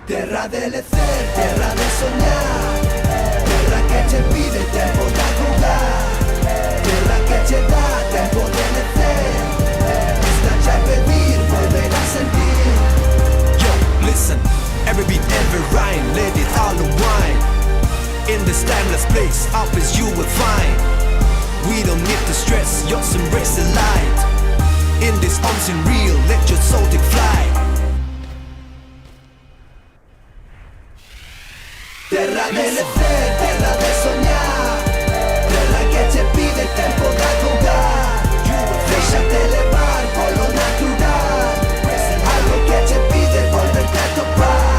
Terra de lecer, terra de soñar, terra que che pide tempo de jugar, terra que che dá tempo de lecer, está ya pedir, volver a sentir. Yo, listen, every beat, every rhyme, let it all unwind. In this timeless place, office you will find. We don't need to stress, just embrace the light. In this unseen real, let your soul take flight. Terra de lecer, terra de soñar, terra que te pide tempo de jugar, déxate levar polo natural, algo que te pide volverte a topar.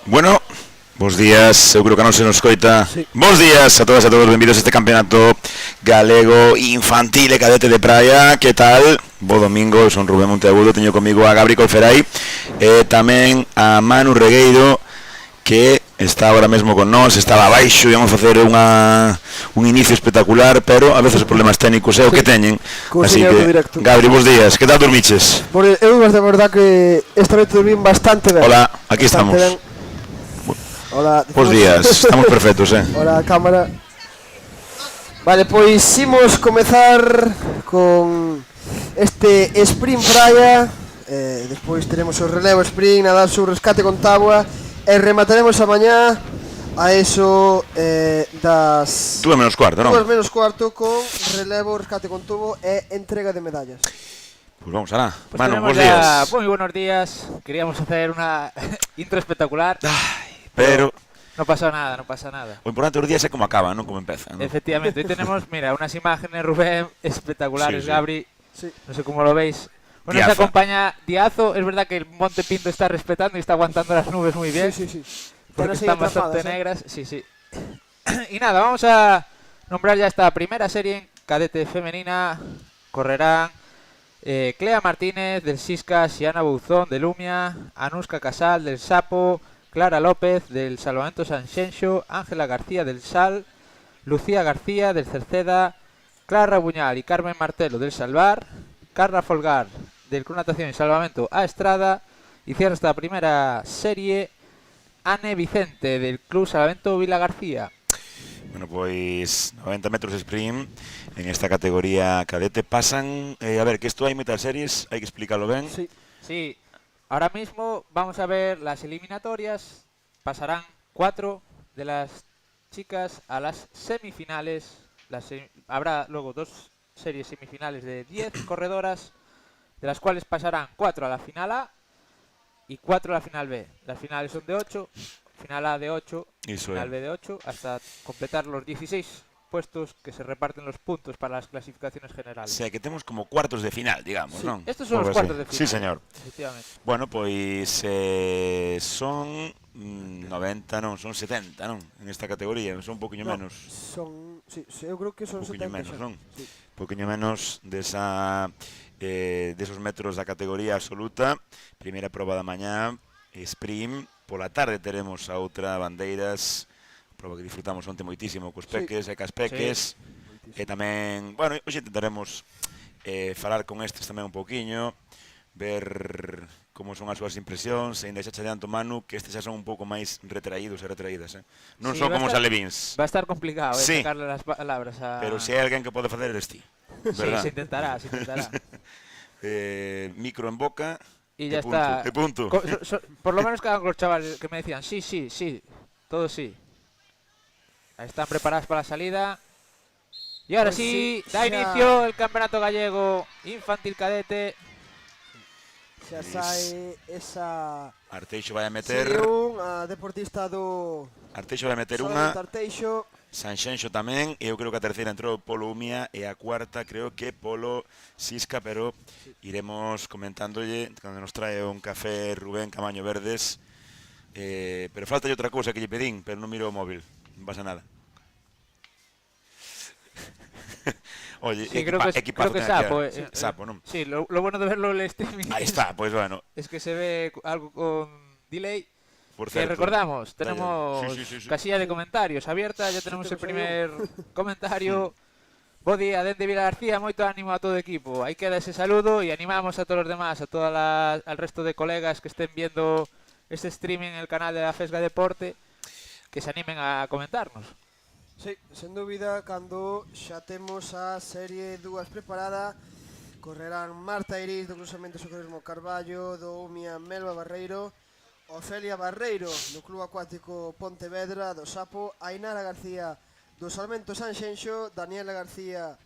Bueno, bos días, seguro que non se nos coita. Sí. Bos días a todas e a todos, benvidos a este campeonato galego infantil e cadete de praia. Que tal? Bo domingo, son Rubén Monteagudo, teño comigo a Gabri Colferai e tamén a Manu Regueiro, que está ahora mesmo con nós, estaba abaixo, íamos facer un inicio espectacular, pero a veces os problemas técnicos é o que teñen. Así que, Gabri, bons días, que tal dormiches? Eu, de verdad que esta noite dormín bastante ben. Hola, aquí estamos. Hola. Bons días, estamos perfectos, Hola, cámara. Vale, pois imos comezar con este sprint praia. Despois teremos o relevo sprint, nadar o rescate con tábua. E remataremos a mañá a eso das 2 menos cuarto, non? 2 menos cuarto con relevo, rescate con tubo e entrega de medallas. Pues vamos alá. Pues Manu, bons días. Muy buenos días. Queríamos hacer una intro espectacular. Ay, pero no pasa nada, no pasa nada. o importante dos días é como acaba, non como empeza, ¿no? Efectivamente, hoy tenemos, mira, unas imágenes, Rubén, espectaculares, Sí, sí. Gabri. Sí. No sé cómo lo veis. Bueno, Diaza. nos acompaña Diazo. Es verdad que el Monte Pinto está respetando y está aguantando las nubes muy bien. Sí. Porque Están así están bastante atrapadas, negras. Sí. Y nada, vamos a nombrar ya esta primera serie en cadete femenina. Correrán Clea Martínez del Sisca, Siana Bouzón de Lumia, Anuska Casal del Sapo, Clara López del Salvamento Sanxenxo, Ángela García del Sal, Lucía García del Cerceda, Clara Buñal y Carmen Martelo del Salvar, Carla Folgar del Club Natación y Salvamento a Estrada, y cierra esta primera serie Anne Vicente del Club Salvamento Vila García. Bueno, pois 90 metros de sprint en esta categoría cadete pasan, a ver, que isto hai moitas series, hai que explicarlo ben. Sí, ahora mismo vamos a ver las eliminatorias. Pasarán 4 de las chicas a las semifinales. Habrá luego 2 series semifinales de 10 corredoras, de las cuales pasarán 4 a la final A y 4 a la final B. Las finales son de 8, final A de 8, final B de 8, hasta completar los 16 puestos que se reparten los puntos para las clasificaciones generales. O sea, que temos como cuartos de final, digamos, non? Estos son los cuartos de final. Sí, señor. Efectivamente. Bueno, pois son 90, non, son 70, non? En esta categoría, son un poquinho menos. Eu creo que son 70. Menos, non? Sí. Poquinho menos desos metros da categoría absoluta. Primeira proba da mañá, sprint. Pola tarde teremos a outra bandeiras, proba que disfrutamos onte moitísimo cos peques e cas peques. E tamén, bueno, hoxe intentaremos falar con estes tamén un poquinho, ver como son as súas impresións, e ainda xa adianto, Manu, que estes xa son un pouco máis retraídos e retraídas, non Sí, son como os alevíns. Va a estar complicado Sí. sacarle las palabras a... Pero se hai alguén que pode facer eres ti, verdad? Sí, se intentará. Micro en boca Y ya punto, está. e punto. Por lo menos quedan con los chavales que me decían sí, todo sí. Ahí están preparadas para la salida. Y ahora Pues sí, sí, da xa... inicio el Campeonato Gallego Infantil Cadete. Xa sae esa... Arteixo vai a meter... a deportista do... Arteixo vai a meter unha... Arteixo. Sanxenxo tamén, e eu creo que a terceira entrou Polo Umia, e a cuarta creo que Polo Sisca, pero iremos comentándolle cando nos trae un café Rubén Camaño Verdes. Pero falta outra cousa que lle pedín, pero non miro o móvil, non pasa nada. Oye, Sí, creo que equipazo Sapo. Sapo, non? Sí, lo bueno de verlo en el streaming Ahí está, pues bueno. es que se ve algo con delay. Por Que certo, recordamos, tenemos sí. casilla de comentarios abierta, ya tenemos el primer comentario. Bo día, dende Vila García, moito ánimo a todo o equipo. Aí queda ese saludo e animamos a todos os demás, a al resto de colegas que estén viendo este streaming en el canal de la Fesga Deporte, que se animen a comentarnos. Sí, sen dúbida, cando xa temos a serie 2 preparada, correrán Marta Iris do Cruzamento Socorrismo Carballo, do Umia Melba Barreiro, Ofelia Barreiro do Club Acuático Pontevedra do Sapo, Ainara García do Salvamento Sanxenxo, Daniela García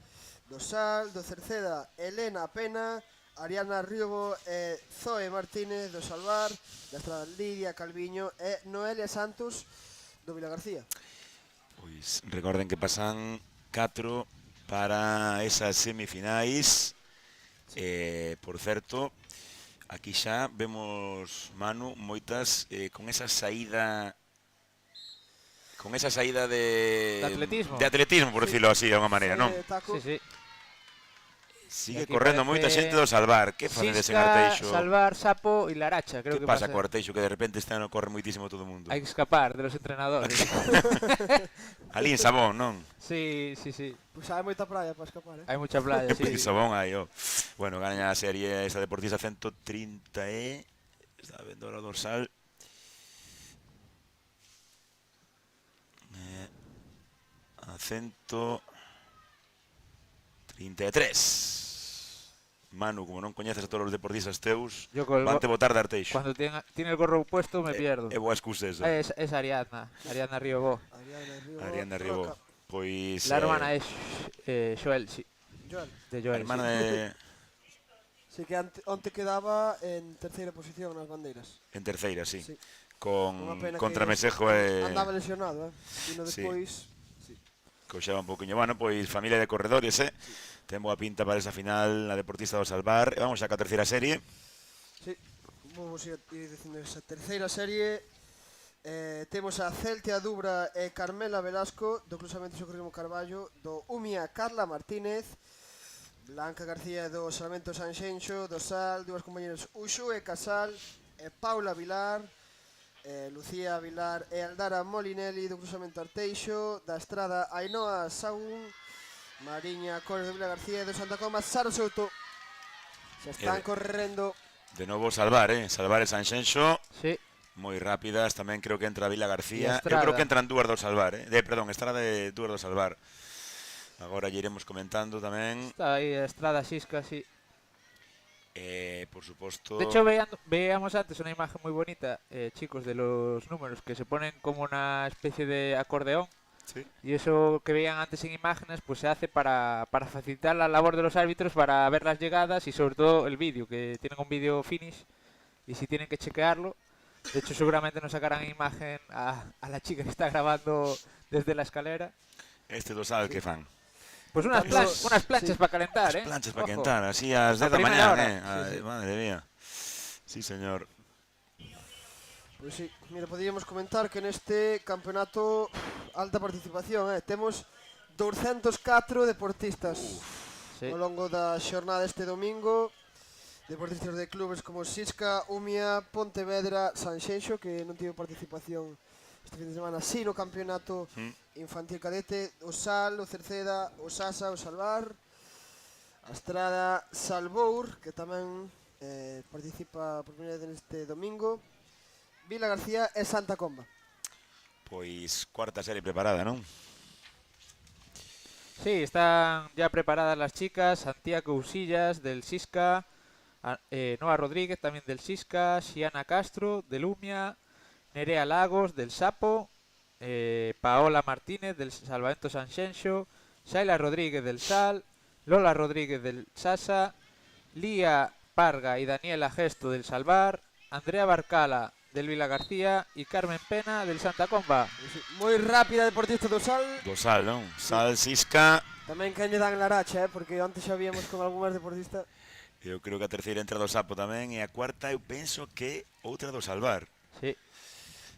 do Sal, do Cerceda, Elena Pena, Ariana Riobo e Zoe Martínez do Salvar, da Estrada Lidia Calviño e Noelia Santos do Vila García. Pois recorden que pasan 4 para esas semifinais. Por certo, aquí xa vemos, Manu, moitas con esa saída de atletismo. De atletismo, por decirlo así, de alguma maneira, non? Sí. Sigue aquí correndo parece moita xente do Salvar. Que facedes en Sisca, Arteixo? Salvar, Sapo e Laracha, creo Que que pasa ser. co Arteixo que de repente este ano corre moitísimo todo o mundo? Hai que escapar de los entrenadores. Ali en Sabón, non? Sí, sí, sí. Pois hai moita praia para escapar, Hai mucha playa, sí. En Sabón hai, oh. Bueno, gaña a serie esa deportista 130 e... Está vendo ahora o dorsal. A 133. Manu, como non coñeces a todos os deportistas teus, Yo con el vante botar de Arteixo. Cuando tiene el gorro puesto me pierdo. É boa excusa esa. Es Ariadna, Ariadna Riobó. Ariana Ribó. Pois... La hermana es Joel, sí, Joel. de A Joel. hermana sí. de... Sí que onte quedaba en terceira posición nas bandeiras. En terceira, sí. Sí. Con Unha pena contra que Mesejo e... andaba lesionado, Vino Sí. despois. Sí. Coxaba un pouquiño. Bueno, pois familia de corredores, Ten boa pinta para esa final na deportista do Salvar. E vamos xa ca terceira serie. Sí. Vamos ir dicindo esa terceira serie. Temos a Celtia Dubra e Carmela Velasco do Cruzamento Socorrismo Carballo, do Umia Carla Martínez, Blanca García do Salvamento Sanxenxo, do Sal, dúas compañeras Uxu e Casal, e Paula Vilar, Lucía Vilar e Aldara Molinelli do Cruzamento Arteixo, da Estrada Ainhoa Saúl, Mariña Cores de Vila García e do Santa Coma Sara Souto. Se están correndo. De novo Salvar, Salvar e Sanxenxo. Sí, Moi rápidas, tamén creo que entra Vila E García. Eu Estrada. creo que entran dúas do Salvar, perdón, Estrada de dúas do Salvar. Agora lle iremos comentando tamén. está ahí Estrada Sisca, sí. Por suposto... De hecho, veíamos antes una imagen muy bonita, chicos, de los números que se ponen como una especie de acordeón. Sí. Y eso que veían antes en imágenes, pues se hace para facilitar la labor de los árbitros, para ver las llegadas y sobre todo el vídeo, que tienen un vídeo finish y si tienen que chequearlo. De hecho, seguramente nos sacarán imagen a la chica que está grabando desde la escalera. Este dosal que fan. Pues unas planchas sí. para calentar, As planchas para Ojo. quentar, así ás 10 A da primeira mañá, hora. Ay, Sí, sí. madre mía. Sí, señor. Pois sí, mira, podíamos comentar que neste campeonato alta participación, temos 204 deportistas Sí. ao longo da xornada este domingo. Deportistas de clubes como Sisca, Umia, Pontevedra, Sanxenxo, que non tivo participación este fin de semana, sí no campeonato infantil cadete, o Sal, o Cerceda, o Sasa, o Salvar, a Estrada Salvour, que tamén participa por primeira vez neste domingo, Vila García e Santa Comba. Pois cuarta serie preparada, non? Sí, están ya preparadas las chicas. Santiago Usillas del Sisca, Noa Rodríguez también del Sisca, Xiana Castro del Umia, Nerea Lagos del Sapo, Paola Martínez del Salvamento Sanxenxo, Shaila Rodríguez del Sal, Lola Rodríguez del Sasa, Lía Parga y Daniela Gesto del Salvar, Andrea Barcala del Vila García y Carmen Pena del Santa Comba. Moi rápida deportista do Sal. Dosal, non? Sal, Sisca. Tamén que lle dan laracha, porque antes xa víamos con algúns deportistas. Eu creo que a terceira entra do Sapo tamén. E a cuarta eu penso que outra do Salvar. Sí.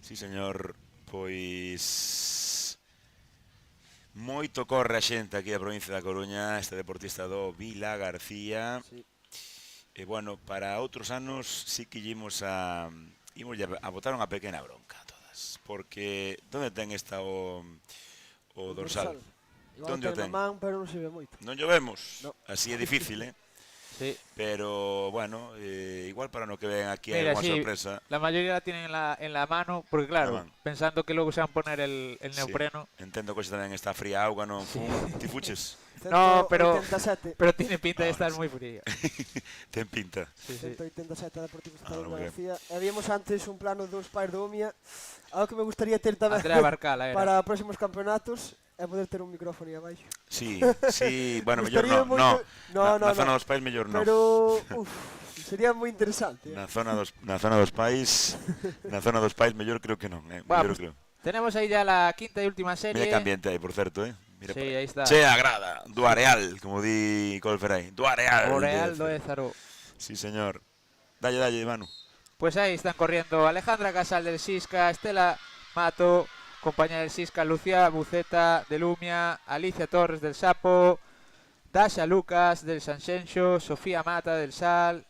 Sí, señor. Pois... Moito corre a xente aquí a provincia da Coruña. Este deportista do Vila García. Sí. E bueno, para outros anos sí que ímos a botar unha pequena bronca a todas. Porque onde ten esta o dorsal? Igual Onde o ten ten? na man, pero non se ve moito. Non llo vemos. No. Así é difícil, Sí. Pero bueno, igual para no que ven aquí Mira, alguna sí, sorpresa. la mayoría la tienen en la mano, porque claro, La mano. pensando que luego se van a poner el neopreno. Sí. Entendo que hoxe tamén está fría auga, non? Ti fuches? No, pero- 187. Pero tiene pinta de Ah, estar sí. muy fría. Ten pinta. Sí, sí. 187 da Deportivo Ah, Estatal non de creo. García. E víamos antes un plano dos pais do Umia. Algo que me gustaría ter tamén Andrea Barcala era. para próximos campeonatos é poder ter un micrófono aí abaixo. Sí, sí, bueno, mellor Gustaría no, moito- no. No, Na no, zona no. dos pais mellor no. Pero, sería moi interesante. Na zona dos pais, mellor creo que non, mellor Vamos. creo. Tenemos ahí ya la quinta y última serie. Mira que ambiente aí, por certo, Mira Sí, para ahí está. Che agrada, do Areal, como di Colferai. Do Areal. Boreal do Ézaro. Sí, señor. Dalle, Manu. Pues ahí están corriendo Alejandra Casal del Sisca, Estela Mato, compañera del Sisca, Lucía Buceta del Umia, Alicia Torres del Sapo, Tasha Lucas del Sanxenxo, Sofía Mata del Sal,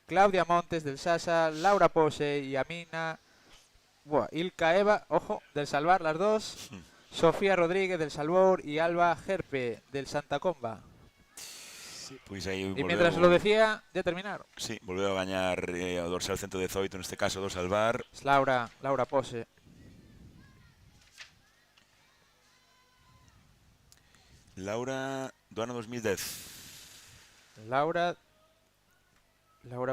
Claudia Montes del Sasa, Laura Pose y Amina, Ilka Eva, ojo, del Salvar las dos, Sofía Rodríguez del Salvor y Alba Gerpe del Santa Comba. Pois aí Y mientras lo decía, ya terminaron. Sí, volveu a gañar o dorsal 118, neste caso do Salvar. Es Laura Pose. Laura do ano 2010. Laura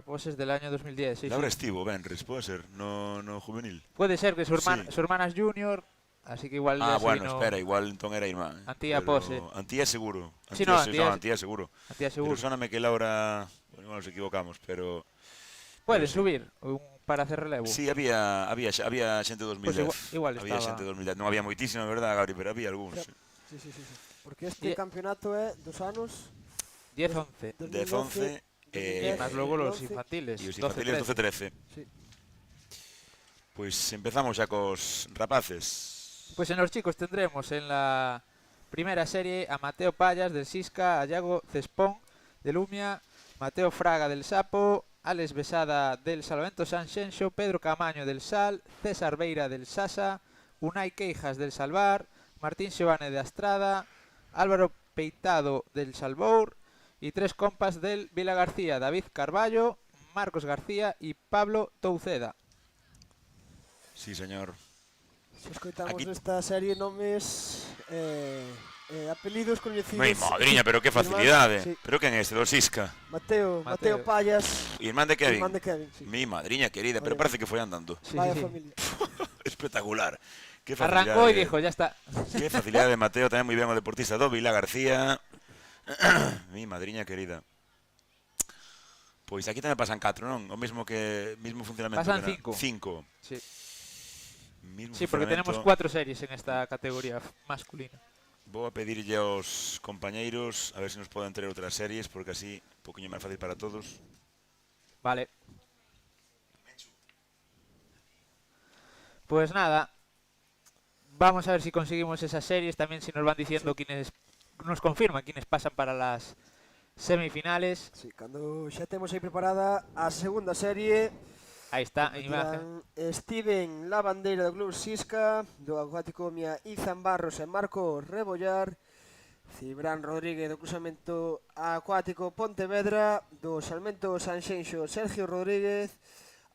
Pose es del año 2010. Sí, Laura sí. estivo, Benres, pode ser, no juvenil. Puede ser que su Sí. hermana es junior, así que igual ya se Bueno, vino- espera, igual entón era irmá. Antía Pose. Antía seguro. Sí, no, Antía- Antía seguro. Antía seguro. Pero sóname que Laura, bueno, igual nos equivocamos, pero Puede sí. subir para hacer relevo. sí, había xente de 2010. Pues igual había estaba. xente de 2010. Non había moitísima, verdad, Gabri, pero había algúns. Sí. Porque este campeonato é 2 anos, 10-11. 10-11, Y más luego los 11. infantiles. e os infantiles 12-13. 12-13. Sí. Pois empezamos xa cos rapaces. Pues en los chicos tendremos en la primera serie a Mateo Payas del Sisca, a Yago Cespón del Lumia, Mateo Fraga del Sapo, Alex Besada del Salvamento Sanxenxo, Pedro Camaño del Sal, César Beira del Sasa, Unai Queijas del Salvar, Martín Xovane de Astrada, Álvaro Peitado del Salvour y 3 compas del Vila García, David Carballo, Marcos García y Pablo Touceda. Sí, señor. Se escoitamos Aquí- nesta serie nomes apelidos coñecidos. Mai madriña, pero que Irmán, facilidade. sí. Pero quen é este, do Sisca? Mateo Mateo. Payas, Irmán de Kevin. irmán de Kevin, sí. Mi madriña querida, pero Oye. parece que foi andando. Sí, Vaya sí, sí. familia. Espectacular. Que Arrancó y dijo, ya está. Qué facilidade de Mateo, tamén moi ben o deportista do Vila García. Mi madriña querida. Pois aquí tamén pasan 4, non? O mismo funcionamento. Pasan que na- 5. 5. Sí. Mismo Sí, porque tenemos funcionamento. 4 series en esta categoría masculina. Vou a pedirlle aos compañeiros a ver se nos poden traer outras series, porque así un poquinho máis fácil para todos. Vale. Pues nada. Vamos a ver si conseguimos esas series. También si nos van diciendo quienes nos confirman quienes pasan para las semifinales. Sí, cando xa temos aí preparada a segunda serie, Ahí está, en imagen. competirán Steven Lavandeira do Club Sisca, do Acuático Mia Izan Barros e Marco Rebollar, Cibrán Rodríguez do Cruzamento Acuático Pontevedra, do Salmento Sanxenxo Sergio Rodríguez,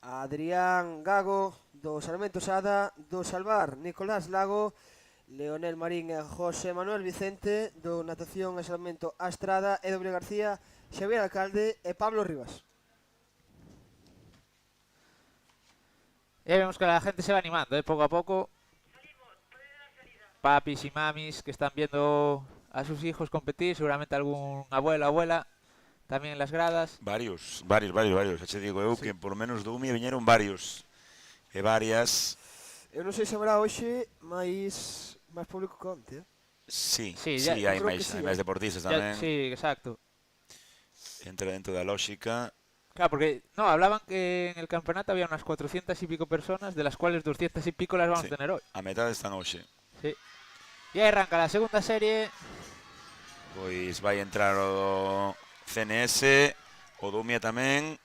Adrián Gago do Salmento Sada, do Salvar Nicolás Lago, Leonel Marín e José Manuel Vicente, do Natación e Salmento Astrada e do Vila García, Xavier Alcalde e Pablo Rivas. Ya vemos que la gente se va animando, poco a poco. Papis y mamis que están viendo a sus hijos competir, seguramente algún abuelo o abuela también en las gradas. Varios. Xa che digo eu que por lo menos do UMI viñeron varios. E varias. Eu non sei se habrá hoxe máis público que onte, Sí, Sí, sí, ya- hai creo máis, que sí, hai máis deportistas Ya- tamén. sí, exacto. Entra dentro da lógica. Claro, porque no, hablaban que en el campeonato había unas 400 y pico personas, de las cuales 200 y pico las vamos Sí. a tener hoy. A metade están hoxe. Sí. Y ahí arranca la segunda serie. Pois vai entrar o CNS, o do UMIA tamén,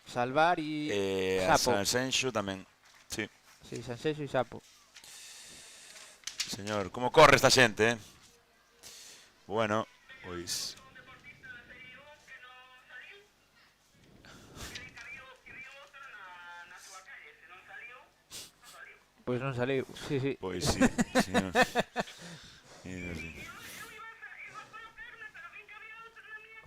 Salvar y e a Sapo. Sanxenxo tamén. Sí, Sí, Sanxenxo y Sapo. señor, como corre esta xente, Bueno, pois Pois non saliu, sí, sí. Pois sí, señor. Sí.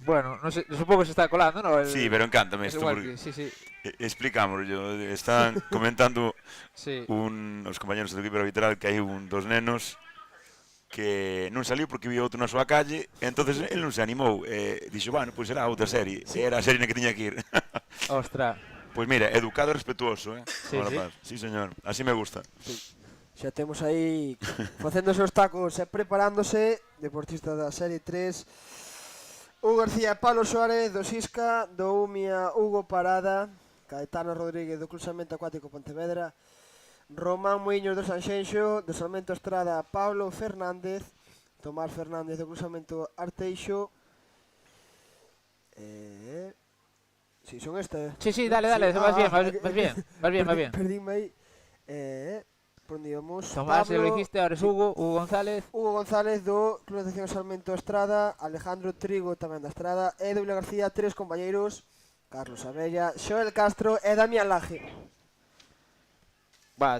Bueno, no sé, supongo que se está colando, ¿no? Sí, pero encántame es isto igual porque que, sí, sí, explicámoslo. Están comentando sí. os compañeros do equipo arbitral que hai dos nenos que non saliu porque vio outro na súa calle, e entonces el non se animou, dixo, bueno, pois será outra serie, e era a serie na que tiña que ir. Ostras. Pois mira, educado e respetuoso, Sí, o sí. rapaz. Sí, señor, así me gusta. Xa temos aí facéndose os tacos e preparándose, deportista da Serie 3, Hugo García e Pablo Suárez do Sisca, do UMIA Hugo Parada, Caetano Rodríguez do Cruzamento Acuático Pontevedra, Román Muiños do Sanxenxo, do Salmento Estrada Pablo Fernández, Tomás Fernández do Cruzamento Arteixo, Si son este. Sí, dale, vas bien. Perdíme aí. Por onde íbamos? Tomás, lo dijiste, ahora es Hugo González. Hugo González do Club de Natación Sarmento Estrada, Alejandro Trigo tamén da Estrada, e Doble García, 3 compañeiros, Carlos Abella, Xoel Castro e Damián Laje.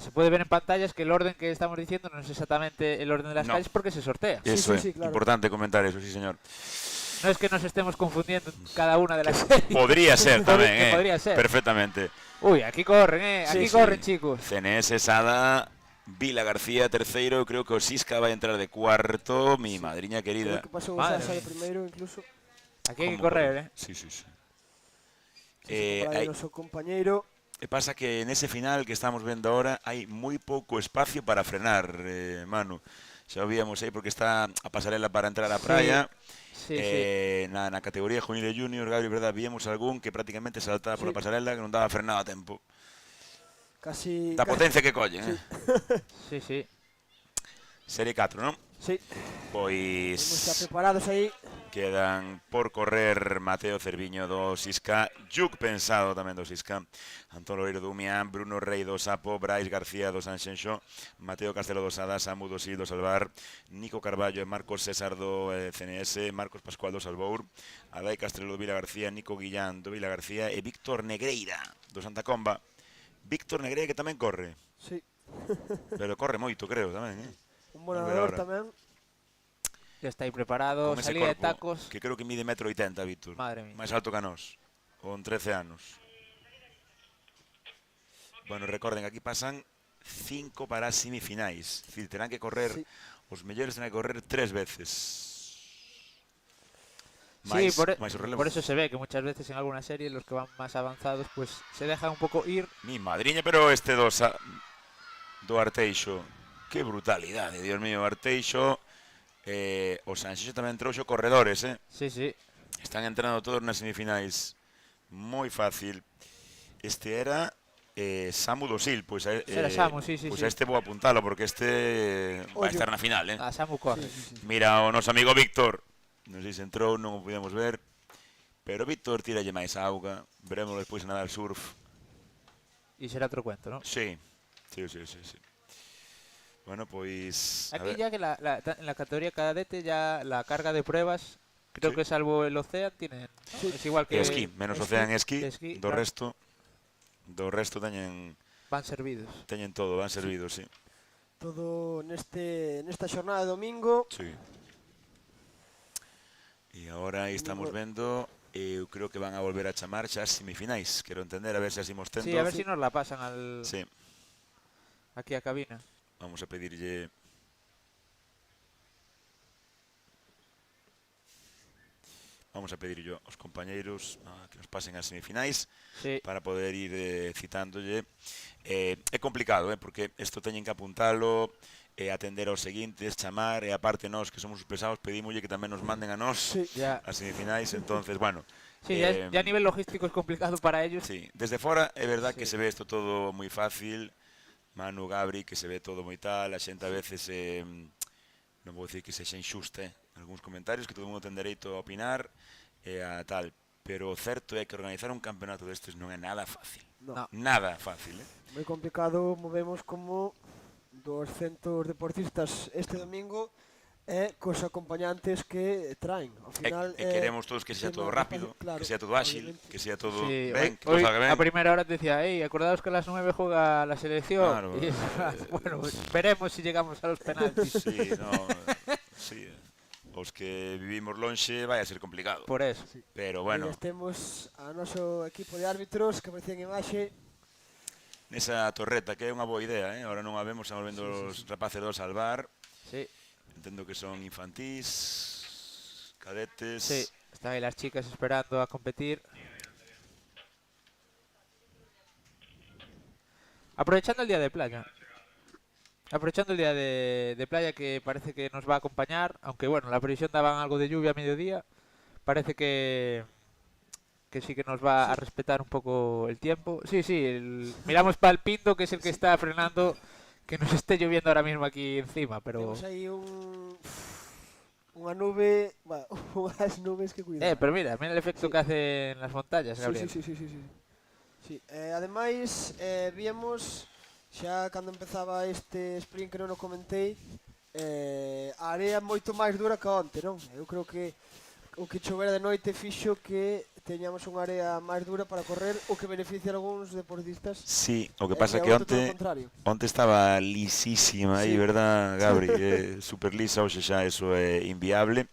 Se puede ver en pantallas que el orden que estamos diciendo no es exactamente el orden de las calles porque se sortea. Eso sí, es claro. Importante comentar eso, sí señor. No es que nos estemos confundiendo en cada una de las series. Podría ser también, Podría ser. perfectamente. Uy, aquí corren, aquí corren, chicos. CNS, Sada, Vila García terceiro, creo que Osisca vai entrar de cuarto, mi madriña querida. Creo que pasou Madre Sasa mía. primeiro incluso. Aquí hay que ¿Cómo correr, Sí. Por aí o noso compañeiro. Pasa que en ese final que estamos vendo ahora hai moi pouco espacio para frenar, Manu. Xa o víamos aí porque está a pasarela para entrar á praia. Sí. Na categoría juvenil e junior, Gabriel, verdad, víamos algún que prácticamente saltaba por a pasarela que non daba frenado a tempo. Casi... Da potencia que collen, Sí. Serie 4, non? Sí. Estamos xa Pois preparados aí. quedan por correr Mateo Cerviño do Sisca, Yuk Pensado tamén do Sisca, Antón Loreiro do Umián, Bruno Rey do Sapo, Brais García do Sanxenxo, Mateo Castelo do Sada, Samu do Sil do Salvar, Nico Carballo e Marcos César do CNS, Marcos Pascual do Salvour, Adai Castrelo do Vila García, Nico Guillán do Vila García e Víctor Negreira do Santa Comba. Víctor Negreira que tamén corre, Sí. pero corre moito, creo, tamén, Un buen nadador tamén. Ya está ahí preparado, Con ese salida de corpo, tacos. que creo que mide 1,80 m, Víctor. Madre mía. Máis alto que a nós, con 13 anos. Bueno, recorden, aquí pasan 5 para as semifinais. Es decir, terán que correr, os mellores terán que correr 3 veces. Sí, por máis o relevo. eso se ve que muchas veces en alguna serie los que van más avanzados pues se dejan un poco ir. Mi madriña, pero este do Arteixo, que brutalidade, Dios mío, Arteixo. O Sanxenxo tamén trouxo corredores, Sí. Están entrando todos nas semifinais. Moi fácil. Este era Samu do Sil, pois Era Samu, sí. a este vou apuntalo porque este vai estar na final, A Samu corre. Mira o noso amigo Víctor. Non sei se entrou, non o podemos ver. Pero Víctor tiralle máis auga. Veremos despois nadar surf. Y será otro cuento, ¿no? Sí. Bueno, pois... Aquí ya que en la categoría cadete ya la carga de pruebas, creo que salvo el Ocean tienen, ¿no? Es igual que... Esquí, menos Ocean esquí, do claro. resto teñen... Van servidos. Teñen todo, van servidos, sí. Todo nesta xornada de domingo. Sí. E agora aí estamos vendo, eu creo que van a volver a chamar xa as semifinais. Quero entender, a ver se así imos tendo. Sí, a ver si nos la pasan Sí. aquí a cabina. Vamos a pedirlle... Vamos a pedirlle aos compañeiros que nos pasen as semifinais para poder ir citándolle. É complicado, porque isto teñen que apuntalo, atender aos seguintes, chamar, e aparte nós que somos os pesados pedímolle que tamén nos manden a nós as semifinais, entonces, bueno... Sí, ya a nivel logístico es complicado para ellos. Sí, desde fora é verdad que se ve isto todo moi fácil, Manu, Gabri, que se ve todo moi tal, a xente a veces, non vou dicir que sexa inxusta, algúns comentarios, que todo mundo ten dereito a opinar, e a tal, pero o certo é que organizar un campeonato destes non é nada fácil. No. Nada fácil, Moi complicado, movemos como 200 deportistas este domingo e cos acompañantes que traen. Ao final, queremos todos que sea todo rápido, claro, que sea todo ágil, que sea todo Hoy ben, que todo salga ben. a primera hora te decía, acordaos que a las 9 juega la selección. Claro, Y, bueno, veremos si llegamos a los penaltis. Sí, os que vivimos lonxe vai a ser complicado. Por eso. Pero bueno. E temos a noso equipo de árbitros que aparecen en imaxe. Nesa torreta, que é unha boa idea, Ahora non a vemos, estamos vendo os rapaces do Salvar. Sí. Entendo que son infantís, cadetes... Sí, están ahí las chicas esperando a competir. Aprovechando el día de playa. Aprovechando el día de playa que parece que nos va a acompañar, aunque bueno, la previsión daban algo de lluvia a mediodía. Parece que sí que nos va a respetar un poco el tiempo. Sí, miramos para el Pinto, que es el que está frenando que nos esté lloviendo ahora mismo aquí encima, pero... Temos aí Unha nube, bueno, unhas nubes que cuidar. Pero mira el efecto Sí. que hacen las montañas, Sí, Gabriel. sí. Sí, ademais, víamos xa cando empezaba este sprint que non o comentei, a area moito máis dura que onte, non? Eu creo que o que chovera de noite fixo que teñamos unha área máis dura para correr, o que beneficia a algúns deportistas. Sí, o que e pasa a que outro todo o onte contrario. onte estaba lisísima aí, Sí. verdad, Gabri? Super lisa, hoxe xa eso é inviable.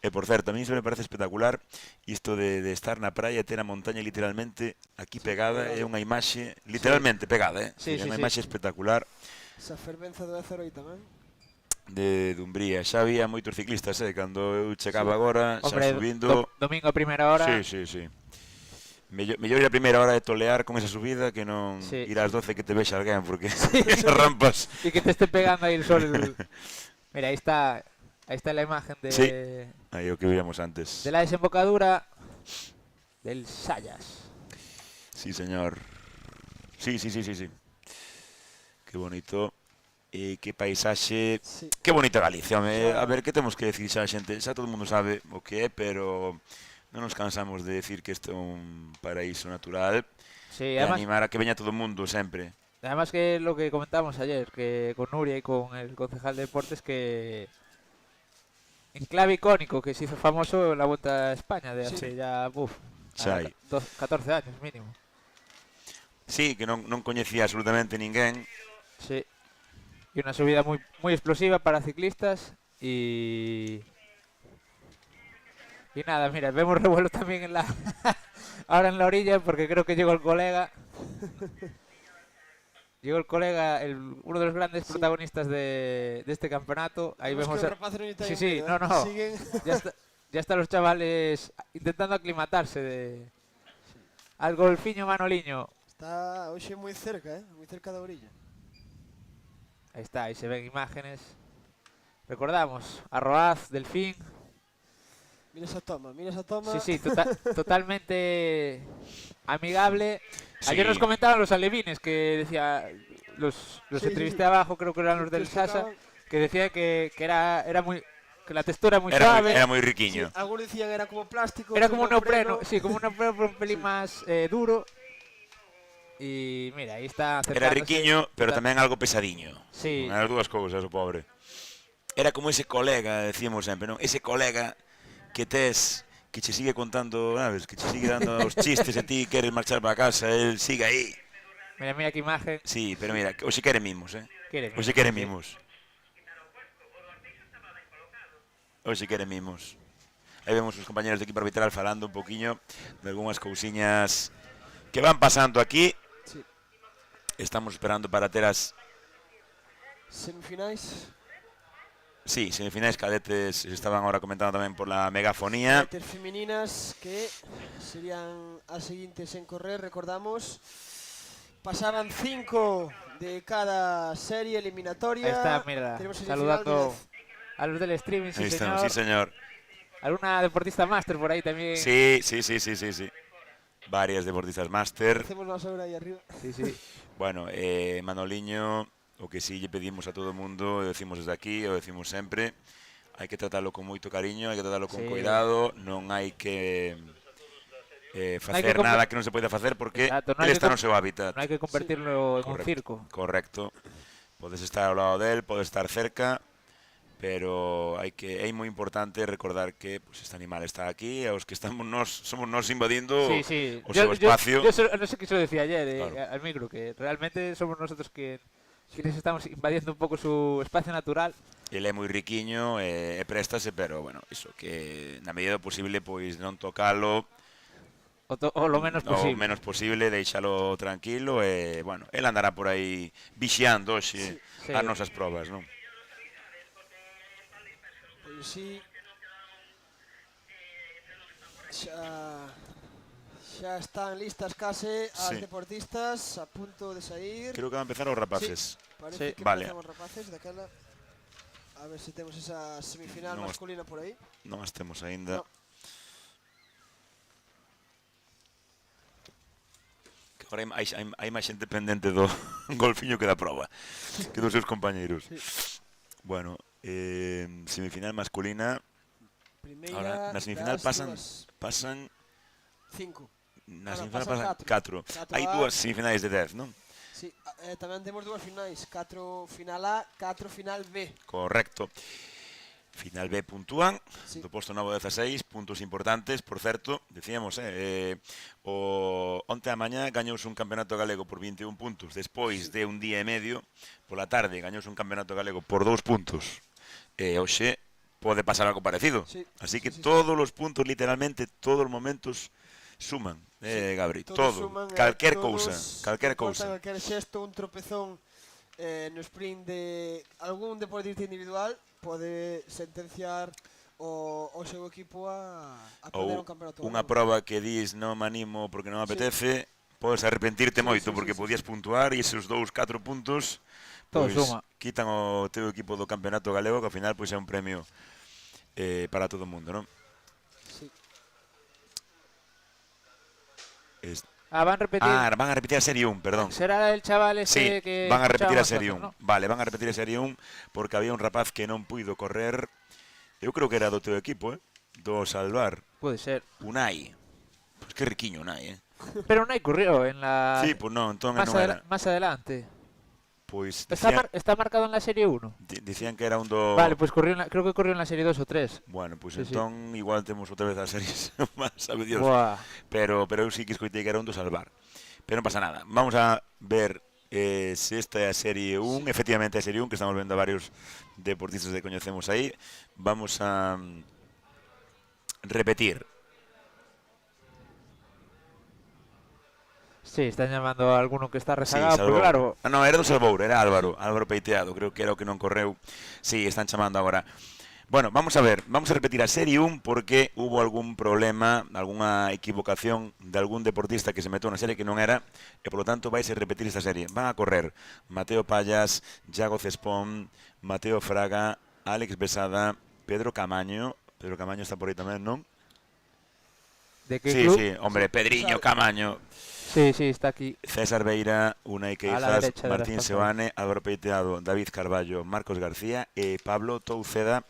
E por certo, a mí iso me parece espectacular isto de estar na praia e ter a montaña literalmente aquí pegada, é unha imaxe literalmente pegada, Sí, é sí, unha sí. imaxe espectacular Esa fervenza do Ézaro aí tamén. de Dumbría. Xa había moitos ciclistas, cando eu chegaba Sí. agora, xa Hombre, subindo. domingo a primera hora. Sí. Mellor ir a primeira hora de tolear con esa subida que non Sí. ir ás 12 que te vexa alguén, porque esas rampas. Y que te esté pegando ahí el sol. Mira, ahí está la imagen de, Sí. Aí o que víamos antes. de la desembocadura del Sayas. Sí, señor. Sí. Qué bonito. E que paisaxe. Sí. Que bonita Galicia, home. Xa. A ver, que temos que decir xa a xente? Xa todo o mundo sabe o que é, pero non nos cansamos de decir que isto é un paraíso natural. Sí, E además, animar a que veña todo o mundo sempre. además que lo que comentamos ayer, que con Nuria y con el concejal de deportes, que enclave icónico que se hizo famoso en la Vuelta a España de hace ya, Xa hai. 14 años mínimo. Sí, que non coñecía absolutamente ninguén. Sí. Y una subida muy explosiva para ciclistas y nada, mira, vemos revuelo también en la ahora en la orilla porque creo que llegó el colega. Llegó el colega, uno de los grandes Sí. protagonistas de este campeonato. Ahí Vemos vemos que os rapaces non lle Sí, teñen sí, medo, no. Siguen. Ya están los chavales intentando aclimatarse al golfiño Manoliño. Está hoxe moi cerca, moi cerca da orilla. Ahí está, ahí se ven imágenes. Recordamos, Arroaz, Delfín. Mira esa toma. Sí, totalmente amigable. Sí. Ayer nos comentaban los alevines que decía, los Sí, entrevisté sí. abajo, creo que eran los del Que Sasa, explicaban. que decía que era muy, que la textura era muy Era suave. moi Sí, riquiño. algúns dicían era como plástico. Era outros como un neopreno, sí, como un neopreno pero un pelín Sí. más duro. Y mira, ahí está Era acercándose. riquiño, pero tamén algo pesadiño. Sí. As dúas cousas, o pobre. Era como ese colega, decíamos sempre, non? Ese colega que tes, que che sigue contando, sabes? Que che sigue dando os chistes e ti queres marchar para casa, el sigue aí. Mira qué imagen. Sí, pero mira, hoxe quere mimos, Quiere Hoxe quere sí. mimos. Hoxe quere mimos. Aí vemos os compañeros de equipo arbitral falando un poquinho de algunhas cousiñas que van pasando aquí. Sí. Estamos esperando para ter as Semifinais. sí, semifinais cadetes, se estaban ahora comentando tamén por la megafonía. Cadetes femininas que serían as seguintes en correr, recordamos. Pasaban 5 de cada serie eliminatoria. Ahí está, mira, Tenemos saludando semifinal a los del streaming, sí, Ahí señor. estamos, sí, señor. Alguna deportista máster por ahí también. Sí. Varias deportistas máster. Hacemos más ahora ahí arriba. Sí. Bueno, Manoliño, o que sí lle pedimos a todo o mundo, o decimos desde aquí, o decimos sempre, hai que tratarlo con moito cariño, hai que tratarlo con Sí. cuidado, non hai que facer que nada que non se poida facer porque Exacto, non ele hai que está no seu hábitat. No hay que convertirlo en un Correcto, circo. Correcto. Podes estar ao lado del, podes estar cerca, pero é moi importante recordar que pues, este animal está aquí e os que somos nós invadindo Sí. o seu espacio. Yo no sé qué se lo decía ayer Claro. al micro, que realmente somos nosotros quienes estamos invadiendo un poco su espacio natural. Ele é moi riquiño e préstase, pero bueno, iso que na medida do posible pois non tocalo O lo menos posible. o menos posible, deixalo tranquilo e bueno, el andará por aí vixiando hoxe Sí. as nosas probas, non? Pois sí. Xa están listas case as Sí. deportistas a punto de sair. Creo que van a empezar os rapaces. Parece Sí. que Vale. empezamos rapaces daquela. A ver se temos esa semifinal Non, masculina por aí. Non as temos aínda. No. Que agora hai máis xente pendente do golfiño que da proba, que dos seus compañeiros. Sí. Bueno, semifinal masculina, Primeira Ahora, na semifinal das pasan dúas- 5. 5. Na Ahora semifinal pasan pasan 4. Catro Hai a- dúas semifinais de 10, non? Sí, tamén temos dúas finais, 4 final A, 4 final B. Correcto. Final B puntúan, Sí. do posto 9 ao 16, puntos importantes, por certo, decíamos, onte a mañá gañouse un campeonato galego por 21 puntos, despois de un día e medio, pola tarde gañouse un campeonato galego por 2 puntos, e hoxe pode pasar algo parecido. Sí, Así que sí. todos os puntos, literalmente, todos os momentos suman, Gabri, todo, suman, calquer todos cousa, calquer cousa. Calquer xesto, un tropezón no sprint de algún deportista individual pode sentenciar o seu equipo a perder Ou un campeonato. unha galego. proba que dis non me animo porque non me apetece, podes arrepentirte moito porque podías puntuar e esos 2-4 puntos Todo pois, suma. quitan o teu equipo do campeonato galego, que ao final pois é un premio para todo o mundo, non? Sí. Van a repetir. Van a repetir a Serie 1, perdón. Será el chaval Sí, ese que van a repetir a escuchábamos Serie antes, 1. ¿no? Vale, van a repetir a Serie 1 porque había un rapaz que non puido correr. Eu creo que era do teu equipo, do Salvar, Puede ser. Unai. Pois que riquiño Unai, Pero no hay corrió en la. Sí, pois non, entón más, non era. más adelante. Pois Está marcado en la serie 1. dicían que era un do... Vale, pues creo que corrió en la serie 2 o 3. Bueno, pois Sí, sí. entón igual temos outra vez as series máis, sabe Dios. Buah. Pero eu sí que escoitei que era un do Salvar. Pero non pasa nada. Vamos a ver se esta é a Serie 1. Efectivamente é a Serie 1, que estamos vendo a varios deportistas que coñecemos aí. Vamos a repetir. Sí, están llamando a alguno que está Sí, rezagado, Salvou. porque claro, No, era do Salvour, era Álvaro Peiteado, creo que era o que non correu. Sí, están chamando agora. Bueno, vamos a ver, vamos a repetir a Serie 1 porque hubo algún problema, algunha equivocación de algún deportista que se meteu na serie que non era, e polo tanto vais a repetir esta serie. Van a correr Mateo Pallas, Yago Cespón, Mateo Fraga, Alex Besada, Pedro Camaño está por aí tamén, non? ¿de qué Sí, club? sí, hombre, Pedriño Camaño. Sí, está aquí. César Beira, Unai A la Queizas, derecha de Martín las Sebane, Álvaro Peiteado, David Carballo, Marcos García e Pablo Touceda.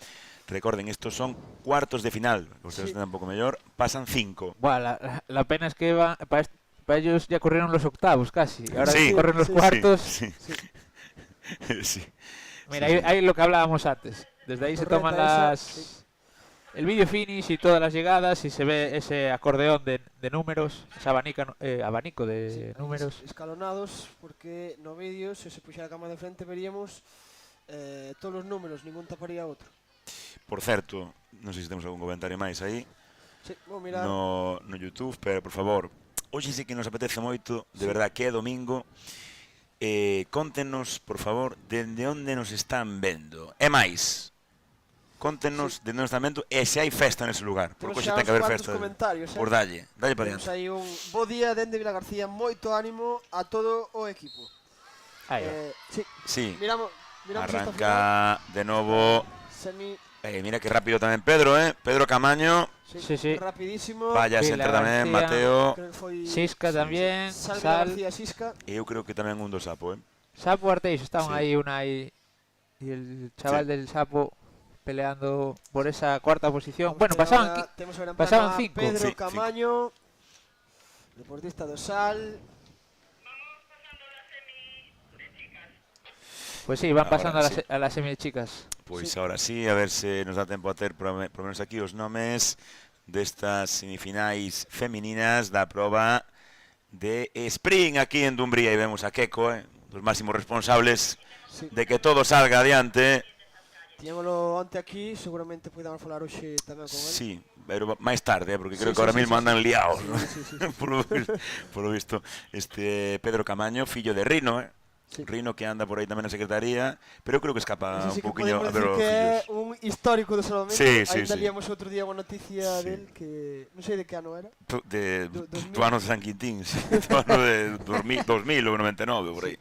Recorden, estos son cuartos de final. Ustedes están un pouco mellor. Pasan 5. Buah, la pena es que para ellos ya corrieron los octavos casi. Ahora Sí, corren los sí, cuartos. Sí. Sí. Mira, Sí, ahí lo que hablábamos antes. Desde ahí se Torreta toman esa, las... sí. El vídeo finish y todas las llegadas y se ve ese acordeón de números, ese abanico de números. Escalonados, porque no vídeo, se puxera a cama de frente, veríamos todos os números, ningún taparía outro. Por certo, non sei se temos algún comentario máis aí Sí, vou mirar. no YouTube, pero por favor, hoxe sí que nos apetece moito, de verdad que é domingo. Contenos, por favor, dende onde nos están vendo. E máis, contenos dende onde están vendo e se hai festa nese lugar, porque Temos hoxe xa ten que haber uns festa. cuantos comentarios, Por dalle para Temos diante. aí un bo día dende Vila García, moito ánimo a todo o equipo. Ahí va. Sí, Sí, miramos esta final. arranca de novo. Semi, Mira que rápido tamén Pedro, Pedro Camaño. Sí. rapidísimo. Pallas Sí, entra la tamén, García. Mateo. Creo que foi Sisca también, Sal, Vila Sal, García, Sisca. E eu creo que tamén un do Sapo, Sapo Arteixo, estaban Sí. ahí Unai y el chaval Sí. del Sapo peleando por esa cuarta posición. Vamos Bueno, a ver pasaban ahora, temos agora en pasaban plano a 5. Pedro Sí, Camaño, deportista do Sal. Pues sí, van Ahora pasando sí. a las semi de chicas. Pois Sí. ahora sí, a ver se nos dá tempo a ter por menos aquí os nomes destas semifinais femininas da proba de sprint aquí en Dumbría. E vemos a Queco, dos máximos responsables Sí. de que todo salga adiante. Tiñámoslo onte aquí, seguramente podamos falar hoxe tamén con ele. Sí, pero máis tarde, porque creo Sí, que ahora sí, mismo sí, andan liados, sí, ¿no? sí, sí, sí. por lo visto, Pedro Camaño, fillo de Rino, Sí. Rino que anda por aí tamén na secretaría, pero eu creo que escapa Ese sí un que poquinho a podemos ver decir os que é fillos. un histórico do salvamento. Sí, sí, Ainda sí. líamos outro día unha noticia Sí. del que non sei de que ano era. Do ano de San Quintín, sí, do ano de 2000 ou 99, por aí.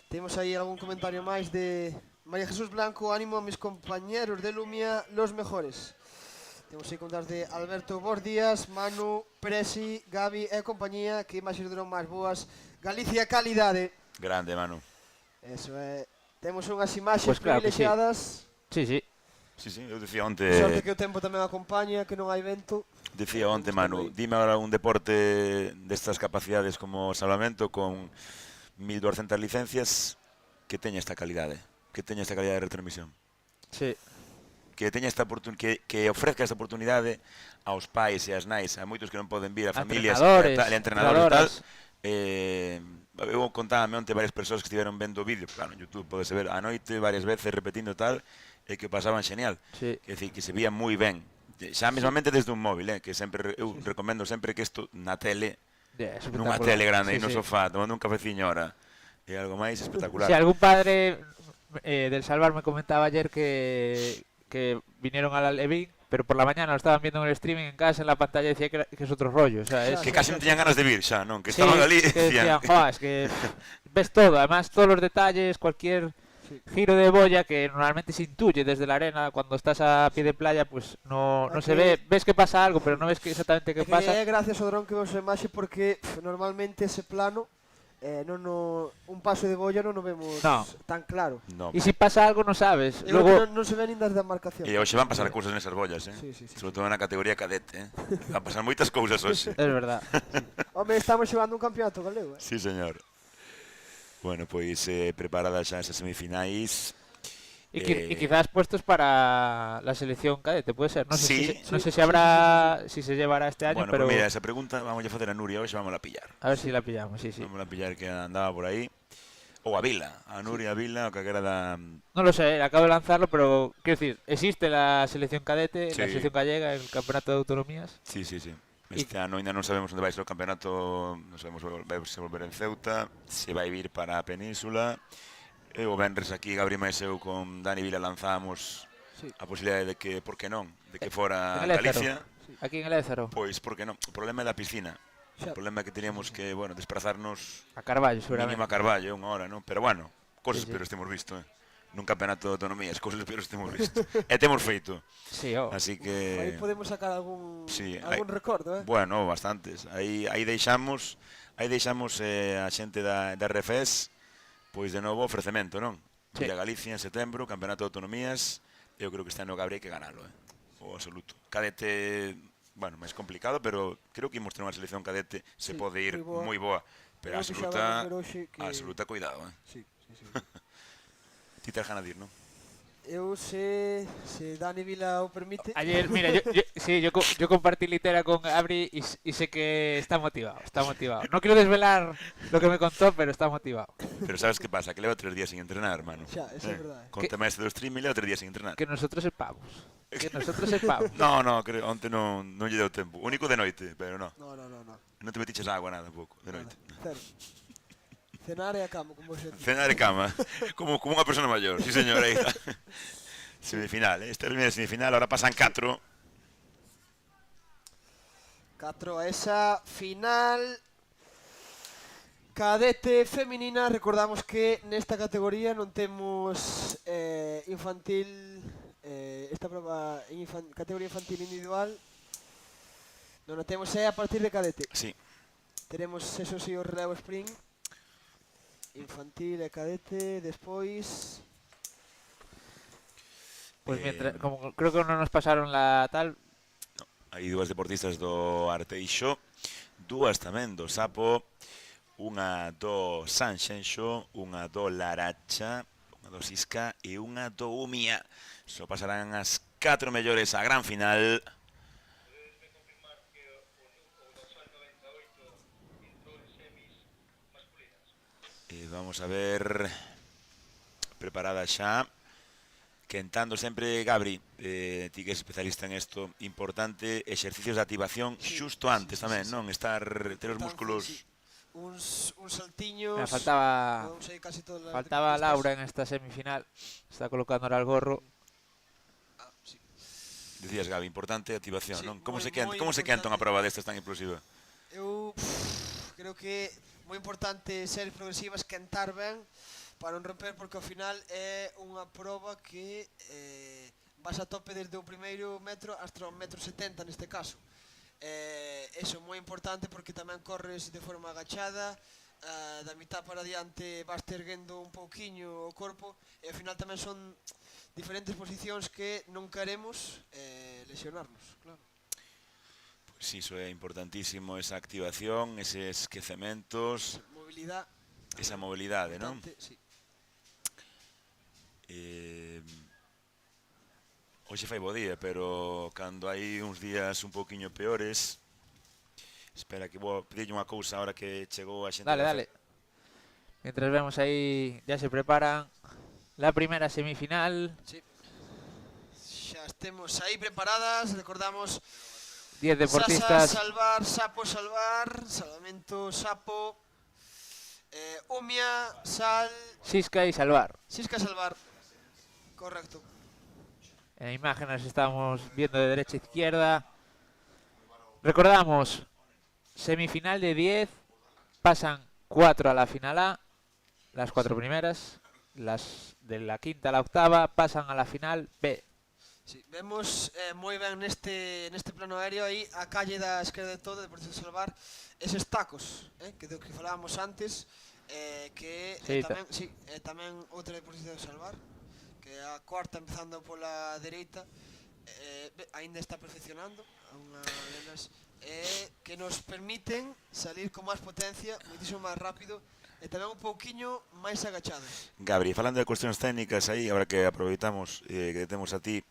Temos aí algún comentario máis de María Jesús Blanco, ánimo a mis compañeros de Lumia, los mejores. Temos aí contas de Alberto Bordías, Manu, Presi, Gabi e compañía, que imaxes duron máis boas. Galicia calidade. Grande, Manu. Eso é. Temos unhas imaxes Pues claro que sí. privilexiadas. Sí. Sí, sí, eu dicía onte... Sorte que o tempo tamén acompaña, que non hai vento. Dicía onte, Manu, dime ahora un deporte destas capacidades como o salvamento con 1200 licencias que teña esta calidade, que teña esta calidade de retransmisión. Sí. Que teña esta que ofrezca esta oportunidade aos pais e ás nais, a moitos que non poden vir, a familias, entrenadores, e entrenadores e tal. entrenadoras. Eu contábame onte varias persoas que estiveron vendo o vídeo, claro, en YouTube podese ver a noite varias veces repetindo tal, e que pasaban genial. Sí. Que decir, que se vía moi ben. Xa mesmamente desde un móvil, que sempre eu recomendo sempre que isto na tele, nunha tele grande e no sofá, tomando un cafeciño ahora, é algo máis espectacular. Si algún padre del Salvar me comentaba ayer que vinieron al Alevín, pero por la mañana lo estaban viendo en el streaming en casa, en la pantalla, y decía que es otro rollo. O sea, es... Que casi non teñan ganas de vir xa, non? Que Sí, estaban ali e que decían... decían, es que ves todo, además todos los detalles, cualquier giro de boya que normalmente se intuye desde la arena, cuando estás a pie de playa, pues no se ve, ves que pasa algo, pero no ves que exactamente qué pasa. É gracias ao dron que vemos a imaxe porque normalmente ese plano un paso de boya non o vemos tan claro. No. Y si pasa algo no sabes. Luego non se ven nin das demarcacións. E hoxe van pasar cousas nesas bollas, Sí. sobre todo na categoría cadete, van pasar moitas cousas hoxe. Es verdad. Home, estamos xogando un campeonato galego, Sí, señor. Bueno, pois preparadas xa esas semifinais. Y quizás puestos para la selección cadete, puede ser. No sé, Sí, no sé si habrá, si se llevará este año, bueno, pero pues mira, esa pregunta vamos a facer a Nuria hoxe, vamos a pillar. a ver si la pillamos, sí. Vamos a pillar que andaba por aí. Ou a Vila, a Nuria Vila, o que era da... No lo sé, acabo de lanzarlo, pero quiero decir, existe la selección cadete, Sí. la selección gallega, el campeonato de autonomías. Sí. Este ano ainda non sabemos onde vai ser o campeonato, non sabemos se volver en Ceuta, se vai vir para a Península. O venres aquí, Gabri máis eu con Dani Vila lanzábamos a posibilidade de que, por que non, de que fora En el Galicia. Aquí en el Ézaro. Pois, por que non? O problema é da piscina. O problema é que teníamos que, bueno, desplazarnos A Carballo, seguramente. mínimo a Carballo, unha hora, non? Pero bueno, cosas Sí. pero temos visto, nun campeonato de autonomías, cosas pero temos visto. E temos feito. Sí, Así Aí que... podemos sacar algún recordo, Bueno, bastantes. Aí deixamos a xente da RFES, pois de novo ofrecemento, non? Sí. Villa Galicia en setembro, campeonato de autonomías, eu creo que este ano Gabri hai que ganalo, o absoluto. Cadete, bueno, máis complicado, pero creo que imos ter unha selección cadete, se pode ir moi boa, pero absoluta cuidado, Sí. Ti tes ganas de ir, non? Eu se Dani Vila o permite. Ayer, mira, yo compartí litera con Abri y sé que está motivado. No quiero desvelar lo que me contó, pero está motivado. Pero sabes que pasa? Que leva 3 días sin entrenar, hermano. Xa, eso é verdade. Con tema este do streaming leva 3 días sin entrenar. Que nosotros sepamos. No, creo, onte non lle deu tempo. Único de noite, pero no. No. Non te metiches agua nada tampouco, de noite. Cero. Cenar e a cama, como xe. Cenar e cama, como unha persona maior, sí señor, aí está. Semifinal, esta é a primeira semifinal, ahora pasan 4. 4 a esa final cadete feminina. Recordamos que nesta categoría non temos infantil, esta prova categoría infantil individual non a temos a partir de cadete. Sí. Teremos eso si o relevo sprint infantil e cadete, despois pues mientras, como creo que no nos pasaron la tal. No, hai dúas deportistas do Arteixo, dúas tamén do Sapo, unha do Sanxenxo, unha do Laracha, unha do Sisca e unha do Umia. Só pasarán as 4 mellores á gran final. Vamos a ver, preparada xa, quentando sempre, Gabri, ti que és especialista en isto, importante, exercicios de activación xusto antes tamén, non? Ter os músculos... Uns saltiños... Faltaba Laura en esta semifinal, está colocando ahora el gorro. Decías, Gabi, importante activación, non? Como se quenta unha prova destas tan explosiva? Eu creo que moi importante ser progresivas, quentar ben para non romper, porque ao final é unha proba que vas a tope desde o primeiro metro hasta o metro 70 neste caso. Eso é moi importante porque tamén corres de forma agachada, da mitad para diante vas erguendo un pouquiño o corpo e ao final tamén son diferentes posicións que non queremos lesionarnos, claro. Pues iso é importantísimo, esa activación, eses esquecementos, Movilidade. esa mobilidade, non? Sí. Hoxe fai bo día, pero cando hai uns días un pouquiño peores, espera que vou pedirlle unha cousa ahora que chegou a xente. Dale. Mientras vemos ahí, ya se preparan la primera semifinal. Sí. Xa estemos aí preparadas, recordamos 10 deportistas. Sasa, salvar, sapo, salvar, salvamento, sapo, umia, sal, Sisca y salvar. Sisca, salvar. Correcto. En imágenes estamos viendo de derecha a izquierda. Recordamos, semifinal de 10, pasan 4 a la final A, las 4 primeras, las de la quinta a la octava pasan a la final B. Sí, vemos moi ben neste plano aéreo aí a calle da esquerda de todo, de Deportes de Salvar, eses tacos, que do que falábamos antes, que Sí, tamén outra Deportes de Salvar, que a cuarta empezando pola dereita, aínda está perfeccionando unha delas, que nos permiten salir con máis potencia, moitísimo máis rápido e tamén un pouquiño máis agachados. Gabri, falando de cuestións técnicas aí, agora que aproveitamos que temos a ti,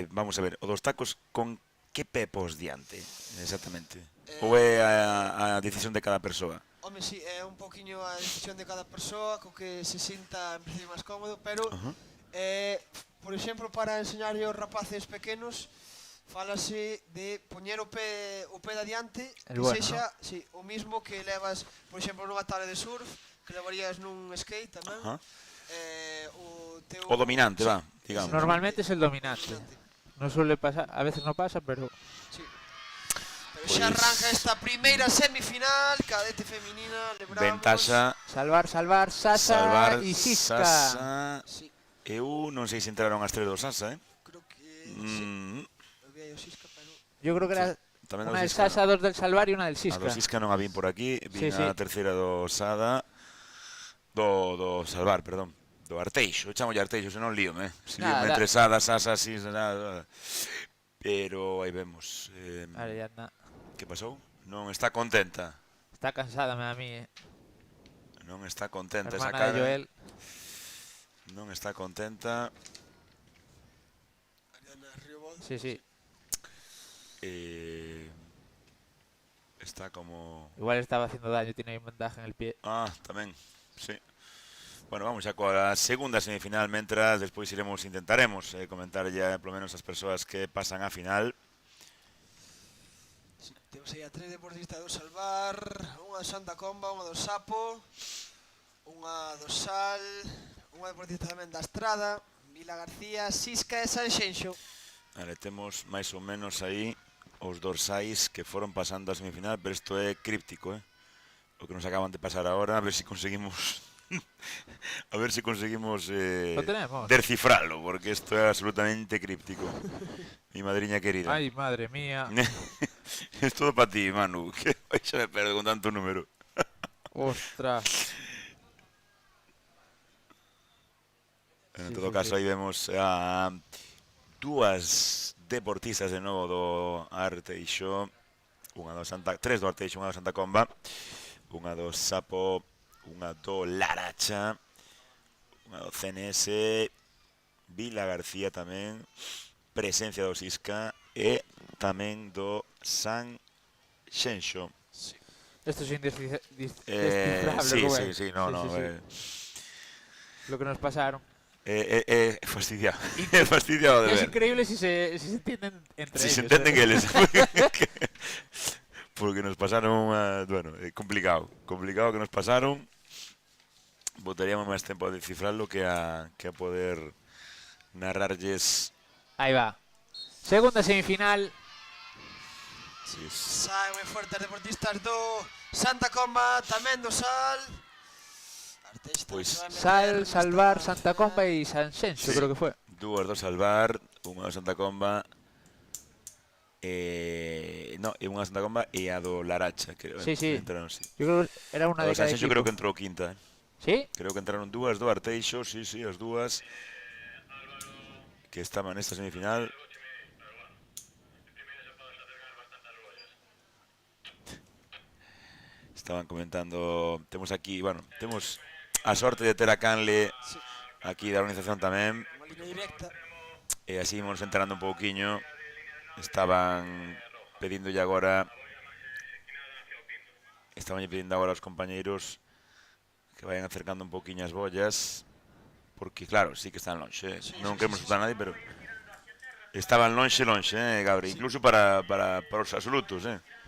vamos a ver, o dos tacos con que pé pos diante, exactamente? Ou é a decisión de cada persoa? Home, sí, é un pouquiño a decisión de cada persoa, co que se sinta en principio máis cómodo, pero, por exemplo, para enseñar aos rapaces pequenos, fálase de poñer o pé de adiante, que bueno, sexa o mismo que levas, por exemplo, nunha tabla de surf, que levarías nun skate tamén. O dominante, va, digamos. Normalmente es el dominante. No suele pasar, a veces no pasa, pero... Sí. Pero xa arranca esta primeira semifinal, cadete feminina, lembramos. Ventaxa. Salvar, Sasa y Sisca. Sasa. Sí, Eu non sei se entraron as tres do Sasa, creo que sí. Había o Sisca, pero... Yo creo que era Tamén una do del Sisca, Sasa, dos del Salvar y una del A Sisca. do Sisca non a vin por aquí, vin Sí, sí. a terceira do Sada, do Salvar, perdón, do Arteixo, chamo Arteixo, se non líome, se líome entre Sada, Sasa, Sisa, pero aí vemos. Ariadna Que pasou? Non está contenta. está cansada, me da a mí, Non está contenta esa hermana de cara. Joel. Non está contenta. Ariadna Riobol. Sí. Está como... Igual estaba haciendo daño, tiene ahí un vendaje en el pie. Ah, tamén, sí. Bueno, vamos xa coa segunda semifinal, mentras despois intentaremos comentar ya polo menos as persoas que pasan a final. Sí, temos aí a tres deportistas do Salvar, unha do Santa Comba, unha do Sapo, unha do Sal, unha deportista tamén da Estrada, Vila García, Sisca e Sanxenxo. Vale, temos máis ou menos aí os dorsais que foron pasando a semifinal, pero isto é críptico, o que nos acaban de pasar ahora, a ver se conseguimos Lo tenemos. descifralo, porque isto é absolutamente críptico. Mi madriña querida. Ay, madre mía. Es todo para ti, Manu, que hoy se me perde con tanto número. Ostras. En Sí, todo sí, caso, sí. aí vemos a dúas deportistas de novo do Arteixo, tres do Arteixo, unha do Santa Comba, unha do Sapo, unha do Laracha, unha do CNS, Vila García tamén, presencia do Sisca e tamén do Sanxenxo. Esto es indescifrable, Sí, Rubén. sí, no. Lo que nos pasaron. Fastidiado. Fastidiado de Es ver. increíble si se entienden entre Si ellos. se entienden que eles. Porque nos pasaron bueno, complicado que nos pasaron. Botaríamos máis tempo a descifrarlo que a poder narrarlles. Ahí va. Segunda semifinal. Sí, Saen moi fortes deportistas do Santa Comba, tamén do Sal. Artista Pois, se vai meter Sal, nesta Salvar, Santa final. Comba y Sanxenxo, Sí. creo que fue. dúas do Salvar, unha do Santa Comba e No, é unha Santa Comba e a do Laracha, creo. Sí, sí. Entraron, sí. Yo creo que era una A de do cada Sanxenxo equipo. creo que entrou quinta. ¿Sí? Creo que entraron dúas do Arteixo, sí, as dúas que estaban nesta semifinal. Estaban comentando, temos aquí, bueno, temos a sorte de ter a Canle Sí, aquí da organización tamén, unha línea directa. e así imos enterando un pouquiño. Estaban pedindolle agora, pedindo agora aos compañeiros que vayan acercando un pouquiño as bollas, porque claro, sí que están lonxe, non queremos escutar a nadie, pero estaban lonxe, Gabri, incluso para os absolutos,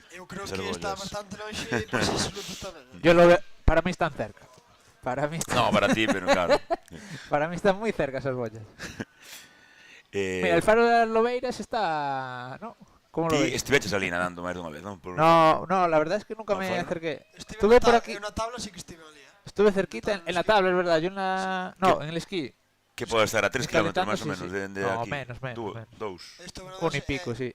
Eu creo Ser que está bollas. bastante longe e para os absolutos tamén. Yo lo veo, para mí están cerca. Para mí, No, para ti, pero claro. para mí están muy cerca esas boyas. Eh, Mira, el faro de las Lobeiras está... ¿No? ¿Cómo lo ti ves? estiveches ali nadando máis dunha vez, non? No, no, la verdad es que nunca ¿No me fueron? acerqué. Estive Estuve por aquí, en una tabla, sí que estive ali. estuve cerquita en la tabla, es verdad. Yo en la... No, en el esquí. Que pode estar a 3 km Calentando, máis ou sí, menos sí. de No, aquí. menos, menos. Dous. Un y pico, sí.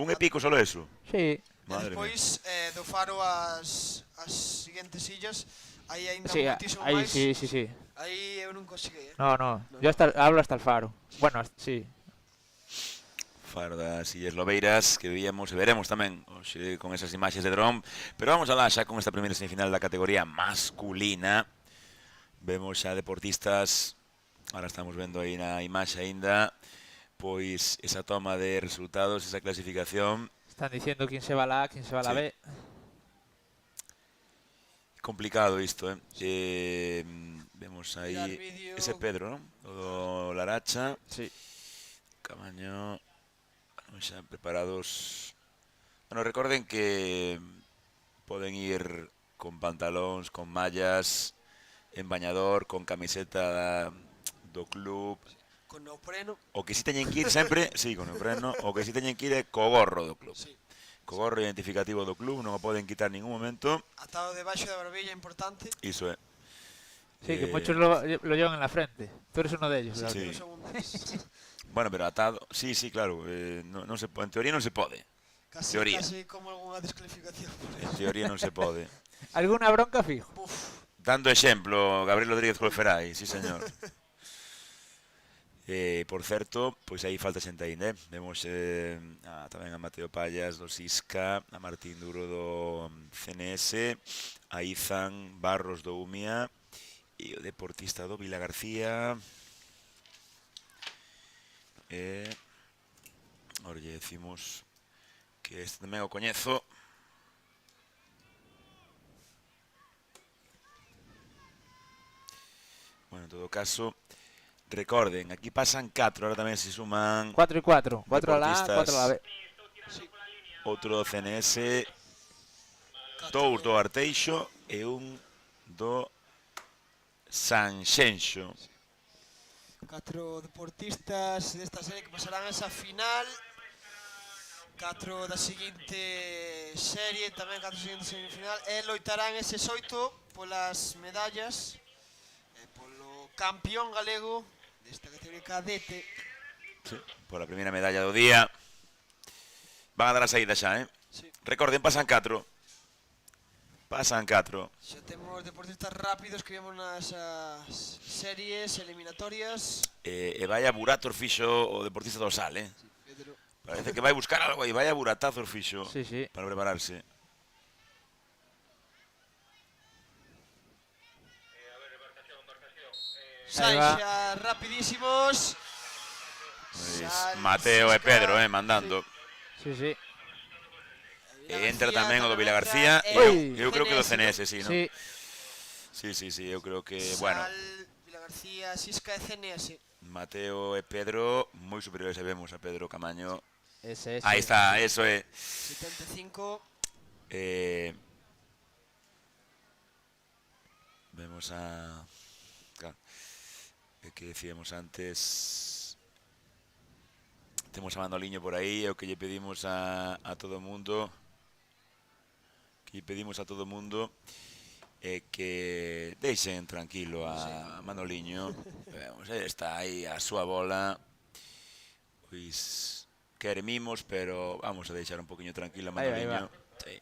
Un e pico solo eso. Sí. Madre mía. Despois do faro as seguintes illas, aí ainda Sí, moitísimo ahí máis. sí, sí, sí. Aí eu non conseguei, No, no. Yo hablo hasta el faro. Bueno, sí. Faro das Illas Lobeiras que veíamos e veremos tamén hoxe con esas imaxes de dron, pero vamos alá xa con esta primeira semifinal da categoría masculina. Vemos xa deportistas, ahora estamos vendo aí na imaxe aínda, pois esa toma de resultados, esa clasificación. Están diciendo quién se va a la A, quién se va a la Sí. B. Complicado isto, vemos aí Mirar vídeo. ese Pedro, non? O do Laracha, Sí. Camaño, xa preparados. Bueno, recorden que poden ir con pantalóns, con mallas, en bañador, con camiseta do club. Con neopreno. O que si teñen que ir sempre, sí, con neopreno, o que si teñen que ir é co gorro do club. Sí. Co gorro identificativo do club, non o poden quitar en ningún momento. Atado debaixo da barbilla, importante. Iso é. Sí, que Eh, muchos lo llevan en la frente. Tú eres uno de ellos. Sí. Gabriel. Dos segundos. Bueno, pero atado, sí, claro, non se pode, en teoría non se pode. Casi, Teoría. casi como algunha descalificación. En teoría non se pode. ¿Alguna bronca fijo? Uf, Dando exemplo, Gabriel Rodríguez Colferai, sí señor. Por certo, pois aí falta xente aínda, vemos tamén a Mateo Pallas do Sisca, a Martín Duro do CNS, a Izan Barros do Umia e o deportista do Vila García. Ahora lle decimos que este tamén o coñezo. Bueno, en todo caso, recorden, aquí pasan 4, ahora tamén se suman 4 y 4. 4 a la A, 4 a la B. outro do CNS, 2 do Arteixo e un do Sanxenxo. 4 deportistas desta serie que pasarán a esa final. 4 da seguinte serie, tamén 4 da seguinte semifinal. E loitarán eses 8 polas medallas e polo campeón galego desta categoría cadete. Sí, por a primeira medalla do día. Van a dar a saída xa, Sí. Recorden, pasan 4. Pasan 4. Xa temos deportistas rápidos que vemos nasas series eliminatorias. E vai a buratos fixo o deportista do Sal, Pedro. Parece que vai buscar algo e vai a buratazos fixo Sí, sí. para prepararse. Saen va. xa rapidísimos. Pois Sal, Mateo e Sisca. Pedro, mandando. Sí, sí. E entra tamén o do Vila García e Ui. eu creo que do CNS, sí, non? Sí. Sí, eu creo que, bueno, Sal, Vila García, Sisca e CNS. Mateo e Pedro moi superiores e vemos a Pedro Camaño. Ese. Aí está, eso é. 75. Vemos a... Claro, que decíamos antes... Temos a Manoliño por aí, é o que lle pedimos a todo o mundo. Que lle pedimos a todo o mundo que deixen tranquilo a Manoliño. Vemos, está aí a súa bola. Pois quere mimos, pero vamos a deixar un poquinho tranquila Aí va, aí Manoliño. Sí.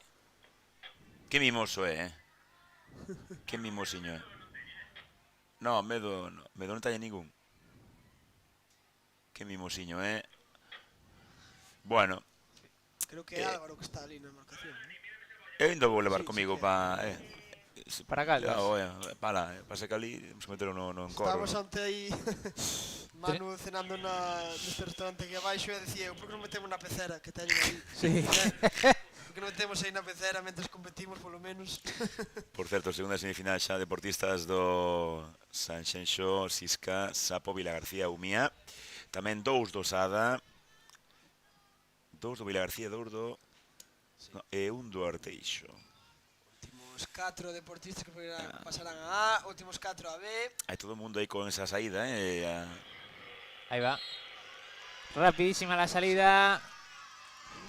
Que mimoso é, Que mimosiño é. No, medo non talle ningún. Que mimosiño é. Bueno, Creo que é Álvaro que está ali na marcación. eu ainda vou levar Sí, comigo sí, para... Para Caldas. Pasa que ali vamos a meterlo no encoro. Estábamos ¿no? ante aí Manu cenando neste restaurante aquí abaixo e dicía, por que non metemos na pecera que teñen aí? Sí. Por que non metemos aí na pecera mentres competimos polo menos? Por certo, segunda semifinal xa deportistas do Sanxenxo, Sisca, Sapo, Vilagarcía, Umía. Tamén dous do Sada, dous do Vilagarcía, dous do... No, e un do Arteixo. Últimos 4 deportistas que pasarán a A, últimos 4 a B. Hai todo o mundo aí con esa saída, Ahí va. Rapidísima la salida.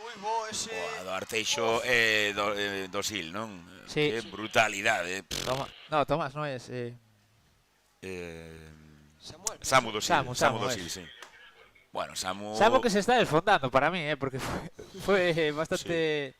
Moi bo ese. do Arteixo e do Sil, non? Sí. Que brutalidade. No, Tomás no es. Samuel. Samu do Sil, Samu Samu do es. Sil, sí. Bueno, Samu... Samu que se está desfondando para mí, porque fue bastante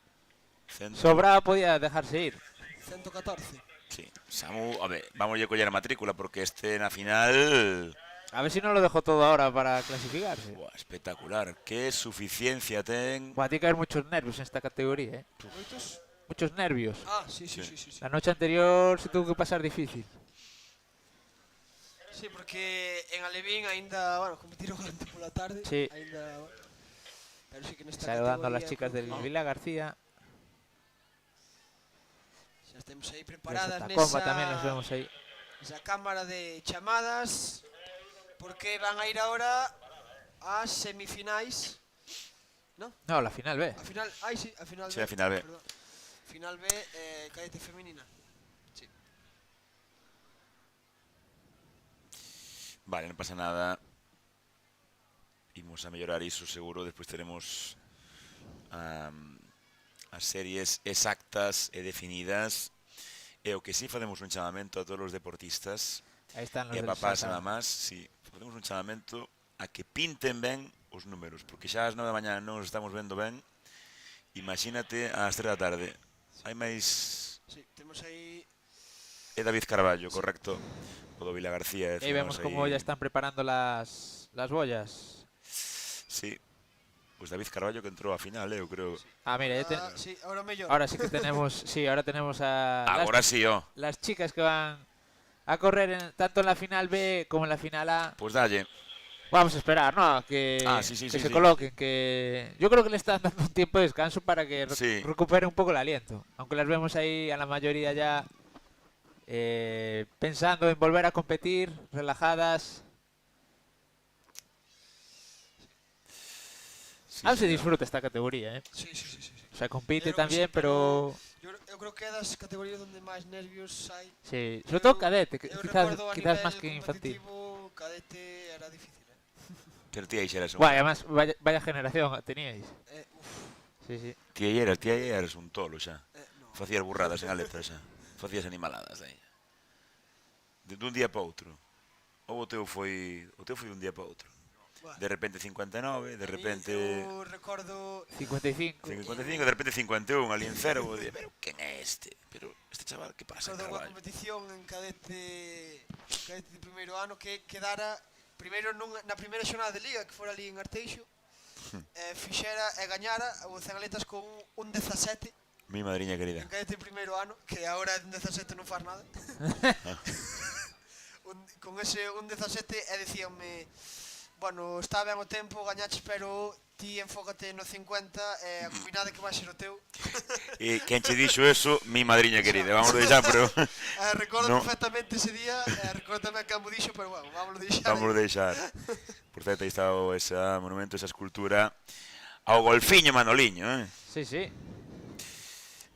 sobrado, podía dejarse ir. 114. Sí, Samu, a ver, vamos a coller a matrícula porque este na final... A ver si no lo dejó todo ahora para clasificarse. Buah, espectacular, qué suficiencia ten. Buah, tiene que haber muchos nervios en esta categoría, ¿eh? Moitos? Muchos nervios. Ah, sí. La noche anterior se tuvo que pasar difícil. Sí, porque en Alevín ainda, bueno, competiron antes pola tarde. Sí. Ainda, pero sí que nesta Saludando a las categoría, chicas del Vila García. Xa estemos aí Desde preparadas Tacoma también los vemos ahí. esa cámara de chamadas, porque van a ir ahora ás semifinais. ¿No? No, la final B. A final, ai sí, a final B. Sí, a final B. Perdón. Final B, cadete femenina. Sí. Vale, non pasa nada. Imos a mellorar iso seguro, despois teremos as series exactas e definidas. E o que sí facemos un chamamento a todos os deportistas Ahí están los e a del papás e Sasa. mamás, sí, facemos un chamamento a que pinten ben os números, porque xa ás 9 da mañá non os estamos vendo ben. Imagínate ás 3 da tarde. Hai máis... Sí, temos aí. É David Carballo, correcto. O do Vila García. Y vemos cómo ya están preparando las boyas. Sí. Pues David Carballo que entrou a final, eu creo. Ah, mira, Sí, ahora mellor. ahora sí que tenemos, sí, ahora tenemos a Agora sí, ó. las chicas que van a correr tanto en la final B como en la final A. Pues dalle. Vamos a esperar, ¿no? Que, Sí, que sí, se sí. coloquen, que yo creo que le están dando un tiempo de descanso para que Sí. recupere un poco el aliento. Aunque las vemos ahí a la mayoría ya pensando en volver a competir, relajadas. Sí, Aún se señor. disfruta esta categoría, ¿eh? Sí. O sea, compite Yo creo que también, sí, pero... Eu creo que é das categorías donde máis nervios hai. Sí, sobre todo cadete, que Eu quizás, recordo a quizás nivel más que infantil. competitivo, cadete era difícil, Pero ti aí xeras un... Buah, y además, vaya generación teníais. Sí, sí. Ti aí eras un tolo xa. No. Facías burradas en a letra xa. Facías animaladas aí. Dun día para outro. Ou o teu foi un día para outro. Bueno. De repente 59, de repente... Eu recordo 55. 55, de repente 51, ali en cero, vou dicir, pero quen é este? Pero este chaval, que pasa en recordo unha Carballo? competición en cadete de primeiro ano que quedara primeiro na primeira xornada de liga que fora ali en Arteixo. Fixera e gañara o Cenaletas con un 17 Mi madriña querida. en cadete de primeiro ano, que agora un 17 non faz nada. Con ese un 17 e dicíanme, bueno, está ben o tempo, gañaches, pero ti enfócate no 50 e a combinada que vai ser o teu. E quen che dixo eso, mi madriña querida, vamos a deixar, pero... Recordo No. perfectamente ese día, recordo tamén que mo dixo, pero bueno, vámonos deixar. Vamos a deixar. Por certo, aí está ese monumento, esa escultura ao golfiño Manoliño, Sí, sí.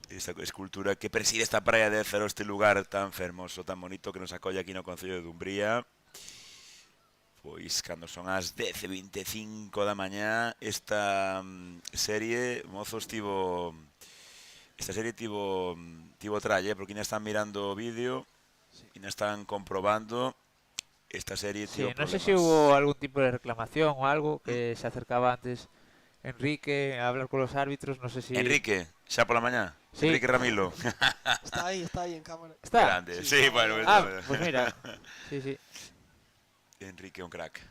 Esta escultura que preside esta praia de Ézaro, este lugar tan fermoso, tan bonito que nos acolle aquí no Concello de Dumbría. Pois cando son as 10:25 da mañá, esta serie, mozos, tivo tralle, porque ainda están mirando o vídeo, ainda están comprobando esta serie, Sí, tivo no sé problemas. si hubo algún tipo de reclamación o algo que se acercaba antes Enrique a hablar con los árbitros, no sé si... Enrique, xa pola mañá. Sí. Enrique Ramilo. Está ahí en cámara. ¿Está? Grande. Sí, bueno. Pues mira, sí. Enrique un crack.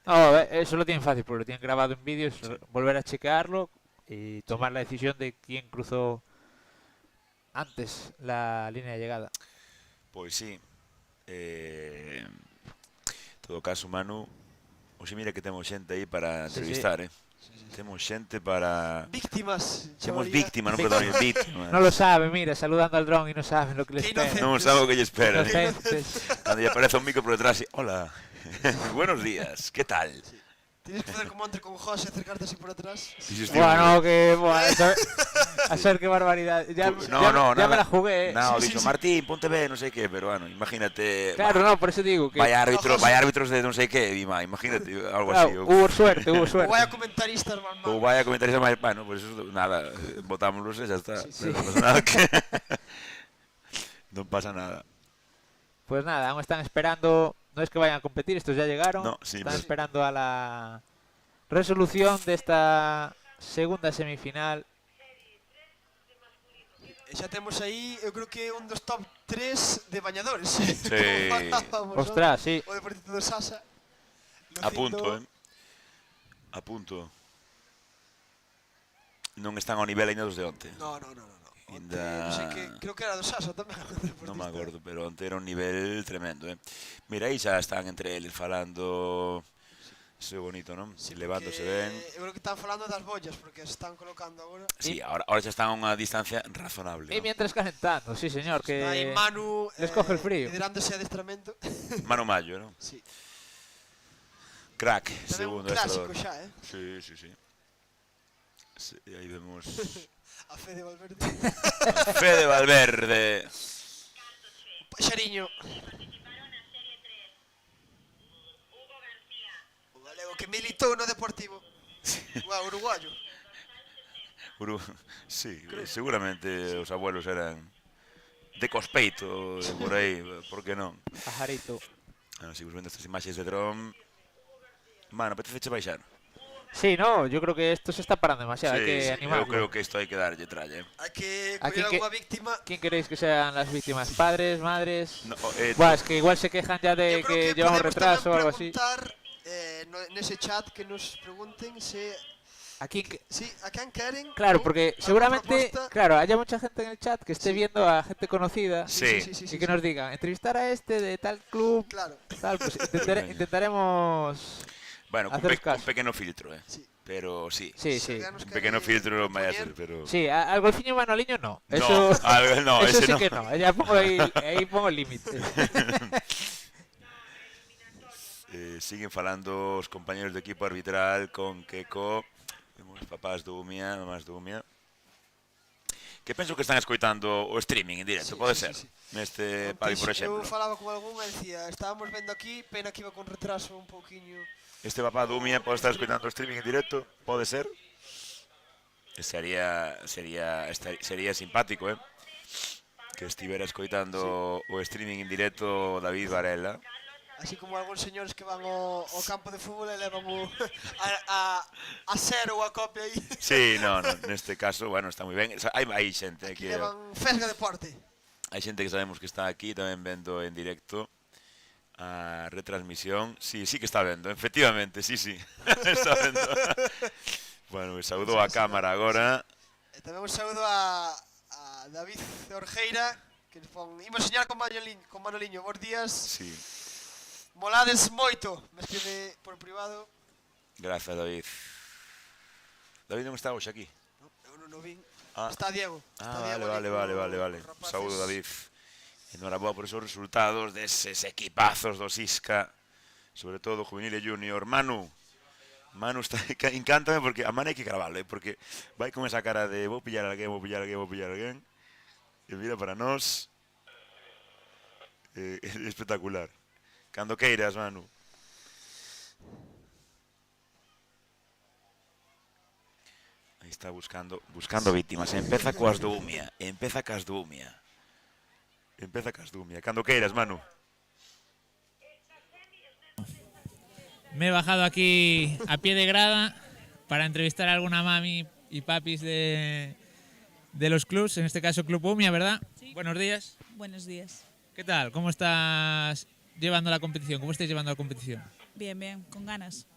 No, eso lo tienen fácil, porque lo tienen grabado en vídeo, es volver a chequearlo y tomar la decisión de quién cruzó antes la línea de llegada. Pois sí. En todo caso, Manu, hoxe mira que temos xente aí para Sí, entrevistar, Temos xente para... Víctimas. Somos chamaría. víctimas, non perdón, víctimas. No lo sabe, mira, saludando al dron y no saben lo que les Qué espera. inocente. Non sabe o que lle espera. Inocentes. Cando lle aparece un micro por detrás y... Hola. Buenos días, ¿qué tal? Tienes que hacer como entre con José, acercarte así por atrás. Bueno, que... a ser qué barbaridad. Ya me la jugué. No, dixo, Martín, ponte ben, non sei que, pero bueno, imagínate... Claro, no, por eso digo que... Vaya árbitros de non sei que, imagínate, algo así. Claro, hubo suerte. O vaya comentaristas, man. Ou vaya comentaristas máis, bueno, pues eso, nada, votámoslos e xa está. Sí. Non pasa nada que... non pasa nada. Pues nada, aún están esperando... No es que vayan a competir, estos ya llegaron. No, sí, están pero- esperando a la resolución de esta segunda semifinal. E xa temos aí, eu creo que un dos top 3 de bañadores. Sí. Ostras, sí. O Deportivo do Sasa. A punto, A punto. Non están ao nivel ainda dos de onte. No. Onte, Ainda- non sei que, creo que era do Sasa tamén. Non me acordo, pero onte era un nivel tremendo, Mira, aí xa están entre eles falando... Eso é bonito, non? Sí, Levándose porque ben. Eu creo que están falando das bollas, porque se están colocando agora. Sí, ahora xa están a unha distancia razonable, Y ¿no? mientras calentando, sí señor, que... Está aí Manu les coge el frío. liderando ese adestramento. Manu Mayo, non? Sí. Crack, Tamén un segundo clásico adestrador. xa, Sí. Sí, aí vemos A Fede Valverde. Fede Valverde. Paxariño. O galego que militou no Deportivo. Guau, uruguayo. Sí, seguramente os abuelos eran de Cospeito, por aí, por que non? Pajarito. Seguimos vendo estas imaxes de dron. Mano, apetece baixar? Sí, no, yo creo que esto se está parando demasiado, hay que eu animarlo. creo que isto hai que darlle tralla, Hai que Aquí coller que- alguna víctima. ¿Quién queréis que sean las víctimas? ¿Padres, madres? No, Buah, es que igual se quejan ya de Eu creo que llevamos podemos retraso o tamén algo así. preguntar, nese chat que nos pregunten se... ¿A quién que- Sí, a quen queren. Claro, ou porque alguna seguramente, proposta. claro, haya mucha gente en el chat que esté Sí. viendo a gente conocida Sí. y que nos digan, entrevistar a este de tal club, Claro. tal, pues Venga. intentaremos... Bueno, Haceros caso. un pequeno filtro, Sí. Pero sí. Sí, Se sí. alguén nos Un quere pequeno filtro vai a propoñer, ser, pero... Sí, al golfiño manoliño no. No, Eso, no, eso ese sí no. que no. Ya pongo ahí pongo el límite. Siguen falando os compañeros de equipo arbitral con Keco. Vemos papás do Umia, mamás do Umia. Que penso que están escoitando o streaming en directo, Sí, pode sí, ser. sí, sí. Neste pali, por exemplo. Eu falaba con algún e dicía, estábamos vendo aquí, pena que iba con retraso un pouquiño. Este papá do Umia pode estar escoitando o streaming en directo, pode ser. E sería simpático, que estivera escoitando o streaming en directo David Varela. Así como algúns señores que van ao campo de fútbol e levan a cero ou a copia aí. Sí, no, neste caso, bueno, está moi ben. Hai xente Aquí que levan Fesga Deporte. hai xente que sabemos que está aquí tamén vendo en directo a retransmisión. Sí que está vendo, efectivamente, sí. Está vendo. Bueno, saúdo a cámara agora. E tamén un saúdo a David Orjeira, que nos pon, imos señar con Manoliño, bons días. Sí, Molades moito, me escribe por privado. gracias, David. David non está hoxe aquí. No, eu non o vin. Ah. Está Diego. Está Diego Vale. ali cos rapaces. Saúdo, David. Enhoraboa por esos resultados deses equipazos do Sisca, sobre todo juvenil e junior. Manu está, encántame porque a man hai que gravarlo, porque vai con esa cara de vou pillar a alguén. E mira para nós. Espectacular. Cando queiras, Manu. Aí está buscando víctimas. Empeza cas do Umia. Cando queiras, Manu. Me he bajado aquí a pie de grada para entrevistar a alguna mami y papis de los clubs, en este caso Club Umia, ¿verdad? Sí. Buenos días. Buenos días. ¿Qué tal? ¿Cómo estás llevando la competición? ¿Cómo estáis llevando la competición? Bien, bien, con ganas.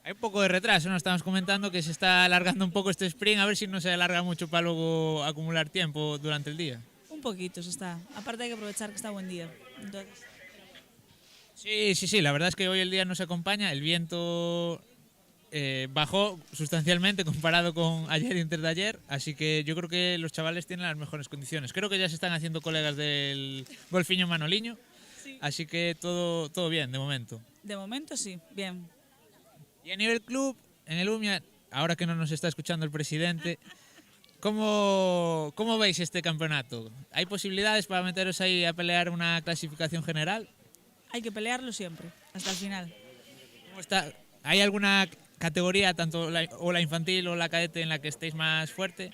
Hay un poco de retraso, ¿no? Estamos comentando que se está alargando un poco este sprint, a ver si no se alarga mucho para luego acumular tiempo durante el día. Un poquito, se está. Aparte hay que aprovechar que está buen día. Entonces, Sí, la verdad es que hoy el día nos acompaña, el viento bajó sustancialmente comparado con ayer y antes de ayer, así que yo creo que los chavales tienen las mejores condiciones. Creo que ya se están haciendo colegas del Golfiño Manoliño, sí. así que todo bien de momento. De momento sí, bien. Y a nivel club, en el UMIA, ahora que no nos está escuchando el presidente, ¿cómo veis este campeonato? ¿Hay posibilidades para meteros ahí a pelear una clasificación general? Hay que pelearlo siempre, hasta el final. ¿Cómo está? ¿Hay alguna categoría, tanto la infantil o la cadete, en la que estéis más fuerte?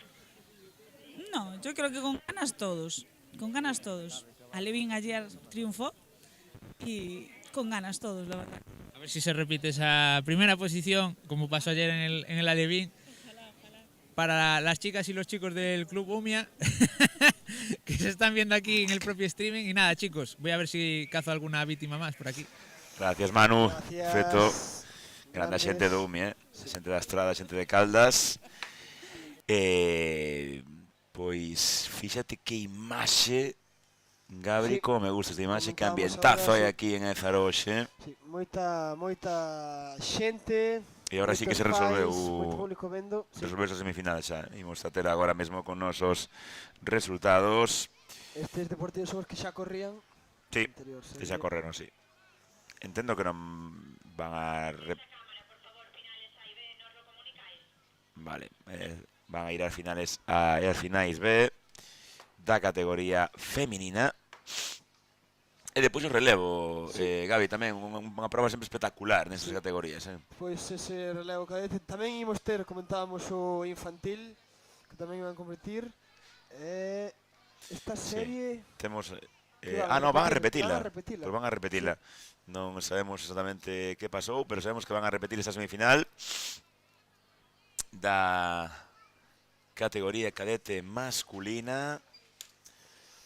No, yo creo que con ganas todos. Con ganas todos. Alevín ayer triunfó y con ganas todos, la verdad. A ver si se repite esa primera posición, como pasó ayer en el Alevín, para las chicas y los chicos del Club Umia, que se están viendo aquí en el propio streaming. Y nada, chicos, voy a ver si cazo alguna víctima más por aquí. Gracias, Manu. Gracias. Feto. Grande Grandes. xente do UMI, xente da Estrada, xente de Caldas. Pois, fíxate que imaxe, Gabri, Sí. como me gusta esta imaxe, que Comentamos ambientazo agora, hai sí. aquí en Ezaroxe. Sí, moita xente. E agora sí que se moitos resolveu pais, moito público vendo. Sí. resolver as semifinales xa. Imos a ter agora mesmo con nosos resultados. Estes deportivos son os que xa corrían. Sí, Anterior que xa serie. correron, sí. Entendo que non van a... Vale, van a ir ás finales ás finais B da categoría feminina. E depois o relevo, Gabi, tamén unha prova sempre espectacular nestas categorías, Pois ese relevo cadete tamén imos ter, comentábamos o infantil, que tamén iban a competir. Esta serie Temos Que non, van a repetila. Van a repetila. Pois van a repetila. Non sabemos exactamente que pasou, pero sabemos que van a repetir esa semifinal da categoría cadete masculina.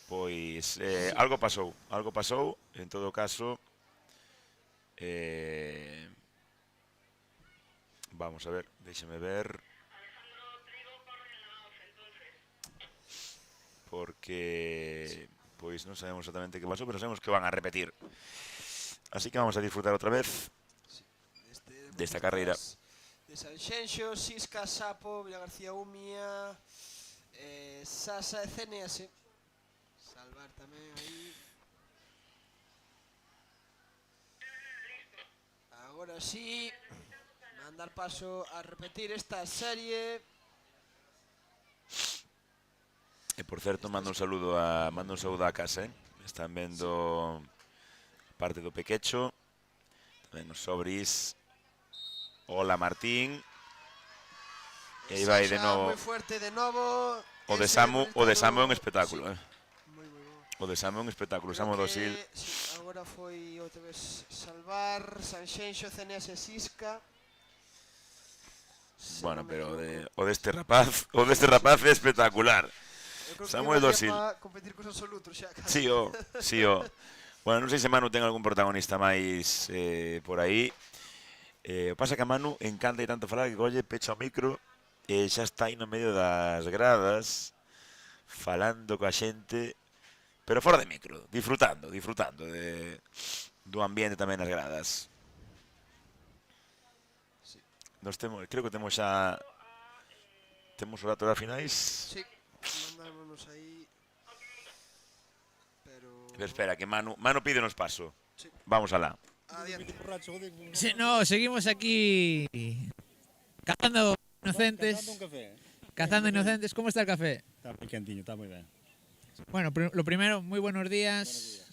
Pois algo pasou, en todo caso. Vamos a ver, déxeme ver. Porque pois non sabemos exactamente que pasou, pero sabemos que van a repetir. Así que vamos a disfrutar outra vez desta carreira. De Sanxenxo, Sisca, Sapo, Villa García Umia, Sasa e CNS. Salvar tamén aí. Agora sí, mandar paso a repetir esta serie. E por certo, mando un saludo a casa, Están vendo parte do pequecho. Tamén os sobris. Hola, Martín. E aí vai de Sasha novo. moi fuerte de novo. O de Ese Samu é un conectado, espectáculo, sí, moi bo. O de Samu é un espectáculo. Creo Samu que, Dosil. sí, agora foi outra vez Salvar, Sanxenxo, CNS, Sisca. Se Bueno, non me pero equivoco. o deste rapaz é espectacular. Eu creo que Samuel daría Dosil. pa competir cos absolutos xa. Sí, o. Bueno, non sei se Manu ten algún protagonista máis por aí. O pasa que a Manu encanta e tanto falar que colle, pecha o micro e xa está aí no medio das gradas falando coa xente, pero fora de micro, disfrutando do ambiente tamén nas gradas. Creo que temos xa temos o dato das finais. Sí, mandámonos aí. Pero Espera, que Manu pídenos paso. Sí. Vamos alá. adiante. Sí, no, seguimos aquí cazando inocentes. Cazando inocentes. ¿Cómo está el café? Está muy quentinho, está muy bien. Bueno, lo primero, muy buenos días.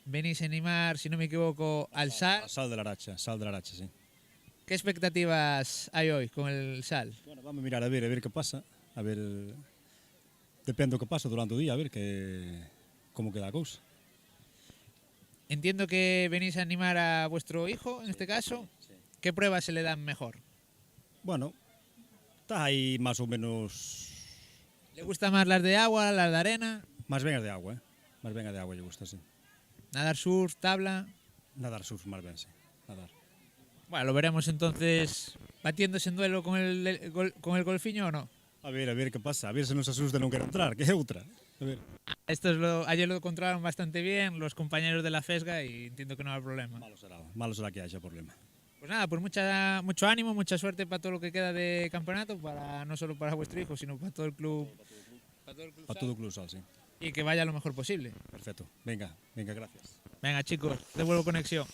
Venís a animar, si no me equivoco, al SAL. Sal de la Aracha, sí. ¿Qué expectativas hay hoy con el SAL? Bueno, vamos a mirar a ver qué pasa. A ver, depende do que pasa durante o día, a ver como queda a cousa. Entiendo que venís a animar a vuestro hijo, en este caso. Sí. ¿Qué pruebas se le dan mejor? Bueno, Está aí máis ou menos... ¿Le gusta más las de agua, las de arena? Máis ben as de agua, Máis ben a de agua lle gusta, sí. ¿Nadar surf, tabla? Nadar surf máis ben, sí. Nadar. Bueno, lo veremos entonces batiéndose en duelo con el golfiño o no. A ver que pasa. A ver se nos asusta e non quero entrar, que é outra. A ver. Ayer lo controlaron bastante bien los compañeros de la FESGA y entiendo que no habrá problema. Malo será que haya problema. Pues nada, pues mucho ánimo, mucha suerte para todo lo que queda de campeonato, no solo para vuestro hijo, sino para todo el club. Para todo o club sal, sí. Y que vaya lo mejor posible. Perfecto. Venga, gracias. Venga, chicos, devuelvo conexión.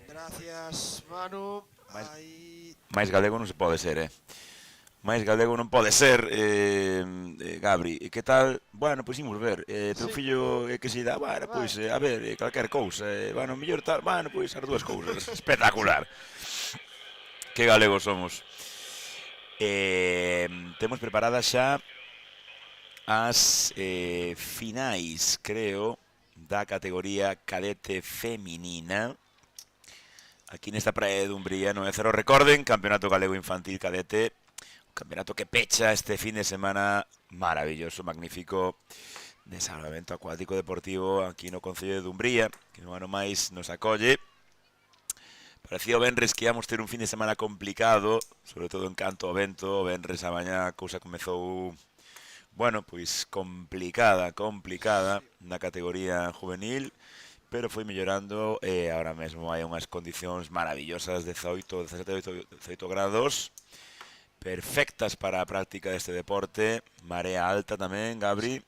Gracias, Manu. Máis galego non se pode ser, máis galego non pode ser, Gabri. Que tal? Bueno, pois imos ver. Teu fillo que se dá, bueno, pois, a ver, calquer cousa. Bueno, mellor tal, bueno, pois as dúas cousas. Espectacular. Que galegos somos. Temos preparadas xa as finais, creo, da categoría cadete feminina. Aquí nesta praia de Dumbría, 9-0. Recorden, Campeonato Galego Infantil Cadete, un campeonato que pecha este fin de semana maravilloso, magnífico, de salvamento acuático deportivo aquí no Concello de Dumbría, que un ano máis nos acolle. Parecía o venres que íamos ter un fin de semana complicado, sobre todo en canto ao vento. O venres a mañá a cousa comezou, bueno, pois complicada na categoría juvenil, pero foi mellorando e agora mesmo hai unhas condicións maravillosas, 18 grados, perfectas para a práctica deste deporte, marea alta tamén, Gabri,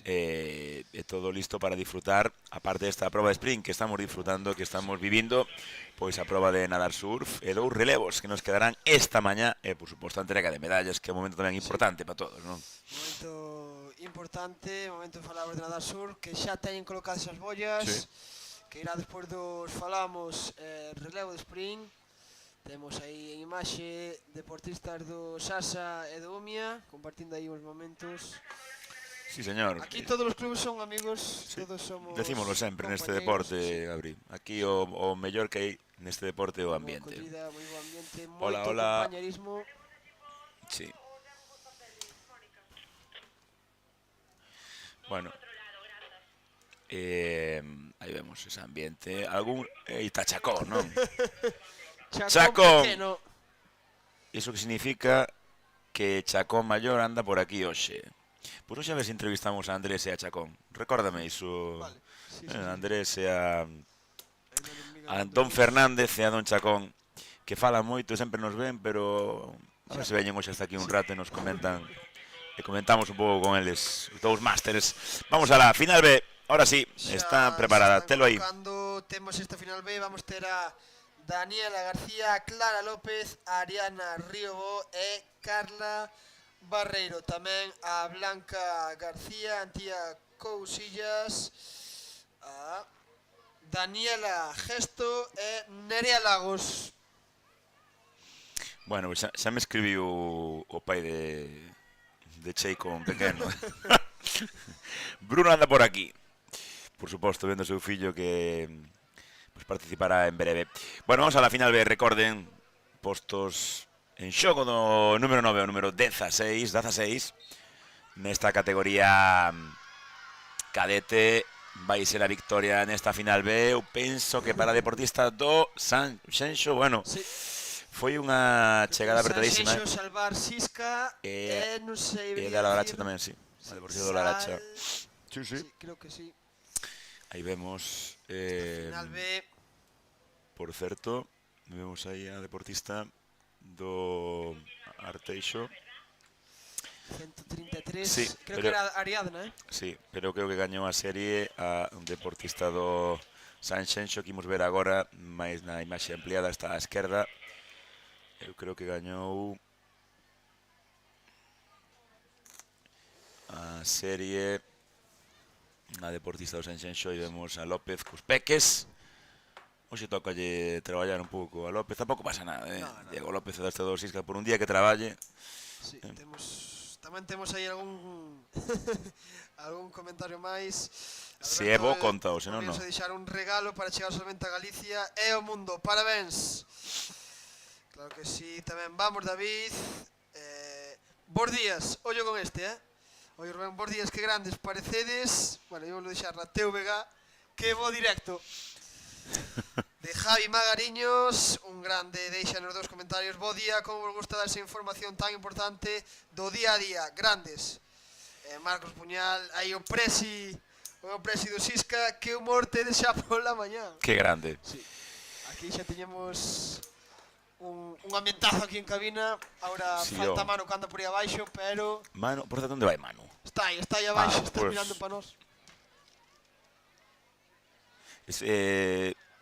e todo listo para disfrutar, aparte desta proba de sprint que estamos disfrutando, que estamos vivindo, pois a proba de nadar surf e 2 relevos que nos quedarán esta mañá e, por suposto, a entrega de medallas, que é un momento tamén importante para todos, non? Momento importante, momento de falar de nadar surf, que xa teñen colocadas as bollas, que irá despois dos falamos relevo de sprint. Temos aí en imaxe deportistas do Sasa e do Umia, compartindo aí os momentos. Sí, señor. Aquí todos os clubes son amigos, todos somos... Decímoslo sempre neste deporte, Gabri. Aquí o mellor que hai neste deporte é o ambiente. Moi bo ambiente, Hola, moito hola. compañerismo. Sí. Bueno. Aí vemos ese ambiente. Está Chacón, non? Chacón. Pequeno. Iso que significa que Chacón Maior anda por aquí hoxe. Pois hoxe a ver se entrevistamos a Andrés e a Chacón. Recórdame iso. Vale. Sí. Andrés e a Don Fernández e a Don Chacón, que falan moito, sempre nos ven, pero a ver se veñen hoxe hasta aquí un rato e nos comentan, e comentamos un pouco con eles, os dous másteres. Vamos a la final B. Ahora sí, está preparada, telo aí. Cando temos esta final B, vamos ter a Daniela García, Clara López, Ariana Ríobo e Carla Barreiro. Tamén a Blanca García, Antía Cousillas, a Daniela Gesto e Nerea Lagos. Bueno, xa me escribiu o pai de Cheico un pequeno. Bruno anda por aquí, por suposto, vendo o seu fillo que pues, participará en breve. Bueno, vamos a la final B, recorden, postos en xogo do número 9 ao número 16, nesta categoría cadete. Vai ser a victoria nesta final B. Eu penso que para deportista do Sanxenxo, bueno, sí, foi unha chegada apretadísima. Sanxenxo, Salvar, Sisca e non sei... E da Laracha tamén, sí. A deportiva do Laracha. Sí, creo que sí. Aí vemos... Final B. Por certo, vemos aí a deportista do Arteixo. 133, sí, creo que era Ariadna, Sí, pero creo que gañou a serie a un deportista do Sanxenxo, que imos ver agora, máis na imaxe ampliada está á esquerda. Eu creo que gañou a serie a deportista do Sanxenxo, e vemos a López cos peques. Hoxe tocalle traballar un pouco a López, tampouco pasa nada, No. Diego López deste do Sisca por un día que traballe. Sí, tamén temos aí algún algún comentario máis. Se é bo, conta, ou se non, non. Vamos a deixar un regalo para chegar solamente a Galicia e ao mundo. Parabéns. Claro que sí, tamén vamos, David. Bos días, ollo con este, Oye, Rubén, bos días, que grandes parecedes. Bueno, eu vou deixar na TVG, que bo directo. De Javi Magariños, un grande, deixa nos dos comentarios. Bo día, como vos gusta dar esa información tan importante do día a día, grandes. Marcos Puñal, aí o presi do Sisca, que humor tedes xa pola mañá. Que grande. Sí. Aquí xa teñemos un ambientazo aquí en cabina. Ahora Sí, falta oh. Mano que anda por aí abaixo, pero Manu, por certo, onde vai Manu? está aí abaixo, está pues. mirando para nós.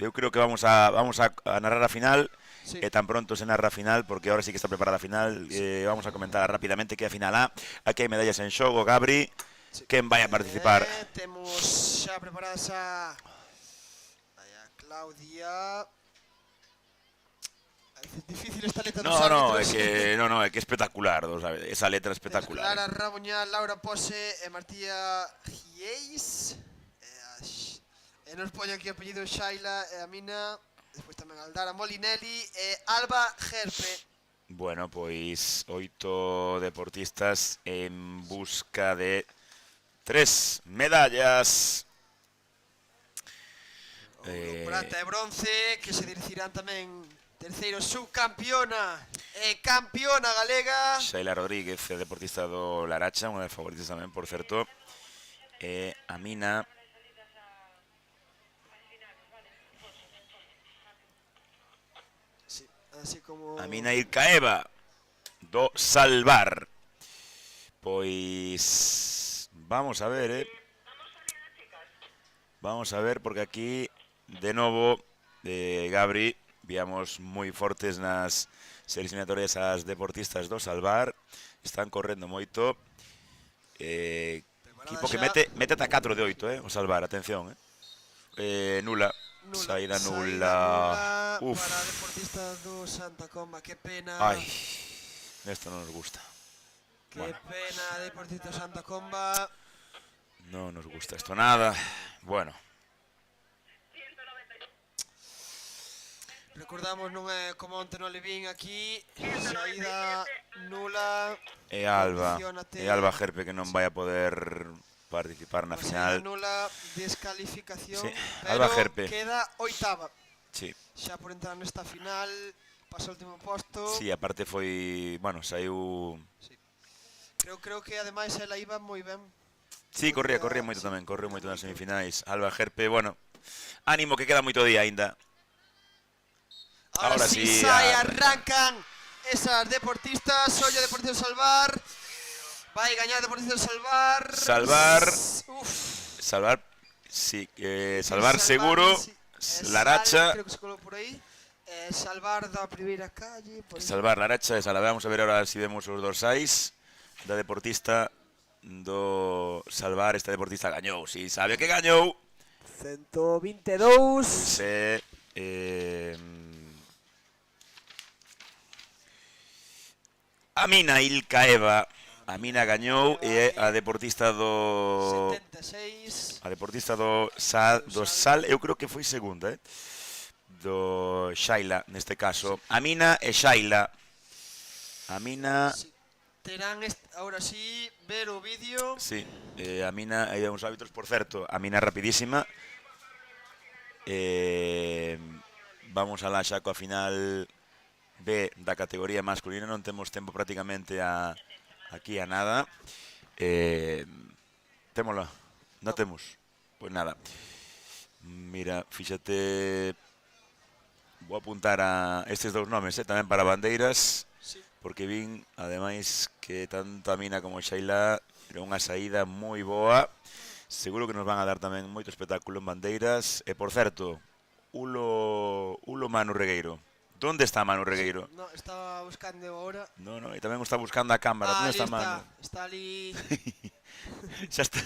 Eu creo que vamos a narrar a final. Sí. Tan pronto se narra a final, porque ahora sí que está preparada a final. Vamos a comentar rápidamente que a final A. Aquí hai medallas en xogo, Gabri. Sí. Quen vai a participar? Temos xa preparadas a Claudia. É difícil esta letra dos árbitros. É que espectacular, sabes? Esa letra espectacular. Clara Rabuñal, Laura Pose e Martía Giéis. E nos poño aquí o apellido Shaila e Amina. Despois tamén Aldara Molinelli e Alba Gerpe. Bueno, pois 8 deportistas en busca de 3 medallas. Prata e bronce, que se dirigirán tamén terceiro subcampiona e campiona galega. Sheila Rodríguez, deportista do Laracha, unha das favoritas tamén, por certo. E Amina. Sí, así como Amina Ilkaeva, do Salvar. Pois vamos a ver, Vamos a ver, porque aquí, de novo, Gabri, víamos moi fortes nas series eliminatorias as deportistas do Salvar. Están correndo moito. Equipo que mete ata 4 de 8, o Salvar, atención, Nula. Saída nula. Uf. Para deportistas do Santa Comba, que pena. Ai, esto non nos gusta. Que Bueno. pena, deportistas do Santa Comba. Non nos gusta esto nada. Bueno. Recordamos, non é como onte no Levín aquí. Saída nula. E Alba Condiciónate. Gerpe, que non vai a poder participar na Saída final. nula, descalificación. Sí, pero Alba Gerpe. queda oitava. Sí, Xa por entrar nesta final, pasa o último posto. sí, aparte foi, bueno, saiu. Creo que ademais ela iba moi ben. Sí, corría moito tamén, correu moito nas semifinais. Alba Gerpe, bueno, ánimo que queda moito día aínda. Ahora sí, sai, a- arrancan esas deportistas. Ollo Deportivo Salvar. Vai gañar Deportivo Salvar. Salvar, sí, Salvar seguro. Sí. Laracha. Creo que se colou por aí. Salvar da primeira calle. Por aí. Salvar Laracha e Salvar. Vamos a ver ahora si vemos os dorsais da deportista do Salvar. Esta deportista gañou, si sabe que gañou. 122. Se Amina Ilkaeva. Amina gañou e a deportista do 76. a deportista do Sal, eu creo que foi segunda, do Shaila neste caso. Amina e Shaila. Amina, Sí. Terán ahora sí ver o vídeo. sí, Amina, hai uns hábitos, por certo, Amina rapidísima. Vamos a la xa coa final B da categoría masculina, non temos tempo prácticamente aquí a nada. Témola, non temos. Pois nada. Mira, fíxate, vou apuntar a estes dous nomes, tamén para bandeiras, Sí. porque vin, ademais, que tanto a Mina como a Shaila era unha saída moi boa. Seguro que nos van a dar tamén moito espectáculo en bandeiras. E, por certo, Ulo Manu Regueiro. ¿Dónde está Manu Regueiro? No, estaba buscando ahora. No, e tamén está buscando a cámara. ¿Dónde está Manu? Está ali. Xa está.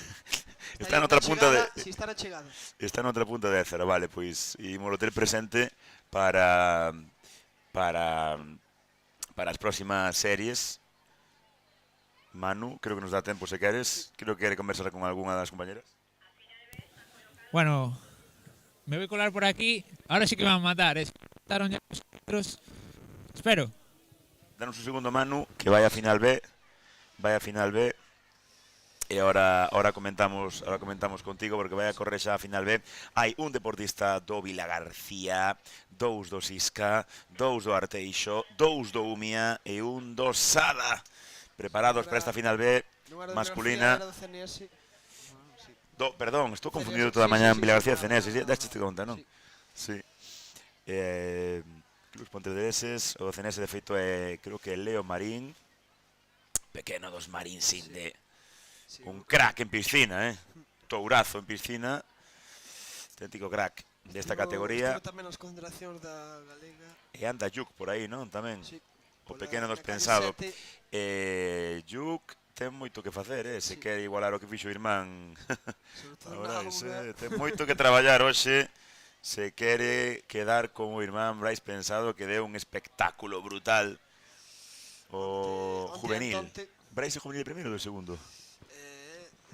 Está noutra punta de... Si está na chegada. Está noutra punta de Ézaro, vale, pois ímolo ter presente para as próximas series. Manu, creo que nos dá tempo se queres. Creo que quere conversar con algunha das compañeras. Bueno, me voy a colar por aquí. Ahora sí que me van a matar. Mataron ya los otros. Espero. danos un segundo, Manu, que vai a final B. E ahora comentamos contigo porque vai a correr xa a final B. Hai un deportista do Vilagarcía, 2 do Sisca, 2 do Arteixo, 2 do Umia e un do Sada. Preparados para esta final B masculina. Perdón, estou confundido toda a mañá en Vilagarcía CNS, deste conta, non? Sí. Clubs pontevedreses, o CNS de feito é, creo que Leo Marín, pequeno dos Marín Sinde. Un crack en piscina, tourazo en piscina, auténtico crack desta categoría. Estivo tamén nas concentracións da Galega. E anda Juk por aí, non? Tamén. Sí. O pequeno dos pensado. Juk ten moito que facer, se quere igualar o que fixo o irmán. Ten moito que traballar hoxe. Se quere quedar como o irmán Brais Pensado, que deu un espectáculo brutal. O juvenil. Brais é juvenil de primeiro ou de segundo?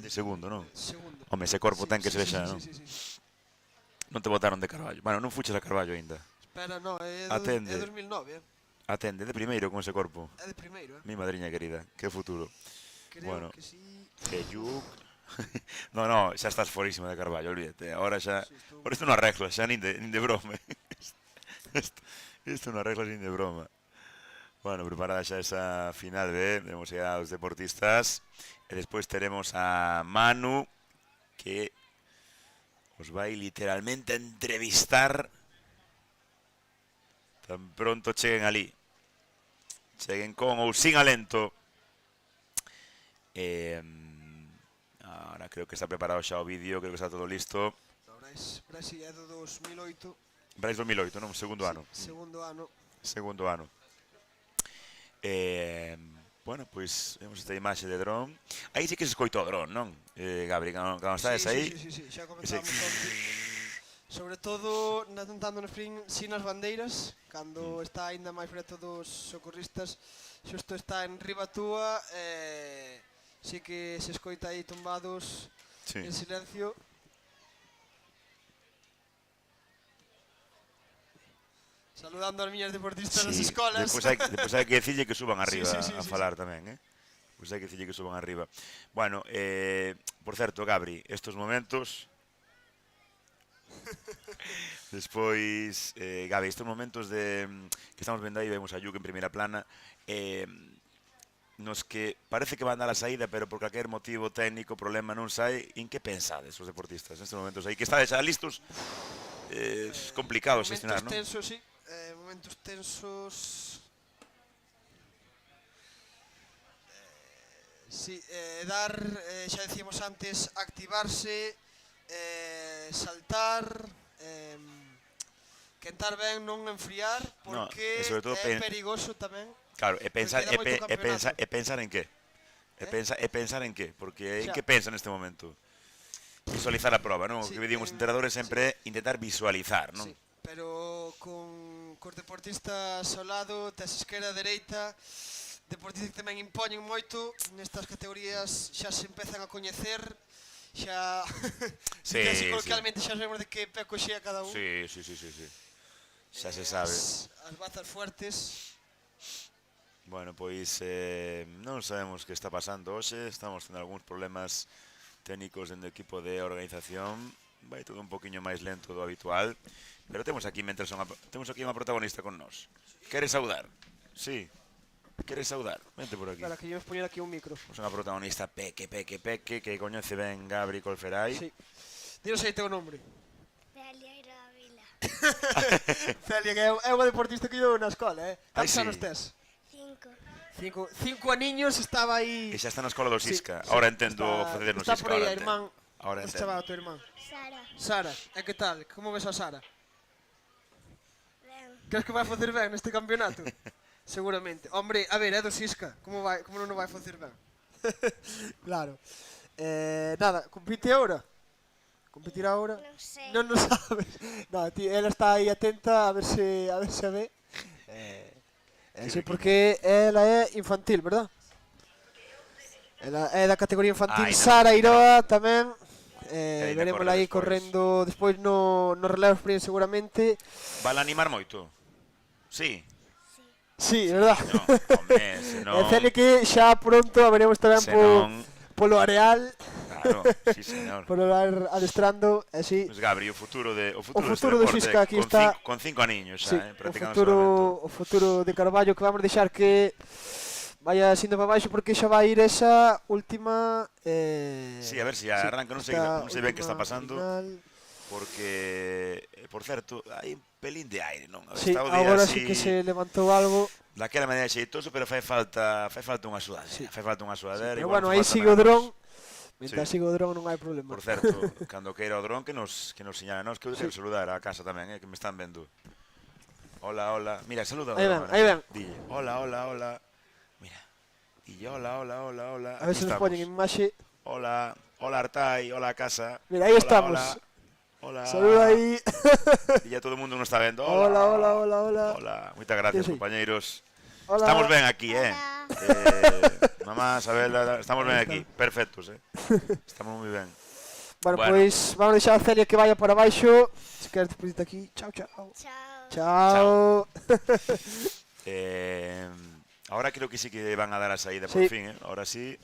De segundo, non? Segundo. Home, ese corpo ten que ser xa, non? Sí. Non te botaron de Carballo. Bueno, non fuches a Carballo aínda. Espera, no, é Atende. 2009, Atende, de primeiro con ese corpo. É de primeiro, Mi madriña querida, que futuro. Creo que sí. Que Juk... no, xa estás forísima de Carballo, olvídate. Ahora xa... Por isto non arreglo, xa nin de broma. Isto non arreglo nin de broma. Bueno, preparada xa esa final B, vemos ya aos deportistas. E despois teremos a Manu, que os vai literalmente a entrevistar tan pronto cheguen ali. Cheguen con ou sin alento. Ahora creo que está preparado xa o vídeo, creo que está todo listo. Brais é do 2008. Brais 2008, non? Segundo ano. Segundo ano. Bueno, pois vemos esta imaxe de dron. Aí sí que se escoitou o dron, non? Gabri, cando estades aí... Sí, xa comentábamos onte. Sobre todo, tentando no sprint sin as bandeiras, cando está aínda máis preto dos socorristas, xusto está en riba túa, sí que se escoita aí tumbados en silencio. Saludando as miñas deportistas das escolas. Depois hai que dicirlle que suban arriba a falar tamén, Pois hai que dicirlle que suban arriba. Bueno, por certo, Gabri, estos momentos... Despois, Gabi, estes momentos que estamos vendo aí, vemos a Juk en primeira plana, nos que parece que van dar a saída, pero por calquer motivo técnico, problema non sai, en que pensades os deportistas nestes momentos aí? Que estades xa listos? Complicado xestionar, non? Momentos tensos, sí. Momentos tensos... Sí, dar, xa decíamos antes, activarse, saltar, quentar ben, non enfriar, porque é perigoso tamén. Claro, e pensar en que? E pensar en que? Porque en que pensa neste momento? Visualizar a prova, non? O que pedimos os entrenadores sempre é intentar visualizar, non? Sí, pero cos deportistas ao lado, tes esquerda, dereita, deportistas que tamén impoñen moito, nestas categorías xa se empezan a coñecer, xa coloquialmente xa sabemos de que peco xea cada un. Sí. Xa se sabe. As bazas fuertes. Bueno, pois non sabemos que está pasando hoxe, estamos tendo algúns problemas técnicos dentro do equipo de organización, vai todo un poquinho máis lento do habitual, pero temos aquí unha protagonista con nós. Queres saudar? Sí. Queres saudar? Vente por aquí. Para que yo poñer aquí un micro. Somos unha protagonista peque, que coñece ben Gabri Colferai. Sí. Dinos aí teu nombre. Celia Iravila. Celia, que é unha deportista que yo na escola, Cantos anos tes? 5. 5 aniños estaba aí... E xa está na escola do Sisca. Ahora entendo facer no Sisca. Está por aí a irmán. Ahora entendo. Como se chamaba a tua irmán? Sara. E que tal? Como ves a Sara? Ben. Crees que vai facer ben neste campeonato? Seguramente. Hombre, a ver, é do Sisca. Como non vai facer ben? Claro. Nada, compite agora? Competirá agora? Non sei. Non sabes. No, ela está aí atenta a ver se a ve. Sí, porque ela é infantil, verdad? Ela é da categoría infantil. Sara Iroa tamén. Veremos aí correndo despois no relevo sprint seguramente. Van a animar moito? Sí. Sí, verdad. No, home, E senón... Ceni que xa pronto a veremos tamén Senón... polo Areal, Claro, sí, señor. polo ar adestrando, e si. Pues Gabri, o futuro deste futuro do deporte, Xisca aquí está. Con 5 aniños Sí, xa, o practicando solamente. futuro de Carballo que vamos deixar que vaya sindo para baixo porque xa vai ir esa última Sí, a ver se arranca, non sei ben que está pasando. Final. Porque, por certo, hai un pelín de aire, non? Sí, Está o día agora así, sí que se levantou algo. daquela maneira xeitoso, pero fai falta unha sudadera, Sí. fai falta unha sudadera. Pero igual bueno, fai aí falta sigue o menos. dron. Mientras Sí. sigue o dron non hai problema. Por certo, cando queira o dron que nos señala, nos que eu quero saludar a casa tamén, que me están vendo. Hola, hola. Mira, saluda. Aí ven, aí ven. Dille, hola, hola, hola. Mira. Dille, hola, hola, hola, hola. A ver Aquí se nos estamos. poñen en imaxe. Hola, hola Artai, hola casa. Mira, aí Hola, estamos. Hola. Hola. Saluda aí. Y ya todo el mundo nos está viendo. Hola, hola, hola, hola. Hola. Muchas gracias, Sí, sí. compañeros. Hola. Estamos bien aquí, Hola. Mamá, Sabela, estamos bien Ahí aquí. está. Perfectos, Estamos muy bien. Bueno, Bueno. pois vamos deixar a Celia que vaya para baixo. Se queres despois aquí. Chao, chao. Chao. Chao. Ahora creo que sí que van a dar a saída Sí. por fin, ahora sí.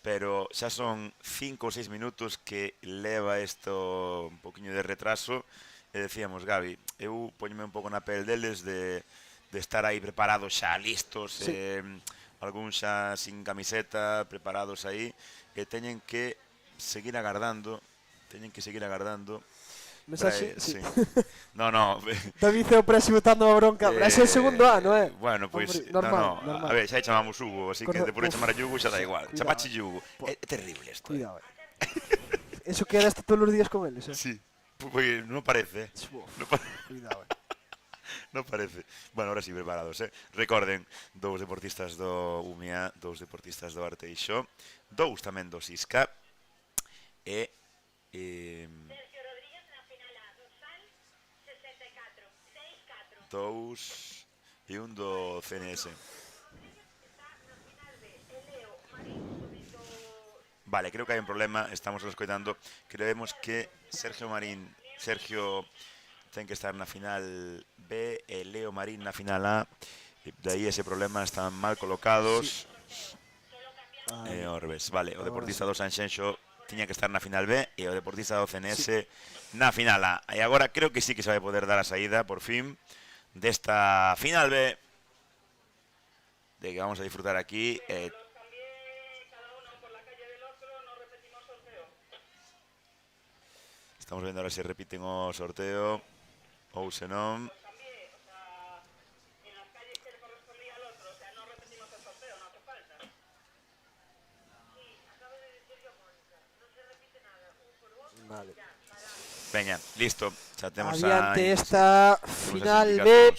Pero xa son 5 ou 6 minutos que leva isto un poquinho de retraso. E decíamos, Gabi, eu poñome un pouco na pel deles de estar aí preparados xa, listos, Sí. algún xa sin camiseta, preparados aí, e teñen que seguir agardando, Mensaxe, para- sí. No, no, David é o prési botando a bronca. É o segundo ano, Bueno, pois, Hombre, normal, no, normal. a ver, xa chamamos Hugo, así que Correcto. por chamar a Hugo xa da igual. Cuidado, Chamache Hugo. É terrible isto. Cuidado, Eso quedaste todos os días con eles, Sí, pois non parece, Uf, non, Cuidado, non parece. Bueno, ahora sí preparados, Recorden, 2 deportistas do Umia, 2 deportistas do Arteixo, 2 tamén do Sisca, e... Dous e un do CNS. Vale, creo que hai un problema, estamos escoitando. Creemos que Sergio ten que estar na final B e Leo Marín na final A. E de aí ese problema, están mal colocados. E ao revés, vale, o deportista do Sanxenxo tiña que estar na final B e o deportista do CNS na final A. E agora creo que sí que se vai poder dar a saída, por fin, desta final B de que vamos a disfrutar aquí. Estamos vendo ahora se repiten o sorteo ou se non. Vale. Veña, listo. Xa temos Adiante a esta final B.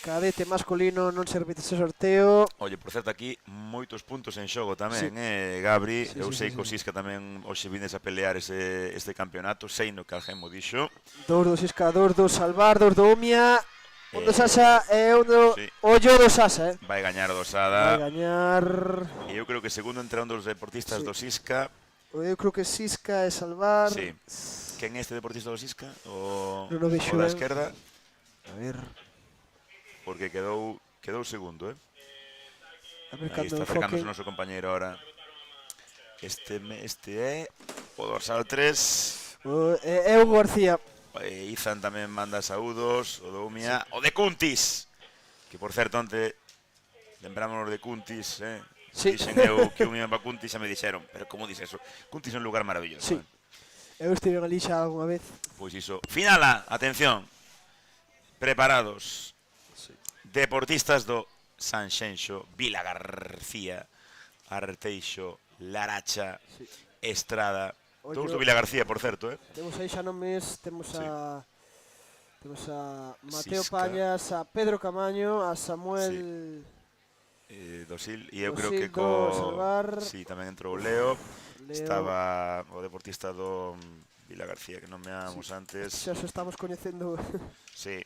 Cadete masculino non se repite ese sorteo. Oye, por certo, aquí moitos puntos en xogo tamén, Gabri. Sí, Eu sí, sei sí, que o sí. Sisca tamén hoxe vindes a pelear este campeonato. Sei no que alguén mo dixo. 2 do Sisca, 2 do Salvar, 2 do Umia. Un do Sasa e un do sí. Ollo do Sasa, Vai gañar o Vai Dosada. gañar. E eu creo que segundo entre un dos deportistas Sí. do Sisca. Eu creo que Sisca e Salvar. Sí. Quen é este deportista do Sisca? O Non o vexo da ben. esquerda? A ver, Porque quedou segundo, a ver Aí cando está acercándose enfoque. o noso compañeiro ahora. Este é o dorsal 3. É Hugo García. Izan tamén manda saúdos, o do Umia, o de Cuntis, que por certo onte lembrámonos de Cuntis, Sí. Dixen eu que un iba para Cuntis e me dixeron, pero como dices eso? Cuntis é un lugar maravilloso. Sí. Eu estive ali xa algunha vez. Pois iso. Finala, atención. Preparados. Deportistas do Sanxenxo, Vila García, Arteixo, Laracha, Sí. Estrada. Ollo. Dous do Vila García, por certo, Temos aí xa nomes, temos Sí. a Mateo Sisca. Pañas, a Pedro Camaño, a Samuel Dosil, e eu creo Dosil que do Salvar. Sí, tamén entrou o Leo. Leo. Estaba o deportista do Vila García, que non me amamos antes. Xa os estamos coñecendo. Sí,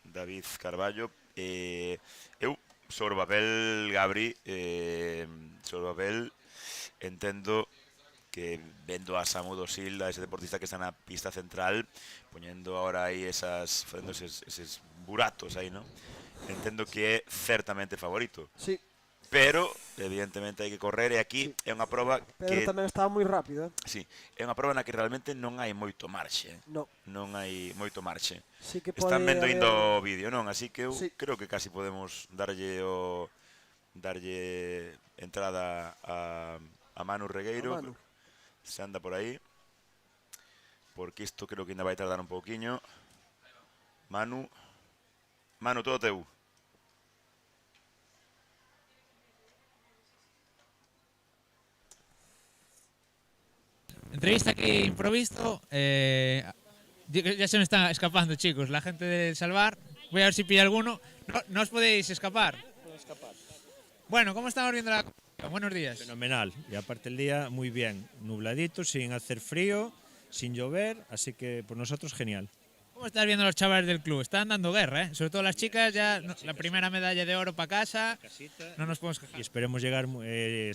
David Carballo. Eu, sobre o papel, Gabri, sobre o papel, entendo que vendo a Samu Dosil, a ese deportista que está na pista central, poñendo ahora aí facendo eses buratos aí, ¿no? entendo que é certamente favorito. Sí, Pero, evidentemente, hai que correr, e aquí é unha proba Pedro que... tamén estaba moi rápido, Sí, é unha proba na que realmente non hai moito marxe. No, Non hai moito marxe. sí que Están pode vendo haber- indo o vídeo, non? Así que eu Sí. creo que casi podemos darlle entrada a Manu Regueiro, A Manu. se anda por aí, porque isto creo que ainda vai tardar un pouquiño. Manu, todo teu. Entrevista aquí improvisto. Ya se me está escapando, chicos. La gente del Salvar. Voy a ver si pilla alguno. No os podéis escapar. Bueno, ¿cómo estamos viendo la competición? Buenos días. Fenomenal. Y aparte el día muy bien. Nubladito, sin hacer frío, sin llover. Así que por nosotros genial. ¿Cómo estás viendo a los chavales del club? Están dando guerra, ¿eh? Sobre todo las chicas, ya la primera medalla de oro para casa. No nos podemos quejar. Y esperemos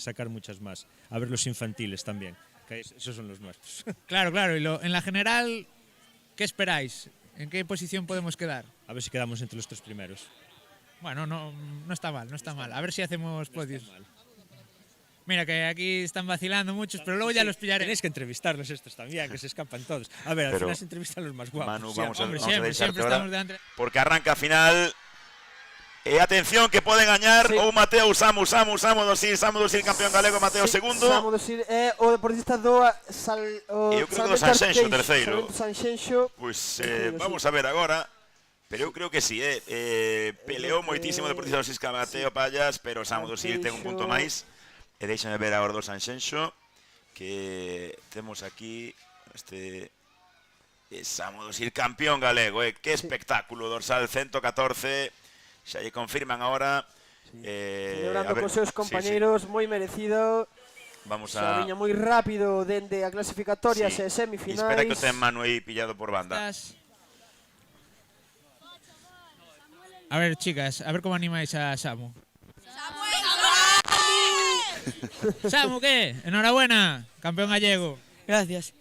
sacar muchas más. A ver los infantiles también. Que esos son los nuestros. Claro, claro. Y en la general, ¿qué esperáis? ¿En qué posición podemos quedar? A ver si quedamos entre los 3 primeros. Bueno, no está mal, no está mal. A ver si hacemos podios. Mira, que aquí están vacilando muchos, pero luego ya los pillaré. Tenéis que entrevistarlos estos también, que se escapan todos. A ver, al Pero, final se entrevistan los más guapos. Manu, Siempre. vamos a Hombre, deixarte siempre ahora, estamos delante. porque arranca a final. E atención que poden gañar Sí. ou Mateo Samu Dosil campeón galego, Mateo segundo. Samu Dosil é o deportista do Eu creo que do Sanxenxo, terceiro. Sanxenxo. Pois Terceiro, vamos a ver agora. Pero eu creo que sí, peleou moitísimo o deportista do Sisca Mateo Pallas, pero Samu Dosil ten un punto máis. E deixame ver agora do Sanxenxo, que temos aquí este Samu Dosil campeón galego, que espectáculo, dorsal 114. Xa lle confirman agora. Celebrando cos seus compañeiros, moi merecido. Vamos Xa a... viña moi rápido dende a clasificatoria Sí. e semifinais. Espera que o ten Manu aí pillado por banda. A ver, chicas, a ver cómo animáis a Samu. Samu, ¿qué? Enhorabuena, campeón gallego. Gracias.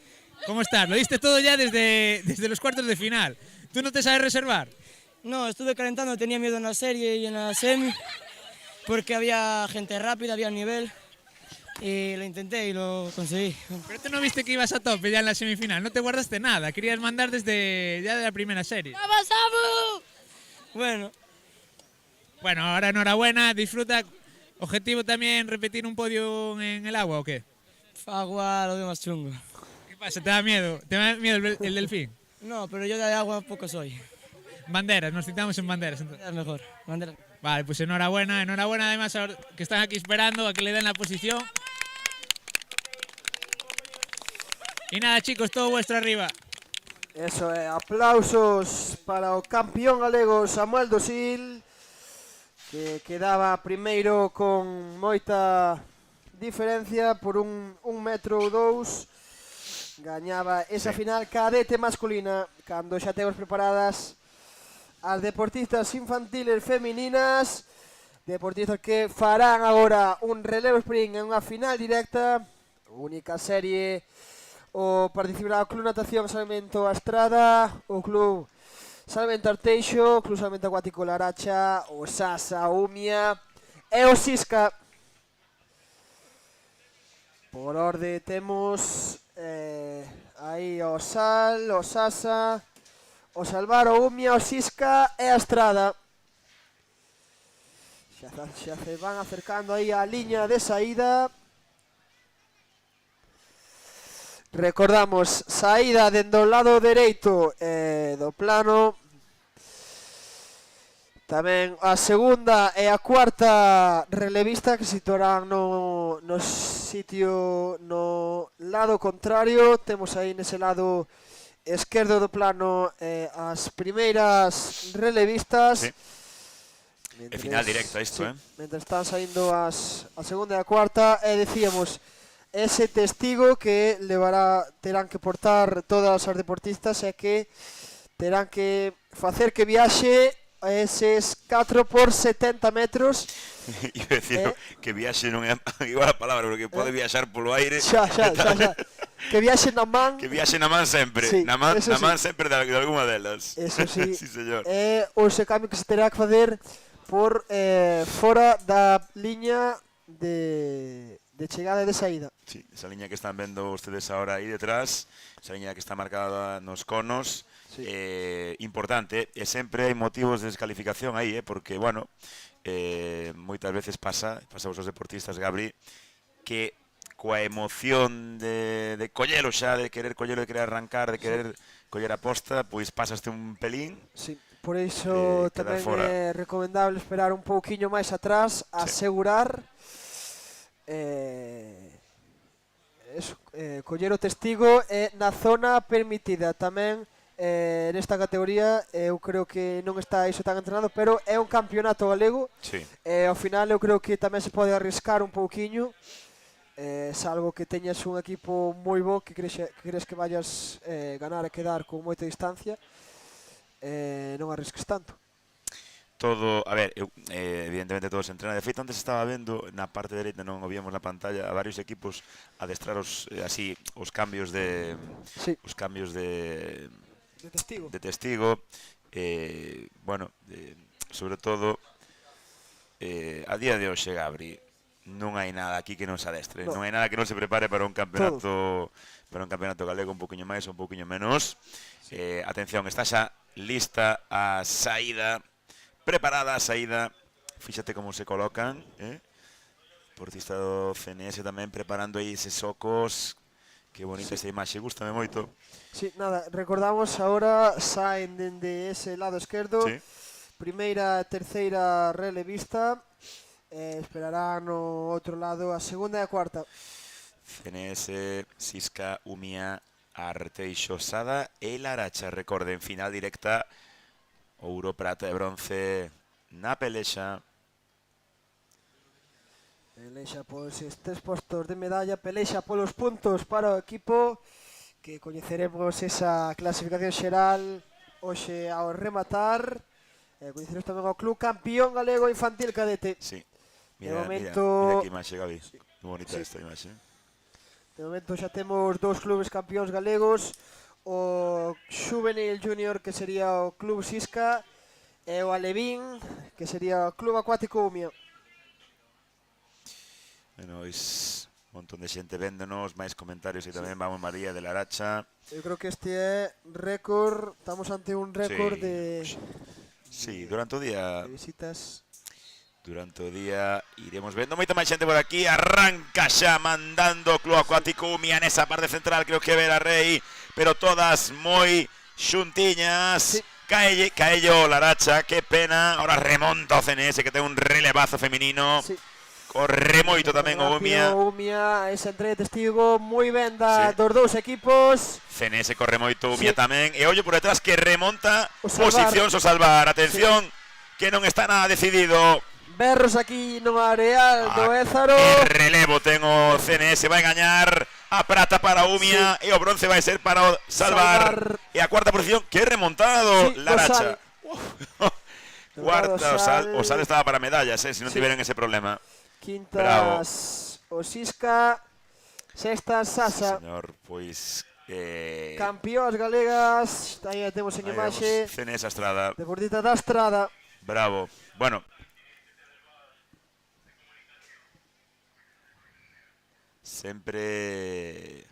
¿Cómo estás? Lo diste todo ya desde los cuartos de final. ¿Tú no te sabes reservar? No, estuve calentando, tenía miedo en la serie y en la semi, porque había gente rápida, había nivel, y lo intenté y lo conseguí. Pero tú no viste que ibas a tope ya en la semifinal, no te guardaste nada, querías mandar desde ya de la primera serie. ¡Vamos, Samu! Bueno, ahora enhorabuena, disfruta. ¿Objetivo también repetir un podio en el agua o qué? Agua lo veo más chungo. ¿Qué pasa? ¿Te da miedo? ¿Te da miedo el delfín? No, pero yo de agua poco soy. Banderas, nos citamos en banderas. Entonces. Es mejor, bandera. Vale, pues enhorabuena además ahora que están aquí esperando a que le den la posición. Y nada, chicos, todo vuestro arriba. Eso é, aplausos para o campeón galego Samuel Dosil, que quedaba primeiro con moita diferencia por un metro ou dous. Gañaba esa final cadete masculina, cando xa temos preparadas as deportistas infantiles femininas, deportistas que farán agora un relevo sprint en unha final directa, única serie. O participará o Club Natación Salmento Astrada, o Club Salmento Arteixo, o Club Salmento Acuático Laracha, o Sasa Umia e o Sisca. Por orde temos aí o Sal, o Sasa, o Salvar, o Umia, o Sisca e a Estrada. Xa se van acercando aí á liña de saída. Recordamos, saída dende o lado dereito do plano. Tamén a segunda e a cuarta relevista que se situarán no sitio no lado contrario. Temos aí nese lado esquerdo do plano as primeiras relevistas. Sí. É final directa isto, Mentre están saindo a segunda e a cuarta, e decíamos, ese testigo que terán que portar todas as deportistas e que terán que facer que viaxe a eses 4 por 70 metros. Iba a decir que viaxe non é igual a palabra, porque pode viaxar polo aire. Xa. que viaxe na man. Que viaxe na man sempre, Sí, na man eso sí. sempre de algunha delas. Eso sí. Sí, señor. É o ese cambio que se terá que facer por fora da liña de chegada e de saída. Sí, esa liña que están vendo ustedes ahora aí detrás, esa liña que está marcada nos conos, Sí. importante, e sempre hai motivos de descalificación aí, porque, bueno, moitas veces pasa aos deportistas, Gabri, que coa emoción de collelo xa, de querer collelo, de querer arrancar, de querer coller a posta, pois pasaste un pelín. Sí. Por iso quedar tamén fora. é recomendable esperar un pouquiño máis atrás, asegurar coller o testigo na zona permitida. Tamén nesta categoría eu creo que non está iso tan entrenado, pero é un campeonato galego. Sí. Ao final eu creo que tamén se pode arriscar un pouquiño, salvo que teñas un equipo moi bo que crees que vayas ganar e quedar con moita distancia, non arrisques tanto. Todo, a ver, evidentemente todo se entrena. De feito, antes estaba vendo na parte dereita, non o víamos na pantalla, a varios equipos adestrar os cambios de Sí. os cambios de testigo. Bueno, sobre todo a día de hoxe, Gabri, non hai nada aquí que non se adestre, non hai nada que non se prepare para un campeonato galego un poquinho máis ou un poquinho menos. Atención, está xa lista a saída, preparada a saída. Fíxate como se colocan, Portista do CNS tamén preparando aí eses socos. Que bonita esa imaxe, gústame moito. Sí, nada, recordamos ahora saen dende ese lado esquerdo. Sí. Primeira, terceira relevista. Esperarán no outro lado a segunda e a cuarta. CNS, Sisca, Umia, Arteixo, Sada e Laracha. Recorden, final directa. Ouro, prata e bronce na pelexa. Pelexa pois estes postos de medalla, pelexa polos puntos para o equipo, que coñeceremos esa clasificación xeral hoxe ao rematar. Coñeceremos tamén ao club campeón galego infantil cadete. Sí. De Mira, momento, mira que imaxe, Gabi. Que bonita Sí. esta imaxe. De momento xa temos dous clubes campeóns galegos, o Xuvenil Junior, que sería o Club Sisca, e o Alevín, que sería o Club Acuático Umia. Bueno, un montón de xente véndonos, máis comentarios e tamén vamos María de Laracha. Eu creo que este é récord, estamos ante un récord Sí, durante o día de visitas. Durante o día iremos vendo moita máis xente por aquí. Arranca xa mandando o Club Acuático Umia nesa parte central, creo que Vera Rei, pero todas moi xuntiñas. Sí. Caello Laracha, que pena. Ahora remonta o CNS, que ten un relevazo feminino. Sí. Corre moito tamén o Umia. Umia, esa entrega de testigo moi ben Sí. dos dous equipos. CNS corre moito, Umia Sí. tamén. E ollo por detrás que remonta O Salvar. posicións o Salvar. Atención, que non está nada decidido. Berros aquí no areal do Ézaro. Que relevo ten o CNS, vai gañar a prata para Umia e o bronce vai ser para o Salvar. E a cuarta posición, que remontado Sí, Laracha. Cuarta, Sal. o Sal estaba para medallas, se non Sí. tiveran ese problema. Quintas o Sisca, sextas Sasa. Señor, pois Campeóns galegas, aí a temos en aí imaxe. vamos, CNS Estrada. Deportista da Estrada. Bravo. Bueno, sempre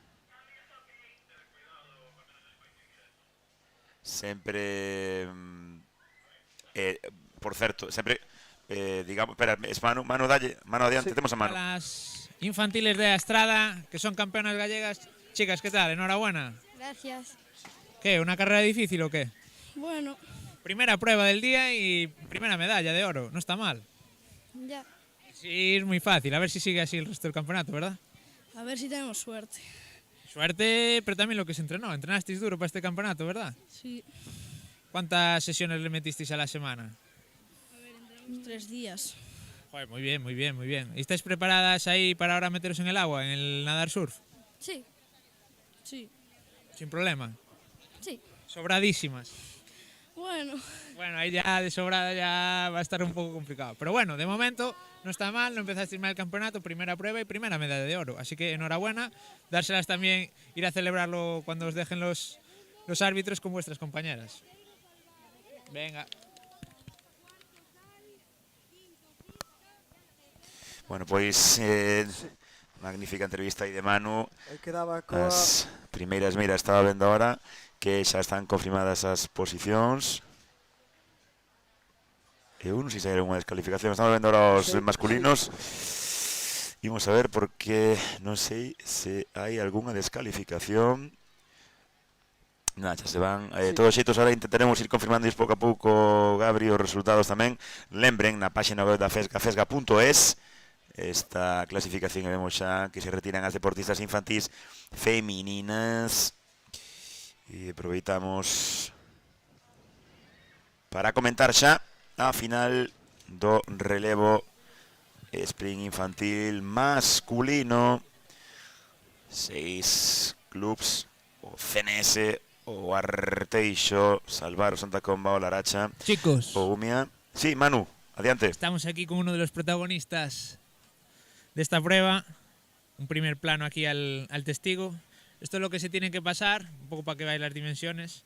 por certo, sempre digamos, espera, es mano adiante, Sí. temos a mano. Las infantiles de Estrada, que son campeonas gallegas. Chicas, ¿qué tal? Enhorabuena. Gracias. ¿Qué? ¿Una carrera difícil o qué? Bueno, Primera prueba del día y primera medalla de oro. No está mal. ya. Sí, es muy fácil. A ver si sigue así el resto del campeonato, ¿verdad? A ver si tenemos suerte. Suerte, pero también lo que se entrenó. Entrenasteis duro para este campeonato, ¿verdad? Sí. ¿Cuántas sesiones le metisteis a la semana? Unos 3 días. Joder, muy bien, muy bien, muy bien. ¿Y estáis preparadas ahí para ahora meteros en el agua, en el nadar surf? Sí. Sí. Sin problema. Sí. Sobradísimas. Bueno, Bueno, ahí ya de sobrada ya va a estar un poco complicado. Pero bueno, de momento no está mal, no empezaste mal el campeonato, primera prueba y primera medalla de oro. Así que enhorabuena, dárselas también, ir a celebrarlo cuando os dejen los árbitros con vuestras compañeras. Venga. Bueno, pois magnífica entrevista aí de Manu. Aí quedaba coa... As primeiras, mira, estaba vendo ahora que xa están confirmadas as posicións. Eu non sei se hai unha descalificación. Estamos vendo ahora os masculinos. Imos a ver porque non sei se hai algunha descalificación. Nah, xa se van. Todos os xeitos, ahora intentaremos ir confirmando pouco a pouco, Gabri, os resultados tamén. Lembren, na página web da FESGA, fesga.es, esta clasificación e vemos xa que se retiran as deportistas infantís femininas. E aproveitamos para comentar xa a final do relevo sprint infantil masculino. 6 clubs, o CNS, o Arteixo, Salvar, o Santa Comba, o Laracha, Chicos, o Umia. Sí, Manu, adiante. estamos aquí con uno de los protagonistas de esta prueba. Un primer plano aquí al testigo. Esto es lo que se tiene que pasar, un poco para que veáis las dimensiones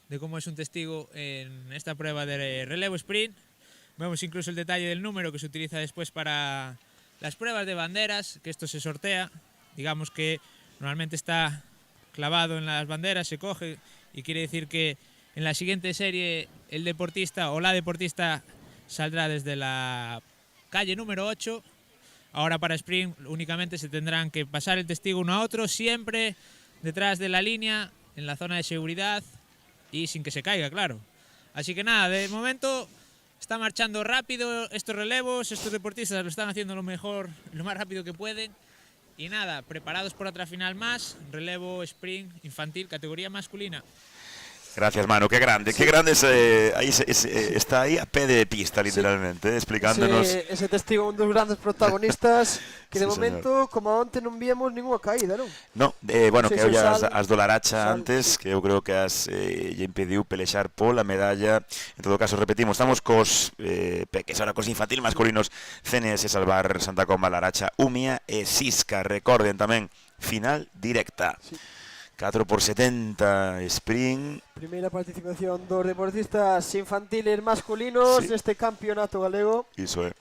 de cómo es un testigo en esta prueba de relevo sprint. Vemos incluso el detalle del número que se utiliza después para las pruebas de banderas, que esto se sortea. Digamos que normalmente está clavado en las banderas, se coge y quiere decir que en la siguiente serie el deportista o la deportista saldrá desde la calle número 8. Ahora para sprint únicamente se tendrán que pasar el testigo uno a otro, siempre detrás de la línea, en la zona de seguridad y sin que se caiga, claro. Así que nada, de momento está marchando rápido estos relevos, estos deportistas lo están haciendo lo mejor, lo más rápido que pueden. Y nada, preparados por otra final más, relevo sprint infantil, categoría masculina. Gracias, Manu, qué grande, qué grande está ahí a pé de pista, literalmente, explicándonos. Ese testigo, un dos grandes protagonistas que de Sí, momento, como onte non víamos ninguna caída, non? No, bueno, Sí, que sí, eu Sal- as do Laracha Sal, antes, que eu creo que as lle impediu pelexar pola medalla. En todo caso, repetimos, estamos cos peques, ahora cos infantil masculinos, CNS, Salvar, Santa Comba, Laracha, Umia e Sisca. Recorden tamén, final directa. Sí. 4x70 sprint. Primeira participación dos deportistas infantiles masculinos Sí. neste campeonato galego. Iso é.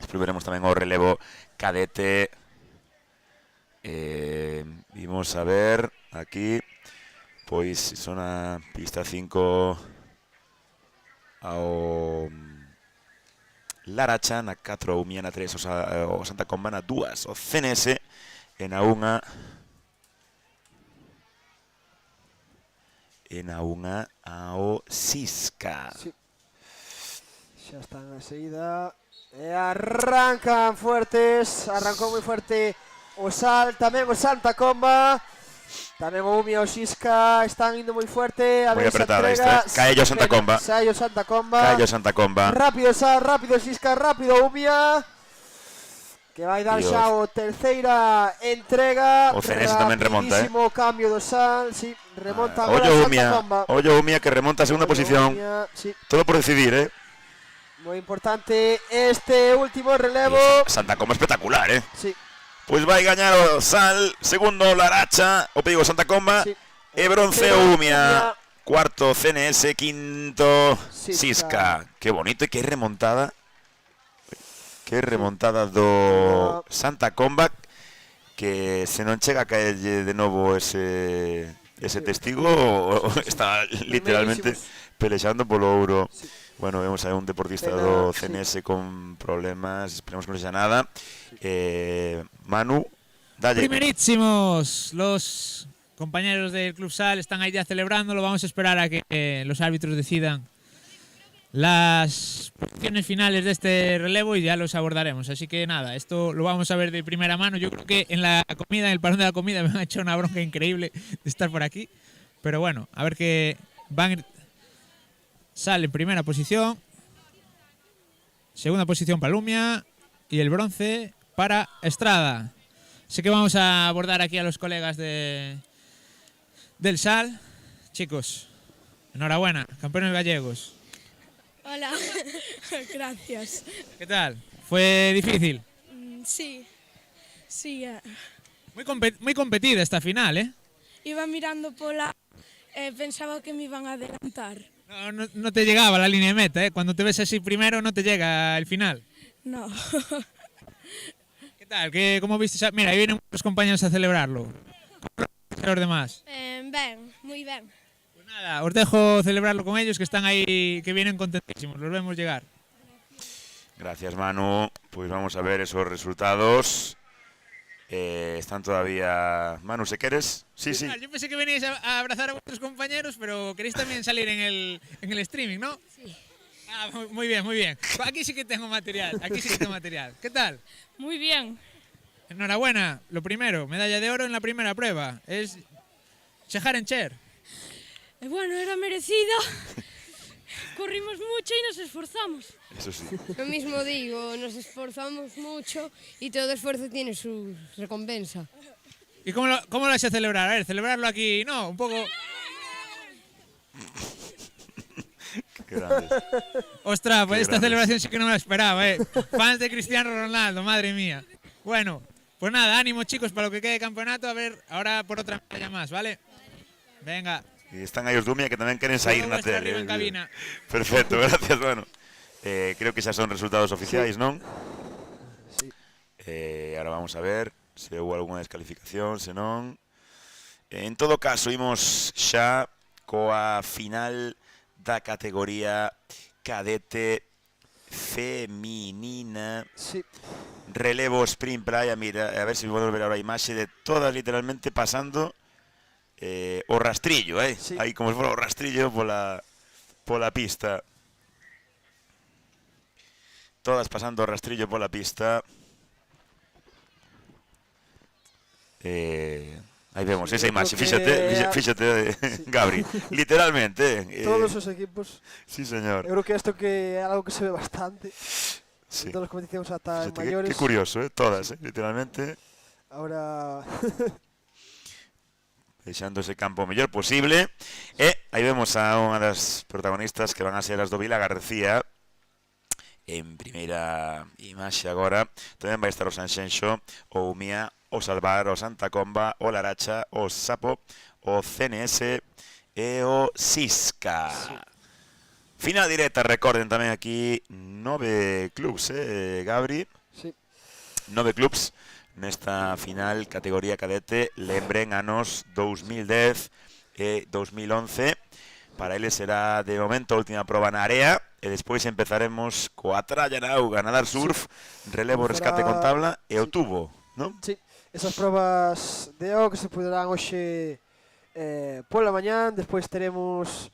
Despois veremos tamén o relevo cadete. Vimos a ver aquí, pois son a pista 5 ao Laracha, na 4 o Umia, na 3 o Santa Comba, na 2 o CNS e na 1 ao Sisca. Sí. Xa están a seguida e arrancan fuertes, arrancou moi fuerte o Sal, tamén o Santa Comba, tamén o Umia e o Xisca están indo moi fuerte, a Moi ver se apretada entrega. esta. Caello Santa Comba. Caello Santa Comba. Callo Santa Comba. Rápido Sal, rápido Xisca, rápido Umia. Que vai dar E o- xa o terceira entrega. O CNS tamén remonta, Rapidísimo cambio do Sal, sí, remonta agora Ollo Santa Umia, Comba. ollo Umia que remonta a segunda Ollo posición. Umia, sí. Todo por decidir, Moi importante este último relevo. Santa Comba espectacular, Sí, Pois vai gañar o Sal, segundo o Laracha, o pedigo Santa Comba, sí. e bronce Terceiro, o Umia, cuarto CNS, quinto Sisca. Sisca. Que bonito e que remontada. Que remontada do Santa Comba, que se non chega a caerlle de novo ese testigo, está literalmente pelexando polo ouro. Sí. Bueno, vemos aí un deportista Pena, do sí. CNS con problemas, esperemos que non sexa nada. Manu, dalle. Primerísimos, los compañeros del Club Sal están ahí ya celebrándolo. Vamos a esperar a que los árbitros decidan las posiciones finales de este relevo y ya los abordaremos. Así que nada, esto lo vamos a ver de primera mano. Yo creo que en la comida, en el parón de la comida, me han hecho una bronca increíble de estar por aquí. Pero bueno, a ver que van. Sal en primera posición. Segunda posición para Lumia. Y el bronce para Estrada. Así que vamos a abordar aquí a los colegas del Sal. Chicos, Enhorabuena, campeones gallegos. Hola, gracias. ¿Qué tal? ¿Fue difícil? Sí, sí. Muy competida esta final, ¿eh? Iba mirando pola, pensaba que me iban a adelantar. No te llegaba la línea de meta, ¿eh? Cuando te ves así primero no te llega el final. No. ¿Qué tal? ¿Cómo viste? Mira, ahí vienen muchos compañeros a celebrarlo. ¿Cómo lo los demás? Ben, muy ben. Pues nada, os dejo celebrarlo con ellos que están ahí, que vienen contentísimos. Los vemos llegar. Gracias, Manu. Pues vamos a ver esos resultados. Están todavía... Manu, ¿se quieres? Sí, sí. Yo pensé que veníais a abrazar a vuestros compañeros, pero queréis también salir en el streaming, ¿no? Sí. Ah, muy bien, muy bien. Aquí sí que tengo material, ¿Qué tal? Muy bien. Enhorabuena, lo primero, medalla de oro en la primera prueba. Es chejar en Cher. Bueno, era merecido. Corrimos mucho y nos esforzamos. Eso sí. Lo mismo digo, nos esforzamos mucho y todo esfuerzo tiene su recompensa. ¿Y cómo lo vais a celebrar? A ver, celebrarlo aquí, ¿no? Un poco... Qué grande. Ostras, pues Qué esta grandes. celebración sí que no me la esperaba, ¿eh? Fans de Cristiano Ronaldo, madre mía. Bueno, pues nada, ánimo chicos para lo que quede de campeonato. A ver, ahora por otra medalla más, ¿vale? Venga. Y están ahí os Dumia que tamén queren sair na Vuestra tele. arriba en cabina. Perfecto, gracias, bueno. Creo que xa son resultados oficiais, non? Sí. Ahora vamos a ver se houve algunha descalificación, se non. En todo caso, imos xa coa final da categoría cadete feminina. Sí. Relevo sprint playa, mira, a ver se podemos ver ahora a imaxe de todas literalmente pasando o rastrillo, Sí. Aí como se fora o rastrillo pola pista. Todas pasando o rastrillo pola pista. Aí vemos esa imaxe, fíxate, Gabri, literalmente. Todos os equipos. Sí, señor. Eu creo que isto que é algo que se ve bastante. Sí. En todas as competicións ata en Fíxate, maiores. qué curioso, todas, literalmente. Ahora Deixando ese campo o mellor posible. E aí vemos a unha das protagonistas que van a ser as do Vila García. En primeira imaxe agora tamén vai estar o Sanxenxo, o Umía, o Salvar, o Santa Comba, o Laracha, o Sapo, o CNS e o Sisca. Sí. Final directa, recorden tamén aquí 9 clubs, Gabri? Sí. 9 clubs nesta final categoría cadete, lembren anos 2010 e 2011. Para eles será de momento a última proba na area e despois empezaremos coa tralla na auga, nadar surf, relevo, rescate con tabla e o tubo, non? Sí, esas probas de auga que se poderán hoxe pola mañán, despois teremos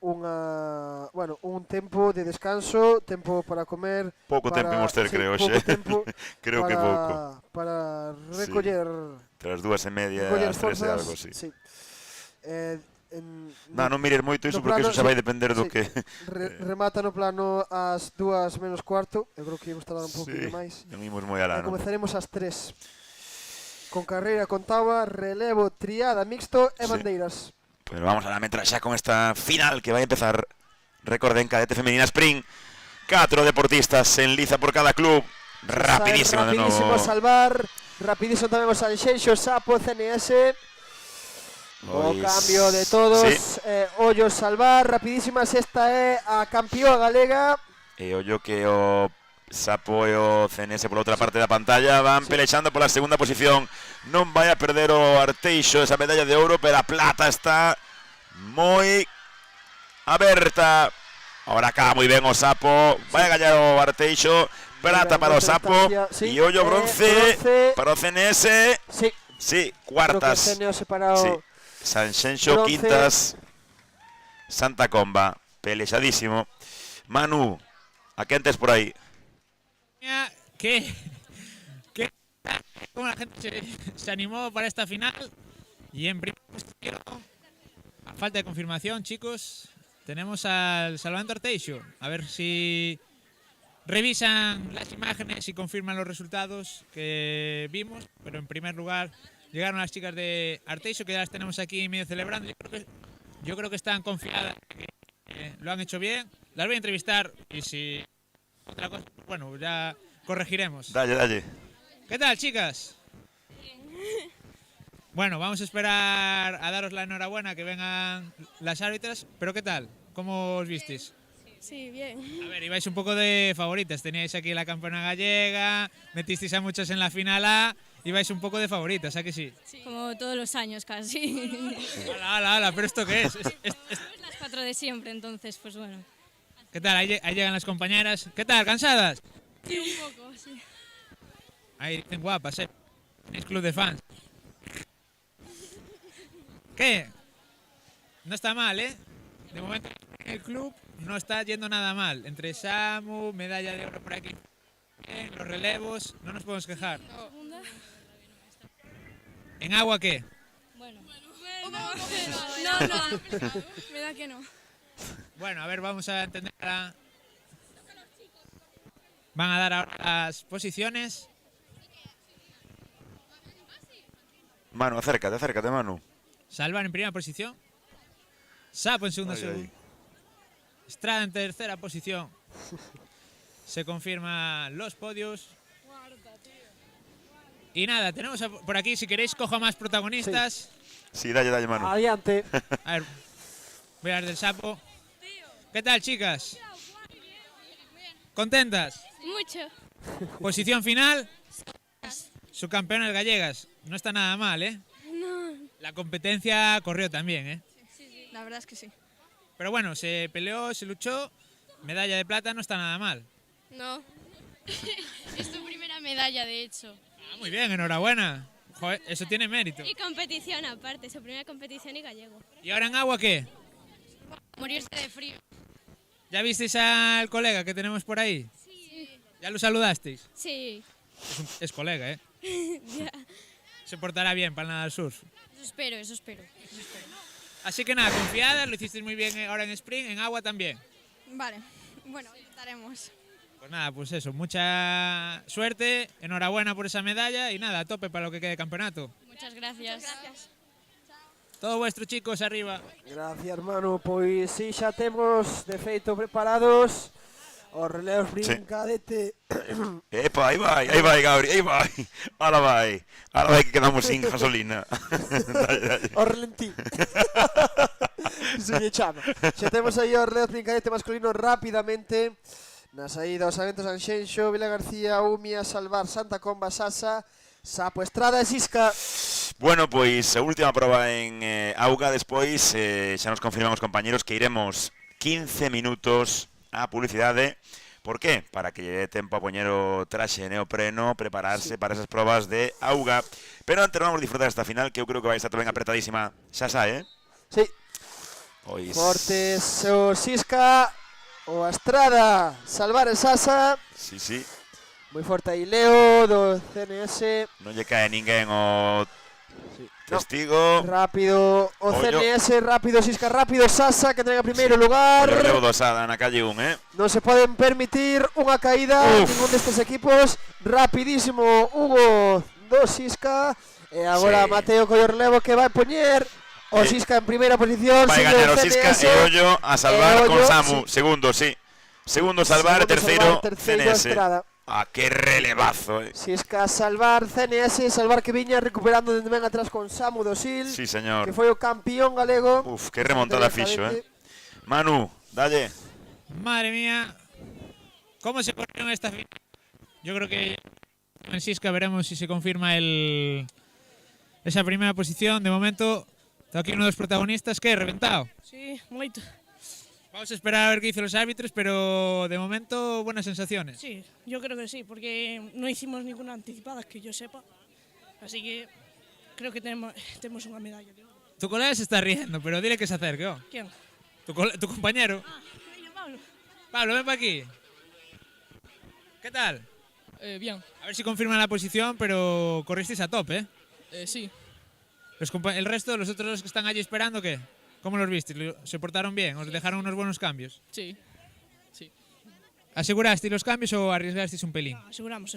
un tempo de descanso, tempo para comer. Pouco tempo imos ter, creo, hoxe. Creo que pouco. Para recoller... Entre as 2:30 e as 3 e algo, sí. Non mires moito iso porque iso xa vai depender do que... Remata no plano ás 2 menos cuarto, eu creo que imos tardar un pouquinho máis. Non imos moi alá, non? Comezaremos ás 3. Con carreira con táboa, relevo, triada, mixto e bandeiras. Pues vamos a la metra xa con esta final que vai empezar. Recorden, cadete femenina sprint. 4 deportistas en liza por cada club. Rapidísimo de novo. Rapidísimo Salvar, rapidísimo tamén o Sanxenxo, Sapo, CNS. O cambio de todos. Sí. Ollo Salvar, rapidísimas, esta é a campeoa galega. E ollo que o Sapo e o CNS por outra parte da pantalla van pelexando pola segunda posición. Non vai a perder o Arteixo esa medalla de ouro, pero a plata está moi aberta. Ahora acaba moi ben o Sapo, vai a gañar o Arteixo, plata para o Sapo e ollo bronce para o CNS. Sí, cuartas. Sí. Sanxenxo, quintas. Santa Comba, pelexadísimo. Manu, a quen tes por aí? Cómo la gente se animó para esta final. Y en primer lugar, a falta de confirmación, chicos, tenemos al Salvador Arteixo. A ver si revisan las imágenes y confirman los resultados que vimos. Pero en primer lugar llegaron las chicas de Arteixo, que ya las tenemos aquí medio celebrando. Yo creo que Yo creo que están confiadas, que lo han hecho bien. Las voy a entrevistar y si otra cosa, bueno, ya corregiremos. Dale. ¿Qué tal, chicas? Bueno, vamos a esperar a daros la enhorabuena que vengan las árbitras, pero ¿qué tal? ¿Cómo os visteis? Sí, bien. A ver, ibais un poco de favoritas, teníais aquí la campeona gallega, metisteis a muchas en la final A, ibais un poco de favoritas, ¿a que sí? Como todos los años casi. ¡Hala, pero ¿esto qué es? Las 4 de siempre, entonces, pues bueno. ¿Qué tal? Ahí llegan las compañeras. ¿Qué tal? ¿Cansadas? Sí, un poco, sí. Ahí dicen guapas, tenéis club de fans. ¿Qué? No está mal, ¿eh? De momento el club no está yendo nada mal. Entre Samu, medalla de oro por aquí, los relevos, no nos podemos quejar. ¿En agua qué? Bueno. No, me da que no. Bueno, a ver, vamos a entender. Van a dar ahora las posiciones. Manu, acércate, Manu. Salvar en primera posición. Sapo en segunda posición. Estrada en tercera posición. Se confirman los podios. Y nada, tenemos por aquí, si queréis, cojo a más protagonistas. Sí, dale, Manu. Adiante. A ver, voy a dar del Sapo. ¿Qué tal, chicas? ¿Contentas? Mucho. Posición final. Subcampeonas gallegas. No está nada mal, ¿eh? No. La competencia corrió también, ¿eh? Sí, la verdad es que sí. Pero bueno, se peleó, se luchó. Medalla de plata no está nada mal. No. Es tu primera medalla, de hecho. Ah, muy bien, enhorabuena. Joder, eso tiene mérito. Y competición aparte, su primera competición y gallego. ¿Y ahora en agua qué? Morirse de frío. ¿Ya visteis al colega que tenemos por ahí? Sí. ¿Ya lo saludasteis? Sí. Es colega, ¿eh? Ya. Se portará bien para nadar surf. Eso espero. Así que nada, confiadas, lo hicisteis muy bien ahora en sprint, en agua también. Vale. Bueno, intentaremos. Pues nada, pues eso, mucha suerte, enhorabuena por esa medalla y nada, a tope para lo que quede de campeonato. Muchas gracias. Todo vuestro, chicos, arriba. Gracias, hermano. Pois si xa temos de feito preparados os relevos brincadete. Epa, aí vai, Gabri, aí vai. Ahora vai que quedamos sin gasolina. Dale. O relentí. Se lle chama. Xa temos aí os relevos brincadete masculino rapidamente. Na saída os eventos Anxenxo, Vila García, Umia, Salvar, Santa Comba, Sasa, Sapo, Estrada e Sisca. Bueno, pois a última proba en auga, despois xa nos confirmamos, compañeros, que iremos 15 minutos a publicidade. Por qué? Para que lle dé tempo a poñer o traxe neopreno, prepararse para esas probas de auga. Pero antes vamos a disfrutar esta final, que eu creo que vai estar tamén apretadísima. Xa sae, Sí. Pois... Fortes o Sisca, o Estrada, Salvar e Sasa. Sí. Moi forte aí Leo, do CNS. Non lle cae ninguén o testigo. Rápido o Ollo. CNS, rápido Sisca, rápido Sasa, que ten a primeiro lugar. O relevo do Sada na calle 1, Non se poden permitir unha caída en ningún destes equipos. Rapidísimo Hugo do Sisca. E agora Sí. Mateo co relevo que vai poñer o Sisca en primeira posición. Vai sigue gañar o Sisca CNS. e Ollo a Salvar E con Ollo, Samu. sí. Segundo Salvar, terceiro terceiro CNS. Estrada. Ah, que relevazo, Sisca, Salvar, CNS, Salvar que viña recuperando dende ben atrás con Samu do Sil, Sí, señor. que foi o campeón galego. Uf, que remontada fixo, Manu, dalle. Madre mía, ¿cómo se corrió en esta final? Yo creo que en Sisca veremos si se confirma esa primera posición. De momento, está aquí uno de los protagonistas que reventado. Sí, moito. Vamos a esperar a ver qué dicen los árbitros, pero de momento buenas sensaciones. Sí, yo creo que sí, porque no hicimos ninguna anticipada que yo sepa. Así que creo que tenemos una medalla de oro. Tu colega se está riendo, pero dile que se acerque. Oh. ¿Quién? Tu compañero. Pablo. Pablo, ven para aquí. ¿Qué tal? Bien. A ver si confirman la posición, pero corristeis a tope, ¿eh? Sí. El resto, los otros dos que están allí esperando, ¿qué? ¿Cómo los visteis? ¿Se portaron bien? ¿Os dejaron unos buenos cambios? Sí. ¿Asegurasteis los cambios o arriesgasteis un pelín? Aseguramos.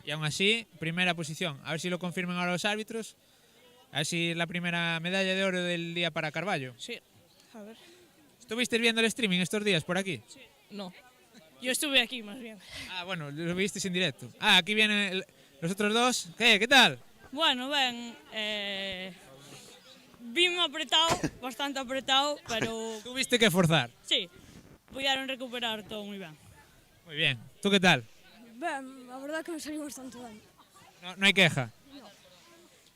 Y aún así, primera posición. A ver si lo confirman ahora los árbitros. A ver si la primera medalla de oro del día para Carballo. Sí, a ver. ¿Estuvisteis viendo el streaming estos días por aquí? Sí. No. Yo estuve aquí más bien. Ah, bueno, lo visteis en directo. Ah, aquí vienen los otros dos. ¿Qué tal? Bueno, ben, vime apretado, bastante apretado, pero... Tuviste que forzar. Sí, pudieron recuperar todo muy bien. Muy bien. ¿Tú qué tal? Ben, a verdad que me salió bastante ben. No hay queja.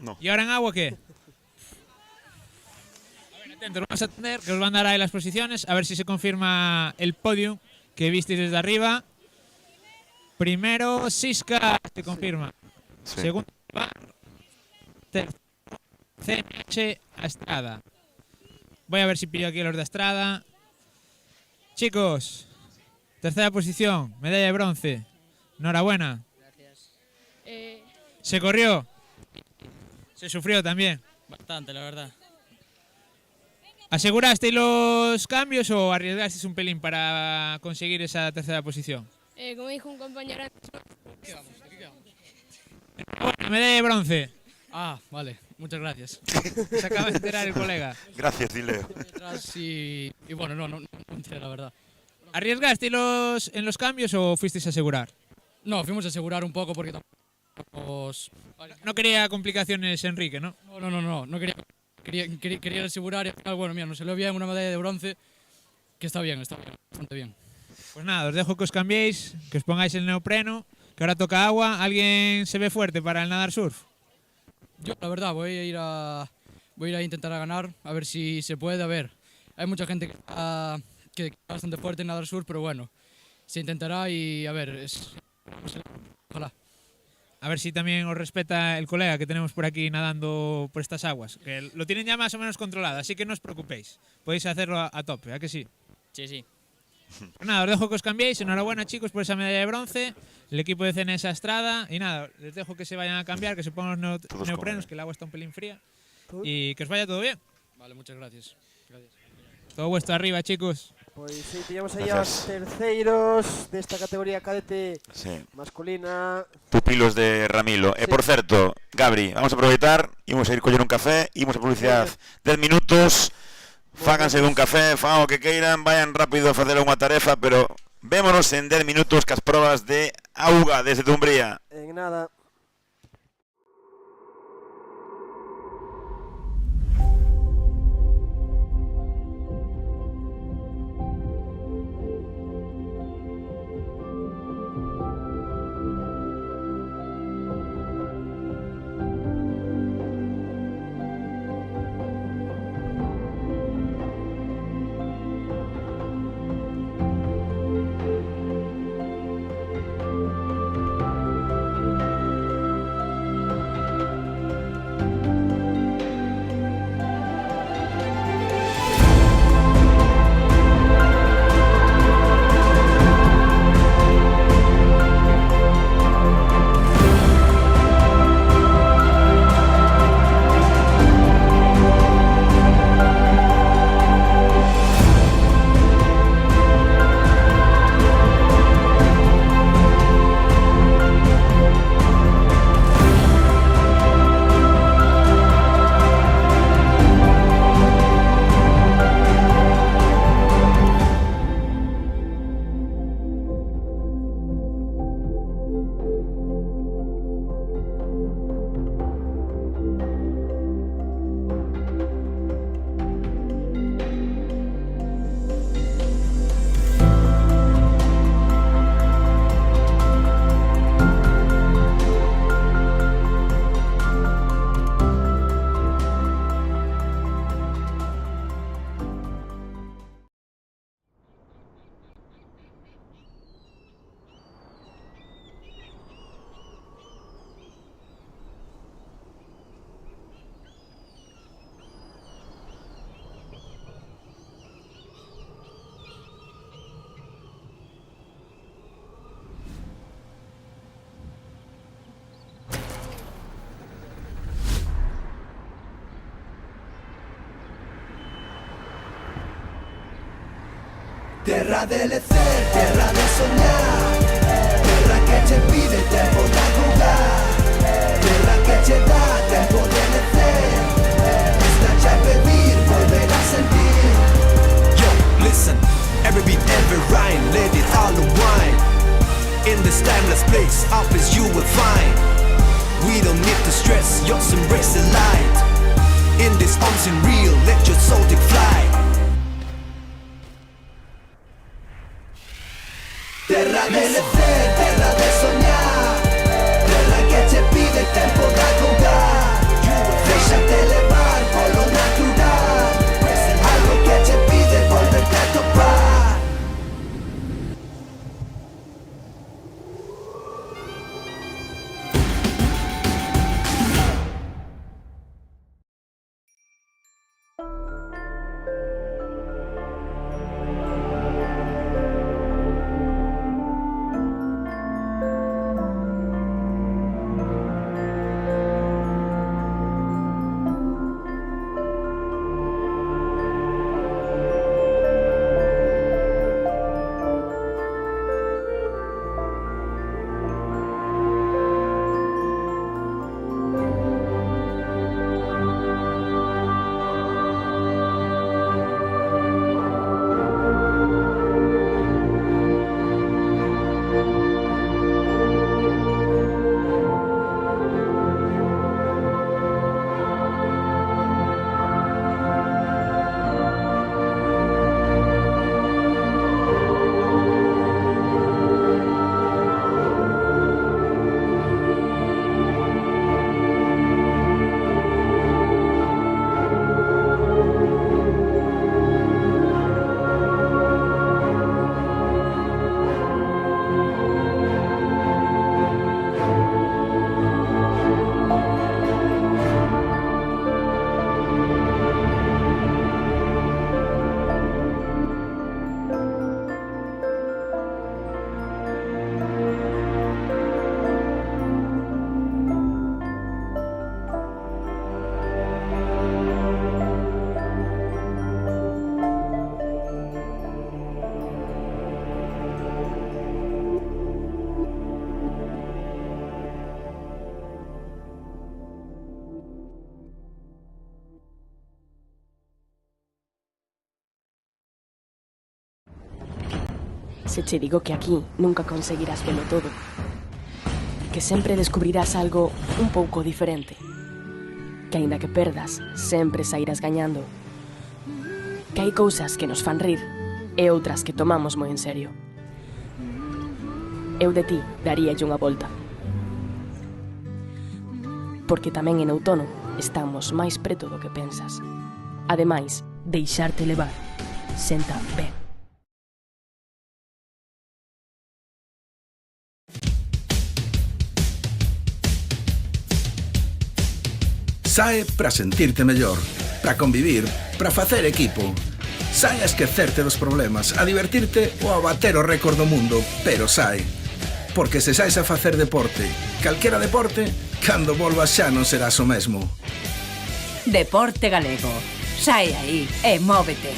No. ¿Y ahora en agua qué? A ver, atentos, vamos a atender, que os van a dar ahí las posiciones, a ver si se confirma el podium que visteis desde arriba. Primero, Sisca, se confirma. Sí. Segundo, tercero, CNH a Estrada. Voy a ver si pillo aquí a los de Estrada. Chicos, tercera posición, medalla de bronce. Enhorabuena. Gracias. Se corrió. Se sufrió también. Bastante, la verdad. ¿Asegurasteis los cambios o arriesgasteis un pelín para conseguir esa tercera posición? Como dijo un compañero antes, Bueno, medalla de bronce. Ah, vale, muchas gracias. Se acaba de enterar el colega. Gracias, dile. Y bueno, no entré, la verdad. ¿Arriesgasteis en los cambios o fuisteis a asegurar? No, fuimos a asegurar un poco porque tampoco... No quería complicaciones Enrique, ¿no? No quería asegurar y al final, bueno, mira, nos salió bien una medalla de bronce, que está bien, bastante bien. Pues nada, os dejo que os cambiéis, que os pongáis el neopreno, que ahora toca agua. ¿Alguien se ve fuerte para el nadar surf? Yo, la verdad, voy a ir a intentar a ganar, a ver si se puede. A ver, hay mucha gente que está bastante fuerte en nadar surf, pero bueno, se intentará y a ver, ojalá. A ver si también os respeta el colega que tenemos por aquí nadando por estas aguas, que lo tienen ya más o menos controlado, así que no os preocupéis. Podéis hacerlo a tope, ¿a que sí? Sí. Pues nada, os dejo que os cambiéis. Enhorabuena, chicos, por esa medalla de bronce. El equipo de CNS Estrada. Y nada, les dejo que se vayan a cambiar, que se pongan los neoprenos, que el agua está un pelín fría. Y que os vaya todo bien. Vale, muchas gracias. Todo vuestro arriba, chicos. Pois sí, tiñamos aí aos terceiros desta categoría cadete masculina. Pupilos de Ramilo. Por certo, Gabri, vamos a aproveitar, imos a ir coller un café, imos a publicidad 10 minutos, fáganse un café, fagan o que queiran, vayan rápido a facer unha tarefa, pero vémonos en 10 minutos cas probas de auga desde Dumbría. En nada. Terra de lecer, terra de soñar, terra que che pide tempo de jugar, terra que che dá tempo de lecer. this office you will find. We don't need to stress, just embrace the light. In this unseen real, let your soul take flight. Terra delle fe, terra de soñar, terra que te pide tempo da jugar. Déjate levar por lo natural, algo que te pide volverte a topar. Se che digo que aquí nunca conseguirás velo todo, que sempre descubrirás algo un pouco diferente, que aínda que perdas, sempre sairás gañando, que hai cousas que nos fan rir e outras que tomamos moi en serio. Eu de ti daríalle unha volta, porque tamén en outono estamos máis preto do que pensas. Ademais, deixarte levar senta ben. Sae para sentirte mellor, para convivir, para facer equipo. Sae a esquecerte dos problemas, a divertirte ou a bater o récord do mundo, pero sae. Porque se saes a facer deporte, calquera deporte, cando volvas xa non serás o mesmo. Deporte Galego. Sae aí e móvete.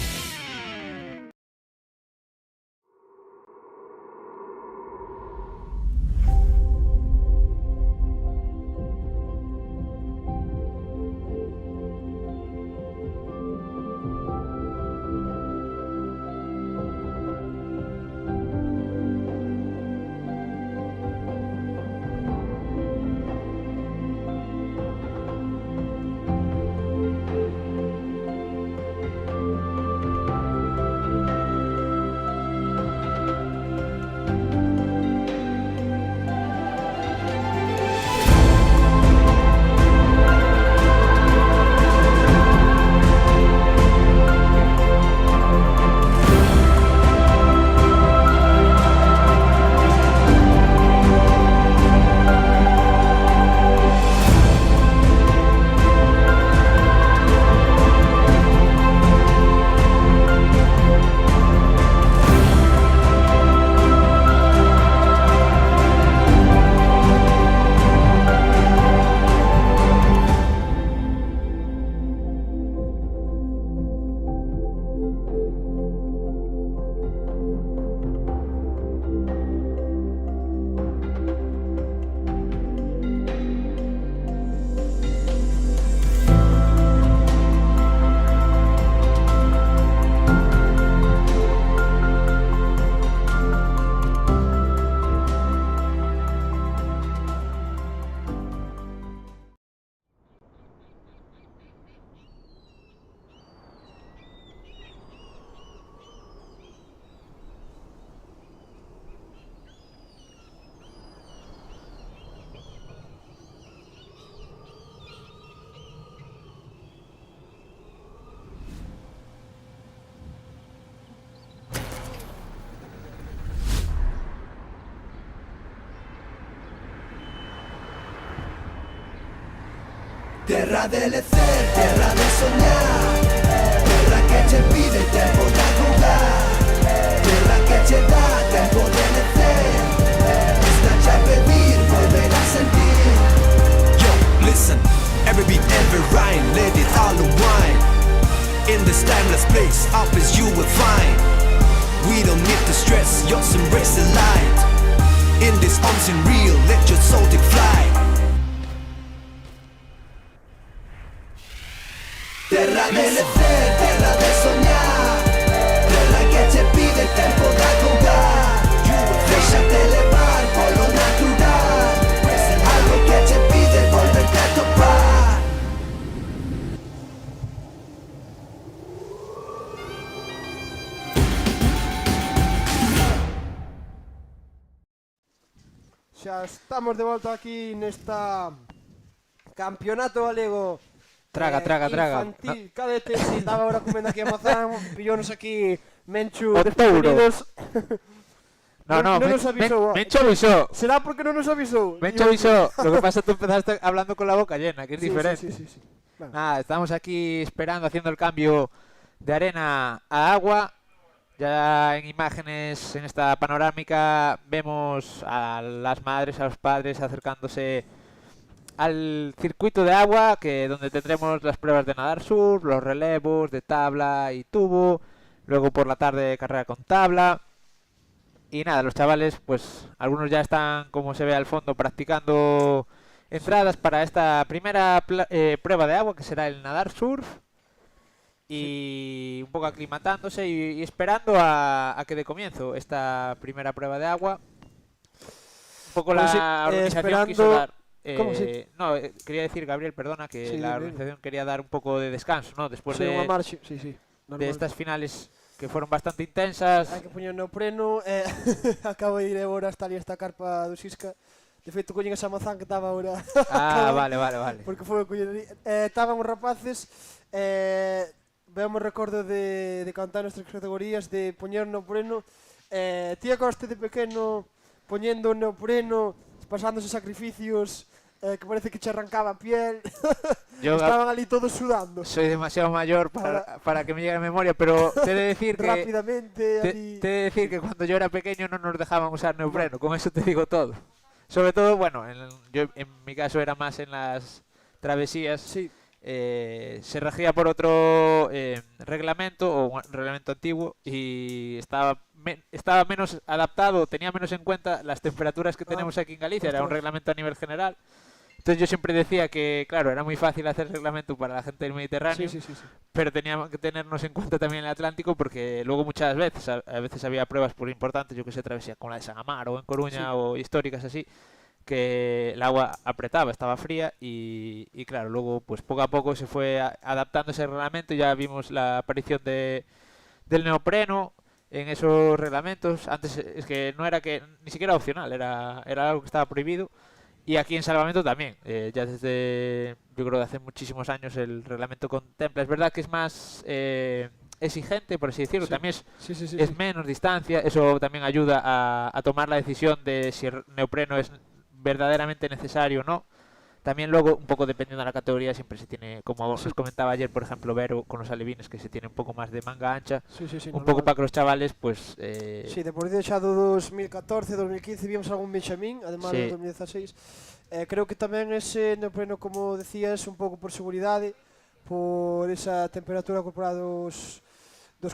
Terra de lecer, terra de soñar, terra que che pide tempo da jugar, terra que che dá tempo de lecer, está a pedir volver a sentir. Yo, listen, every beat, every rhyme, let it all unwind. In this timeless place, up as you will find. We don't need to stress, just embrace the light. In this unseen real, let your soul take flight. Terra de lecer, terra de soñar, terra que che pide tempo da jugar, déxate levar polo natural, algo que che pide volverte a topar. Xa estamos de volta aquí nesta campeonato galego Traga. infantil, cadete, si estaba ahora comendo aquí a mazán, pillónos aquí Menchu O desprevenidos. No, nos avisou. Menchu avisó. Será porque non nos avisou. Menchu avisó. Lo que pasa es que tú empezaste hablando con la boca llena, que es Sí, diferente. sí. Bueno. Nada, estamos aquí esperando, haciendo el cambio de arena a agua. Ya en imágenes, en esta panorámica, vemos a las madres, a los padres acercándose al circuito de agua, que donde tendremos las pruebas de nadar surf, los relevos de tabla y tubo, luego por la tarde carrera con tabla. Y nada, los chavales, pues algunos ya están, como se ve al fondo, practicando entradas para esta primera prueba de agua, que será el nadar surf. Y un poco aclimatándose y esperando a que dé comienzo esta primera prueba de agua. Un poco Pues sí, la organización esperando- quiso dar... ¿Cómo sí? No, quería decir, Gabriel, perdona, que Sí, la dime. organización quería dar un poco de descanso, ¿no? Después Sí, de, unha marcha, sí. de normal. estas finales que fueron bastante intensas. Hai que poñer neopreno, acabo de ir agora hasta ali esta carpa do Xisca. De feito, coñen esa mazán que estaba agora. Ah, vale. Porque foi o coñer ali. Estaban os rapaces, vemos recordo de cantar nuestras categorías, de poñer neopreno. Ti acabaste de pequeno poñendo neopreno, pasándose sacrificios, que parece que che arrancaba a piel. Yo Estaban ali todos sudando. Soy demasiado mayor para que me llegue a memoria, pero te he de decir que... Rápidamente, ali... Te he de decir que cuando yo era pequeño no nos dejaban usar neopreno, con eso te digo todo. Sobre todo, bueno, yo en mi caso era más en las travesías. Sí. Se regía por otro reglamento, o un reglamento antiguo, y estaba menos adaptado, tenía menos en cuenta las temperaturas que tenemos aquí en Galicia, era un reglamento a nivel general. Entonces yo siempre decía que, claro, era muy fácil hacer reglamento para la gente del Mediterráneo, Sí. pero teníamos que tenernos en cuenta también el Atlántico, porque luego muchas veces, a veces había pruebas por importantes, yo que sé, travesía como la de San Amaro o en Coruña, Sí. o históricas así, que el agua apretaba, estaba fría y claro, luego pues poco a poco se fue adaptando ese reglamento. Ya vimos la aparición del neopreno en esos reglamentos. Antes es que no era ni siquiera opcional, era algo que estaba prohibido. Y aquí en salvamento también, ya desde, yo creo que hace muchísimos años el reglamento contempla. Es verdad que es más exigente, por así decirlo, Sí. también Sí. es menos distancia, eso también ayuda a tomar la decisión de si el neopreno es verdaderamente necesario o no. También luego, un poco dependiendo de la categoría, siempre se tiene, como os comentaba ayer, por ejemplo, Vero con los alevines, que se tiene un poco más de manga ancha, Sí, un normal. poco para que los chavales, pues... Sí, de por aí xa do 2014, 2015 vimos algún Benjamín, además Sí. do 2016. Creo que tamén ese neopreno, como decías, un pouco por seguridade, por esa temperatura corporal dos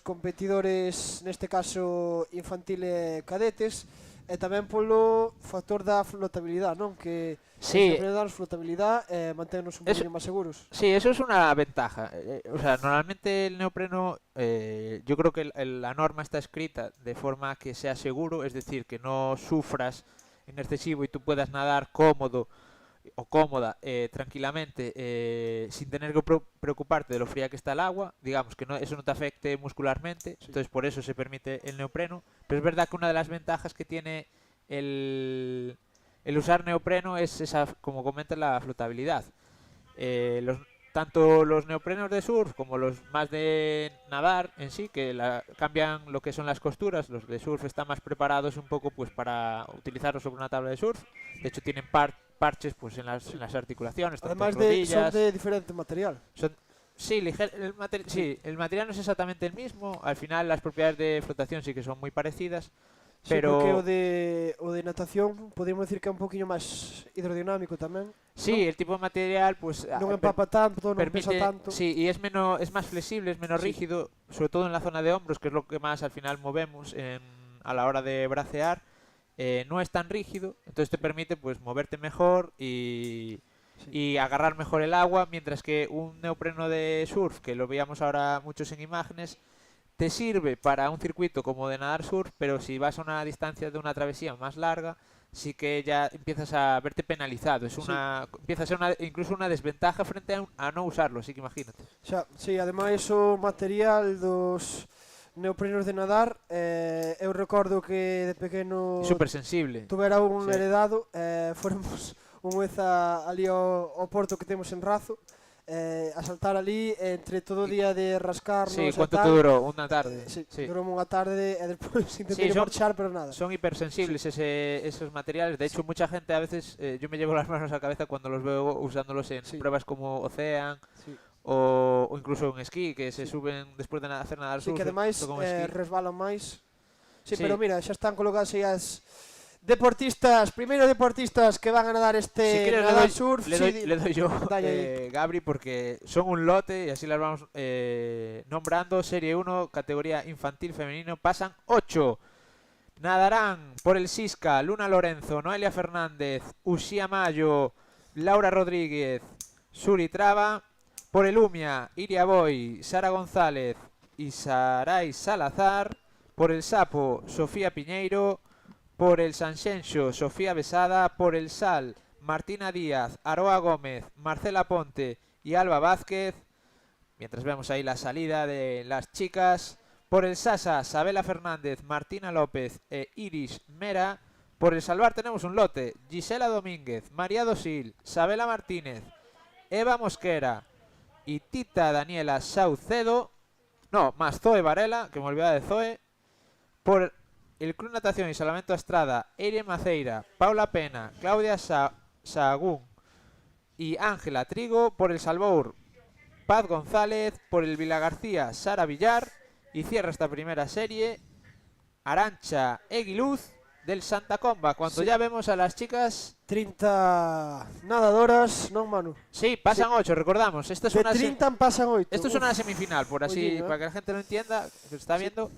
competidores, neste caso infantil e cadetes, e tamén polo factor da flotabilidade, non? Que Sí. sempre dar flotabilidade e manternos un pouquinho máis seguros. Sí, eso es una ventaja. O sea, normalmente el neopreno, yo creo que la norma está escrita de forma que sea seguro, es decir, que no sufras en excesivo y tú puedas nadar cómodo o cómoda tranquilamente sin tener que preocuparte de lo fría que está el agua, digamos que eso no te afecte muscularmente, entonces por eso se permite el neopreno. Pero es verdad que una de las ventajas que tiene el usar neopreno es esa, como comenta, la flotabilidad. Tanto los neoprenos de surf como los más de nadar en sí, que cambian lo que son las costuras. Los de surf están más preparados un poco pues para utilizarlos sobre una tabla de surf. De hecho tienen parches pues en las articulaciones, tanto Además en son rodillas. de diferente material. Sí, el material no es exactamente el mismo. Al final las propiedades de flotación sí que son muy parecidas. Sí, Pero porque o de natación podemos decir que é un poquinho máis hidrodinámico tamén. sí, el tipo de material pues Non empapa tanto, non pesa permite, tanto. sí, y es más flexible, es menos rígido, sobre todo en la zona de hombros, que es lo que más al final movemos a la hora de bracear. No es tan rígido, entonces te permite pues moverte mejor y agarrar mejor el agua, mientras que un neopreno de surf, que lo veíamos ahora muchos en imágenes, te sirve para un circuito como de nadar surf, pero si vas a una distancia de una travesía más larga, sí que ya empiezas a verte penalizado. Empieza a ser incluso una desventaja frente a no usarlo, así que imagínate. Sí, ademais o material dos neoprenos de nadar, eu recordo que de pequeno Super sensible. tuvera un heredado, fóramos un vez ali ao porto que temos en Razo, a saltar ali entre todo o día de rascarnos. Sí, ¿cuánto te duró? ¿Una tarde? Sí, Sí. durou unha tarde e despois intenté marchar, pero nada. Son hipersensibles esos materiales. De hecho, mucha gente a veces, yo me llevo las manos a la cabeza cuando los veo usándolos en pruebas como Ocean o incluso en esquí, que se suben después de hacer nadar surf. Sí, que ademais con esquí. resbalan máis. Sí, Sí. pero mira, xa están colocadas aí as primeiros deportistas que van a nadar Si quieres, nadar surf. le doy yo, dalle aí. Gabri, porque son un lote y así las vamos nombrando. Serie 1, categoría infantil femenino, pasan 8. Nadarán por el Sisca Luna Lorenzo, Noelia Fernández, Uxía Mayo, Laura Rodríguez, Suri Traba. Por el Umia, Iria Boy, Sara González y Saray Salazar. Por el Sapo, Sofía Piñeiro. Por el Sanxenxo, Sofía Besada. Por el Sal, Martina Díaz, Aroa Gómez, Marcela Ponte y Alba Vázquez. Mientras vemos ahí la salida de las chicas. Por el Sasa, Sabela Fernández, Martina López e Iris Mera. Por el Salvar tenemos un lote: Gisela Domínguez, María Dosil, Sabela Martínez, Eva Mosquera y Tita Daniela Saucedo. No, más Zoe Varela, que me olvidaba de Zoe. Por el Club Natación y Salvamento Estrada, Eire Maceira, Paula Pena, Claudia Sahagún y Ángela Trigo. Por el Salvour, Paz González. Por el Vilagarcía, Sara Villar. Y cierra esta primera serie Arancha Eguiluz del Santa Comba, cuando ya vemos a las chicas 30 nadadoras, non, Manu? Sí, pasan 8, recordamos. Esto es de una 30 pasan 8. Esto es una semifinal, por así, Oye, para que la gente lo entienda, que está viendo.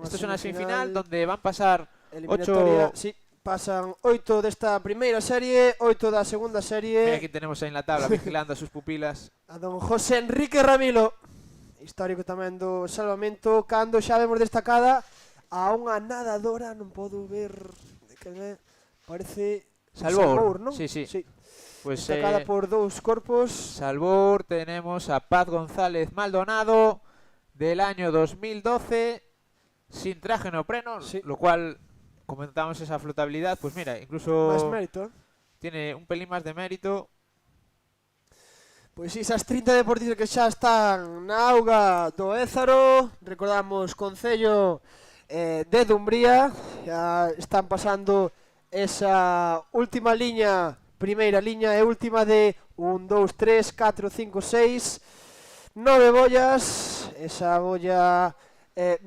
Esto es una semifinal semifinal donde van a pasar 8. Sí, pasan 8 desta primeira serie, 8 da segunda serie. Mira, aquí tenemos ahí en la tabla vigilando a sus pupilas. A don José Enrique Ramilo, histórico tamén do salvamento, cando xa vemos destacada a unha nadadora, non podo ver de que é, parece Salvour, non? sí. Pues destacada por dous corpos. Salvour, tenemos a Paz González Maldonado del año 2012 sin traje neopreno, lo cual comentamos esa flotabilidad, pues mira, incluso Más mérito, tiene un pelín más de mérito. Pois esas 30 deportistas que xa están na auga do Ézaro, recordamos Concello de Dumbría, xa están pasando esa última liña, primeira liña e última de 1, 2, 3, 4, 5, 6, 9 bollas, esa bolla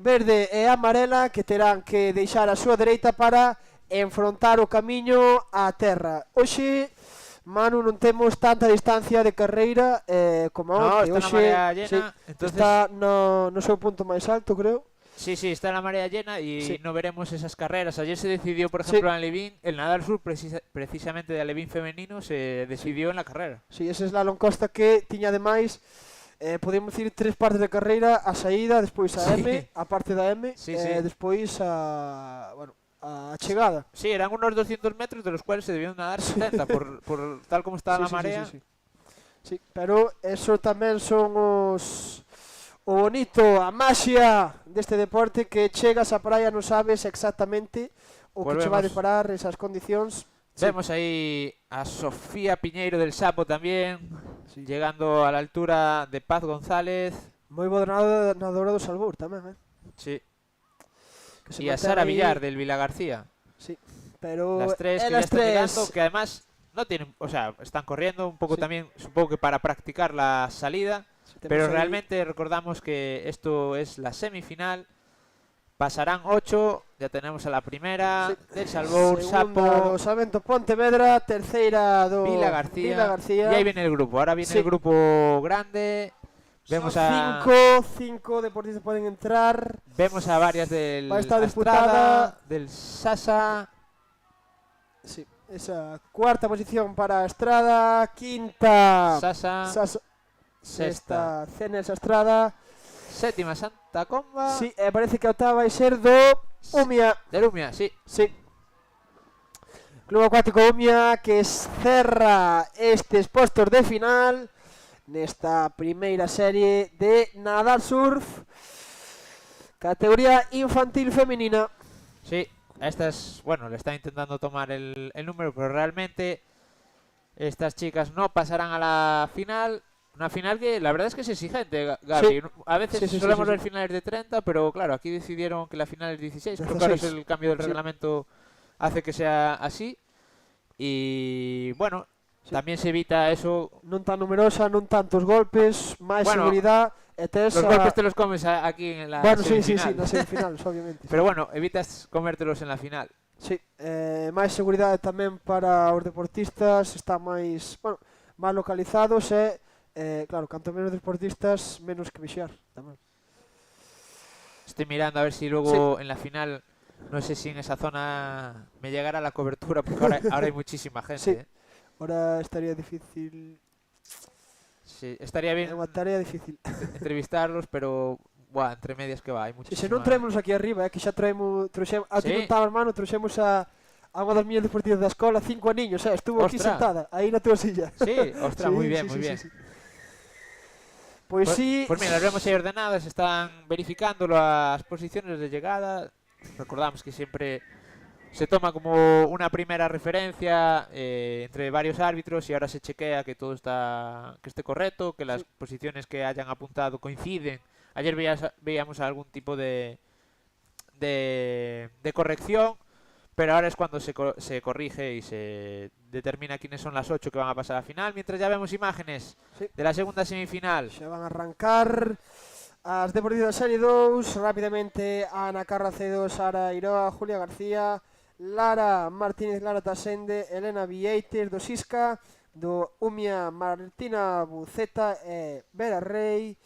verde e amarela que terán que deixar a súa dereita para enfrontar o camiño á terra. Hoxe, Manu, non temos tanta distancia de carreira como onte. Está na marea llena, entonces está no seu punto máis alto, creo. Sí, está en la marea llena y no veremos esas carreras. Ayer se decidió, por ejemplo, en Alevín, el nadar sur precisamente de Alevín femenino se decidió en la carrera. Sí, ese slalom costa que tiña ademais, podemos decir, 3 partes de carreira: a saída, despois a M, a parte da M, despois a chegada. Sí, eran unos 200 metros, de los cuales se debieron nadar 70 por tal como estaba la marea. Sí, pero eso tamén son o bonito, a maxia deste deporte, que chegas á praia non sabes exactamente o que che vai deparar esas condicións. Vemos ahí a Sofía Piñeiro del Sapo también, llegando a la altura de Paz González. Moi boa nadadora do Salvour tamén, Sí. Y a Sara Villar del Vilagarcía. Sí, pero las tres que ya están llegando, que además no tienen, o sea, están corriendo un poco también, supongo que para practicar la salida, pero ahí- realmente recordamos que esto es la semifinal. Pasarán 8, ya tenemos a la primera, del Salvador, Segunda Sapo, do Salvento Pontevedra, terceira do Vila García, y ahí viene el grupo. Ahora viene el grupo grande. Vemos a cinco deportistas pueden entrar. Vemos a varias del Va a estar Astrada, disputada. del Sasa. Sí, esa cuarta posición para Estrada, quinta Sasa, sexta Cenes Estrada, séptima Santa Comba. Sí, parece que a octava vai ser do Umia. Del Umia, sí. Sí. Club Acuático Umia que cerra estes postos de final nesta primeira serie de Nadal Surf, categoría infantil femenina. Sí, estas, bueno, le están intentando tomar el número, pero realmente estas chicas no pasarán a la final. Una final que la verdad es que es exigente, Gaby. Sí. A veces Sí. solemos ver finales de 30, pero claro, aquí decidieron que la final es 16. Creo que ahora es el cambio del reglamento hace que sea así. Y bueno, también se evita eso. Non tan numerosa, non tantos golpes, máis Bueno, seguridad. E tes los golpes te los comes aquí en la sí, semifinal. nas semifinales, obviamente. Pero bueno, evitas comértelos en la final. Sí, máis seguridade tamén para os deportistas, está máis, bueno, máis localizados e, claro, canto menos deportistas, menos que vixiar tamén. Estoy mirando a ver si luego en la final, no sé si en esa zona me llegará la cobertura, porque ahora hay muchísima gente. Sí, ahora estaría difícil. Sí, estaría bien. É unha tarea difícil. Entrevistarlos, pero buah, entre medias que va, hay Si muchísima. se non traemos aquí arriba, que xa traemos, aquí Sí. non estaba, hermano, trouxemos a unha das miñas deportistas da escola, 5 aniños, estuvo aquí Ostras. sentada, aí na tua silla. Sí, ostras, muy bien, muy bien. Pois sí. Pues mira, las vemos ahí ordenadas, están verificando las posiciones de llegada. Recordamos que siempre se toma como una primera referencia entre varios árbitros y ahora se chequea que todo que esté correcto, que las posiciones que hayan apuntado coinciden. Ayer veíamos algún tipo de corrección, pero ahora es cuando se corrige y se determina quiénes son las 8 que van a pasar a la final, mientras ya vemos imágenes de la segunda semifinal. Se van a arrancar as deportistas da Serie 2, rapidamente Ana Carracedo, Sara Iroa, Julia García, Lara Martínez, Lara Tasende, Elena Vieites do Sisca, do Umia Martina Buceta e Vera Rey,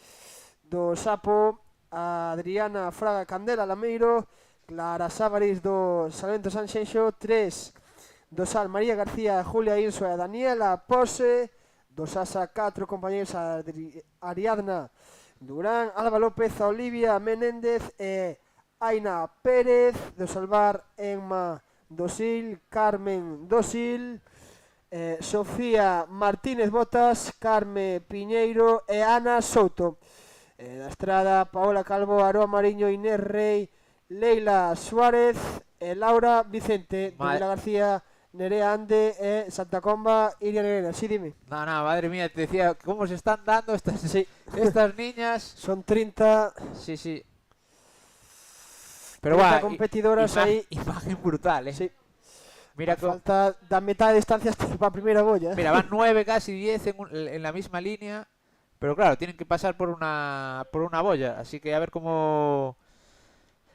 do Sapo Adriana Fraga Candela Lameiro, Clara Sávaris do Salvento Sanxenxo, 3 do Sal María García, Julia Insua e Daniela Pose, do Sasa 4 compañeros Ariadna Durán, Alba López, Olivia Menéndez e Aina Pérez, do Salvar Emma Dosil, Carmen Dosil, Sofía Martínez Botas, Carme Piñeiro e Ana Souto. Da Estrada, Paola Calvo, Aroa Mariño, Inés Rey, Leila Suárez e Laura Vicente, de Vila García, Nerea Ande e Santa Comba, Iria Nerea. Sí, dime. No, madre mía, te decía, ¿cómo se están dando estas niñas? Son 30. Sí, sí. Pero 30 va, competidoras aí. Imagen brutal, Sí. Mira, falta da metade de distancia hasta para a primeira bolla. Mira, van 9, casi 10 en la misma línea. Pero claro, tienen que pasar por una boya. Así que a ver cómo...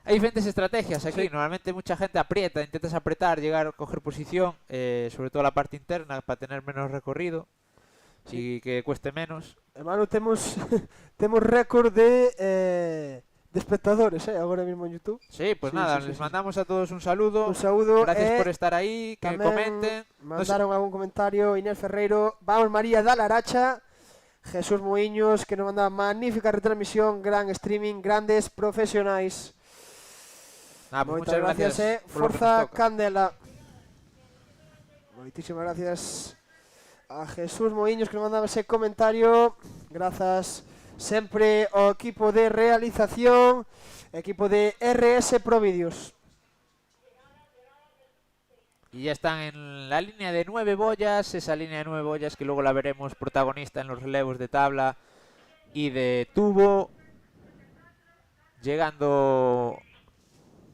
Hay diferentes estrategias aquí. Normalmente mucha gente aprieta, intentas apretar, llegar a coger posición, sobre todo la parte interna, para tener menos recorrido y que cueste menos. Hermano, temos récord de espectadores, agora mismo en YouTube. Sí, pues nada, les mandamos a todos un saludo. Un saúdo. Gracias por estar aí, que tamén comenten. Mandaron algún comentario Inés Ferreiro, vamos María da Laracha, Jesús Moiños, que nos manda magnífica retransmisión, gran streaming, grandes profesionais. Pues Moitas muchas gracias, por lo que Forza nos toca. Candela. Moitísimas gracias a Jesús Moiños que nos mandaba ese comentario. Grazas sempre ao equipo de realización, equipo de RS Provideos. Y ya están en la línea de 9 boyas, esa línea de 9 boyas que luego la veremos protagonista en los relevos de tabla y de tubo. Llegando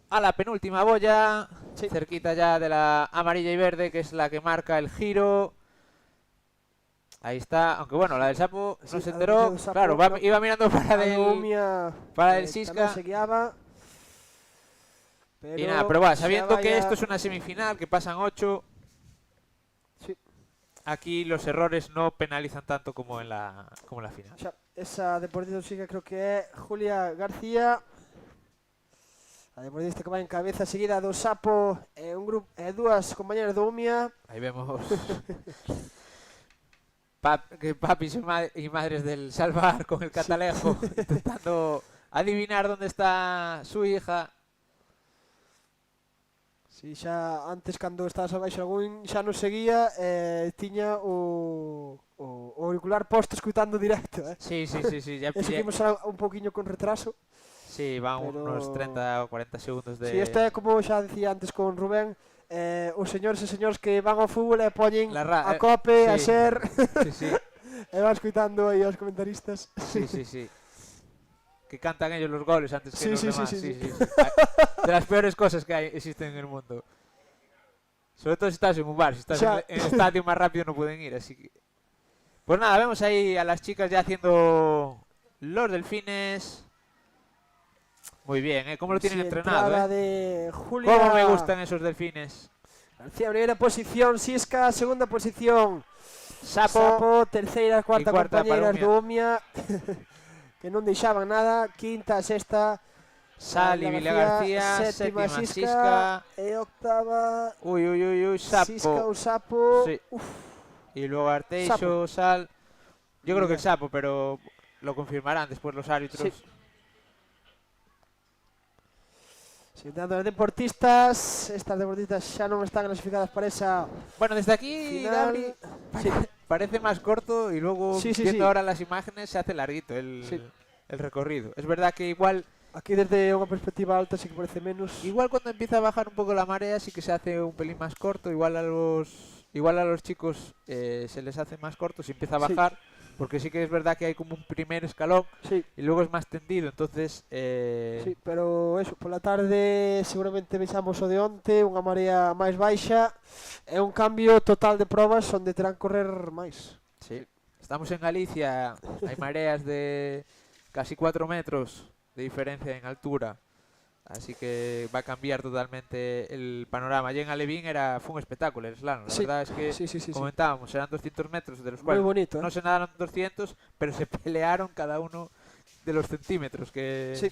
a la penúltima boya. cerquita ya de la amarilla y verde, que es la que marca el giro. Ahí está, aunque bueno, la del Sapo no se enteró. Claro, iba mirando para el Sisca. Se guiaba, Y nada, pero bueno, sabiendo que esto es una semifinal, que pasan 8, aquí los errores no penalizan tanto como en la final. Esa deportista sigue, creo que é Julia García. A deportista que vai en cabeza, seguida do Sapo e un grupo e dúas compañeras do Umia. Ahí vemos papis y madres del Salvar con el catalejo intentando adivinar dónde está su hija. Si xa antes cando estabas abaixo algún xa nos seguía tiña o auricular posto escutando directo, Sí. Ya seguimos un poquinho con retraso. Sí, van unos 30 o 40 segundos de... Sí, isto é como xa decía antes con Rubén, os señores e señores que van ao fútbol e poñen a COPE, a SER, e van escutando aí os comentaristas. Sí. Que cantan ellos los goles antes que los demás. Sí. De las peores cosas que existen en el mundo. Sobre todo si estás en un bar, si estás en el estadio más rápido no pueden ir, así que... Pues nada, vemos ahí a las chicas ya haciendo los delfines. Muy bien, ¿cómo lo tienen entrenado? De Julia. ¿Cómo me gustan esos delfines? García, primera posición, Sisca, segunda posición, Sapo, terceira, cuarta compañeras do Umia, que non deixaban nada, quinta, sexta, Sali, Vila García, séptima Sisca, e octava, uy, Sapo. Sisca ou Sapo, sí. Y luego Arteixo, Sal, yo creo que el Sapo, pero lo confirmarán después los árbitros. Siguiendo as deportistas, estas deportistas xa non están clasificadas para esa. Bueno, desde aquí, Gabri, parece más corto y luego viendo ahora las imágenes se hace larguito el recorrido. Es verdad que igual... Aquí desde unha perspectiva alta sí que parece menos. Igual cuando empieza a bajar un poco la marea sí que se hace un pelín más corto, igual a los chicos se les hace más corto si empieza a bajar, porque sí que es verdad que hay como un primer escalón y luego es más tendido, entonces... Sí, pero eso, por la tarde seguramente vexamos o de onte, unha marea máis baixa e un cambio total de probas onde terán correr máis. Sí, estamos en Galicia, hai mareas de casi 4 metros de diferencia en altura, así que va a cambiar totalmente el panorama. Allí en Alevín fue un espectáculo el slalom, la verdad es que comentábamos, eran 200 metros de los cuales bonito, no se nadaron 200, pero se pelearon cada uno de los centímetros que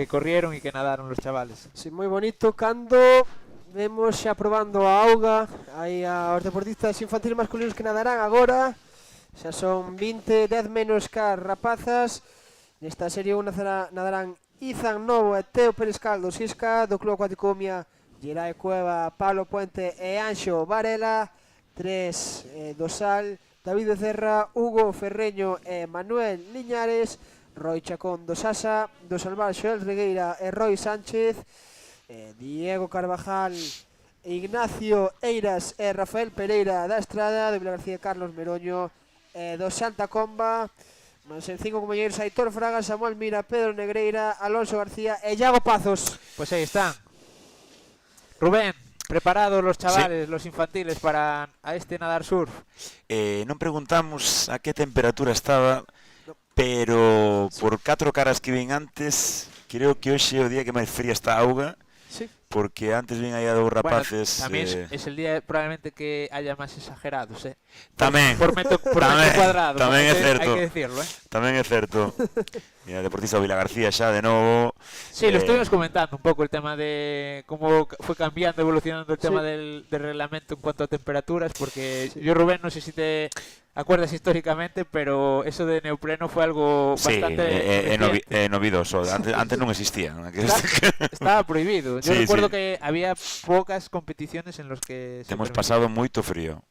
corrieron y que nadaron los chavales. Sí, moi bonito, cando vemos xa probando a auga aí aos deportistas infantiles masculinos que nadarán agora, xa son 20, 10 menos que as rapazas. Nesta serie 1 nadarán Izan Novo e Teo Periscal do Sisca, do Club Acuático Umia, Gerai Cueva, Pablo Puente e Anxo Varela, 3 do Sal, David Becerra, Hugo Ferreño e Manuel Liñares, Roy Chacón do Sasa, do Salvar Xoel Regueira e Roy Sánchez, Diego Carvajal, Ignacio Eiras e Rafael Pereira da Estrada, do Vila García Carlos Meroño e do Santa Comba. Más en 5 compañeros: Aitor Fraga, Samuel Mira, Pedro Negreira, Alonso García e Iago Pazos. Pues ahí están. Rubén, preparados los chavales, los infantiles para a este nadar surf. Non preguntamos a que temperatura estaba, pero por 4 caras que vin antes, creo que hoxe é o día que máis fría está a auga. Porque antes vin aí a dous rapaces... Bueno, tamén es el día probablemente que haya máis exagerados, Tamén. Por metro cuadrado. Tamén é certo. Hai que decirlo, Tamén é certo. Mira, deportista Vila García xa de novo. Sí, lo estuvimos comentando un pouco el tema de cómo fue cambiando, evolucionando el tema del reglamento en cuanto a temperaturas, porque yo, Rubén, no sé si te acuerdas históricamente, pero eso de neopreno fue algo bastante novidoso. Antes non existía. Estaba prohibido. Yo recuerdo que había pocas competiciones en los que hemos pasado moito frío.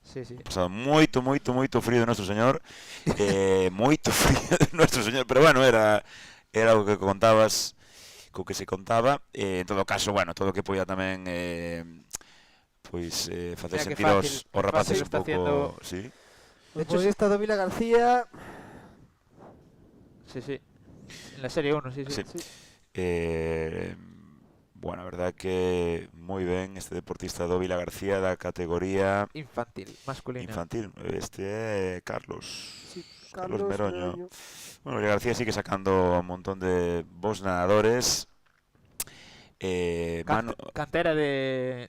Pasado moito frío de Nuestro Señor. Moito frío de Nuestro Señor, pero bueno, era o que contabas, co que se contaba. En todo caso, bueno, todo o que podía tamén facer sentir os rapaces un pouco, De hecho, está do Vila García. Sí. En la serie 1, sí. Bueno, a verdad que moi ben este deportista do Vila García da categoría infantil, masculina. Infantil. Este é Carlos. Sí, Carlos Carlos Meroño. Meroño. Bueno, Vila García sigue sacando un montón de bons nadadores. Cantera de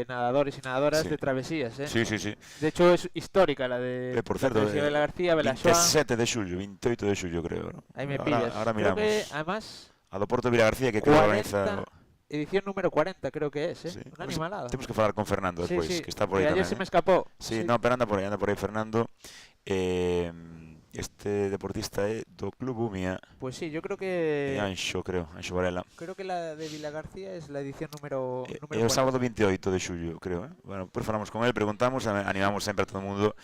nadadores y nadadoras Sí. de travesías, ¿eh? Sí, sí, sí. De hecho, es histórica la de Por certo, Travesía de Vila García, Belaxoa. 27 de xullo, 28 de xullo, creo, ¿no? Ahí me Ahora- pillas. Ahora Creo miramos. que, además, A do Porto de Vila García, que creo que organiza... edición número 40, creo que es, ¿eh? Sí. Una animalada. Temos que falar con Fernando Sí, despois, sí, que está por aí que ayer tamén. se me escapó. Sí, Sí. no, pero anda por aí Fernando. Este deportista é do Club Umia. Pues sí, yo creo que... Anxo Varela. Creo que la de Vila García es la edición número É o 40. sábado 28 de xullo, creo, Bueno, pois falamos con él, preguntamos, animamos sempre a todo o mundo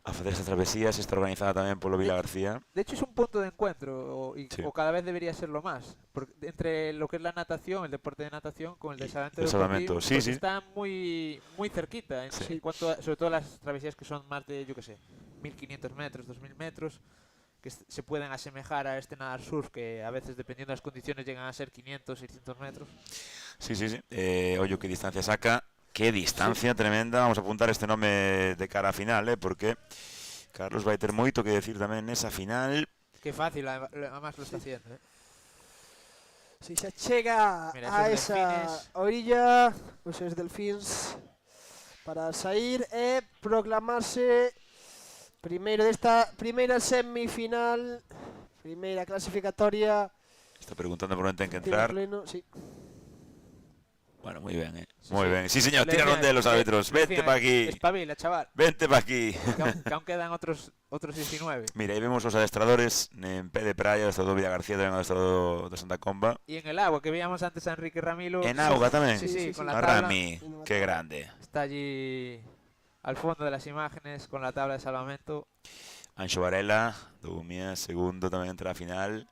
a facer estas travesías, está organizada tamén polo Vila García. De hecho, es un punto de encuentro, Sí. o cada vez debería serlo más. Porque entre lo que es la natación, el deporte de natación, con el de salvamento el salvamento, deportivo, sí, pues sí. está muy cerquita. En cuanto sobre todo las travesías que son más de, yo qué sé, 1500 metros, 2000 metros, que se pueden asemejar a este nadar surf, que a veces, dependiendo de las condiciones, llegan a ser 500, 600 metros. Sí. Ollo que distancia saca. Qué distancia tremenda. Vamos a apuntar este nome de cara a final, porque Carlos vai ter moito que decir tamén nesa final. Qué fácil, además lo está haciendo, ¿eh? Si se chega Mira, a esos esa delfines. orilla, os delfins para sair e proclamarse primeiro desta primeira semifinal, primeira clasificatoria. Está preguntando por onde ten que Tiro entrar. pleno, sí. Bueno, muy bien, Muy bien. Sí, señor, Le tiraron decía- de los árbitros. le Vente decía, para aquí. Espabila, chaval. Vente para aquí. Que aún quedan otros 19. Mira, aí vemos os adestradores en pé de praia, o adestrador Villa García, tamén o adestrador de Santa Comba. Y en el agua, que veíamos antes a Enrique Ramilo. En auga tamén. Sí, con la A tabla. Rami, qué grande. Está allí al fondo de las imágenes con la tabla de salvamento. Anxo Varela, do Umia, segundo, tamén entra a final.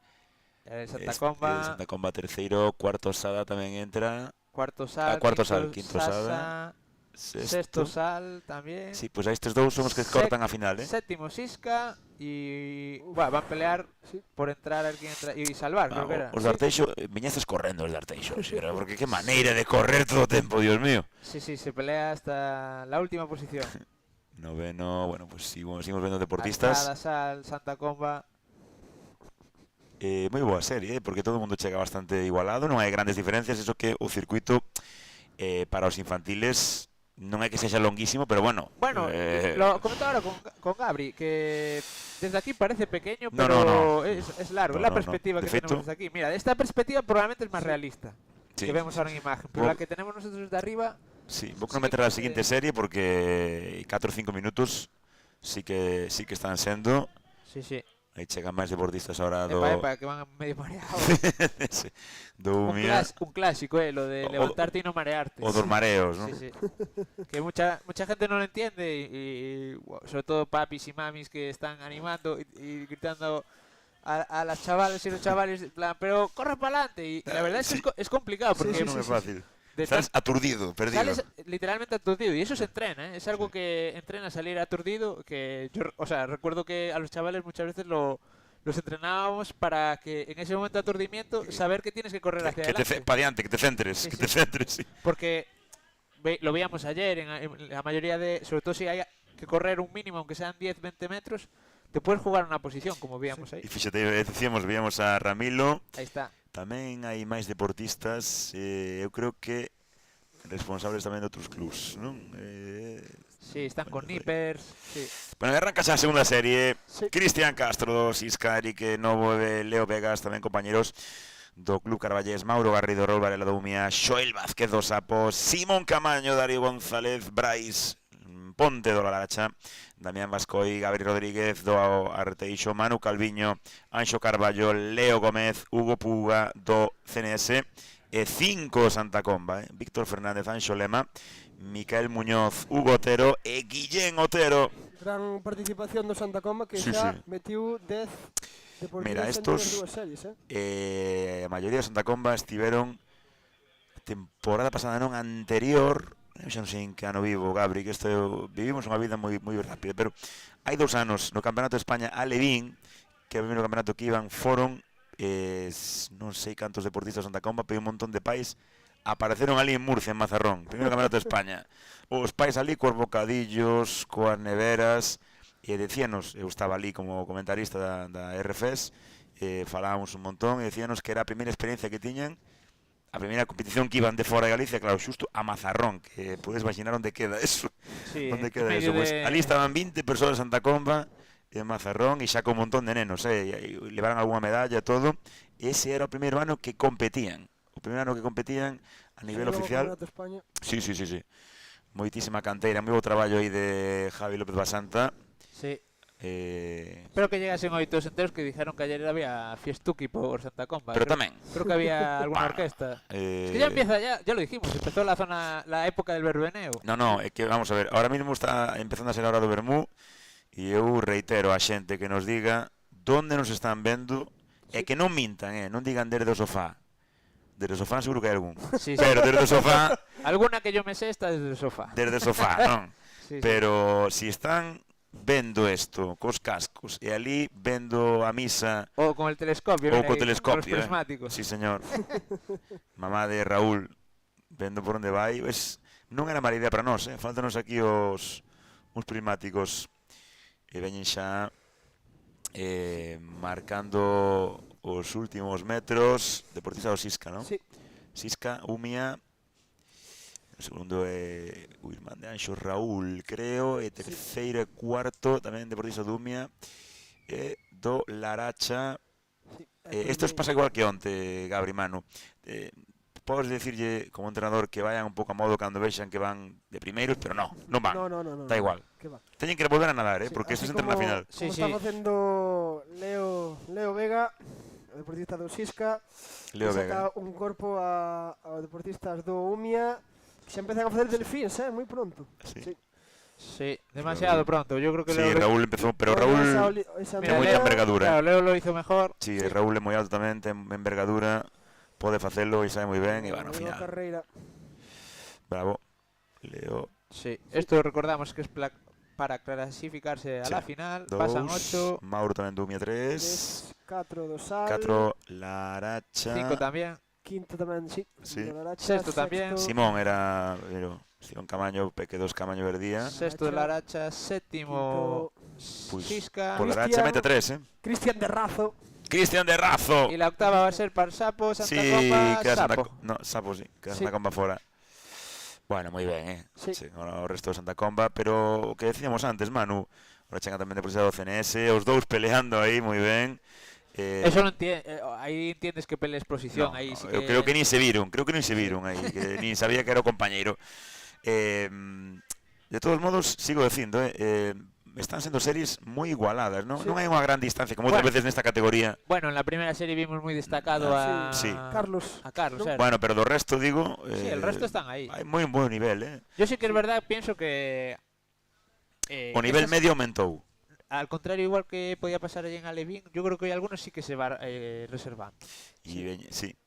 Santa Comba. Santa Comba terceiro, cuarto Sada tamén entra. Cuarto Sal, Cuarto Sal, quinto Sasa, Sada. Sexto Sal también. Sí, pues a estes dous son os que cortan a final, Séptimo Sisca y bueno, van a pelear por entrar a ver quién entra y salvar, creo que era. Os de Arteixo, viñeces correndo os de Arteixo, porque qué maneira de correr todo o tempo, Dios mío. Sí, se pelea hasta la última posición. Noveno, bueno, pues seguimos vendo deportistas. Alzada, Sal, Santa Comba. Moi boa serie, porque todo o mundo chega bastante igualado, non hai grandes diferencias, eso que o circuito para os infantiles non é que sexa longuísimo, pero bueno. Bueno, lo comento ahora con Gabri, que desde aquí parece pequeño, No, pero no. Es largo. No, la no, perspectiva no. De que feito- tenemos desde aquí. Mira, esta perspectiva probablemente es más realista, Sí. que vemos ahora en imagen, pero Bo- la que tenemos nosotros desde arriba... Sí, vou cronometrar a seguinte serie porque 4 ou 5 minutos sí que están sendo. Sí. Aí chegan máis deportistas ahora do... Epa, que van medio mareados. Sí, do Umia. Un clásico, lo de levantarte y no marearte. O dos mareos, ¿no? Sí. Que mucha gente no lo entiende y sobre todo papis y mamis que están animando y gritando a las chavales y los chavales, en plan, pero corre para adelante. Y la verdad es que es complicado porque no es fácil. de Estás aturdido, perdido. sales literalmente aturdido y eso se entrena, es algo que entrena a salir aturdido, que yo, recuerdo que a los chavales muchas veces los entrenábamos para que en ese momento de aturdimiento saber que tienes que correr hacia adelante. Para adelante, que te centres, Sí, que sí. te centres. Sí. Porque lo veíamos ayer, en la mayoría de, sobre todo si hay que correr un mínimo, aunque sean 10-20 metros, te puedes jugar una posición, como veíamos ahí. E fíxate, veíamos a Ramilo. Ahí está. Tamén hai máis deportistas, eu creo que responsables tamén de outros clubs, non? Sí, están con Nippers, sí. Bueno, arranca xa a segunda serie. Cristian Castro, Sisca, Erique Novo, Leo Vegas, tamén compañeros do Club Carballés, Mauro Garrido, Raúl Varela do Umia, Xoel Vázquez do Sapo, Simón Camaño, Darío González, Brais Ponte do Laracha, Damián Vascoi, Gabriel Rodríguez do Arteixo, Manu Calviño, Anxo Carballo, Leo Gómez, Hugo Puga do CNS e 5 Santa Comba, Víctor Fernández, Anxo Lema, Micael Muñoz, Hugo Otero e Guillén Otero. Gran participación do Santa Comba que Sí, xa sí. metiu 10 deportistas Mira, en estos dúas series, a maioría de Santa Comba estiveron temporada pasada, non anterior, eu xa non sei en que ano vivo, Gabri, que vivimos unha vida moi rápida, pero hai 2 anos no Campeonato de España Alevín, que é o primeiro campeonato que iban, foron non sei cantos deportistas Santa Comba, pero un montón de pais apareceron ali en Murcia, en Mazarrón, primeiro campeonato de España. Os pais ali coas bocadillos, coas neveras, e decíanos, eu estaba ali como comentarista da RFES, falábamos un montón, e decíanos que era a primeira experiencia que tiñan, a primeira competición que iban de fora de Galicia, claro, xusto a Mazarrón, que podes imaginar onde queda eso. Sí, onde queda eso? Pues ali estaban 20 persoas de Santa Comba, en Mazarrón, e xa con un montón de nenos, e levaron algunha medalla e todo. Ese era o primeiro ano que competían. O primeiro ano que competían a nivel oficial. Sí. Moitísima canteira, moi bo traballo aí de Javi López Basanta. Sí. Espero que llegasen oitos enteros que dijeron que ayer había fiestuki por Santa Comba. Pero tamén. Creo que había alguna orquesta. Es que ya empieza, ya lo dijimos, empezó la época del verbeneo. No, é que vamos a ver, ahora mismo está empezando a ser a hora do vermú. E eu reitero a xente que nos diga onde nos están vendo e que non mintan, non digan desde o sofá. Desde o sofá seguro que hai algún. Sí. Pero desde o sofá... Alguna que yo me sé está desde o sofá. Desde o sofá, non? Sí. Pero si están vendo isto cos cascos e ali vendo a misa... Ou con el telescopio. Ou co telescopio, con os prismáticos. Sí, señor. Mamá de Raúl vendo por onde vai. Non era mala idea para nós, faltanos aquí os prismáticos. E veñen xa marcando os últimos metros. Deportista do Sisca, non? Sí. Sisca, Umia. O segundo é o irmán de Anxo, Raúl, creo. E terceiro e cuarto tamén deportista do Umia. E do Laracha. Isto os pasa igual que onte, Gabri, Manu. Podes decirlle como entrenador que vayan un pouco a modo cando vexan que van de primeiros, pero non van. No. Da igual. Teñen que volver a nadar, porque isto se entra na final. Como está facendo Leo Vega, o deportista do Sisca, Leo saca Vega. un corpo a deportistas do Umia, que xa empezan a facer delfíns, moi pronto. Sí, demasiado pronto. Yo creo que sí, Raúl empezó, pero Raúl ten moita envergadura. Claro, Leo lo hizo mejor. Sí, Raúl é moi alto tamén, ten envergadura. Pode facelo e sabe moi ben e bueno, ao final. Bravo, Leo. Sí, esto recordamos que es para clasificarse a la final. Pasan 8. Mauro tamén do Umia 3. 4 do Sal. 4 Laracha. 5 tamén. Quinto tamén, sí. Sexto tamén. Simón era Simón Camaño, Peque 2 Camaño Verdía. Sexto de Laracha, séptimo Sisca. Por Laracha mete 3, Cristian de Razo. Cristian de Razo. Y la octava va a ser para Sapo, Santa Comba, Sapo. Sapo sí, queda Santa Comba fora. Bueno, moi ben, Sí. O resto de Santa Comba, pero o que decíamos antes, Manu, ahora chega tamén de precisar do CNS, os dous peleando aí moi ben. Eso non aí entiendes que pelea exposición, aí sí que... Eu creo que nin se viron aí, que nin sabía que era o compañeiro. De todos modos, sigo dicindo, están sendo series moi igualadas, non? Non hai unha gran distancia como outras veces nesta categoría. Bueno, en la primera serie vimos moi destacado a Carlos. A Carlos, Bueno, pero do resto digo, sí, el resto están aí. Hai moi bon nivel, Yo sí que es verdad, pienso que o nivel medio aumentou. Al contrario, igual que podía pasar allí en Alevín, yo creo que hay algunos sí que se van reservando. E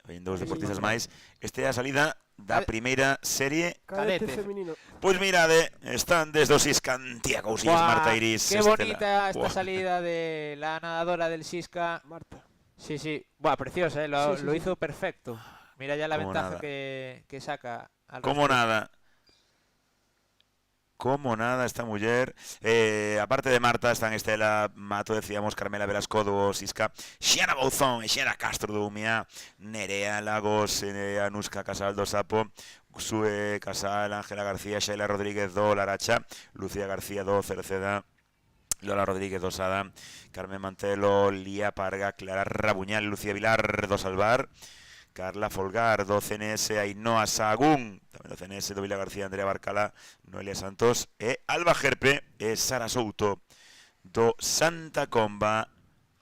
ven dous deportistas máis. Este é a salida da primeira serie cadete femenino. Pois mirade, están desde os Sisca Cousillas, Marta Iris. Qué bonita esta salida de la nadadora del Sisca. Marta. Sí, preciosa, lo hizo perfecto. Mira ya la ventaja que saca. Como nada. Como nada esta muller. Aparte de Marta están Estela Mato, decíamos, Carmela Velasco do Sisca, Xiana Bouzón e Xiana Castro do Umia, Nerea Lagos, Anuska Casal do Sapo, Sue Casal, Ángela García, Sheila Rodríguez do Laracha, Lucía García do Cerceda, Lola Rodríguez do Sada, Carmen Mantelo, Lía Parga, Clara Rabuñal, Lucía Vilar do Salvar, Carla Folgar do CNS, Ainhoa Sagún tamén do CNS, do Vila García, Andrea Barcala, Noelia Santos e Alba Gerpe e Sara Souto do Santa Comba.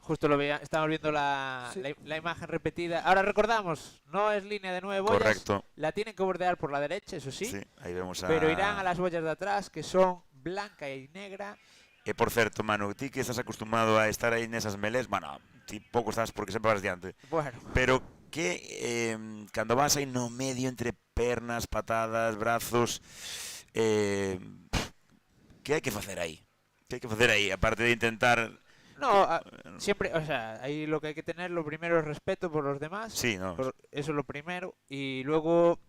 Justo lo veía, estamos viendo la imagen repetida. Ahora recordamos, no es línea de 9 boyas. Correcto. La tienen que bordear por la derecha, eso sí. Sí, aí vemos pero irán a las boyas de atrás, que son blanca y negra. E por certo, Manu, ti que estás acostumado a estar aí nesas melés, bueno, ti pouco estás porque sempre vas diante. Bueno. Pero que cando vas aí no medio entre pernas, patadas, brazos, que hai que facer aí? Que hai que facer aí? Aparte de intentar No, siempre, o sea, ahí lo que hay que tener, lo primero es respeto por los demás. Sí, no. Eso es lo primero. Y luego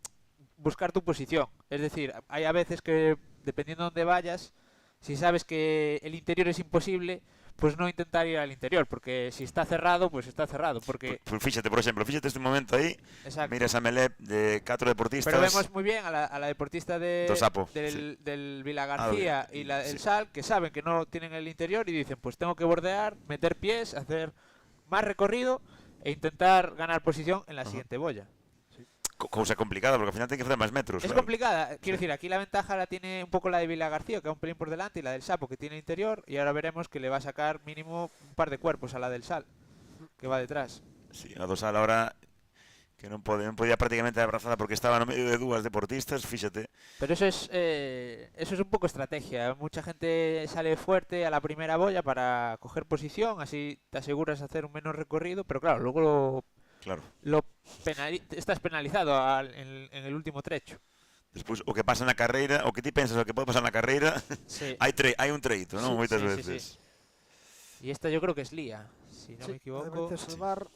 buscar tu posición. Es decir, hay a veces que, dependiendo de dónde vayas, si sabes que el interior es imposible, pues no intentar ir al interior, porque si está cerrado, pues está cerrado. Porque Pues fíxate, por exemplo, fíxate este momento aí. Exacto. Mira esa melé de 4 deportistas. Pero vemos muy bien a la deportista Do Sapo, del Vila García y la del sí. Sal, que saben que no tienen el interior y dicen, pues tengo que bordear, meter pies, hacer más recorrido e intentar ganar posición en la siguiente boya. Cousa complicada, porque al final ten que facer máis metros. Es claro. complicada, quiero decir, aquí la ventaja la tiene un poco la de Vila García, que va un pelín por delante, y la del Sapo, que tiene interior, y ahora veremos que le va a sacar mínimo un par de cuerpos a la del Sal, que va detrás. Sí, a do Sal ahora que non podía prácticamente abrazada porque estaba no medio de dúas deportistas, fíxate. Pero eso es un poco estrategia. Mucha gente sale fuerte a la primera boya para coger posición, así te aseguras hacer un menos recorrido, pero claro, luego estás penalizado en el último trecho. Despois, o que pasa na carreira, o que ti pensas o que pode pasar na carreira, Sí. hai un treito, non? Moitas veces. Y esta yo creo que es Lía, si no me equivoco. Salvar.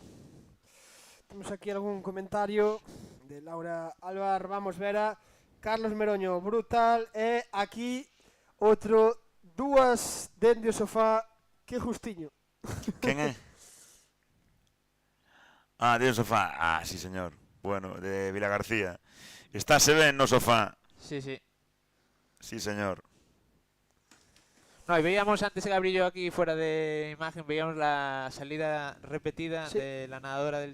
Temos aquí algún comentario de Laura Álvar, vamos ver a Carlos Meroño, brutal, e aquí outro, dúas dende o sofá, que justiño. Quen é? Ah, de sofá. Ah, sí, señor. Bueno, de Vila García. Estáse ben no sofá. Sí, sí. Sí, señor. No, y veíamos antes, Gabriel, yo aquí fuera de imagen, veíamos la salida repetida de la nadadora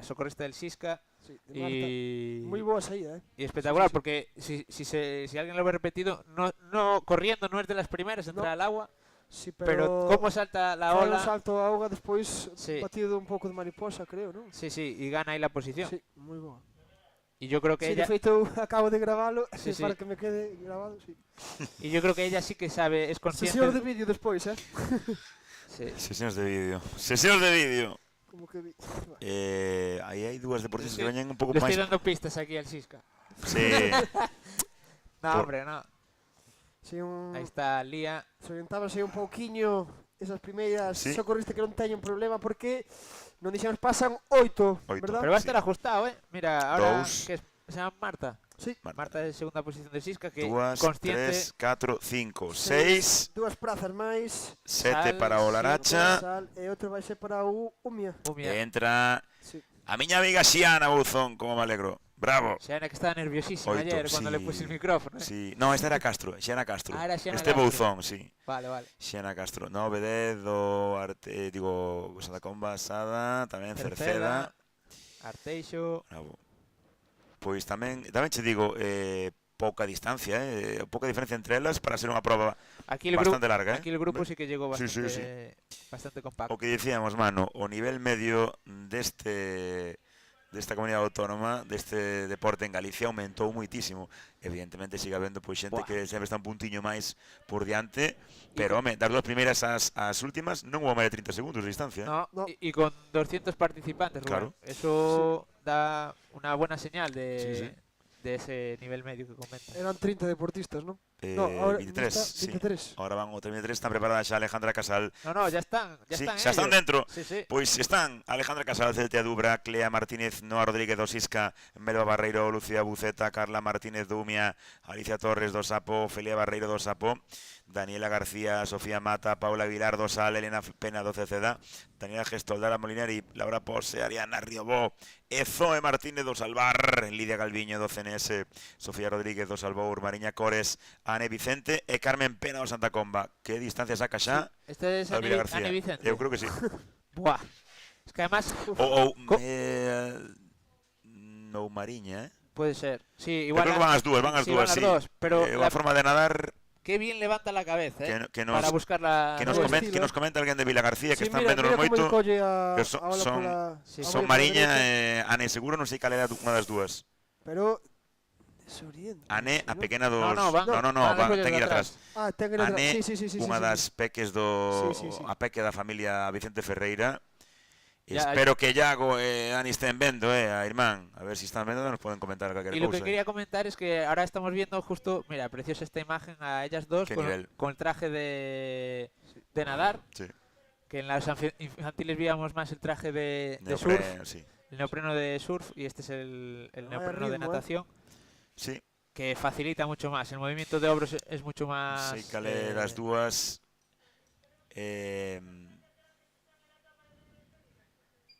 socorrista del Sisca. Sí, de Marta. Muy boa saída, Y espectacular, Sí, sí. porque si alguien lo ve repetido, no corriendo no es de las primeras, entra al agua. Sí, pero cómo salta la fai ola. un salto a auga, despois Sí. batido un pouco de mariposa, creo, non? Sí, sí, y gana ahí la posición. Sí, moi boa. Y yo creo que Sí, ella... de feito acabo de gravalo, Sí, sí. para que me quede grabado, sí. Y yo creo que ella sí que sabe, es consciente... Sesións de vídeo despois, Sí. Sesións de vídeo. Sesións de vídeo. Como que vi. Aí hai dúas deportistas que veñen un pouco Le máis. estoy dando pistas aquí al Sisca. Sí. No, hombre, no. Sí, Ahí está Lía. Se orientábase un pouquiño esas primeiras Sí. socorristas que non teñen problema porque non dixemos pasan 8, verdad? Pero va a estar ajustado, ¿eh? Mira, ahora Dous. que se llama Marta. Sí. Marta de segunda posición del Sisca, que Dúas, consciente... 3, 4, 5, 6, Dúas prazas máis. 7 para o Laracha. Sal, e outro vai ser para o Umia. E entra Sí. a miña amiga Xiana Bouzón, como me alegro. Bravo. Xiana, que estaba nerviosísima Oito, ayer cuando le puse el micrófono. ¿eh? Sí. No, esta era Castro, Xiana Castro. Ah, era Xiana Este Castro. Bouzón, sí. Vale, vale. Xiana Castro. 9, 10, do Arte, Santa Comba, Sada, tamén Cerceda. Arteixo. Bravo. Pois tamén che digo, pouca distancia, pouca diferencia entre elas para ser unha prova Aquí bastante larga. Aquí el grupo sí que llegó Sí, bastante, sí. bastante compacto. O que dicíamos, mano, o nivel medio desta comunidade autónoma, deste deporte en Galicia aumentou moitísimo. Evidentemente sigue habendo pois xente que sempre está un puntiño máis por diante, pero home, das dúas primeiras ás últimas non hubo máis de 30 segundos de distancia. No. Y con 200 participantes, Claro. Rubén. Eso da una buena señal Sí. de ese nivel medio que comenta. Eran 30 deportistas, non? No, ahora 23, está sí. 23. Ahora van o 23, están preparadas xa Alejandra Casal. No, ya están. Sí, están xa están ellos. dentro. Sí, sí. Pois están Alejandra Casal, Celtia Dubra, Clea Martínez, Noa Rodríguez do Sisca, Melba Barreiro, Lucía Buceta, Carla Martínez do Umia, Alicia Torres do Sapo, Felia Barreiro do Sapo, Daniela García, Sofía Mata, Paula Aguilar do Sal, Elena Pena do Ceceda, Daniela Gestoldara Molinari, Laura Pose, Ariana Riobó, Zoe Martínez do Salvar, Lidia Galviño do CNS, Sofía Rodríguez do Salvour, Mariña Cores, Ane Vicente e Carmen Pena do Santa Comba. Que distancia saca xa? Este es Alvira Ane García. Vicente. Eu creo que sí. Buah. Es que además... No Mariña, Puede ser. Sí, Eu igual... creo que van as dúas, sí, sí. pero a forma de nadar... Qué bien levanta la cabeza, que nos, para buscar la... que nos comenta alguén de Vila García, que Sí, están mira, véndonos mira como moito. el colle a- Que a ola pola- son pola Mariña derecha. Ane seguro, non sei cal era unha das dúas. Pero desorienta. Ane, a pequena dos... No, van ten que ir atrás. Ah, ten que ir atrás. Ane, Sí, unha sí. das peques do... Sí, sí, sí. A peque da familia Vicente Ferreira. Ya, Espero que Iago e Dani estén vendo, a irmán. A ver si están vendo, nos poden comentar calquera Y lo que cousa. quería comentar es que ahora estamos viendo justo, mira, preciosa esta imagen a ellas dos Qué con nivel. el traje de nadar. Sí. Que en las infantiles víamos más el traje de Neopreno, surf, sí. el neopreno de surf, y este es el neopreno de ritmo, natación. Sí. Que facilita mucho más. El movimiento de hombros es mucho más... Sí, cale las dúas.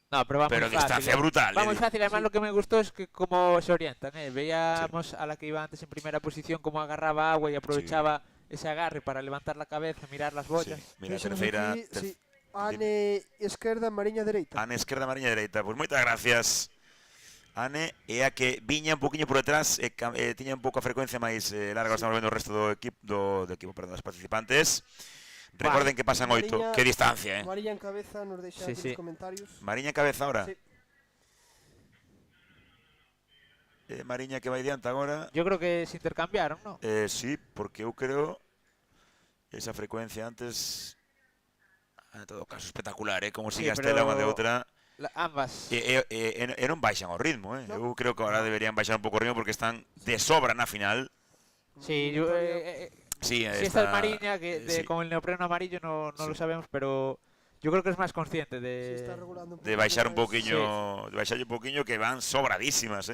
No, pero va pero muy fácil. distancia brutal. Va muy fácil. Además, lo que me gustó es que cómo se orientan. Veíamos a la que iba antes en primera posición cómo agarraba agua y aprovechaba ese agarre para levantar la cabeza, mirar las boyas. Sí. Mira, terceira... Ane esquerda, Mariña dereita. Ane esquerda, Mariña dereita. Pois moitas gracias. Ane é a que viña un poquinho por detrás e tiña un pouco a frecuencia máis larga. Estamos vendo o resto do equipo, das participantes. Recorden que pasan 8. Que distancia, Mariña en cabeza, nos deixa aquí os comentarios. Mariña en cabeza ahora. Sí. Mariña que vai diante agora. Yo creo que se intercambiaron, ¿no? Sí, porque eu creo esa frecuencia antes, en todo caso, espectacular, como sigue a Estela unha de outra. Ambas. E non baixan o ritmo, Eu creo que ahora deberían baixar un pouco o ritmo porque están de sobra na final. Sí, sí, si esta es Mariña, que con el neopreno amarillo no lo sabemos, pero yo creo que es más consciente de baixar un poquinho, de baixar un poquinho, que van sobradísimas,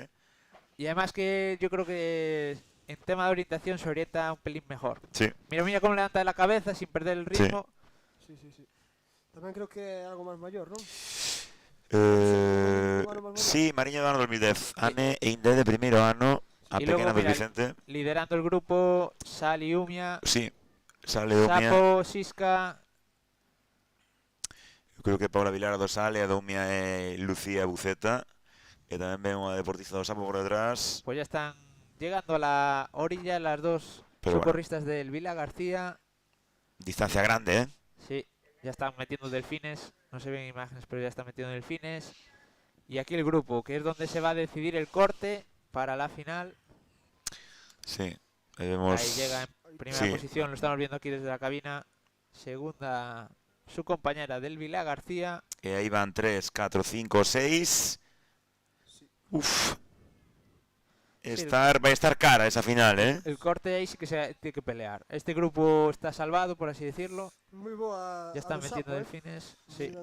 Y además que yo creo que en tema de orientación se orienta un pelín mejor. Sí. Mira cómo levanta la cabeza sin perder el ritmo. Sí. Tamén creo que é algo máis maior, non? Sí, Mariña do ano 2010. Ane e Inde de primeiro ano, a pequena do Vicente. Liderando el grupo, Sali Umia. Sí, Sale Umia. Sapo, Sisca. Eu creo que Paula Vilara do Sale, a do Umia é Lucía Buceta. E tamén ven unha deportista do Sapo por detrás. Pues ya están llegando a la orilla las dos socorristas del Vila García. Distancia grande, Sí, ya están metiendo delfines. No se ven imágenes, pero ya están metiendo delfines. Y aquí el grupo, que es donde se va a decidir el corte para la final. Sí, ahí vemos... Ahí llega en primera posición, lo estamos viendo aquí desde la cabina. Segunda, su compañera del Vila García. E aí van 3, 4, 5, 6. Uf. Vai estar cara esa final, El corte ahí sí que se tiene que pelear. Este grupo está salvado, por así decirlo. Muy boa. Ya están metiendo delfines. Sí.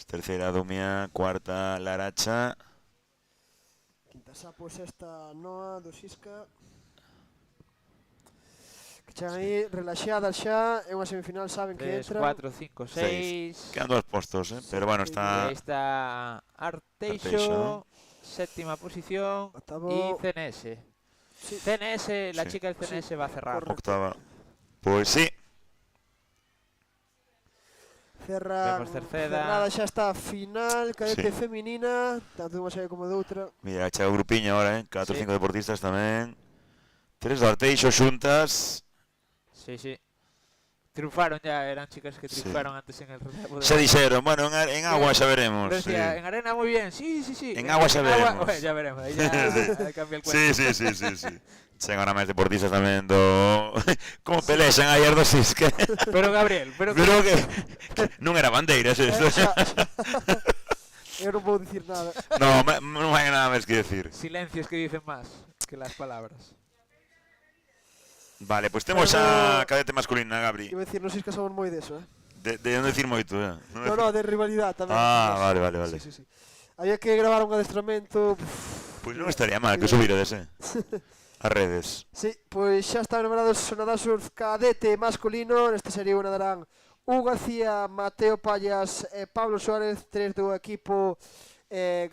Terceira Dumia, cuarta Laracha. Quinta Sapo, sexta Noa, do Sisca. Que chegan aí relaxadas xa, é unha semifinal, saben que 3, entra. 4, 5, 6. Quedan 2 postos, pero bueno, está... Ahí está Arteixo, séptima posición, y CNS. CNS, la chica del CNS va a cerrar. Octava. Pois sí. Cerrada xa está a final, cadete feminina, tanto de unha serie como de outra. Mira, chega o grupiño ahora, 4 ou 5 deportistas tamén. 3 do Arteixo xuntas. Sí. Triunfaron ya, eran chicas que triunfaron antes en el relevo. Xa dixeron, bueno, en agua xa veremos. Decía, en arena muy bien, sí. En agua xa veremos. Bueno, ya veremos, ahí ya cambia el cuento. Sí. Chegan ahora máis deportistas tamén do... Como pelexan ayer do Sisque. Pero Gabriel, pero que non era bandeiras isto. Eu non vou dicir nada. Non hai nada máis que decir. Silencios que dicen más que las palabras. Vale, pois temos a cadete masculina, Gabri. Iba a decir, non sei que somos moi deso, De non decir moito, No, de rivalidade tamén. Vale. Sí. Había que gravar un adestramento. Pois non estaría mal que subiredes, as redes. Sí, pois xa están numerados o Nadal Surf cadete masculino. Nesta serie o nadarán Hugo García, Mateo Pallas e Pablo Suárez, 3 do equipo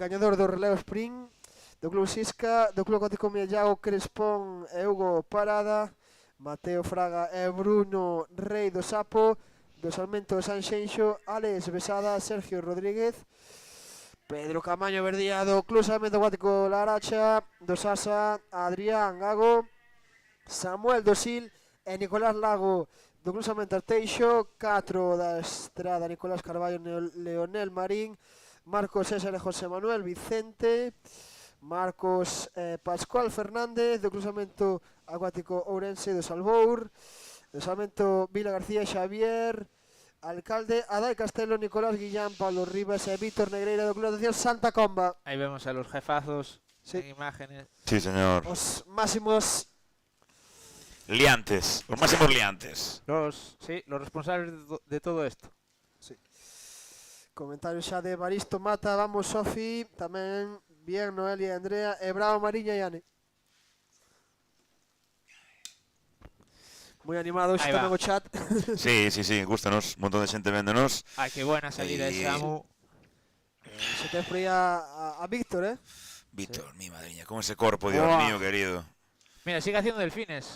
gañador do relevo sprint do Club Sisca, do Club Acuático Millago, Crespón e Hugo Parada, Mateo Fraga e Bruno Rei do Sapo, do Salmento de San Xenxo, Alex Besada, Sergio Rodríguez, Pedro Camaño Verdía do Club Salmento Acuático Laracha, do Sasa, Adrián Gago, Samuel Dosil e Nicolás Lago do Club Salmento Arteixo, 4 da Estrada, Nicolás Carballo, Leonel Marín, Marcos César e José Manuel Vicente, Marcos Pascual Fernández do Club Salmento Acuático Ourense do Salvour, do Salmento Vila García Xavier, Alcalde, Adai Castelo, Nicolás Guillán, Pablo Rivas e Víctor Negreira do Club Natación Santa Comba. Ahí vemos a los jefazos en imágenes. Sí, señor. Os máximos liantes, os máximos liantes. Los responsables de todo esto. Sí. Comentarios xa de Baristo Mata, vamos Sofi, tamén bien Noelia e Andrea, e bravo Mariña e Ane. Moi animado hoxe tamén o chat. Sí, gustanos, un montón de xente véndonos. Ai, que buena salida de Samu. Se te por aí a Víctor, Víctor, mi madriña, con ese corpo, Dios mío, querido. Mira, sigue haciendo delfines.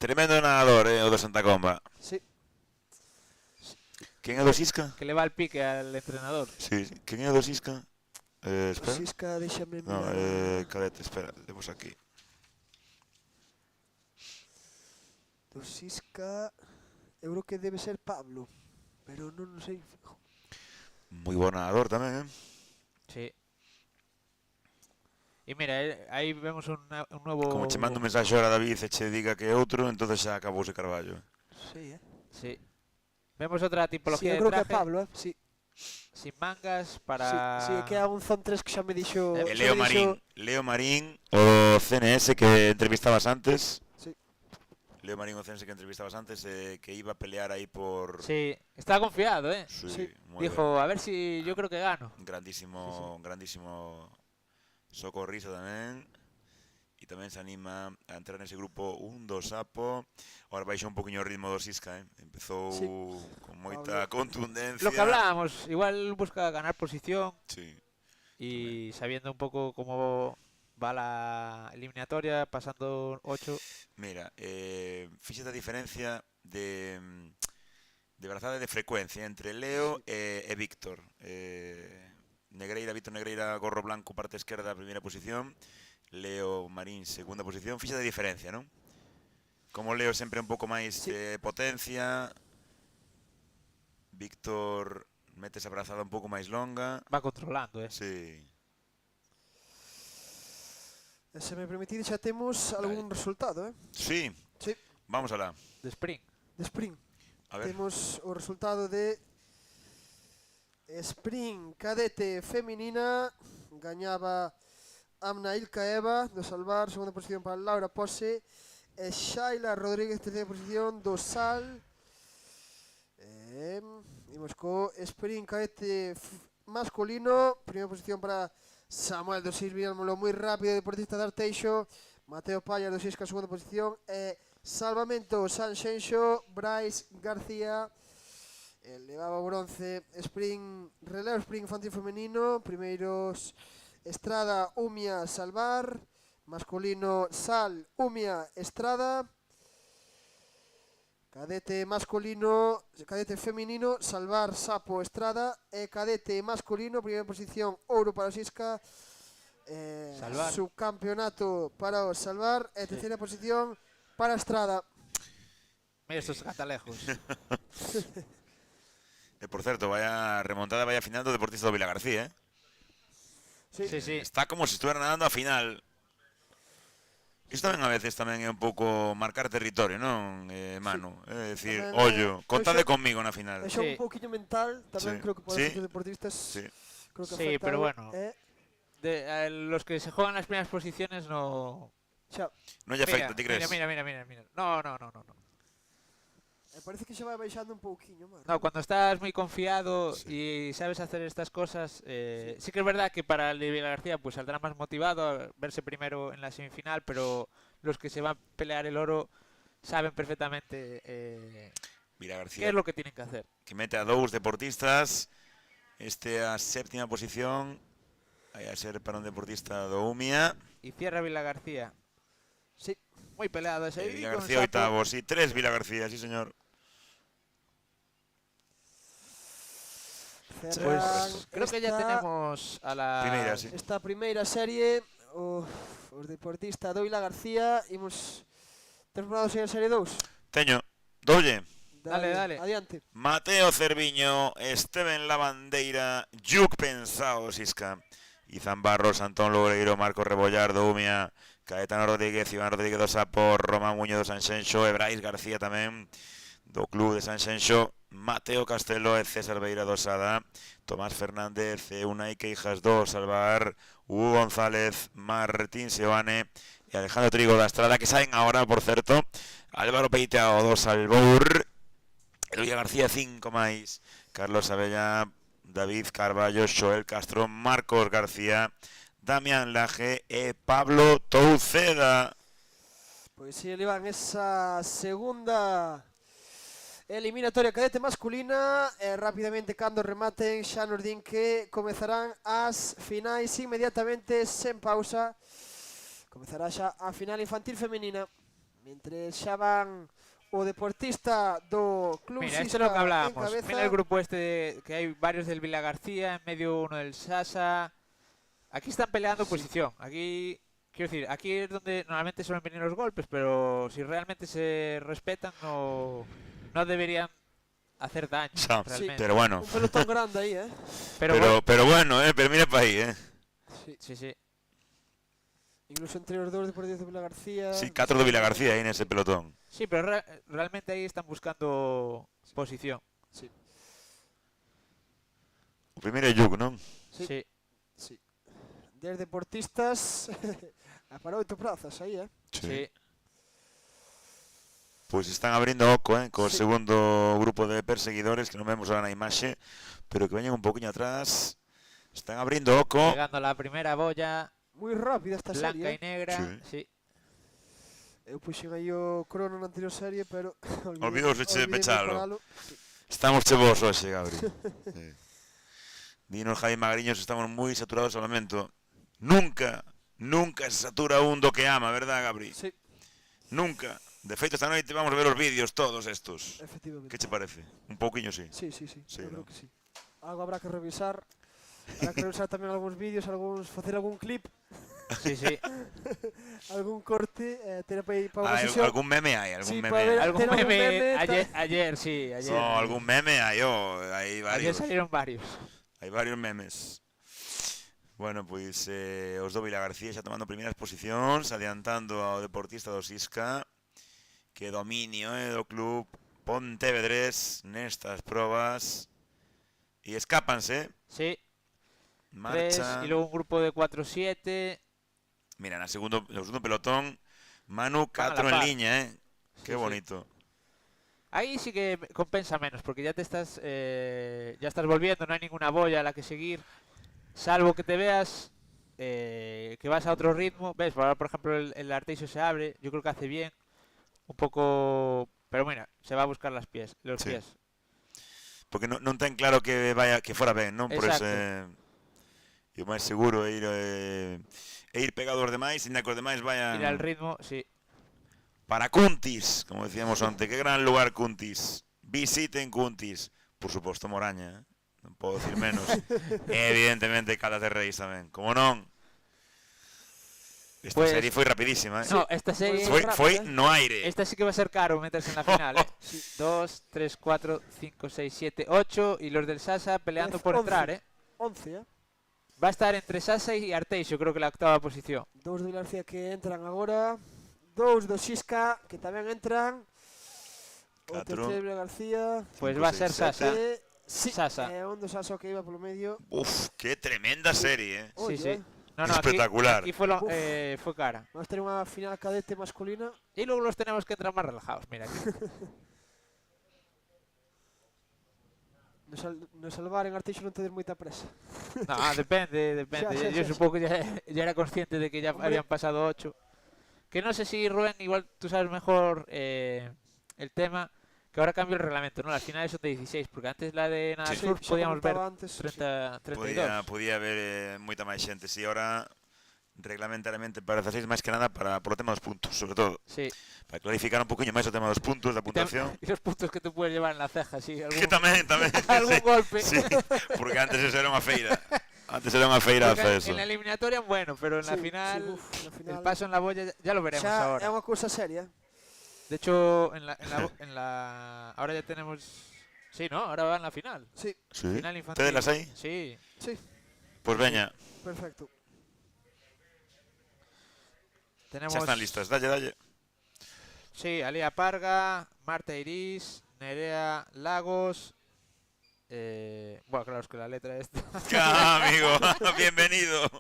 Tremendo nadador, o do Santa Comba. Sí. Quen é do Sisca? Que le va el pique al entrenador. Sí, quen é do Sisca? Espera. Sisca, déxame No, mirar. cadete, espera, temos aquí. Do Sisca, eu creo que debe ser Pablo, pero non sei. Moi bo nadador tamén, Sí. E mira, aí vemos un novo... Como che mando un mensaxe ahora a David e che diga que é outro, entonces xa acabouse Carballo. Sí, Sí. Vemos outra tipología Sí, eu creo de que é traje. Pablo, sí. Sin mangas para... Sí, que é un Zon 3 que xa me dixo... Leo Marín, o CNS que entrevistabas antes. Sí. Leo Marín, o CNS que entrevistabas antes, que iba a pelear aí por... Sí, estaba confiado, Sí, moi Dijo, a ver si yo creo que gano. Grandísimo socorrista tamén. E tamén se anima a entrar nese grupo do Sapo. Ahora baixa un poquinho o ritmo do Sisca, Empezou con moita contundencia. Lo que hablábamos, igual busca ganar posición. Sí. Y sabiendo un poco cómo va la eliminatoria, pasando 8. Mira, fíxate a diferencia de brazada de frecuencia entre Leo e Víctor. Víctor Negreira, gorro blanco, parte esquerda, primeira posición. Leo Marín, segunda posición. Fíxate a diferencia, non? Como Leo sempre un pouco máis potencia. Víctor mete esa brazada un pouco máis longa. Va controlando, Sí. Se me permitides, xa temos algún resultado, Sí. Sí. Vamos alá. De sprint. A ver. Temos o resultado de sprint cadete feminina. Gañaba Amna Ilkaeva do Salvar, segunda posición para Laura Pose, e Shaila Rodríguez, terceira posición do Sal. Imos co sprint cadete masculino, primeira posición para Samuel do Silviámolo, moi rápido, deportista de Arteixo. Mateo Palla do Sisca, segunda posición, e Salvamento Sanxenxo, Brais García. Levaba o bronce sprint, relevo sprint infantil femenino, primeiros Estrada, Umia, Salvar, masculino Sal, Umia, Estrada, cadete masculino, cadete femenino, Salvar, Sapo, Estrada, e cadete masculino, primeira posición, ouro para o Sisca, subcampeonato para o Salvar, e terceira posición para Estrada. Mira estos catalejos. E por certo, vaya remontada, vaya final do deportista do Vilagarcía, Sí. Está como se estuviera nadando a final. Isto tamén a veces tamén é un pouco marcar territorio, non, Manu? É dicir, ollo, contade conmigo na final. É un pouquinho mental, tamén creo que para os deportistas creo que afecta. Pero bueno, los que se juegan las primeras posiciones no... Non lle afecta, ti crees? Mira. No. Parece que se vai baixando un pouquiño máis. No, cuando estás muy confiado y sabes hacer estas cosas, sí que es verdad que para Livia García pues saldrá más motivado a verse primero en la semifinal, pero los que se van a pelear el oro saben perfectamente García, qué es lo que tienen que hacer. Que mete a dous deportistas, a séptima posición, vai a ser para un deportista do Umia. Y cierra Vila García. Sí. Muy peleado ese. Vila García oitavo, sí, 3 Vila García, sí señor. Pues creo que ya tenemos a la esta primeira serie os deportistas do Vila García. Imos preparados a serie 2. Teño, doulle. Dale. Adiante. Mateo Cerviño, Esteban Lavandeira, Lluc Pensao, Sisca, Izan Barros, Antón Loureiro, Marco Rebollar do Umia, Caetano Rodríguez, Iván Rodríguez do Sapo, Román Muñoz do Sanxenxo, e Brais García tamén do Club de Sanxenxo, Mateo Castelo e César Beira do Sada, Tomás Fernández e Unai Queijas do Salvar, Hugo González, Martín Seoane e Alejandro Trigo da Estrada, que saen agora, por certo. Álvaro Peiteao 2 Albour, Eloia García 5 máis, Carlos Abella, David Carballo, Xoel Castro, Marcos García, Damián Laje e Pablo Touceda. Pois si, Elivan, esa segunda eliminatoria cadete masculina, rapidamente cando rematen xa nos din que comezarán as finais inmediatamente, sen pausa. Comezará xa a final infantil femenina, mentre xa van o deportista do Club Mira, Sisca esto es lo que en hablábamos. cabeza. Mira el grupo que hay varios del Vila García, en medio uno del Sasa. Aquí están peleando posición. Aquí, quiero decir, aquí es donde normalmente suelen venir los golpes, pero si realmente se respetan, no deberían hacer daño. Realmente. Pero bueno. Un pelotón grande ahí, Pero bueno, pero mira para ahí, Sí. Incluso entre los dos deportistas de Vila García. Sí, 4 de Vila García ahí nese pelotón. Sí, pero realmente ahí están buscando posición. Sí. O primeiro é Yuk, non? Sí. 10 deportistas para 8 prazas aí, Sí. Pois están abrindo oco, co segundo grupo de perseguidores, que non vemos agora na imaxe, pero que veñen un poquinho atrás. Están abrindo oco. Llegando a la primera boya. Muy rápida esta blanca serie. y negra, sí. Eu puxen aí o crono na anterior serie, pero Olvidouse de pechalo. paralo. Estamos chevos hoxe, Gabri. Dinos Javi Magriños, estamos moi saturados ao lamento. Nunca se satura un do que ama, verdad, Gabri? Sí. Nunca. De feito, esta noite vamos a ver os vídeos todos estos. Efectivamente. Que che parece? Un pouquiño, sí. Sí, eu ¿no? creo que sí. Algo habrá que revisar. Habrá que revisar tamén algúns vídeos, facer algún clip. Sí. Algún corte, ter para unha sesión. Algún meme hai, Sí, Algún meme ayer. No, algún meme hai, hai varios. Ayer salieron varios. Hai varios memes. Bueno, pois os do Vila García xa tomando primeiras posicións, adiantando ao deportista do Sisca, que dominio do club Pontevedrés nestas probas. E escápanse. Sí. Marcha. 3 y luego un grupo de 4-7. Mira, no segundo pelotón, Manu 4 en línea, Qué bonito. Ahí sí que compensa menos, porque ya te estás volviendo, no hay ninguna boya a la que seguir, salvo que te veas que vas a otro ritmo. Ves, ahora por ejemplo el Arteixo se abre, yo creo que hace bien, un poco, pero mira, se va a buscar los pies. Porque non ten claro que fora ben, non? Por Exacto. ese o máis seguro é ir pegado aos demais, e que os demais vayan... Ir al ritmo, sí. Para Cuntis, como decíamos antes, que gran lugar Cuntis. Visiten Cuntis. Por suposto Moraña, non podo decir menos. Evidentemente Calas de Reis tamén, como non? Esta serie foi rapidísima, No, esta serie foi no aire. Esta sí que va a ser caro meterse en la final, 2, 3, 4, 5, 6, 7, 8 y los del Sasa peleando por 11, entrar, 11, Va a estar entre Sasa y Arteixo, creo que la octava posición. Dous do García que entran agora, dous do Xisca que tamén entran. O terceiro García. Pues va a ser Sasa. Sí, Sasa. Un do Sasa que iba polo medio. Uf, qué tremenda serie, Sí. No, espectacular. Aquí fue cara. Vamos a tener unha final cadete masculina. Y luego los tenemos que entrar más relajados, mira aquí. No salvar en Arteixo non tedes moita presa. No, depende. Yo supongo que ya era consciente de que ya habían pasado 8. Que no sé si, Rubén, igual tú sabes mejor el tema, que ahora cambió el reglamento, ¿no? Las finales son de 16, porque antes la de Nadasur podíamos ver 32. Podía haber moita máis xente. Si ahora reglamentariamente para 16 máis que nada para por o tema dos puntos, sobre todo. Sí. Para clarificar un poquinho máis o tema dos puntos, da puntuación. Y los puntos que te puedes llevar en la ceja, sí. Que tamén. Algún golpe. Sí, porque antes eso era unha feira. Antes era unha feiraza eso. En la eliminatoria, bueno, pero en la final, el paso en la boya ya lo veremos ahora. É unha cousa seria. De hecho, en la ahora ya tenemos... Sí, ¿no? Ahora va en la final. Sí. Final infantil. ¿Ustedes las hay? Sí. Pues veña. Perfecto. Tenemos... Ya están listas, dalle. Sí, Alía Parga, Marta Iris, Nerea Lagos... Bueno, claro, es que la letra esta... ¡Ah, amigo! ¡Bienvenido!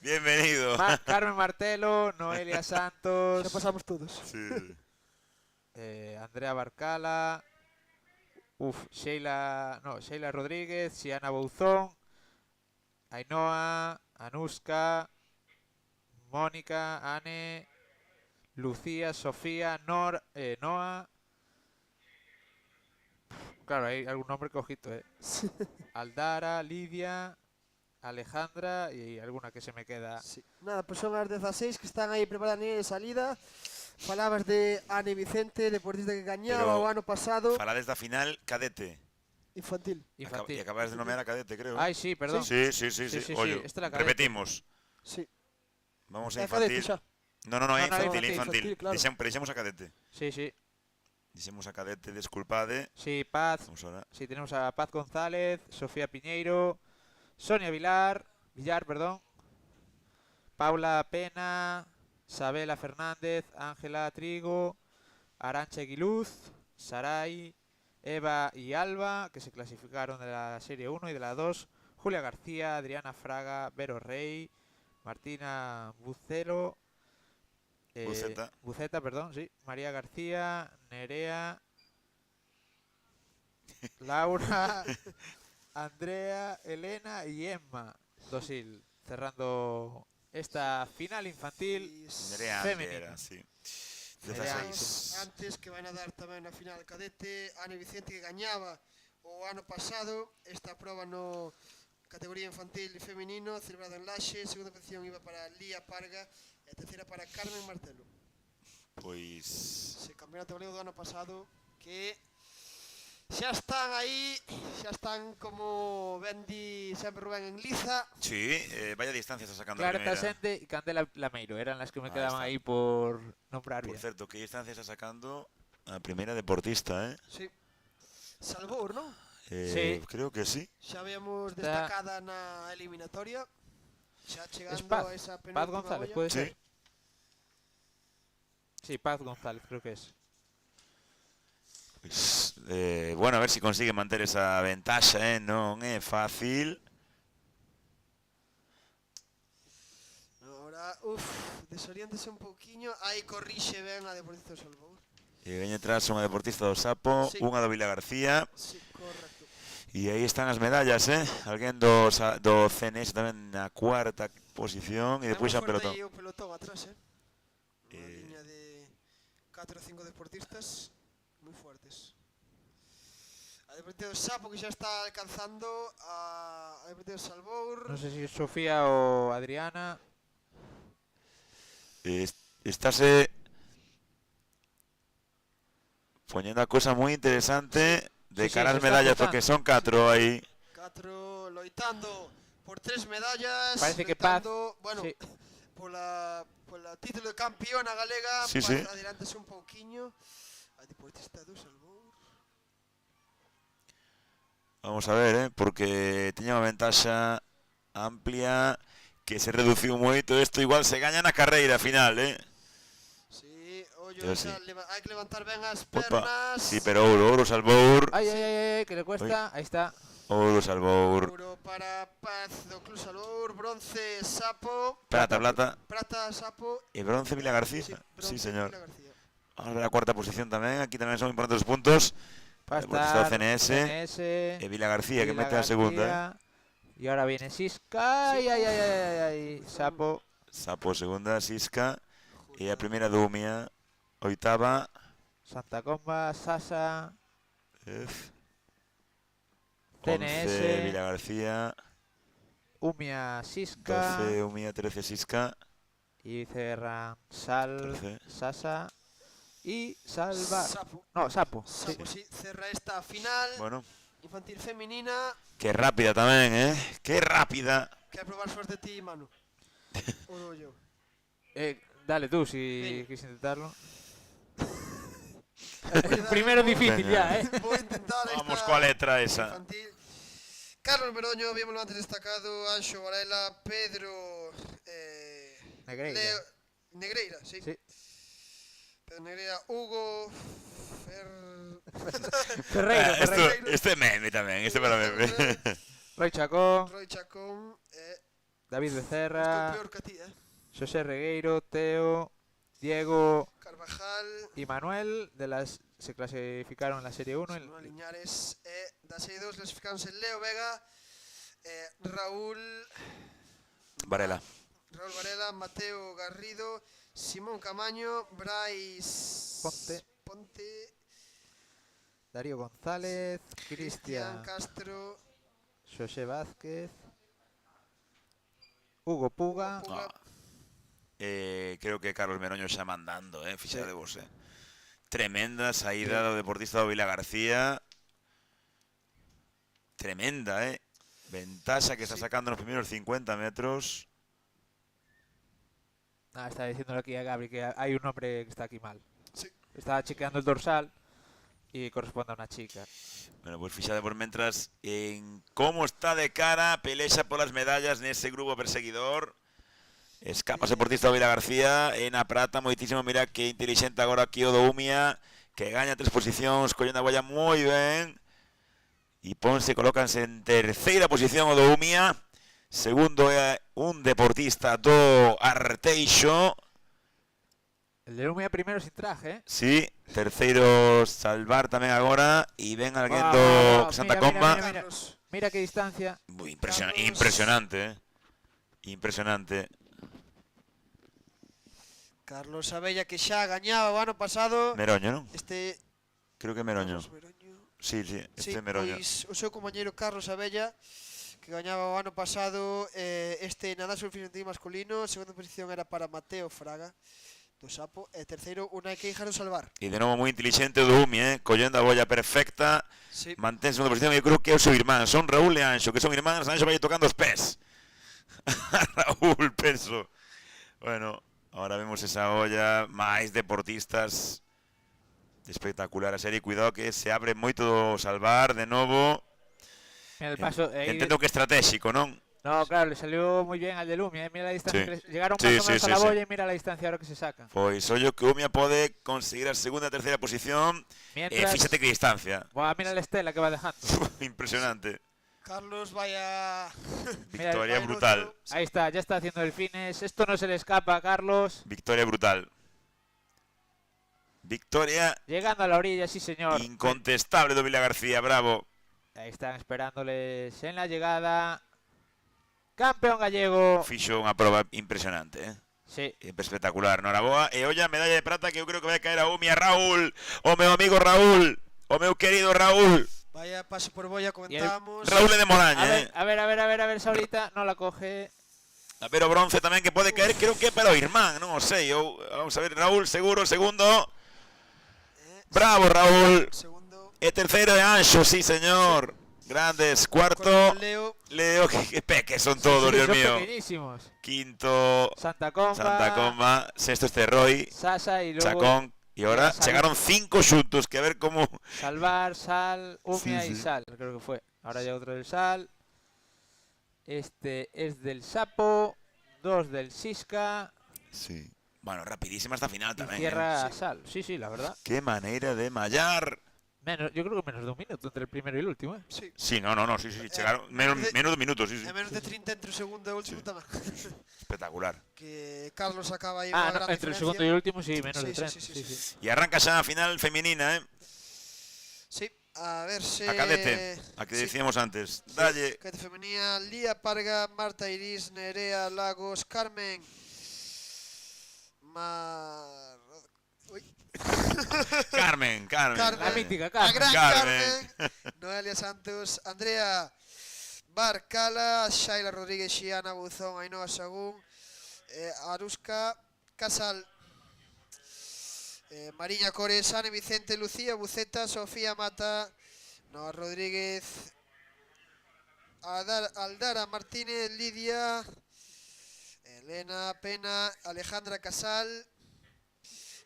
Bienvenido. Carmen Martelo, Noelia Santos. Ya pasamos todos. Sí. Andrea Barcala. Sheila Rodríguez, Siana Bouzón, Ainhoa, Anuska, Mónica, Anne, Lucía, Sofía, Noa. Claro, hay algún nombre que ojito, Aldara, Lidia, Alejandra y alguna que se me queda. Sí. Nada, pues son as 16 que están aí preparando a salida. Falabas de Ane Vicente, deportista que gañaba o ano pasado. Falades da final cadete. Infantil. Y acabas de nomear a cadete, creo. Ay, sí, perdón. Sí. Ollo, esta la cadete. repetimos. Sí. Vamos a cadete infantil. xa. No, infantil. Claro. Deixemos a cadete. Sí. Dixemos a cadete, desculpade. Sí, Paz. Vamos ahora. Sí, tenemos a Paz González, Sofía Piñeiro, Sonia Villar, Paula Pena, Sabela Fernández, Ángela Trigo, Arantxa Aguiluz, Saray, Eva y Alba, que se clasificaron de la Serie 1 y de la 2, Julia García, Adriana Fraga, Vero Rey, Martina Buceta, María García, Nerea, Laura, Andrea, Elena y Emma Dosil, cerrando esta final infantil femenina. Sí. Antes que van a dar tamén na final cadete, Ane Vicente que gañaba o ano pasado esta proba no categoría infantil e femenino celebrada en Laxe. Segunda posición iba para Lía Parga e a terceira para Carmen Martelo. Pois se campeonato galego do ano pasado que xa están aí, xa están como ben di sempre Rubén en liza. Sí, vaya distancia está sacando Clara a primera. Tasente y Candela Lameiro eran las que me quedaban está. ahí por nombrar Por bien. certo, que distancia está sacando a primeira deportista, Sí. Salvour, non? Sí. Creo que sí. Xa veamos destacada na eliminatoria. Xa chegando Paz, a esa Paz penúltima González, olla. puede ser. Sí, Paz González, creo que es. Pues, bueno, a ver si consigue manter esa ventaxa, non é fácil. Ahora, desoriéntese un pouquiño. Aí corrixe ben a deportista do Salvador. E veñe atrás unha deportista do Sapo, Sí. unha do Vila García. Sí, correcto. E aí están as medallas, Alguén do CNS tamén na cuarta posición e depois xa pelotón. Aí o pelotón atrás, Unha liña de 4 ou 5 deportistas moi fuertes. A deportista do Sapo que xa está alcanzando a deportista do Salvour. No sé si es Sofía o Adriana. Estáse poñendo a cosa moi interesante de Sí, cara se ás está medallas, juntando. porque son 4 aí. 4 loitando por 3 medallas. Parece que Paz. loitando, bueno, Sí. pola título de campeona galega. Sí, Paz sí. adelántase un pouquiño. A deportista do Salvour. Vamos a ver, porque tiña unha ventaxa amplia que se reduciu moito. Isto igual se gaña na carreira final, Sí, ollo, Yo sí. hai que levantar ben as Opa, pernas. sí, pero ouro Salvour. Ay, que le cuesta. Ahí está. Ouro Salvour. Ouro para Paz do Club Salvour, bronce Sapo. Plata, Prata Sapo. e bronce Vila García. Sí, Sí, bronce señor. Vila García. Vamos a ver a cuarta posición tamén. Aquí tamén son importantes os puntos. Va a Deportista do estar CNS. E Vila García, que Vila mete a segunda. Y ahora viene Sisca. Ay. Sapo. Sapo segunda, Sisca. E a primeira Dumia. Oitava. Santa Comba, Sasa. CNS. TNS. Vila García. Umia, Sisca. 12, Umia, 13, Sisca. Y cerran Sal, 13. Sasa y Salva. Sapo. No, Sapo. Sapo, sí, cerra esta final. Bueno. Infantil femenina. Que rápida tamén, Que rápida. Quer probar suerte ti, Manu? O dou yo. Dale tú si quieres intentarlo. Cuidado. Primero difícil Venga. ya, Vou intentar Vamos esta coa letra esa. infantil. Carlos Meroño, vímoslo antes destacado, Anxo Varela, Pedro Negreira. Negreira, sí. Pedro Negreira, Hugo Ferreiro. Este é meme tamén, este para meme. Roy Chacón. Roy Chacón, David Becerra, Peor que a ti, José Regueiro, Teo, Diego Carvajal y Manuel se clasificaron en la Serie 1. Manuel Liñares da Serie 2 clasificáronse Leo Vega, Raúl Varela. Mateo Garrido, Simón Camaño, Brais Ponte, Darío González, Cristian Castro, José Vázquez, Hugo Puga. Creo que Carlos Meroño xa mandando, fixa de vos, Tremenda saída do deportista do Vila García. Tremenda, Ventaxa que está sacando nos primeros 50 metros. Está diciéndole aquí a Gabri que hay un hombre que está aquí mal. Sí. Está chequeando el dorsal y corresponde a una chica. Bueno, pues fixade por mentras en cómo está de cara, pelexa polas medallas nese grupo perseguidor. Escapa ese deportista do Vila García en a prata, moitísimo, mira que inteligente agora aquí o do Umia, que gaña 3 posicións, collendo a bolla moi ben. E colócanse en terceira posición o do Umia. Segundo é un deportista do Arteixo. El de Umia primero sin traje, Sí, terceiro Salvar tamén agora. E ven alguén do Santa Comba. Mira que distancia. Impresionante, Impresionante. Carlos Abella que xa gañaba o ano pasado. Meroño, non? Creo que Meroño. Sí, é Meroño. Pois o seu compañeiro Carlos Abella que gañaba o ano pasado nada sobre el masculino. Segunda posición era para Mateo Fraga do Sapo e terceiro Unai Queijaro Salvar. E de novo moi inteligente o do Umi, collendo a bolla perfecta. Sí. Mantén segunda posición, eu creo que é o seu irmán, son Raúl e Anxo, que son irmáns, Anxo vai tocando os pés. Raúl, penso. Bueno, ahora vemos esa olla, máis deportistas. Espectacular a serie, cuidado que se abre moito do Salvar de novo. Mira el paso, Entendo que estratégico, non? No, claro, le salió muy bien al de Lumia, mira la distancia. Sí. Llegaron más o menos a la boya y mira la distancia ahora que se saca. Pois ollo que Umia pode conseguir a segunda e terceira posición. Fíxate que distancia. Buah, mira la estela que va dejando. Impresionante. Carlos vaya... Victoria brutal. Ahí está, ya está haciendo el finish. Esto no se le escapa a Carlos. Victoria brutal. Victoria... Llegando a la orilla, sí señor. Incontestable do Vila García, bravo. Ahí están esperándoles en la llegada. Campeón gallego. Fixo unha proba impresionante, Sí. Espectacular, noraboa. E olla, medalla de prata que eu creo que vai caer a Umia. Raúl, o meu amigo Raúl, o meu querido Raúl. Vaya paso por boya, comentábamos. Raúl é de Moraña, A ver, Saurita, no la coge. A ver o bronce tamén que pode caer, creo que é para o irmán, non o sei. Vamos a ver, Raúl, seguro, segundo. Bravo, Raúl. E terceiro é Anxo, sí, señor. Grandes, cuarto. Leo, que peques son todos, Dios son mío. Pequeñísimos. Quinto, Santa Comba. Sexto este Roy. Sasa y luego... Chacón. E ahora llegaron 5 xuntos, que a ver como... Salvar, Sal, Umia Sí, y sí. Sal, creo que fue. Ahora llega otro del Sal. Este es del Sapo. 2 del Sisca. Sí. Bueno, rapidísima esta final Y tamén. cierra Sal. Sí, la verdad. Qué manera de mallar. Yo creo que menos de un minuto entre el primero y el último, ¿eh? Sí. Sí, no, sí, llegaron menos de un minuto, sí. Menos de 30 entre o segundo e o último tamén. Espectacular. Que Carlos acaba aí Ah, unha no, gran entre el diferencia. segundo y el último sí, menos de 30. Sí. Y arranca xa a final femenina, Sí, a ver se... A cadete, a que decíamos antes. Dalle. Cadete femenina, Lía Parga, Marta Iris, Nerea Lagos, Carmen... Carmen. La mítica A Carmen. gran Carmen. Noelia Santos, Andrea Barcala, Shaila Rodríguez, Xiana Buzón, Ainhoa Sagún, Aruska Casal, Mariña Cores, Ana Vicente, Lucía Buceta, Sofía Mata, Noa Rodríguez, Aldara Martínez, Lidia, Elena Pena, Alejandra Casal,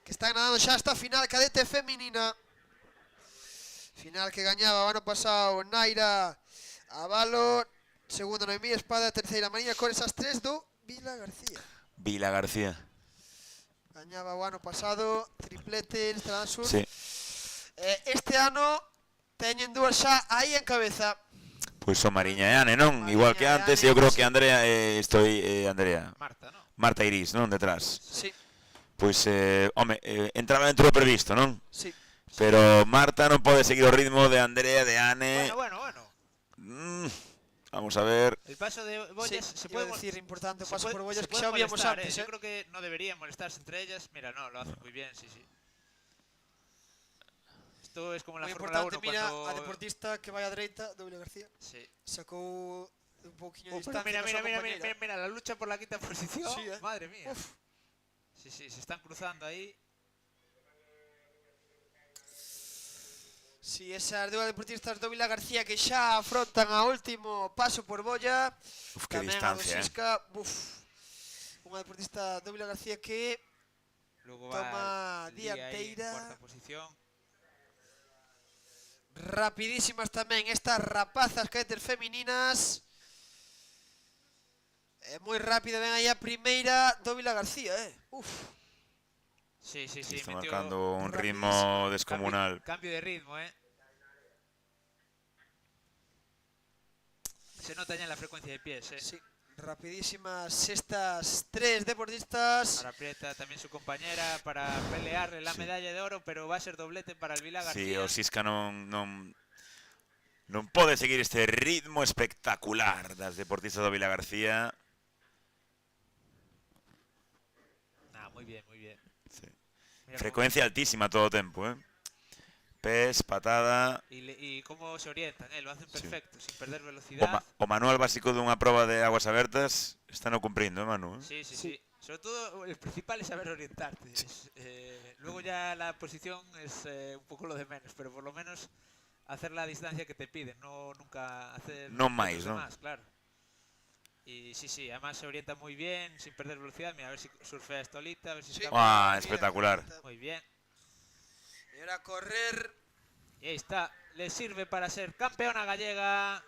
que están nadando xa esta final cadete femenina. Final que gañaba o ano pasado Naira Avalo, segundo Noemí Espada, terceira Mariña Cores, as 3 do Vila García. Vila García. Gañaba o ano pasado, triplete en Estrada Sur. Sí. Este ano teñen dúas xa aí en cabeza. Pois son Mariña e Ane, non? Igual que antes, eu creo que Andrea Andrea. Marta, non? Marta Iris, non? Detrás. Sí. Pois, home, entraba dentro do previsto, non? Sí. Pero Marta non pode seguir o ritmo de Andrea, de Ane. Bueno. Vamos a ver. El paso de Boyas Sí, se puede decir importante se paso puede- por Boyas se que puede xa o víamos molestar, antes, Yo creo que no deberían molestarse entre ellas. Mira, no, lo hacen muy bien, sí. Esto es como en la Moi Fórmula 1 importante, mira, cuando... a deportista que vai á dereita, Doble García. Sí. Sacou un pouquiño de Pero distancia coa súa compañeira. mira, la lucha por la quinta posición. Sí, Madre mía. Uf. Sí, se están cruzando ahí. Si, esas dúas deportistas do Vila García que xa afrontan a último paso por Bolla. Uf, que Tamén a do distancia, Sisca, unha deportista do Vila García que Luego toma va Lía ahí en dianteira. cuarta posición. Rapidísimas tamén estas rapazas cadetes femininas. Moi rápida, ven aí a primeira do Vila García, Uf. Sí, Está metió marcando un ritmo rapidísimo. descomunal. Cambio de ritmo, Se nota ya en la frecuencia de pies, Sí, rapidísimas estas tres deportistas. Ahora aprieta también su compañera para pelearle la medalla de oro, pero va a ser doblete para el Vila Si, García. o Sisca non pode seguir este ritmo espectacular das deportistas do Vila García. Muy bien. Sí. Mira Frecuencia altísima todo o tempo, Pes, patada. Y cómo se orientan, lo hacen perfecto, sin perder O, velocidad. o manual básico dunha proba de aguas abertas están cumprindo, Manu? Sí. Sobre todo, el principal es saber orientarte. Luego ya la posición es un poco lo de menos, pero por lo menos hacer la distancia que te piden, no nunca hacer Non máis, non? más, claro. Y sí, además se orienta muy bien, sin perder velocidad. Mira, a ver si surfea Estolita, a ver si escapa. Espectacular. Muy bien. Y ahora correr. Y ahí está, le sirve para ser campeona gallega.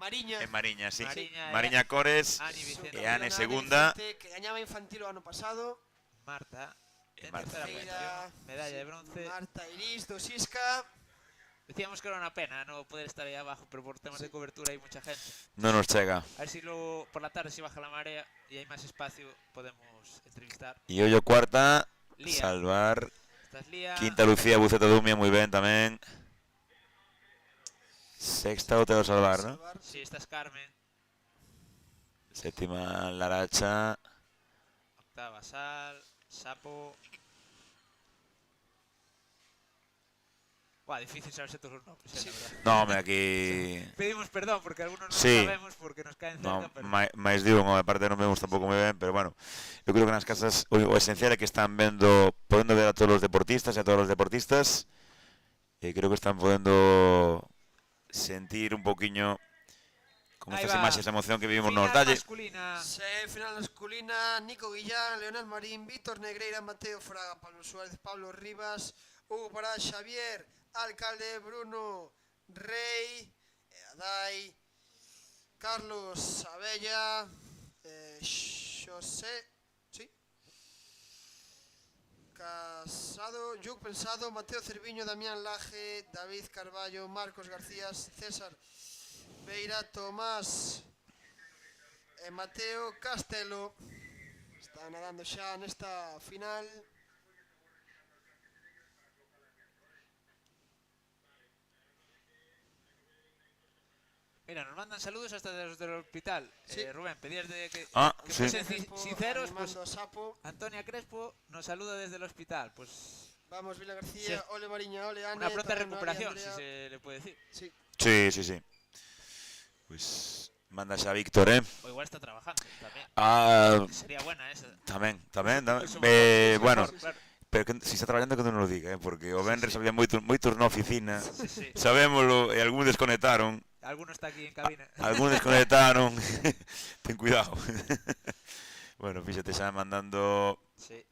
Mariña. En Mariña, sí. Mariña, Mariña Cores Ani Vicente. e Ane segunda. Que gañaba infantil o ano pasado. Marta. En Marta. tercera posición, medalla de bronce. Marta Iris do Sisca. Decíamos que era una pena no poder estar ahí abajo, pero por temas de cobertura hay mucha gente. Non nos chega. A ver si luego por la tarde si baja la marea y hay más espacio podemos entrevistar. E ollo cuarta, Lía. Salvar. Esta es Lía. Quinta Lucía Buceta Dumia, moi ben tamén. Sexta o Teo Salvar, ¿no? Sí, esta es Carmen. Séptima Laracha. Octava Sal, Sapo. Difícil saberse todos los nombres, la verdad. No, home, aquí... Pedimos perdón porque algunos no Sí. sabemos porque nos caen cerca, No, pero... máis de un, aparte non vemos tampouco moi ben, pero bueno, eu creo que nas casas o esencial é que están podendo ver a todos os deportistas e a todos os deportistas, e creo que están podendo sentir un poquinho como Ahí estas va. imaxes de emoción que vivimos Final nos dalle. masculina. Final masculina. Nico Guillán, Leonel Marín, Víctor Negreira, Mateo Fraga, Pablo Suárez, Pablo Rivas, Hugo Pará, Xavier Alcalde, Bruno Rey, Adai, Carlos Abella, Xosé, sí, Casado, Yuc Pensado, Mateo Cerviño, Damián Laje, David Carballo, Marcos García, César Beira, Tomás Mateo Castelo. Está nadando xa nesta final. Mira, nos mandan saludos hasta desde el hospital. Sí. Rubén, pedías de que Sí. fuesen sinceros. Pues, Animando a Sapo. Antonia Crespo nos saluda desde el hospital. Pues Vamos, Vila García, Sí. ole Mariña, ole Ane. una pronta tamén María recuperación, si Andrea. se le puede decir. Sí. Sí. Pues manda xa Víctor, O igual está trabajando también. Sería buena esa. Tamén. Eso, Bueno, claro. pero que, si está traballando que non nos lo diga, porque o Benres había moitos na oficina. Sí. Sabémoslo, e algúns desconectaron. Alguno está aquí en cabina. Algúns desconectaron. Ten cuidado. Bueno, fíxate xa mandando Sí.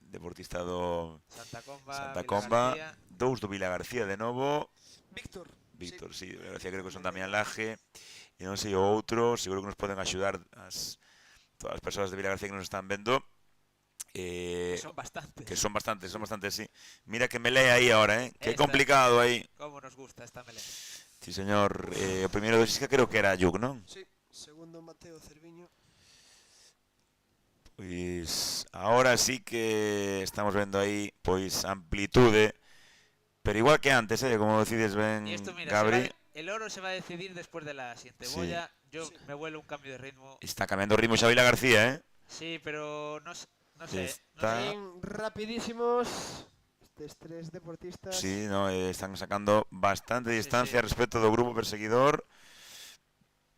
deportista do Santa Comba, Santa Vila Comba, García. dous do Vila García de novo. Víctor. Víctor, sí, Vila García creo que son Damián Laje. E non sei o outro, seguro que nos poden axudar todas as persoas de Vila García que nos están vendo. Son bastantes. Que son bastantes, sí. Mira que melea aí ahora, que Esta, complicado aí. Cómo nos gusta esta melena. Sí, señor. O primeiro do Sisca creo que era Yuk, non? Sí, segundo Mateo Cerviño. Pois ahora sí que estamos vendo aí pois amplitude, pero igual que antes, como decides ben, Y esto, mira, Gabri. el oro se va a decidir después de la siguiente boya. Yo me vuelo un cambio de ritmo. Está cambiando ritmo Xavi García, Sí, pero no sé. Está... Rapidísimos. Estes tres deportistas. Sí, no, están sacando bastante distancia respecto do grupo perseguidor.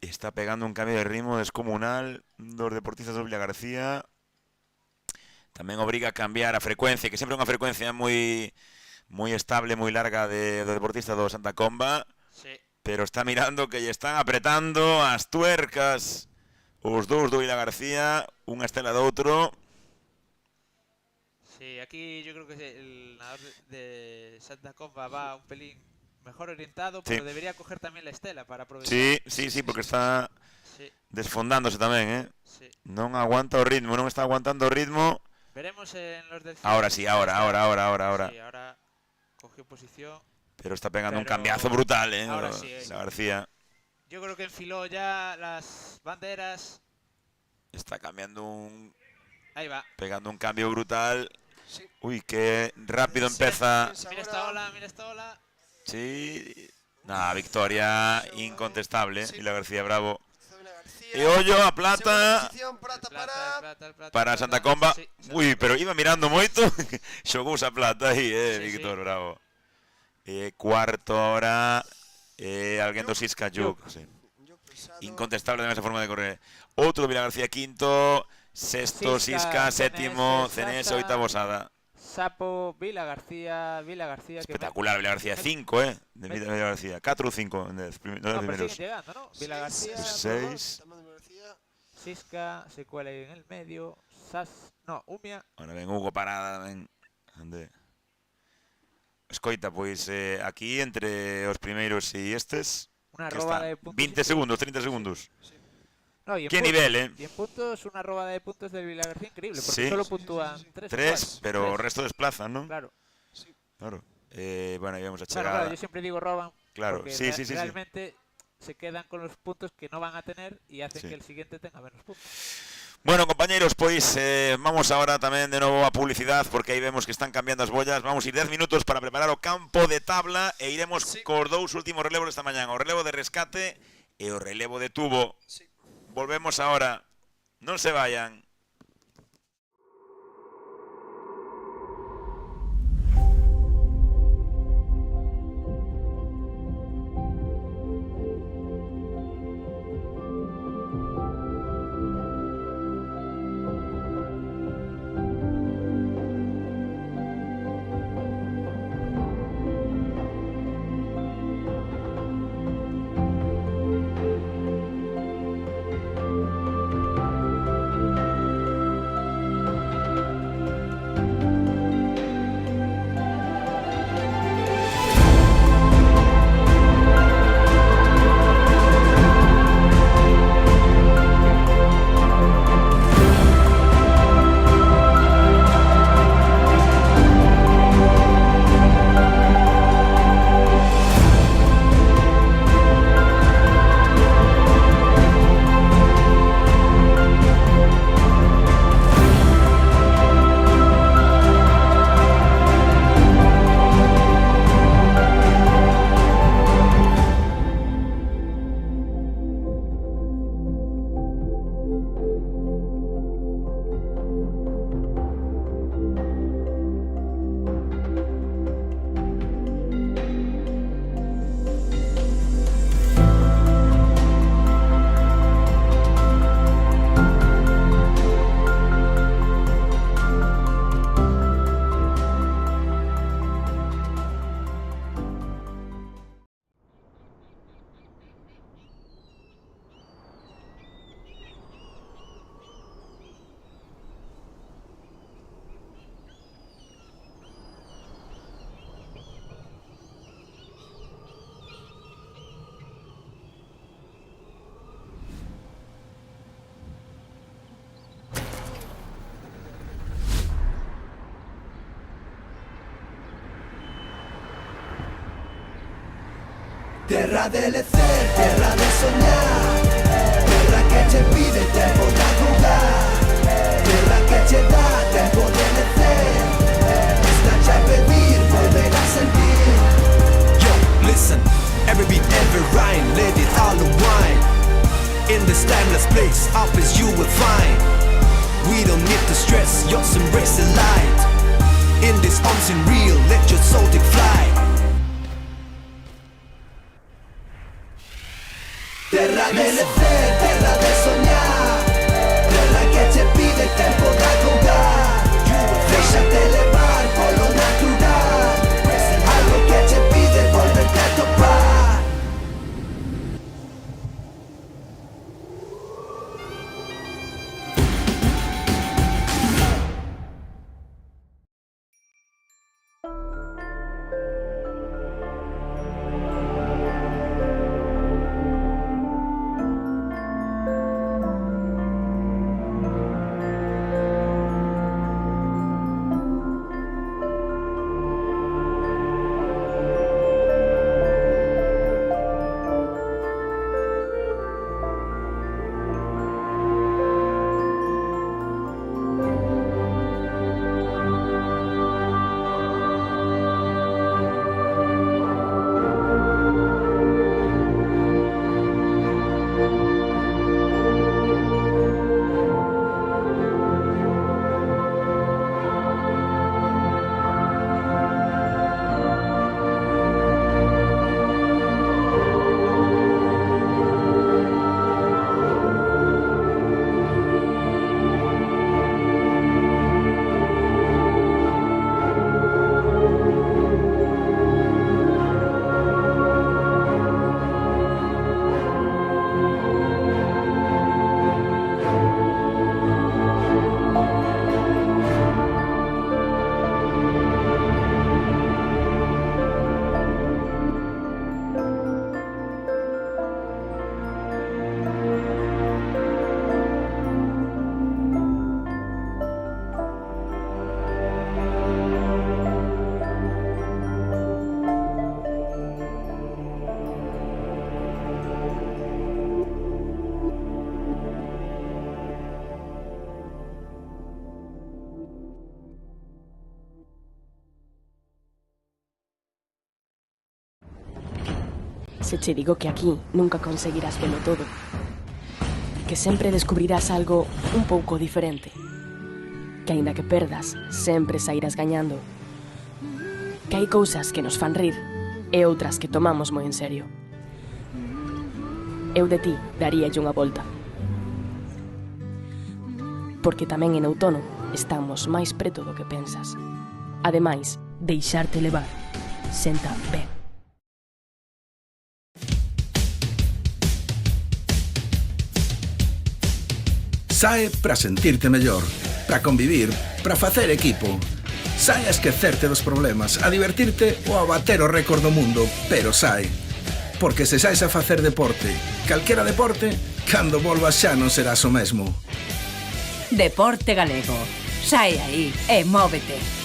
Está pegando un cambio de ritmo descomunal dos deportistas do Villa García. Tamén obriga a cambiar a frecuencia, que sempre é unha frecuencia moi estable, moi larga do deportista do Santa Comba. Sí. Pero está mirando que lle están apretando as tuercas os dous do Villa García, unha estela do outro. Sí, aquí yo creo que el nadador de Santa Comba va un pelín mejor orientado, pero debería coger también la estela para aprovechar. Sí, porque está desfondándose tamén, Sí. Non aguanta o ritmo, non está aguantando o ritmo. Veremos en los del... Ahora sí, ahora. Sí, ahora cogió posición. Pero está pegando un cambiazo brutal, Ahora sí, la García. Yo creo que enfiló ya las banderas. Está cambiando Ahí va. pegando un cambio brutal. Sí. Uy, qué rápido empeza. Mira esta ola. Sí. Nah, victoria incontestable. Y la García, bravo. Y hoyo a plata para Santa Comba. Uy, pero iba mirando moito. Xogouse a plata aí, Víctor, bravo. Cuarto ahora. Alguén do Sisca, Yuk. Incontestable tamén esa forma de correr. Outro do Villa García, quinto. Sexto, Sisca, séptimo, Cenés, oitavo Sada. Sapo, Villa García. Espectacular, Villa García 5, de Villa García. 4 o 5 de los primeros. Siguen llegando, ¿no? Villa García, 6. Sisca, se cuela ahí en el medio. Umia. Ahora ven Hugo Parada, ande. Escoita, pois aquí entre os primeiros e estes. Una roba de puntos. 20 segundos, 30 segundos. No, y en ¿Qué puntos, nivel, Y en puntos, una robada de puntos del Villa García increíble, porque solo puntúan 3. 3, pero el resto desplazan, ¿no? Claro. Claro. Bueno, ahí vamos a chegar. Claro, yo siempre digo roban. Claro, porque sí. realmente se quedan con los puntos que no van a tener y hacen que el siguiente tenga menos puntos. Bueno, compañeros, pois vamos ahora tamén de novo a publicidad, porque aí vemos que están cambiando as bollas. Vamos a ir 10 minutos para preparar o campo de tabla e iremos cos dous últimos relevos desta mañán, o relevo de rescate e o relevo de tubo. Volvemos ahora. Non se vayan. Terra de lecer, terra de soñar, terra que che pide tempo de jugar, terra que che dá tempo de lecer, está a pedir, volver a sentir. Yo, listen, every beat, every rhyme, let it all unwind. In this timeless place, up as you will find. We don't need to stress, just embrace the light. In this unseen real, let your soul take flight. Terra de lecer, terra de soñar, terra que che pide tempo de jugar, déxate levar polo natural, algo que che pide volverte a topar. Se che digo que aquí nunca conseguirás velo todo, que sempre descubrirás algo un pouco diferente, que aínda que perdas, sempre sairás gañando, que hai cousas que nos fan rir e outras que tomamos moi en serio. Eu de ti daríalle unha volta, porque tamén en outono estamos máis preto do que pensas. Ademais, deixarte levar senta ben. Sae para sentirte mellor, para convivir, para facer equipo. Sae a esquecerte dos problemas, a divertirte ou a bater o récord do mundo, pero sae. Porque se saes a facer deporte, calquera deporte, cando volvas xa non serás o mesmo. Deporte Galego. Sae aí e móvete.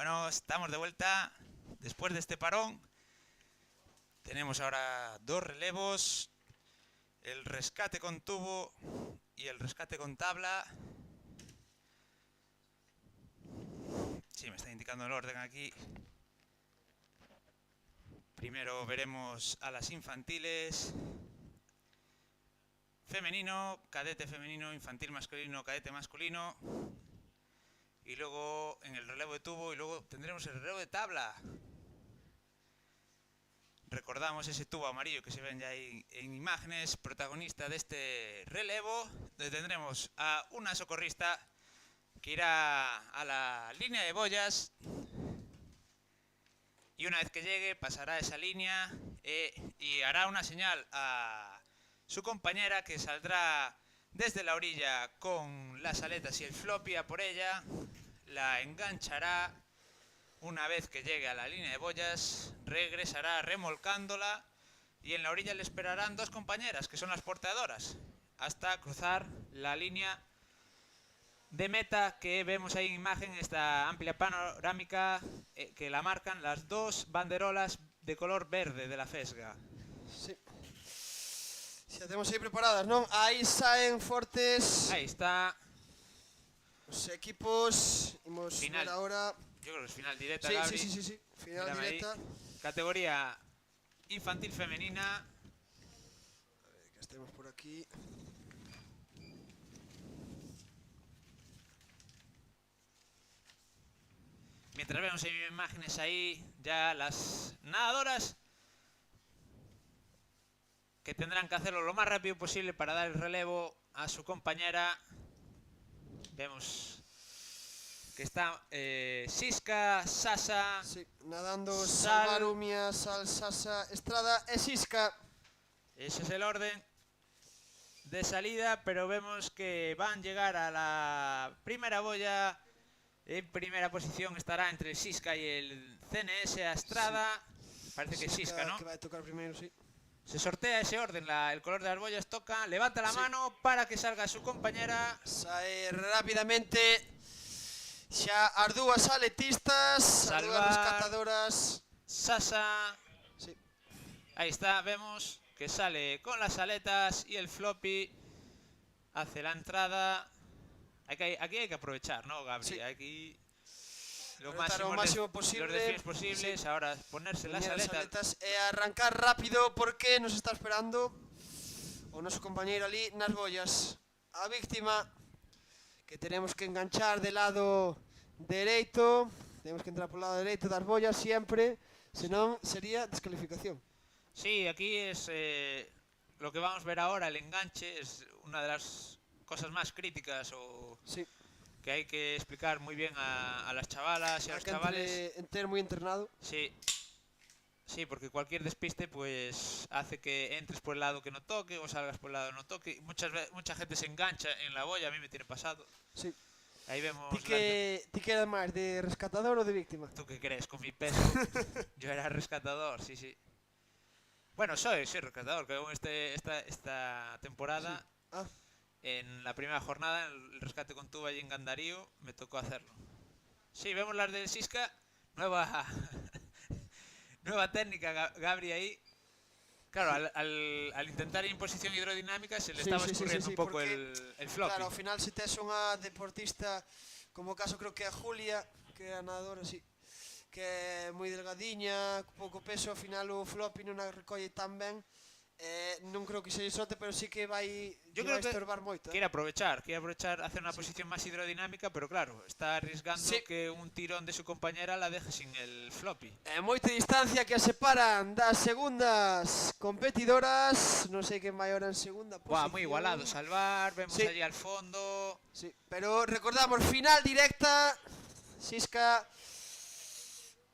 Bueno, estamos de vuelta después de este parón. Tenemos ahora dos relevos, el rescate con tubo y el rescate con tabla. Sí, me está indicando el orden aquí. Primero veremos a las infantiles. Femenino, cadete femenino, infantil masculino, cadete masculino. Y luego en el relevo de tubo y luego tendremos el relevo de tabla. Recordamos ese tubo amarillo que se ven ya ahí en imágenes, protagonista de este relevo, donde tendremos a una socorrista que irá a la línea de boyas y una vez que llegue pasará esa línea y hará una señal a su compañera que saldrá desde la orilla con las aletas y el floppy a por ella, la enganchará. Una vez que llegue a la línea de boyas, regresará remolcándola y en la orilla le esperarán dos compañeras, que son las porteadoras, hasta cruzar la línea de meta que vemos ahí en imagen, esta amplia panorámica que la marcan las dos banderolas de color verde de la FESGA. Sí. Xa temos aí preparadas, non? Aí saen fortes. Aí está. Os equipos, imos Final. ver ahora. Yo creo que es final directa, Sí, Gabri. sí. Final Mírame directa. ahí. Categoría infantil femenina. A ver, que estemos por aquí. Mientras vemos imágenes ahí, ya las nadadoras que tendrán que hacerlo lo más rápido posible para dar el relevo a su compañera. Vemos que está Siska, Sasa, sí, nadando Sal, Salvarumia, Sal, Sasa, Estrada e Siska. Ese es el orden de salida, pero vemos que van a llegar a la primera boya. En primera posición estará entre el Siska y el CNS a Estrada. Sí. Parece que Siska, ¿no? Que va a tocar primero, sí. Se sortea ese orden, el color de las boyas toca, levanta la mano para que salga su compañera. Sae rápidamente xa as dúas aletistas, as dúas rescatadoras. Sasa. Sí. Ahí está, vemos que sale con las aletas y el floppy hace la entrada. Aquí hay que aprovechar, ¿no, Gabri? Sí. Aquí lo máximo posible. Los desvíos posibles, sí. Ahora ponerse las aletas e arrancar rápido porque nos está esperando o noso compañeiro ali nas boyas. A víctima que tenemos que enganchar del lado dereito, tenemos que entrar por el lado dereito das boyas siempre, senón sería descalificación. Sí, aquí es lo que vamos a ver ahora, el enganche es una de las cosas más críticas o sí. Que hay que explicar muy bien a las chavalas y a los chavales. Enter muy entrenado. Sí. Sí, porque cualquier despiste pues hace que entres por el lado que no toque o salgas por el lado que no toque. Mucha gente se engancha en la boya, a mí me tiene pasado. Sí. Ahí vemos... ¿Ti que eras máis de rescatador ou de víctima? ¿Tú qué crees? Con mi peso yo era rescatador, sí. Bueno, soy rescatador, que esta temporada... Sí. En la primera jornada, el rescate con tubo allí en Gandarío, me tocó hacerlo. Sí, vemos las del Siska, nueva técnica, Gabri ahí. Claro, al intentar imposición hidrodinámica se le estaba escurriendo un poco el floppy. Claro, ao final se tes unha deportista, como o caso creo que é Julia, que é a nadadora, sí, que é moi delgadiña, pouco peso, ao final o floppy non a recolle tan ben. Non creo que se sote, pero sí que vai estorbar moito. Quiere aprovechar hacer una posición más hidrodinámica, pero claro, está arriesgando que un tirón de su compañera la deje sin el floppy. Moita distancia que separan das segundas competidoras, non sei quen vai ahora en segunda posición. Muy igualado, Salvar, vemos allí al fondo. Sí, pero recordamos, final directa, Siska,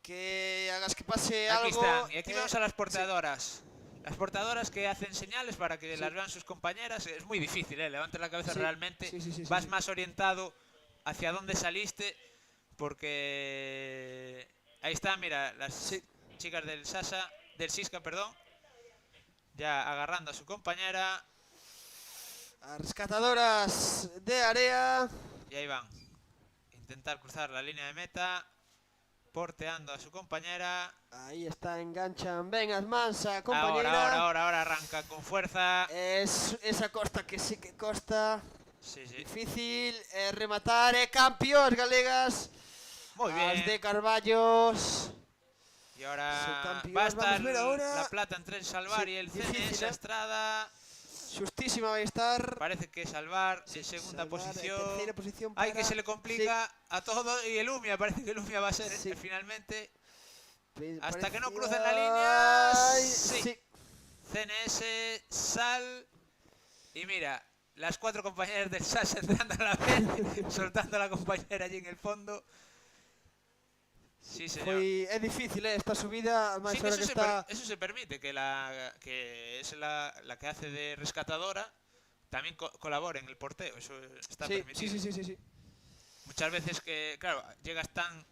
que hagas que pase aquí algo. Están. Y aquí vemos a las porteadoras. Las portadoras que hacen señales para que las vean sus compañeras. Es muy difícil, levantar la cabeza realmente. Vas más orientado hacia dónde saliste. Porque ahí está, mira, las chicas del Siska, perdón. Ya agarrando a su compañera. A rescatadoras de área. Y ahí van. Intentar cruzar la línea de meta. porteando a su compañera. Ahí está, enganchan ben as mans a compañera. Ahora arranca con fuerza. Es esa costa que sí que costa. Sí. Difícil rematar, campeóns galegas. Muy bien. As de Carballos. Y ahora va a estar la plata entre el Salvar y el CNS Estrada. Justísima va a estar. Parece que Salvar en segunda posición. Tercera posición Ay, que se le complica a todo. Y el Umia, parece que el Umia va a ser finalmente. Hasta que no crucen la línea. Sí. CNS, Sal. Y mira, las 4 compañeras del SAS entrando a la vez, soltando a la compañera allí en el fondo. Sí, señor. Es difícil esta subida, sí, eso se permite, que es la que hace de rescatadora también colabore en el porteo, eso está permitido. Sí. Muchas veces que, claro, llegas tan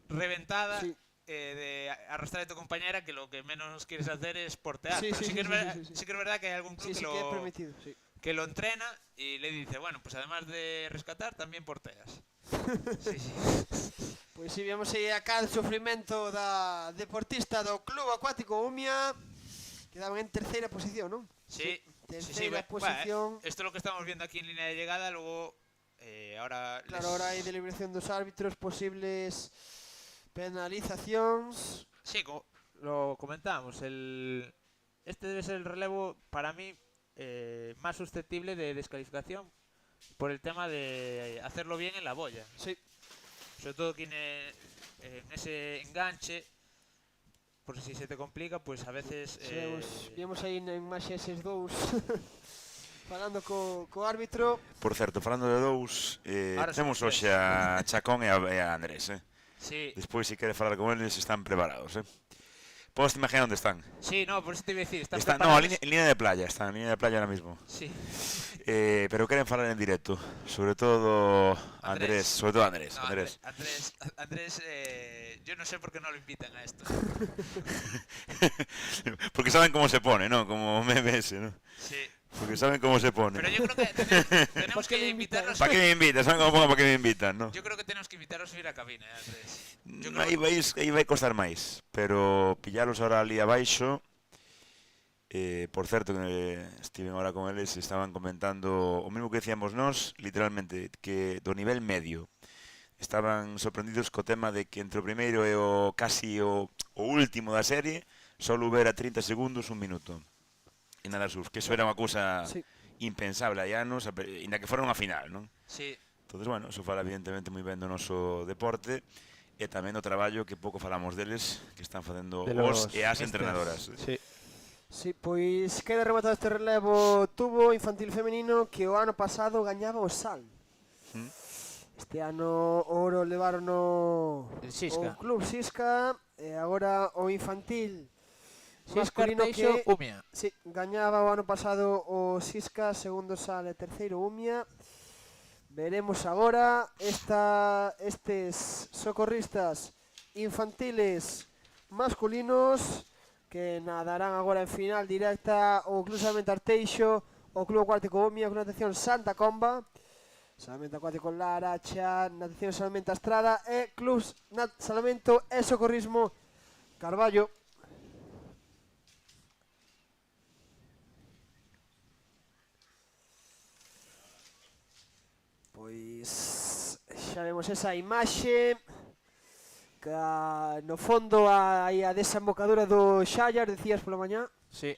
reventada de arrastrar a tu compañera que lo que menos quieres hacer es portear. Pero sí que es verdad que hay algún club que lo entrena y le dice, bueno, pues además de rescatar, también porteas. Pois si vemos aí acá o sofrimento da deportista do Club Acuático Umia. Quedaban en terceira posición, non? Sí. Terceira posición. Esto es lo que estamos viendo aquí en línea de llegada, luego ahora... Claro, ahora hai deliberación dos árbitros, posibles penalizacións. Sí, como lo comentábamos, este debe ser el relevo para mí más susceptible de descalificación por el tema de hacerlo bien en la boya. Sí. Sobre todo quien en ese enganche, por si se te complica, pues a veces... Vimos aí en imaxe eses dous falando co árbitro. Por certo, falando de dous, temos hoxe a Chacón e a Andrés, Sí. Despois, se quere falar con eles, están preparados, Podes te imaginar onde están? Sí, no, por eso te iba a decir, están preparados. No, en línea de playa, están en línea de playa ahora mismo. Sí. Pero queren falar en directo, sobre todo Andrés. Sobre todo Andrés. No, Andrés, yo no sé por qué no lo invitan a esto. Porque saben cómo se pone, ¿no? Como MMS, ¿no? Sí. Porque saben cómo se pone. Pero yo creo que tenemos que invitarlos. ¿Para qué me invitan? ¿Saben cómo pongo para qué me invitan, no? Yo creo que tenemos que invitarlos a subir a cabina, Andrés. Aí vai costar máis, pero pillalos ahora ali abaixo. Por certo, que estiven ahora con eles, estaban comentando o mesmo que decíamos nós, literalmente, que do nivel medio estaban sorprendidos co tema de que entre o primeiro e o casi o último da serie só houbera 30 segundos, un minuto en nada surf, que eso era unha cousa impensable hai anos, ainda que fora unha final, non? Sí. Entonces, bueno, eso fala evidentemente moi ben do noso deporte e tamén do traballo que pouco falamos deles, que están facendo os e as entrenadoras. Sí, pois queda rematado este relevo tubo infantil femenino que o ano pasado gañaba o Sal. Este ano ouro levaron o Club Sisca e agora o infantil masculino que Umia. Sí, gañaba o ano pasado o Sisca, segundo Sal e terceiro Umia. Veremos agora estes socorristas infantiles masculinos que nadarán agora en final directa o Club Salvamento Arteixo, o Club Acuático Umia, con natación Santa Comba, Salvamento Acuático Laracha, natación Salvamento Estrada e Club Salvamento e Socorrismo Carballo. Pois xa vemos esa imaxe que no fondo hai a desembocadura do Xallar, decías pola mañá. Sí.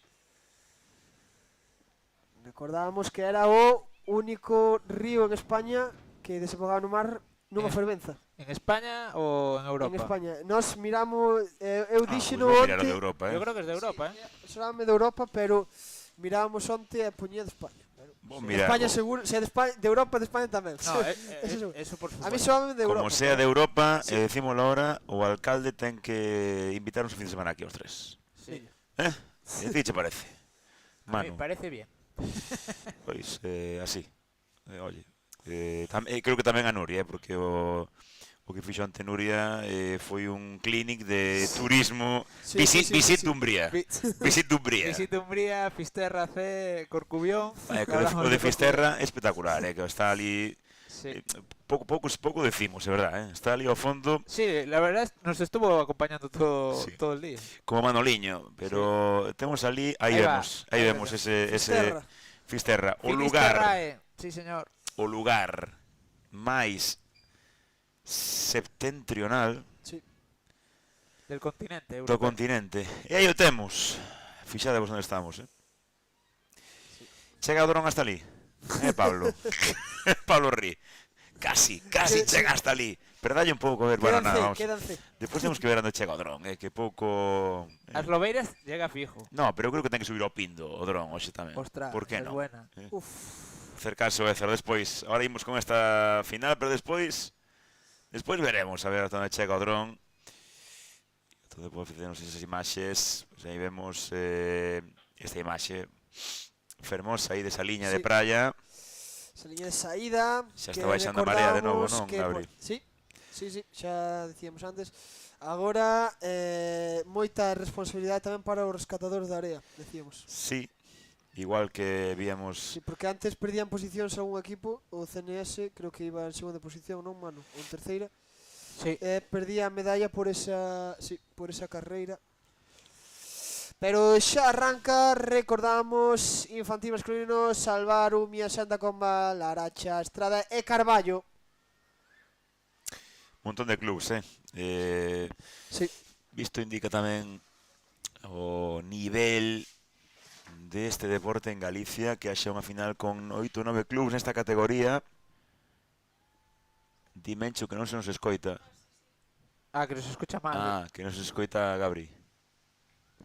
Recordábamos que era o único río en España que desembocaba no mar nunha fervenza. En España ou en Europa? En España. Nos miramos, eu dixeno onte... de Europa, Eu creo que es de Europa, Solamente de Europa, pero mirábamos onte e poñía de España. Mira, España seguro, sea de Europa, de España tamén. No, eso por supuesto. A mí solamente de Europa. Como sea de Europa, decímoslo ahora, o alcalde ten que invitarnos un fin de semana aquí aos tres. Sí. E a ti che parece? A mí parece bien. Pois, así. Oye, creo que tamén a Nuria, porque o que fixo ante Nuria foi un clinic de turismo. Visit Dumbría. Visit Dumbría. Visit Dumbría, Fisterra C, Corcubión. O de Fisterra espectacular, que está ali Pouco decimos, é verdad, está ali ao fondo. Sí, la verdad nos estuvo acompañando todo el día. Como Manoliño, pero temos ali, aí vemos ese Fisterra, o lugar. Sí, señor. O lugar máis septentrional del continente europeo. Do continente. E aí o temos. Fixadevos onde estamos, Chega o dron hasta ali. Pablo. Pablo rí. Casi chega hasta ali. Pero dalle un pouco, a ver, bueno, nada, vamos. Despois temos que ver onde chega o dron, que pouco... As Lobeiras llega fijo. No, pero eu creo que ten que subir ao Pindo o dron hoxe tamén. Ostras, por que é non? buena. Cercarse o Ézaro despois. Ahora imos con esta final, pero despois veremos a ver onde chega o dron. Todo por facernos esas imaxes. Pues aí vemos esta imaxe fermosa aí desa liña de praia. Esa liña de saída. Xa está baixando a marea de novo, non, Gabri? Sí, xa dicíamos antes. Agora, moita responsabilidade tamén para os rescatadores da área, decíamos. Sí, igual que víamos... Sí, porque antes perdían posicións algún equipo, o CNS creo que iba en segunda posición, non, Manu? Ou en terceira. Sí. Perdía a medalla por esa carreira. Pero xa arranca, recordamos, Infantil masculino, Salvar, Umia, Santa Comba, Laracha, Estrada e Carballo. Montón de clubs, Sí. Visto indica tamén o nivel deste deporte en Galicia, que haxa unha final con 8 ou 9 clubs nesta categoría. Dimencho que non se nos escoita. Que nos escucha mal. Que nos escoita Gabri.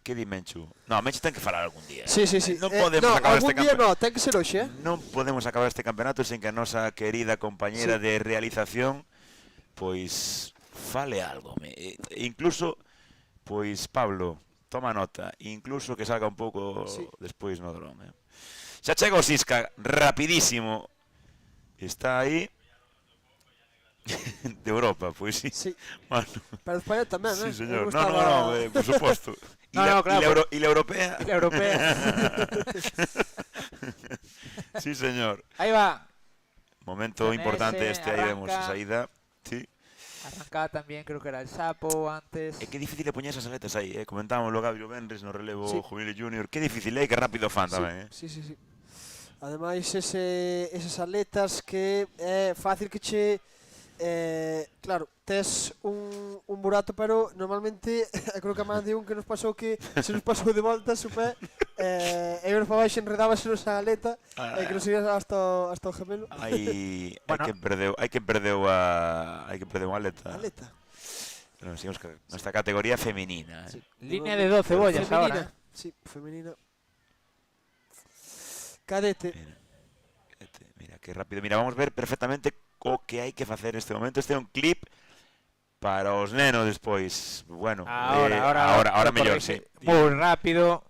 Que Dimencho? No, Mencho ten que falar algún día. Sí. Non podemos acabar este campeonato. Ten que ser hoxe, Non podemos acabar este campeonato sen que a nosa querida compañera de realización pois fale algo. Incluso, pois Pablo, toma nota, incluso que salga un pouco despois no dron. Xa chega o Sisca, rapidísimo. Está aí. De Europa, pois sí. Bueno. Pero de España tamén, Sí, señor. No, por suposto. Claro. ¿Y la europea? Y la europea. Sí, señor. Ahí va. Momento importante este, ahí vemos esa ida. Sí. Arrancaba también, creo que era el Sapo antes. Qué difícil le poñer esas aletas aí, comentábamos lo Gabriel Benres no relevo juvenil junior. Qué difícil, que rápido fan tamén, Sí. Ademais, esas aletas que é fácil que che... claro, tes un burato, pero normalmente creo que a máis de un que nos pasou que se nos pasou de volta su pé e nos para baixo enredábase esa aleta e que nos iba hasta o gemelo. Hai que perdeu a aleta. Pero sigamos que nuestra categoría femenina. Línea de 12 bollas ahora. Sí, femenina. Cadete. Mira, que rápido. Mira, vamos a ver perfectamente o que hai que facer neste momento. Este é un clip para os nenos despois. Bueno, ahora mellor, sí. Moi rápido.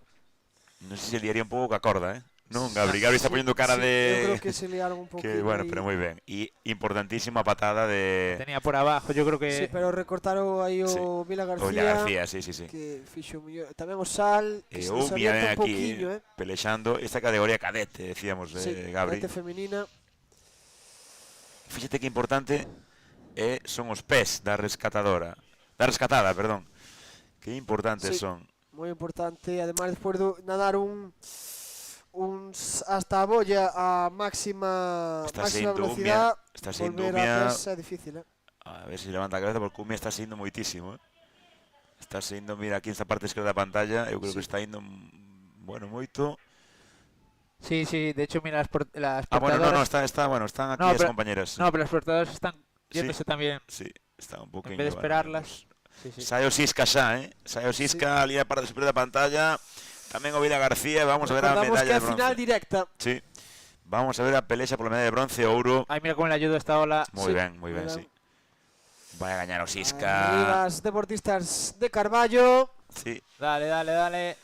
Non sei se liaría un pouco ca corda, Non, Gabri está poñendo cara de... Eu creo que se liaron un pouco. Bueno, pero moi ben. E importantísima patada de... Tenía por abajo, yo creo que... Sí, pero recortaron aí o Vila García. O Vila García, sí. Que fixo mellor. Tamén o Sal, que se nos abierta un pouquiño, pelexando esta categoría cadete, decíamos, Gabri. Cadete femenina. Fíxate que importante son os pés da rescatada, perdón. Que importantes son. Moi importante, ademais despois de nadar hasta a bolla a máxima velocidade, está sendo Umia, é difícil, A ver se levanta a cabeza, porque Umia está sendo moitísimo, Está sendo, mira, aquí esta parte esquerda da pantalla, eu creo que está indo, moito. Sí, de hecho, mira, las portadoras... están aquí as compañeras. No, pero las portadoras están yéndose tamén. Sí, está un poquinho. En vez de esperarlas. Sai o Sisca xa, Sai o Sisca ali a parte superior da pantalla. Tamén o Vila García, vamos a ver a medalla de bronce. Que é final directa. Sí. Vamos a ver a pelexa pola medalla de bronce, ouro. Ai, mira como le ayuda esta ola. Moi ben, sí. Vai a gañar o Sisca. Arribas deportistas de Carballo. Sí. Dale.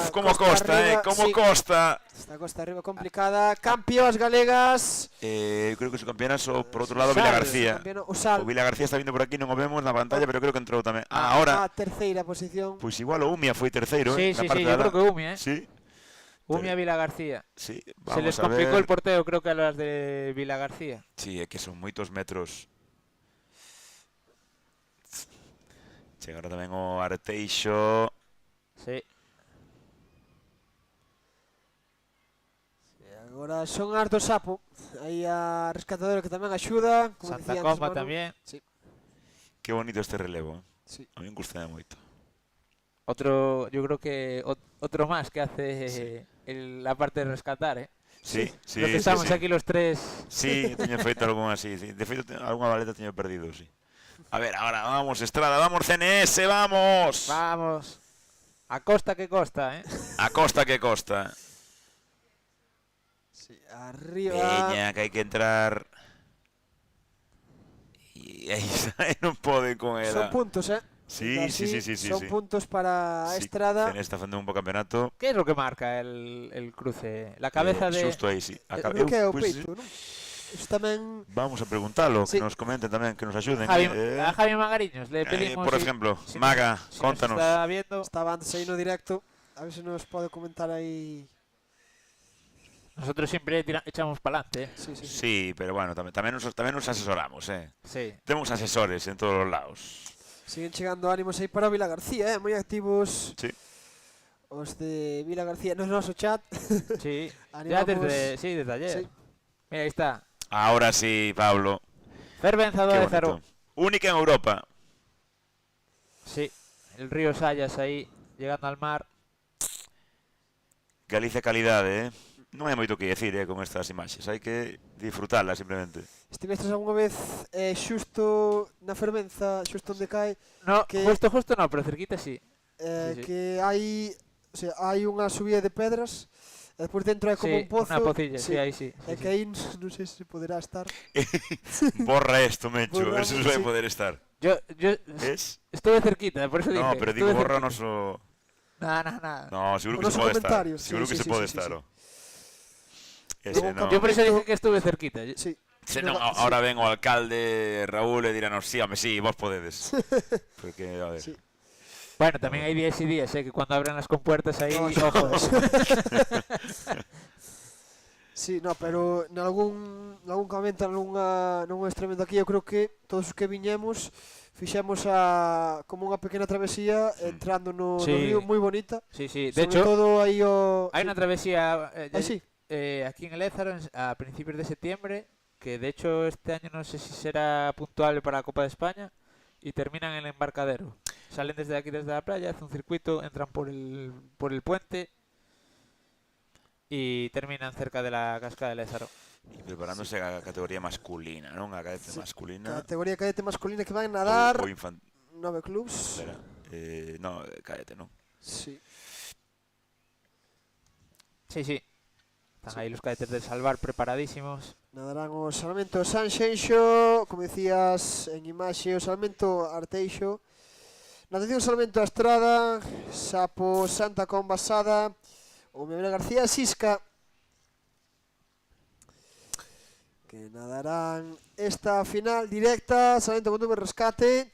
Como costa, costa. Esta costa arriba complicada. Campeonas galegas. Eu creo que su campeona por outro lado Vila García. O Vila García está vindo por aquí, non o vemos na pantalla, pero creo que entrou tamén. Ahora. A terceira posición. Pois igual o Umia foi terceiro, Sí, yo creo que Umia, Sí. Umia Vila García. Sí, Se vamos les a complicó ver. el porteo, creo que a las de Vila García. Sí, é que son moitos metros. Chega ahora tamén o Arteixo. Sí. Agora son harto sapo. Aí a rescatadora que tamén axuda. Como Santa dicía antes, Comba Manu. tamén. Sí. Que bonito este relevo. Sí. A mí me gusta moito. Otro, yo creo que otro más que hace la parte de rescatar, ¿eh? Sí, sí, Los que sí, estamos sí. aquí los tres. Sí, teño feito algún así, sí. De feito, algunha baleta teño perdido, sí. A ver, ahora vamos, Estrada, vamos, CNS, vamos. Vamos. A costa que costa, ¿eh? A costa que costa. Sí, arriba. Peña, que hai que entrar. E aí non pode con ela. Son puntos, ¿eh? Sí, Así, sí, sí, sí, son sí. puntos para Sí, Estrada. CNS está facendo un bo campeonato. ¿Qué es lo que marca el cruce? La cabeza de... Xusto aí, sí. Creo que é o Pois, peito, non? Isto tamén... vamos a preguntalo, Sí. que nos comenten tamén, que nos axuden. A Javi Magariños le pedimos... por ejemplo, Maga, contanos. Nos está viendo... Estaba antes aí no directo. A ver se nos pode comentar aí... Nosotros siempre echamos para adelante, ¿eh? Sí, sí, sí. Sí, pero bueno, tamén nos asesoramos, Sí. Temos asesores en todos os lados. Siguen chegando ánimos aí para Vila García, moi activos. Sí. Os de Vila García no noso chat. Sí, ya Animamos... desde ayer. Sí. Mira, ahí está. Ahora sí, Pablo. Fer vencedor Qué de Cerro. bonito. Única en Europa. Sí, el río Sayas ahí, llegando al mar. Galicia calidade, Non hai moito que decir, con estas imaxes. Hai que disfrutarlas simplemente. Estivestes algunha vez xusto na fervenza, xusto onde cae? No, que, justo no, pero cerquita sí. Sí. Que hai, o sea, hai unha subida de pedras, e despois dentro hai como Sí, un pozo. unha pocilla, sí, aí sí. E que aí non sei se poderá estar. Borra esto, Mencho, Borramos, eso non vai sí. poder estar. Yo ¿Es? estuve cerquita, por eso dije. No, pero digo, estuve borra cerquita. noso... Nada. No, seguro que Unos se pode estar. comentarios, Seguro sí, que sí, se sí, pode sí, estar, sí. oh. Ese non. Yo por eso dije que estuve cerquita. Sí. Se non, ahora ven o alcalde Raúl e diranos, sí, home, sí, vos podedes. Porque, a ver... Sí. Bueno, también hay días y días, que cuando abren las compuertas ahí, ojo. Sí, no, pero nalgún campamento, nalgún extremento aquí, eu creo que todos os que viñemos fixemos como unha pequena travesía entrando no río, moi bonita. Sí, sí. Sobre De hecho, todo aí o... hay una travesía sí. Aquí en el Ézaro a principios de septiembre, que de hecho este año no sé si será puntual para la Copa de España, y terminan en el embarcadero. Salen desde aquí, desde la playa, hacen un circuito, entran por el puente y terminan cerca de la cascada del Ézaro. E preparándose a categoría masculina, non? A cadete masculina. Categoría cadete masculina que van a nadar. O 9 clubs. Espera, no, cadete, non? Sí. Sí. Están ahí los cadetes del Salvar preparadísimos. Nadarán o Salmento Sanxenxo, como decías en imaxe, o Salmento Arteixo. Natación Salmento Estrada, Sapo Santa Comba Sada, o Miguel García Sisca, que nadarán esta final directa, Salmento con tubo rescate.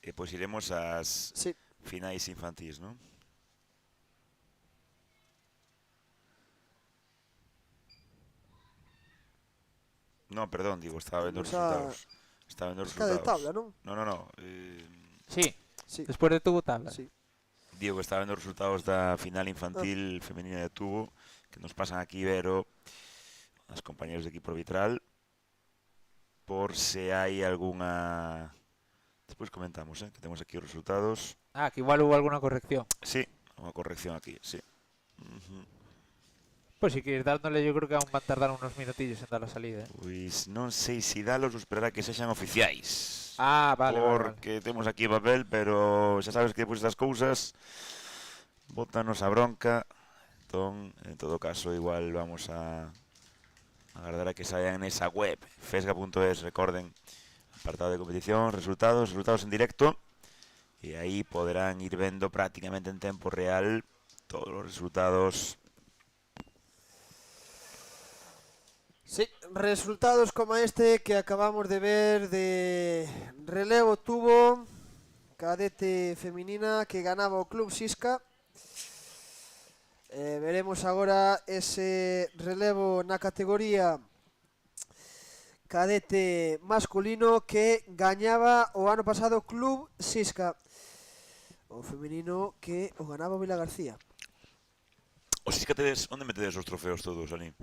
E pois iremos ás finais infantís, non? No, perdón, digo, estaba vendo os resultados. Estaba vendo os Cada resultados. tabla, non? No. Sí. Sí. Después de tubo tabla. Sí. Digo que estaba vendo os resultados da final infantil femenina de tubo, que nos pasan aquí Vero, as compañeros de equipo arbitral, por se hai algunha... Despois comentamos, que temos aquí os resultados. Ah, que igual hubo alguna corrección. Sí, unha corrección aquí, sí. Pues si quieres dándole, yo creo que aún van a tardar unos minutillos en dar la salida. Pois non sei se dalos ou esperar a que sexan oficiais. Ah, vale. Porque temos aquí papel, pero xa sabes que depois das cousas bótanos a bronca. Entón, en todo caso, igual vamos a agardar a que saian nesa web fesga.es, recorden, apartado de competición, resultados en directo, e aí poderán ir vendo prácticamente en tempo real todos os resultados. Sí, resultados como este que acabamos de ver de relevo tubo, cadete femenina que ganaba o Club Sisca. Veremos agora ese relevo na categoría cadete masculino que gañaba o ano pasado Club Sisca. O femenino que o ganaba o Vila García. O Sisca onde metedes os trofeos todos ali?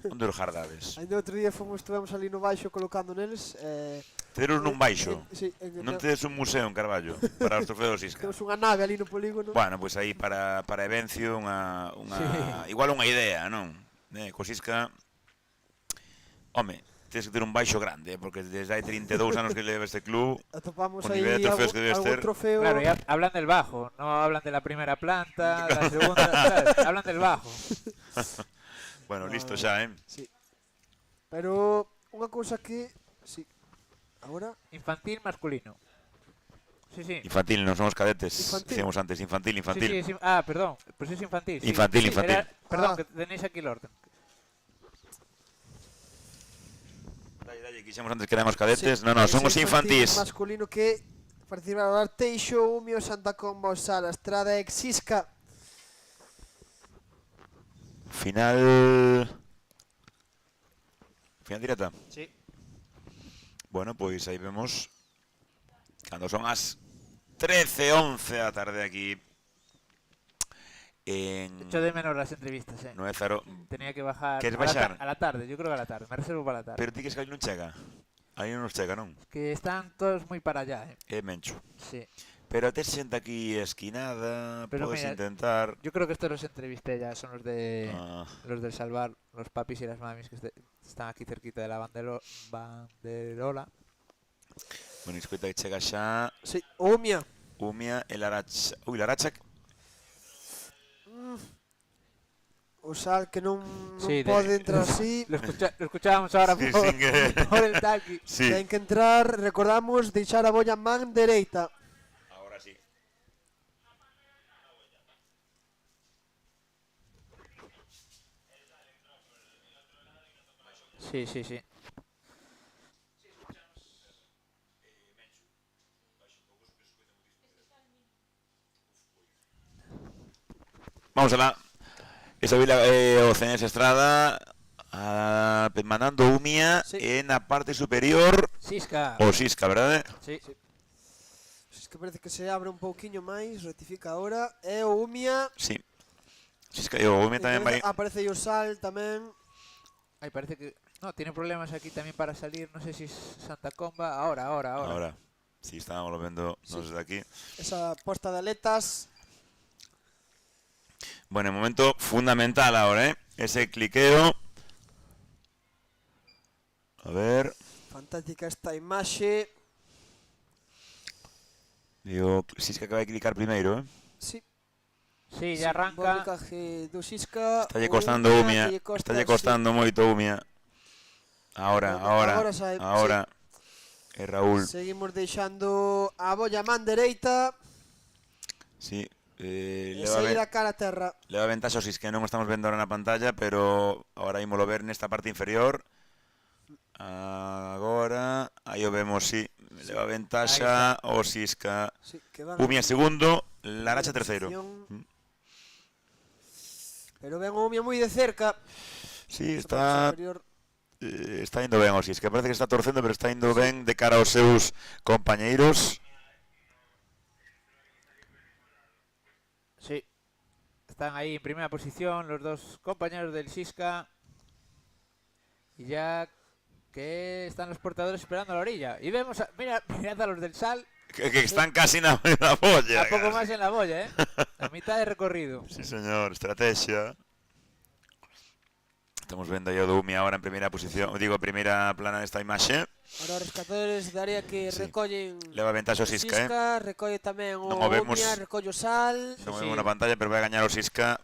Onde os jardades? Ainda outro día estuvemos ali no baixo colocando neles. Tederos nun baixo? Sí, Non tedes un museo en Carballo para os trofeos Sisca? Temos unha nave ali no polígono. Bueno, pois aí para Evencio igual unha idea, non? Co Sisca, home, tens que ter un baixo grande, porque desde hai 32 anos que leva este club, atopamos o nivel de trofeos que debes ter. Trofeo. Claro, ya hablan del bajo, no hablan de la primera planta, la segunda, ¿sabes? Hablan del bajo. Bueno, listo xa, Sí. Pero unha cousa que sí. Agora infantil masculino. Sí, sí. Infantil, non somos cadetes. Infantil. Decíamos antes infantil. Sí, perdón, pues es infantil. Sí. Infantil. Perdón, que tenéis aquí el orden. Dalle, quixemos antes que éramos cadetes. Sí, No, son os infantís. Masculino que participaron Arteixo, Umio, Santa Comba, Osala, Estrada, Exisca. Final directa. Sí. Bueno, pois aí vemos cando son as 13:11 da tarde aquí en... Echo de menos las entrevistas, No é Zaro. Tenía que bajar Queres baixar? a la tarde, yo creo que a la tarde, me reservo para la tarde. Pero ti que non chega. Aí non nos chega, non? Que están todos moi para allá, É mencho. Sí. Pero tes xente aquí esquinada, Pero podes mira, intentar... Yo creo que estos los entrevisté ya, son los de los del Salvar, los papis y las mamis que están aquí cerquita de la banderola. Bueno, escoita que chega xa... Sí, Umia. Umia, el Aracha... Ui, Laracha... O Sal que non Sí, pode entrar así. Lo escuchábamos ahora Sí, por, sin querer. por el talqui. Sí. Ten que entrar, recordamos, deixar a bolla man dereita. Ahora sí. Sí. Vamos alá. Esa vila o Cenés Estrada mandando Umia na parte superior. Sisca. O Sisca, verdade? Sí. Sisca parece que se abre un pouquiño máis, rectifica agora. E o Umia. Sí. Sisca e o Umia tamén vai... Aparece o Sal tamén. Ay, parece que... No, tiene problemas aquí tamén para salir, no sé si es Santa Comba. Ahora. Sí, estábamos vendo desde aquí. Esa posta de aletas. Bueno, momento fundamental ahora, ese cliqueo. A ver. Fantástica esta imaxe. Digo, Sisca acaba de clicar primeiro, Sí. Sí, ya arranca. Publicaje do Sisca. Estalle costando Umia. Estalle costando moito Umia. Ahora. É Raúl. Seguimos deixando a bolla man dereita. Sí. E sair a cara a terra. Leva ventaxa o Sisca, non o estamos vendo ahora na pantalla, pero agora ímolo ver nesta parte inferior. Agora, aí o vemos, sí. Leva ventaxa o Sisca. Sí, Umia segundo, Laracha terceiro. Pero ven o Umia moi de cerca. Sí, está indo ben o Sisca. Parece que está torcendo, pero está indo ben de cara aos seus compañeiros. Sí. Están ahí en primera posición los dos compañeros del Sisca. Y ya que están los portadores esperando a la orilla. Y vemos, mirad a los del Sal. Que están casi na bolla. A poco más en la bolla, a mitad de recorrido. Sí, señor, estrategia. Estamos vendo aí o do Umia ahora en primeira posición, primeira plana desta imaxe. Ahora os rescatadores da área que recollen leva ventaxa o Sisca, recolle tamén o Umia, recolle o Sal. Non vemos na pantalla, pero vai gañar o Sisca.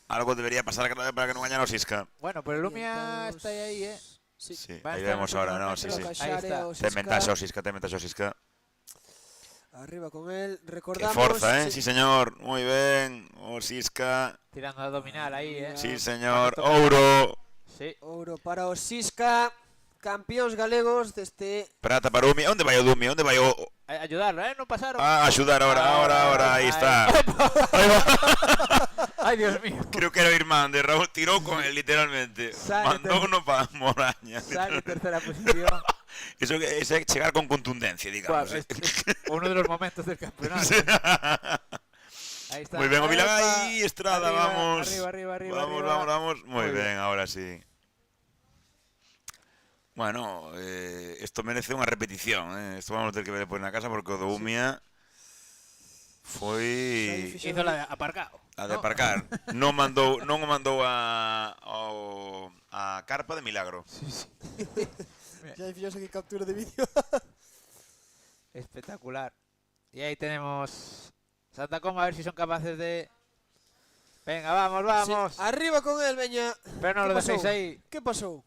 Algo debería pasar para que non gañara o Sisca. Bueno, pero el Umia está aí, Sí, aí vemos ahora, no, sí. Ahí está. Ten ventaxa o Sisca, Arriba con él, recordamos... Que forza, sí, señor, moi ben, o Sisca. Tirando a dominar aí, Sí, señor, ouro. Sí. Ouro para o Sisca, campeóns galegos deste... Prata para o Umia, onde vai o Umia, onde vai o... Ayudarlo, non pasaron. Axudar ahora, aí está. Aí va. Ay, Dios mío. Creo que era Irmán de Raúl, tiró con él literalmente. Mandó uno para Moraña. Sale en tercera posición. Eso es llegar con contundencia, digamos. Claro, es uno de los momentos del campeonato. Ahí está. Muy bien, Ovilaga y Estrada, arriba, vamos. Arriba. Vamos. Muy bien, ahora sí. Bueno, esto merece unha repetición, Esto vamos a ter que ver depois na casa porque o do Umia foi... Hizo la de aparcado. A de aparcar. Non o mandou a carpa de milagro. Sí. Ya fíjate que captura de vídeo. Espectacular. Y ahí tenemos Santa Coma, a ver si son capaces de... Venga, vamos. Sí, arriba con él, veña. Pero no lo dejéis ahí. ¿Qué pasó?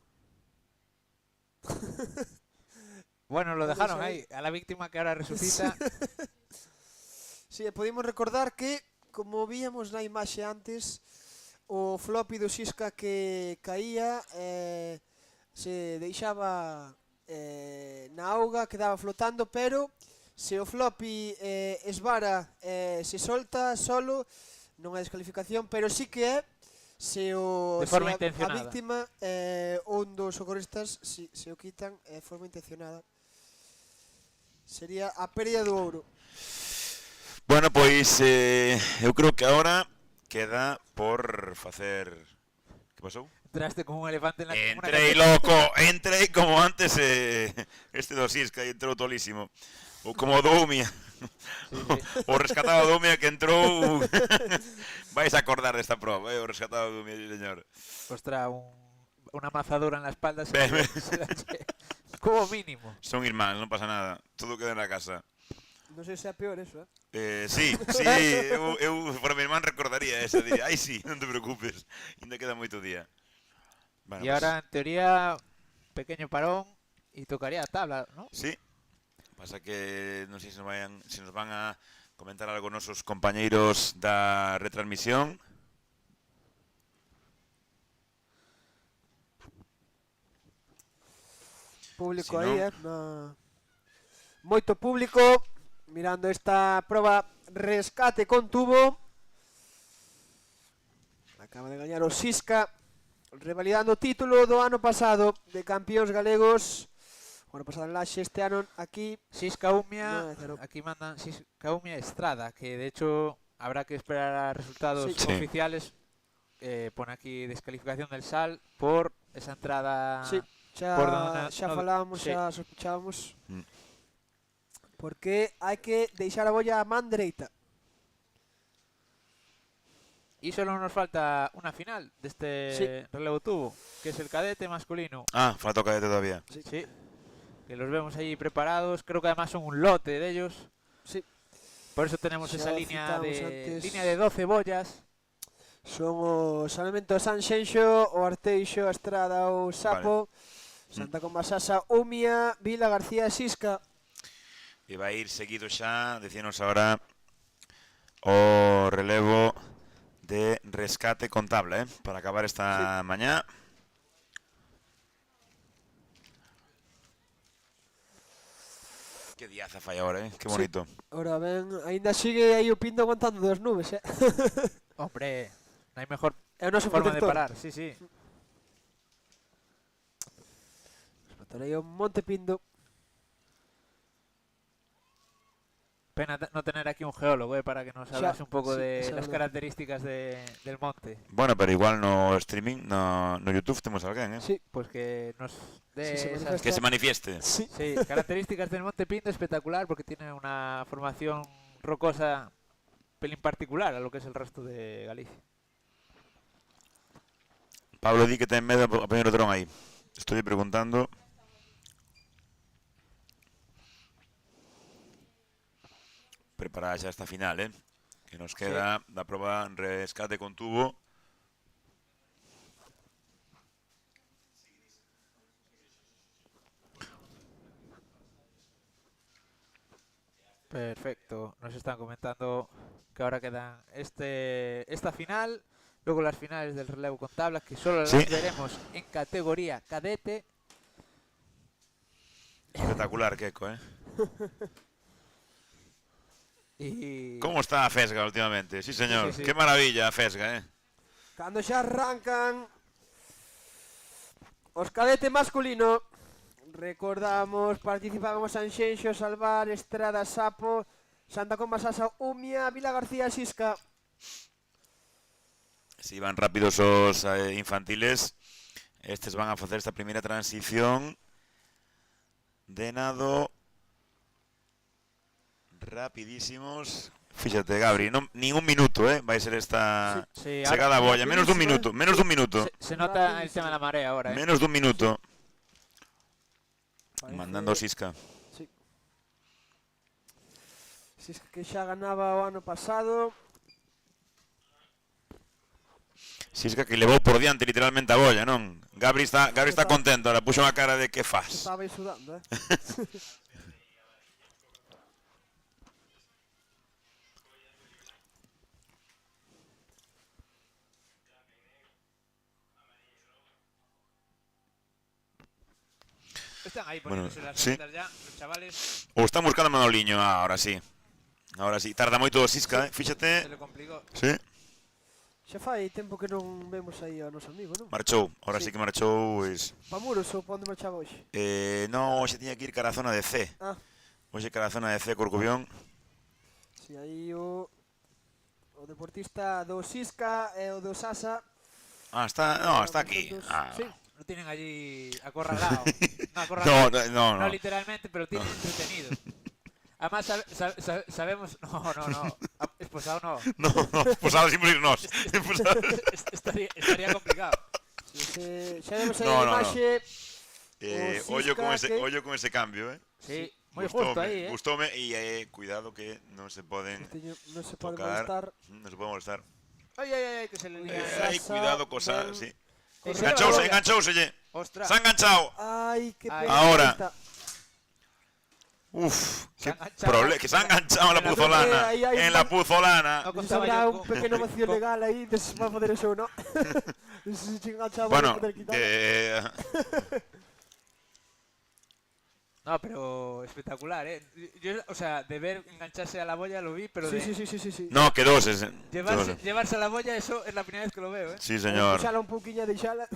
Bueno, lo dejaron ahí, a la víctima que ahora resucita. Sí, podemos recordar que, como víamos na imaxe antes, o floppy do Xisca que caía se deixaba na auga, quedaba flotando, pero se o floppy esvara se solta solo, non hai descalificación, pero sí que é se a víctima un dos socorristas se o quitan de forma intencionada. Sería a pérdida do ouro. Bueno, pois eu creo que agora queda por facer... Que pasou? Entraste como un elefante en la... Entrei, loco, entrei como antes este do Xisca e entrou tolísimo. Ou como o do Umia. O rescatado do Umia que entrou... Vais a acordar desta prova, o rescatado do Umia, señor. Ostras, una mazadura en la espalda como mínimo. Son irmáns, non pasa nada. Todo queda na casa. Non sei se é peor eso, Sí, eu para mi irmán recordaría esa, diría, ai sí, non te preocupes, ainda queda moito día. Bueno, y ahora, en teoría, pequeño parón y tocaría tabla, ¿no? Sí, pasa que non sei se nos van a comentar algo nosos compañeiros da retransmisión. Público aí, moito público mirando esta proba rescate con tubo. Acaba de gañar o Xisca, revalidando o título do ano pasado de campeóns galegos. O ano pasado en Laxe, este ano aquí Xisca Umia, aquí mandan Xisca Umia Estrada, que de hecho habrá que esperar a resultados oficiales. Pone aquí descalificación del Sal por esa entrada. Sí, xa falábamos, xa sospechábamos. Porque hai que deixar a bolla a man dereita. Y solo nos falta una final de este relevo tubo, que es el cadete masculino. Ah, falta o cadete todavía. Sí, que los vemos ahí preparados. Creo que además son un lote de ellos. Sí. Por eso tenemos esa línea de 12 bollas. Son o Salvamento San Xenxo, o Arteixo, a Estrada, o Sapo, Santa Coma Sasa, Umia, Vila, García e Xisca. E vai ir seguido xa, decíanos agora, o relevo de rescate con tabla, para acabar esta mañá. Que diaza fai agora, que bonito. Ahora ven, ainda sigue aí o Pindo aguantando das nubes, Hombre, non hai mejor forma de parar, sí. Aí o Monte Pindo. Pena no tener aquí un geólogo para que nos hablase un poco de las características del monte. Bueno, pero igual no streaming, no YouTube temos alguén, Sí, pues que nos dé que se manifieste. Sí, características del Monte Pindo espectacular porque tiene una formación rocosa pelín particular a lo que es el resto de Galicia. Pablo di que ten medo a poñer o dron aí. Estoy preguntando. Preparada xa esta final, que nos queda da proba rescate con tubo. Perfecto, nos están comentando que ahora quedan esta final, luego las finales del relevo con tablas, que solo las veremos en categoría cadete. Espectacular, Keiko, Y... ¿Cómo está a Fesga últimamente? Sí, señor. Sí. Qué maravilla a Fesga, Cando xa arrancan os cadete masculino, recordamos, participábamos Sanxenxo, Salvar, Estrada, Sapo, Santa Comba, Sasa, Umia, Vila García, Sisca. Si van rápidos os infantiles, estes van a facer esta primeira transición de nado rapidísimos. Fíxate, Gabri, nin un minuto, vai ser esta Sí, chegada a ahora- bolla. Menos dun minuto, menos dun minuto. Se nota el tema de la marea ahora, Menos dun minuto. Parece- Mandando Sisca. Sí. Sisca que xa ganaba o ano pasado. Sisca que levou por diante literalmente a bolla, non? Gabri está contento, ahora puxo unha cara de que faz. Estaba aí sudando, Están ahí Bueno, poniéndose las sí. cintas ya, los chavales. Ou están buscando a Manoliño, ahora sí. Ahora sí, tarda moito o Sisca, fíxate. Se le complicó. Sí, Xa fai tempo que non vemos aí ao noso amigo, non? marchou, ahora sí que marchou, pois. Pamuros ou pa onde marchaba hoxe? Non, hoxe tiña que ir cara a zona de C. Ah. Hoxe cara a zona de C, Corcubión. Si aí o deportista do Sisca e o do Sasa. Ah, está aquí. Ah. Sí. Lo tienen allí acorralado. No, No, no. No literalmente, pero tienen entretenido. Además, sabemos... No. Esposado no. No, esposado sin morir nos. Estaría complicado. Xa vemos aí No, a no. imaxe. Ollo con ese cambio, Sí, muy justo ahí, Gustoume e cuidado que non se poden Non se pode tocar. molestar. Non se pode molestar. Ay, que se le lía. Cuidado, cosa, sí. Corre. Enganchouselle. Ostras. Se ha enganchado. Ai, que pena. Ahora. esta. Uf, qué enganchado. problema. Que se ha enganchado en la puzolana. Ahí hay En la puzolana. No Dices, habrá un pequeno vacío legal aí, des para poder eso, ¿no? Se enganchaba Bueno, poder quitar. No, pero espectacular, Yo, o sea, de ver engancharse a la boya lo vi, pero Sí. No, quedóse. Llevarse a la boya, eso es la primera vez que lo veo, Sí, señor. Deixala un pouquiño, deixala.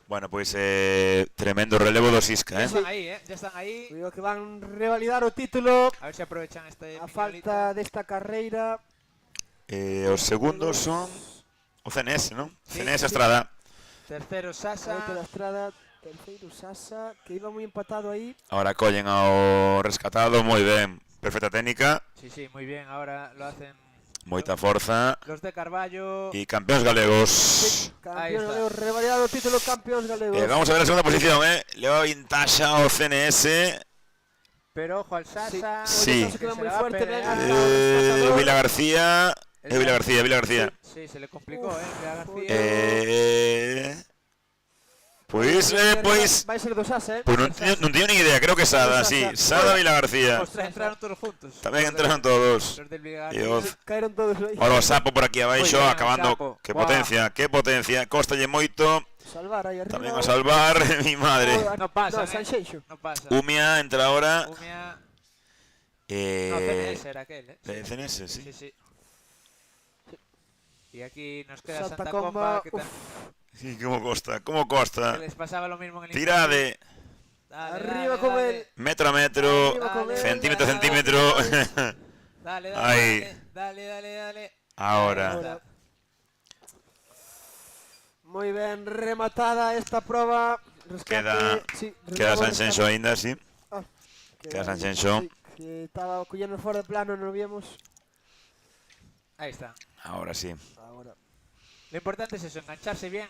Bueno, pois tremendo relevo do Sisca, Ya están ahí, Ya están ahí. Digo que van revalidar o título. A ver si aprovechan este A falta desta carreira. Os segundos son o CNS, non? Sí, CNS sí. Estrada. Tercero Sasa. Cadete da Estrada, terceiro Sasa, que iba moi empatado aí. Ahora collen ao rescatado, moi ben. Perfecta técnica, Sí, muy bien. Ahora lo hacen moita forza. los de Carballo. E campeóns galegos. Campeón galego, revalidado o título, campeóns galegos. Vamos a ver a segunda posición, Leva vintaxa ao CNS. Pero ojo al Sasa. Sí. Se queda Se moi la va a fuerte, pelear. venga. Vila García. Vila García. Sí, se le complicó, Vila García. Pois, Vai ser do Sasa, Pois non teño nin idea, creo que Sada, sí. Sada Vila García. Ostras, entraron todos juntos. Tamén entraron todos. Los del Vila E García. Caeron todos aí. Ora o Sapo por aquí abaixo, Muy bien, acabando. Sapo. Que Buah. potencia. Cóstalle moito. Salvar aí arriba. Tamén a salvar, mi madre. No pasa, No, Sanxenxo. No pasa. Umia entra ahora. Umia. No, CNS era aquel, CNS, sí. Sí. Y aquí nos queda Santa Santa Comba, Comba, que, Sí, como costa. que les pasaba lo mismo en el Tirade. Dale, Arriba con él. Metro a metro. Arriba con él. Centímetro a centímetro. Dale, Ahí. dale. Ahora. Moi ben rematada esta proba. Rescate. Queda Sanxenxo aínda, sí. Queda aí, Sanxenxo. sí, que estaba collendo fora de plano, non o víamos. Ahí está. Ahora sí. Ahora. Lo importante es eso, engancharse bien.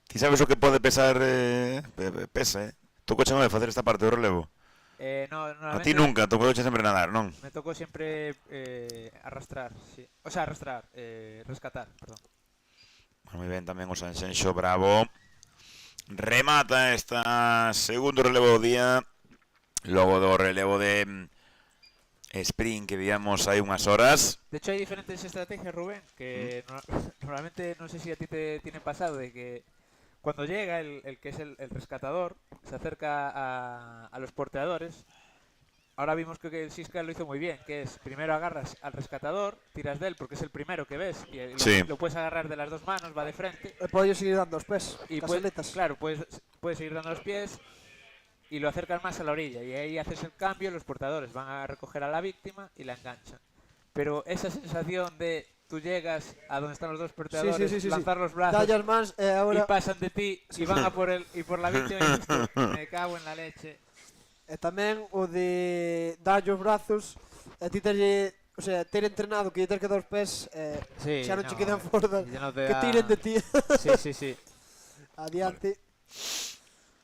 Ti sabes o que pode pesar pesa, Tu coche non vai facer esta parte do relevo? No, A ti nunca, tu coche sempre nadar, non? Me tocó siempre arrastrar, sí. O sea, rescatar, perdón. Moi ben tamén o Sanxenxo, bravo. Remata esta segundo relevo do día. Logo do relevo de sprint que víamos hai unhas horas. De hecho, hay diferentes estrategias, Rubén, que normalmente no sé si a ti te tiene pasado, de que cuando llega el que es el rescatador, se acerca a los porteadores, ahora vimos que el Sisca lo hizo muy bien, que es primero agarras al rescatador, tiras de él porque es el primero que ves y lo puedes agarrar de las dos manos, va de frente. Puedes seguir dando los pies, y claro, puedes seguir dando los pies y lo acercas más a la orilla y ahí haces el cambio, los portadores van a recoger a la víctima y la enganchan. Pero esa sensación de tú llegas a donde están los dos portadores, lanzar los brazos más, ahora... y pasan de ti y van a por la víctima y dices, me cago en la leche. Tamén o de dar os brazos, a ti o sea, ter entrenado que lle ter que dar os pés, xa non che quedan fordas que tiren de ti. Sí. Adiante.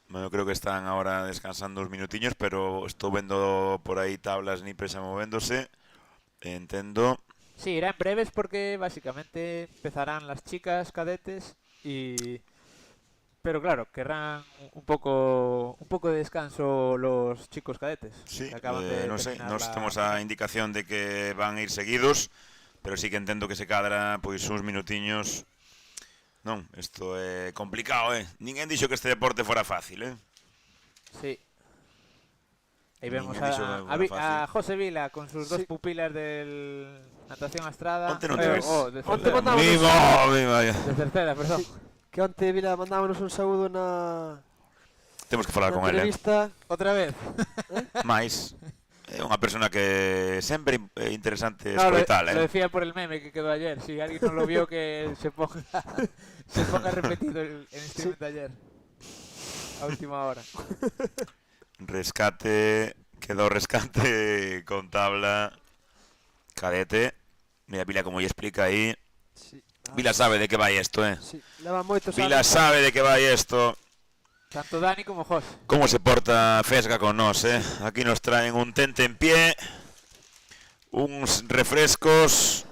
Bueno, creo que están ahora descansando uns minutiños, pero estou vendo por aí tablas nipes movéndose. Entendo. Sí, irá en breves porque básicamente empezarán las chicas cadetes y... Pero claro, querrán un poco de descanso los chicos cadetes. Sí, que acaban de non sei, nos temos a indicación de que van a ir seguidos, pero sí que entendo que se cadra pois uns minutiños. Non, isto é complicado, Ninguén dixo que este deporte fora fácil, Sí. Ahí vemos a José Vila con sus dos pupilas del natación a estrada. Onte non te ves. De Cerceda, perdón. Que onte, Vila, mandámonos un saúdo na... Temos que falar con ele. Entrevista. Outra vez. Mais, é unha persona que sempre é interesante escoitala, Lo decía por el meme que quedó ayer. Si alguien no lo vio, que se ponga repetido el stream de ayer. A última hora. Quedó rescate con tabla cadete. Mira, Vila, como lle explica aí. Sí. Vila sabe de que vai isto, Sí, leva moitos anos. Vila sabe de que vai isto. Tanto Dani como José. Como se porta Fesga con nós, Aquí nos traen un tente en pie, uns refrescos.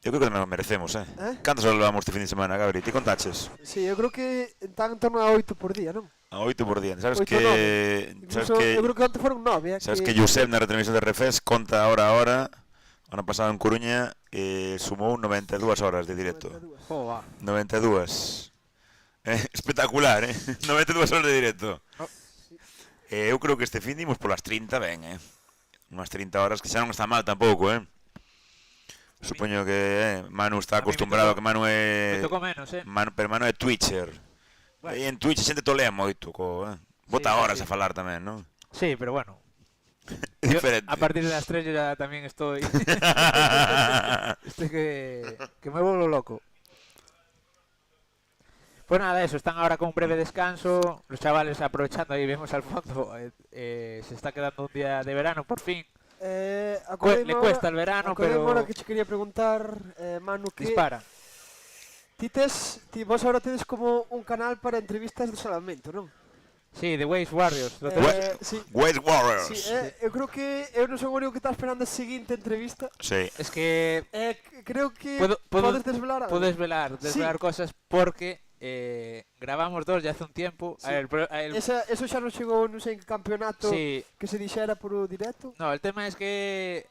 Eu creo que nos merecemos, Cantas horas levamos este fin de semana, Gabri? Ti contaches? Sí, eu creo que están en torno a 8 por día, non? A 8 por día. Sabes 8, que... eu creo que onte foron 9, Sabes que Josep na retransmisión de Refes conta hora a hora. Ano pasado en Coruña sumou 92 horas de directo. 92. Espectacular, 92 horas de directo. Eu creo que este fin dimos polas 30 ben, Unhas 30 horas que xa non está mal tampouco, Supoño que Manu está acostumbrado, que Manu é... Me tocou menos, Pero Manu é Twitcher. E en Twitch a xente tolea moito, bota horas a falar tamén, non? Sí, pero bueno. Diferente. A partir de las 3 yo ya también estoy... que me vuelvo loco. Pues nada, eso, están ahora con un breve descanso. Los chavales aprovechando, ahí vemos al fondo, se está quedando un día de verano, por fin. Le cuesta el verano, pero... Ahora que te quería preguntar, Manu, que... Dispara. Vos ahora tedes como un canal para entrevistas de salvamento, non? Sí, The Waste Warriors. Waste Warriors. Sí, eu creo que eu non son o único que está esperando a seguinte entrevista. Sí. Es que... creo que podes desvelar algo. Podes desvelar cosas porque grabamos dos ya hace un tiempo. Sí. Eso xa non chegou, non sei, en que campeonato que se dixera por o directo. No, el tema es que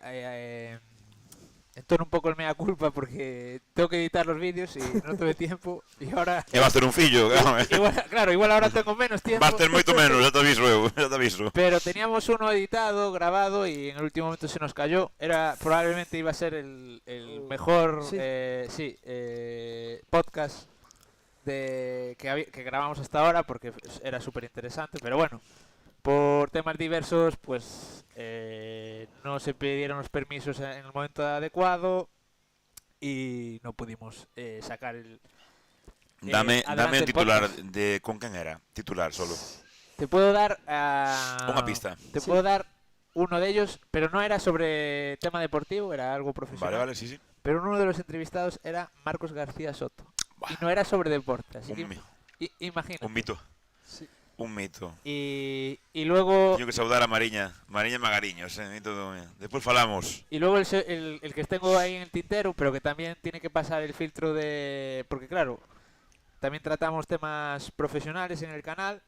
entono un poco el mea culpa porque tengo que editar los vídeos y no tuve tiempo y ahora... E vas ter un fillo, Igual ahora tengo menos tiempo. Vas ter moito menos, xa te aviso. Pero teníamos uno editado, grabado y en el último momento se nos cayó. Probablemente iba a ser el mejor podcast que grabamos hasta ahora porque era súper interesante, pero bueno, por temas diversos pues no se pidieron los permisos en el momento adecuado y no pudimos sacar el... Dame el titular de... ¿Con quién era? Titular solo. Te puedo dar... Una pista. Te puedo dar uno de ellos, pero no era sobre tema deportivo, era algo profesional. Vale, sí. Pero uno de los entrevistados era Marcos García Soto. Y no era sobre deporte, así que imagínate. Un mito. Sí. Un mito. Y luego... Tengo que saudar a Mariña Magariños, después falamos. Y luego el que tengo ahí en el tintero, pero que también tiene que pasar el filtro de... Porque claro, también tratamos temas profesionales en el canal.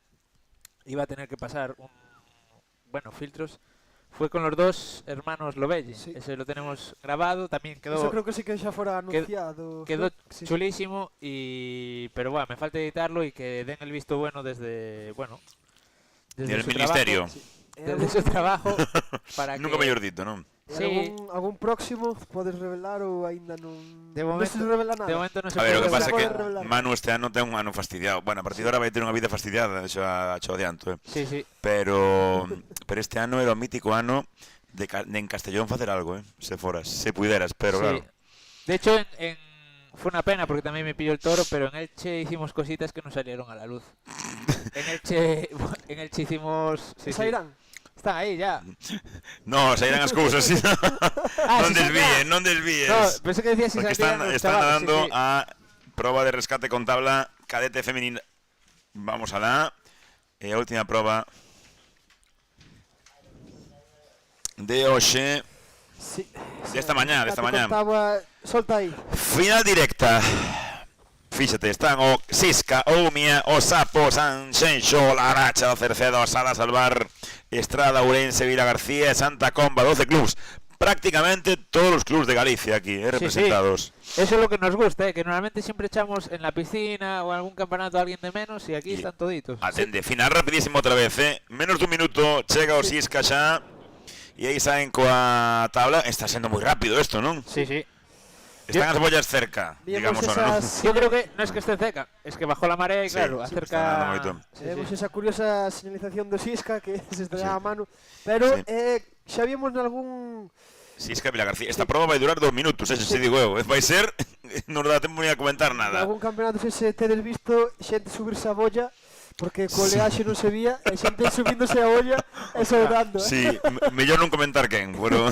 Iba a tener que pasar filtros. Fue con los dos hermanos Lobelli. Sí. Ese lo tenemos grabado, también quedó... Eso creo que sí que ya fuera anunciado. Quedó chulísimo, pero bueno, me falta editarlo y que den el visto bueno desde el ministerio. Sí. desde su trabajo para Nunca que... mellor dito, non? Sí. Algún próximo podes revelar ou aínda non? De momento, non se revela nada. de momento non se A ver, o pode que pasa é que revelar. Manu este ano ten un ano fastidiado. Bueno, a partir de ahora vai ter unha vida fastidiada, xo adianto, Sí, sí. Pero este ano era o mítico ano de en Castellón facer algo, se foras, se puideras, pero Sí. claro. De hecho, fue una pena porque también me pilló el toro, pero en Elche hicimos cositas que no salieron a la luz. en Elche hicimos... Sí, ¿Se irán? Están aí ya. No, sairán as cousas, sí. Non desvíes. No, pensé que decías si porque salían los están chavales, dando sí. a proba de rescate con tabla cadete femenina. Vamos alá. E a última proba de hoxe. Sí. Desta mañá. Solta aí. Final directa. Fíxate, están o Sisca, o Umia, o Sapo, San Xenxo, la Aracha, o Cerceda, o Sala Salvar, Estrada, Ourense, Vila García e Santa Comba, 12 clubs. Prácticamente todos los clubs de Galicia aquí, representados. Sí. Eso es lo que nos gusta, que normalmente siempre echamos en la piscina o en algún campeonato a alguien de menos y aquí están toditos. Atende, final rapidísimo outra vez, menos dun minuto, chega o Sisca xa, e aí saen coa tabla. Está sendo moi rápido isto, non? Sí, sí. Están as bollas cerca, digamos ahora, ¿no? Yo creo que no es que esté cerca, es que bajó la marea y claro, sí, acerca... Vemos esa curiosa señalización do Sisca que se está a mano, pero xa vimos nalgún... Sisca, Vila García, esta proba vai durar 2 minutos, ese se digo eu, vai ser, non dá tempo ni a comentar nada. Nalgún campeonato se tedes visto xente subirse a bolla, porque co oleaxe non se vía, e xente subíndose a bolla e soldando. Sí, mellor non comentar quen, pero...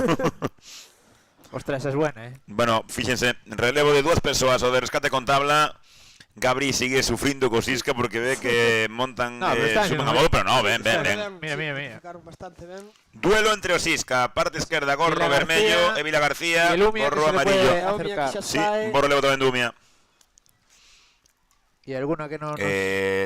Ostras, esa es buena, Bueno, fíxense, relevo de 2 persoas, o de rescate con tabla. Gabri sigue sufrindo co Sisca porque ve que montan, suben a modo, pero no, ven. Mira. Bastante ben. Duelo entre o Sisca, parte esquerda, gorro Vila vermello, García, e Vila García, y el Umia, gorro que se le amarillo. puede acercar. Sí, borro levo tamén do Umia. Y alguna que no...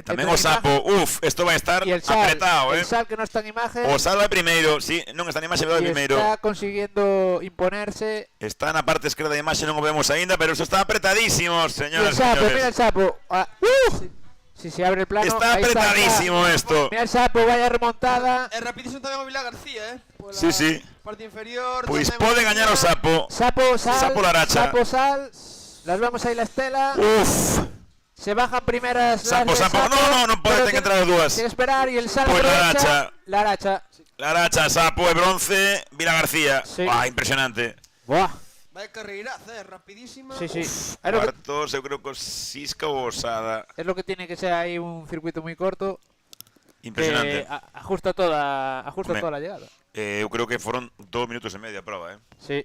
Tamén o Sapo, esto vai estar apretado, El Sal que no está en imagen. O Sal vai primeiro, sí, non está en imaxe, vai primeiro. Está consiguiendo imponerse. Está na parte esquerda da imaxe, non o vemos aínda, pero isto está apretadísimo, señoras e señores. Mira el Sapo. Si se abre el plano, está apretadísimo esto. Mira el Sapo, vaya remontada. É rapidísimo tamén o Vila García, Sí. Parte inferior. Pois pode gañar o Sapo. Sapo, Sal. Sapo Laracha. Sapo, Sal. Las vemos ahí la estela. Se bajan primeras. Sapo. No pode ter que entrar as dúas. Tiene que esperar y el Sal Pois Laracha. Laracha, Sapo e bronce, Vila García. Impresionante. Buah. Vai carreiraza, rapidísima. Sí. Cuartos, eu creo que o Sisca ou Osada. Es lo que tiene que ser ahí un circuito muy corto. Impresionante. Ajusta toda la llegada. Eu creo que foron 2 minutos e medio a prova, Sí.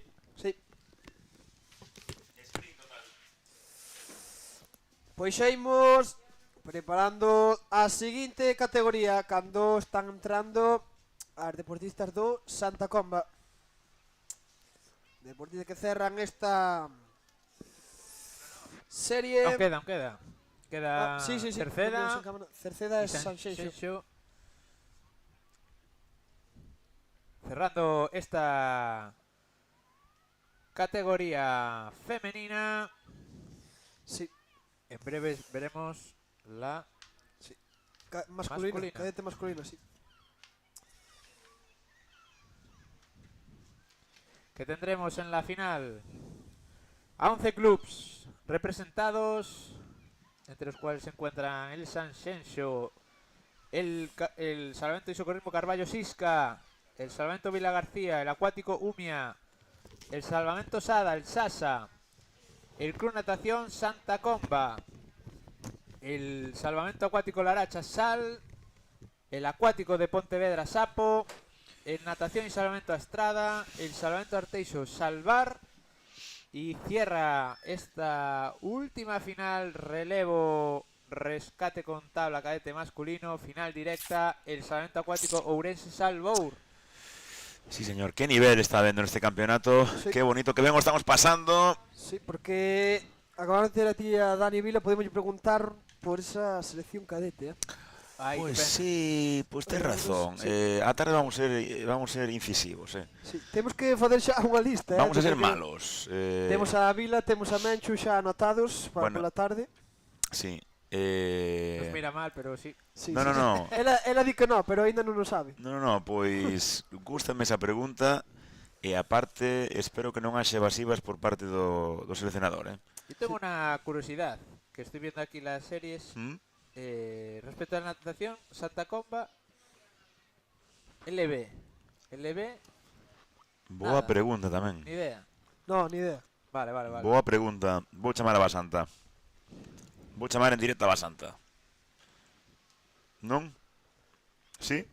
Pois xa imos preparando a seguinte categoría cando están entrando as deportistas do Santa Comba. Deportistas que cerran esta serie. Aún queda. Queda sí. Cerceda e San Xenxo. Cerrando esta categoría femenina. Sí. En breve veremos la masculina. Cadete masculino, sí. Que tendremos en la final a 11 clubs representados, entre los cuales se encuentran el San Xenxo, el Salvamento y Socorrismo Carballo Sisca, el Salvamento Vila García, el Acuático Umia, el Salvamento Sada, el Sasa, el Club Natación Santa Comba, el Salvamento Acuático Laracha Sal, el Acuático de Pontevedra Sapo, el Natación y Salvamento Estrada, el Salvamento Arteixo Salvar, y cierra esta última final relevo rescate con tabla cadete masculino, final directa, el Salvamento Acuático Ourense Salvour. Sí, señor, qué nivel está viendo en este campeonato, qué bonito, que bien lo estamos pasando. Sí, porque acabamos de decir a Dani Vila, podemos preguntar por esa selección cadete. Pues sí, pues tens razón. A tarde vamos a ser incisivos, Sí, temos que facer xa unha lista, Vamos a ser malos. Temos a Vila, temos a Menchu xa anotados para pola tarde. Sí. Nos mira mal, pero sí. No. Ela di que no, pero aínda non o sabe. No, pois gústame esa pregunta e aparte espero que non haxe evasivas por parte do seleccionador, Yo tengo una curiosidad, que estoy viendo aquí las series. Respecto a la natación, Santa Comba, LB. Boa Nada. pregunta tamén. Ni idea. No, ni idea. Vale. Boa pregunta. Vou chamar a Basanta. Vou chamar en directo a Basanta. Non? Sí?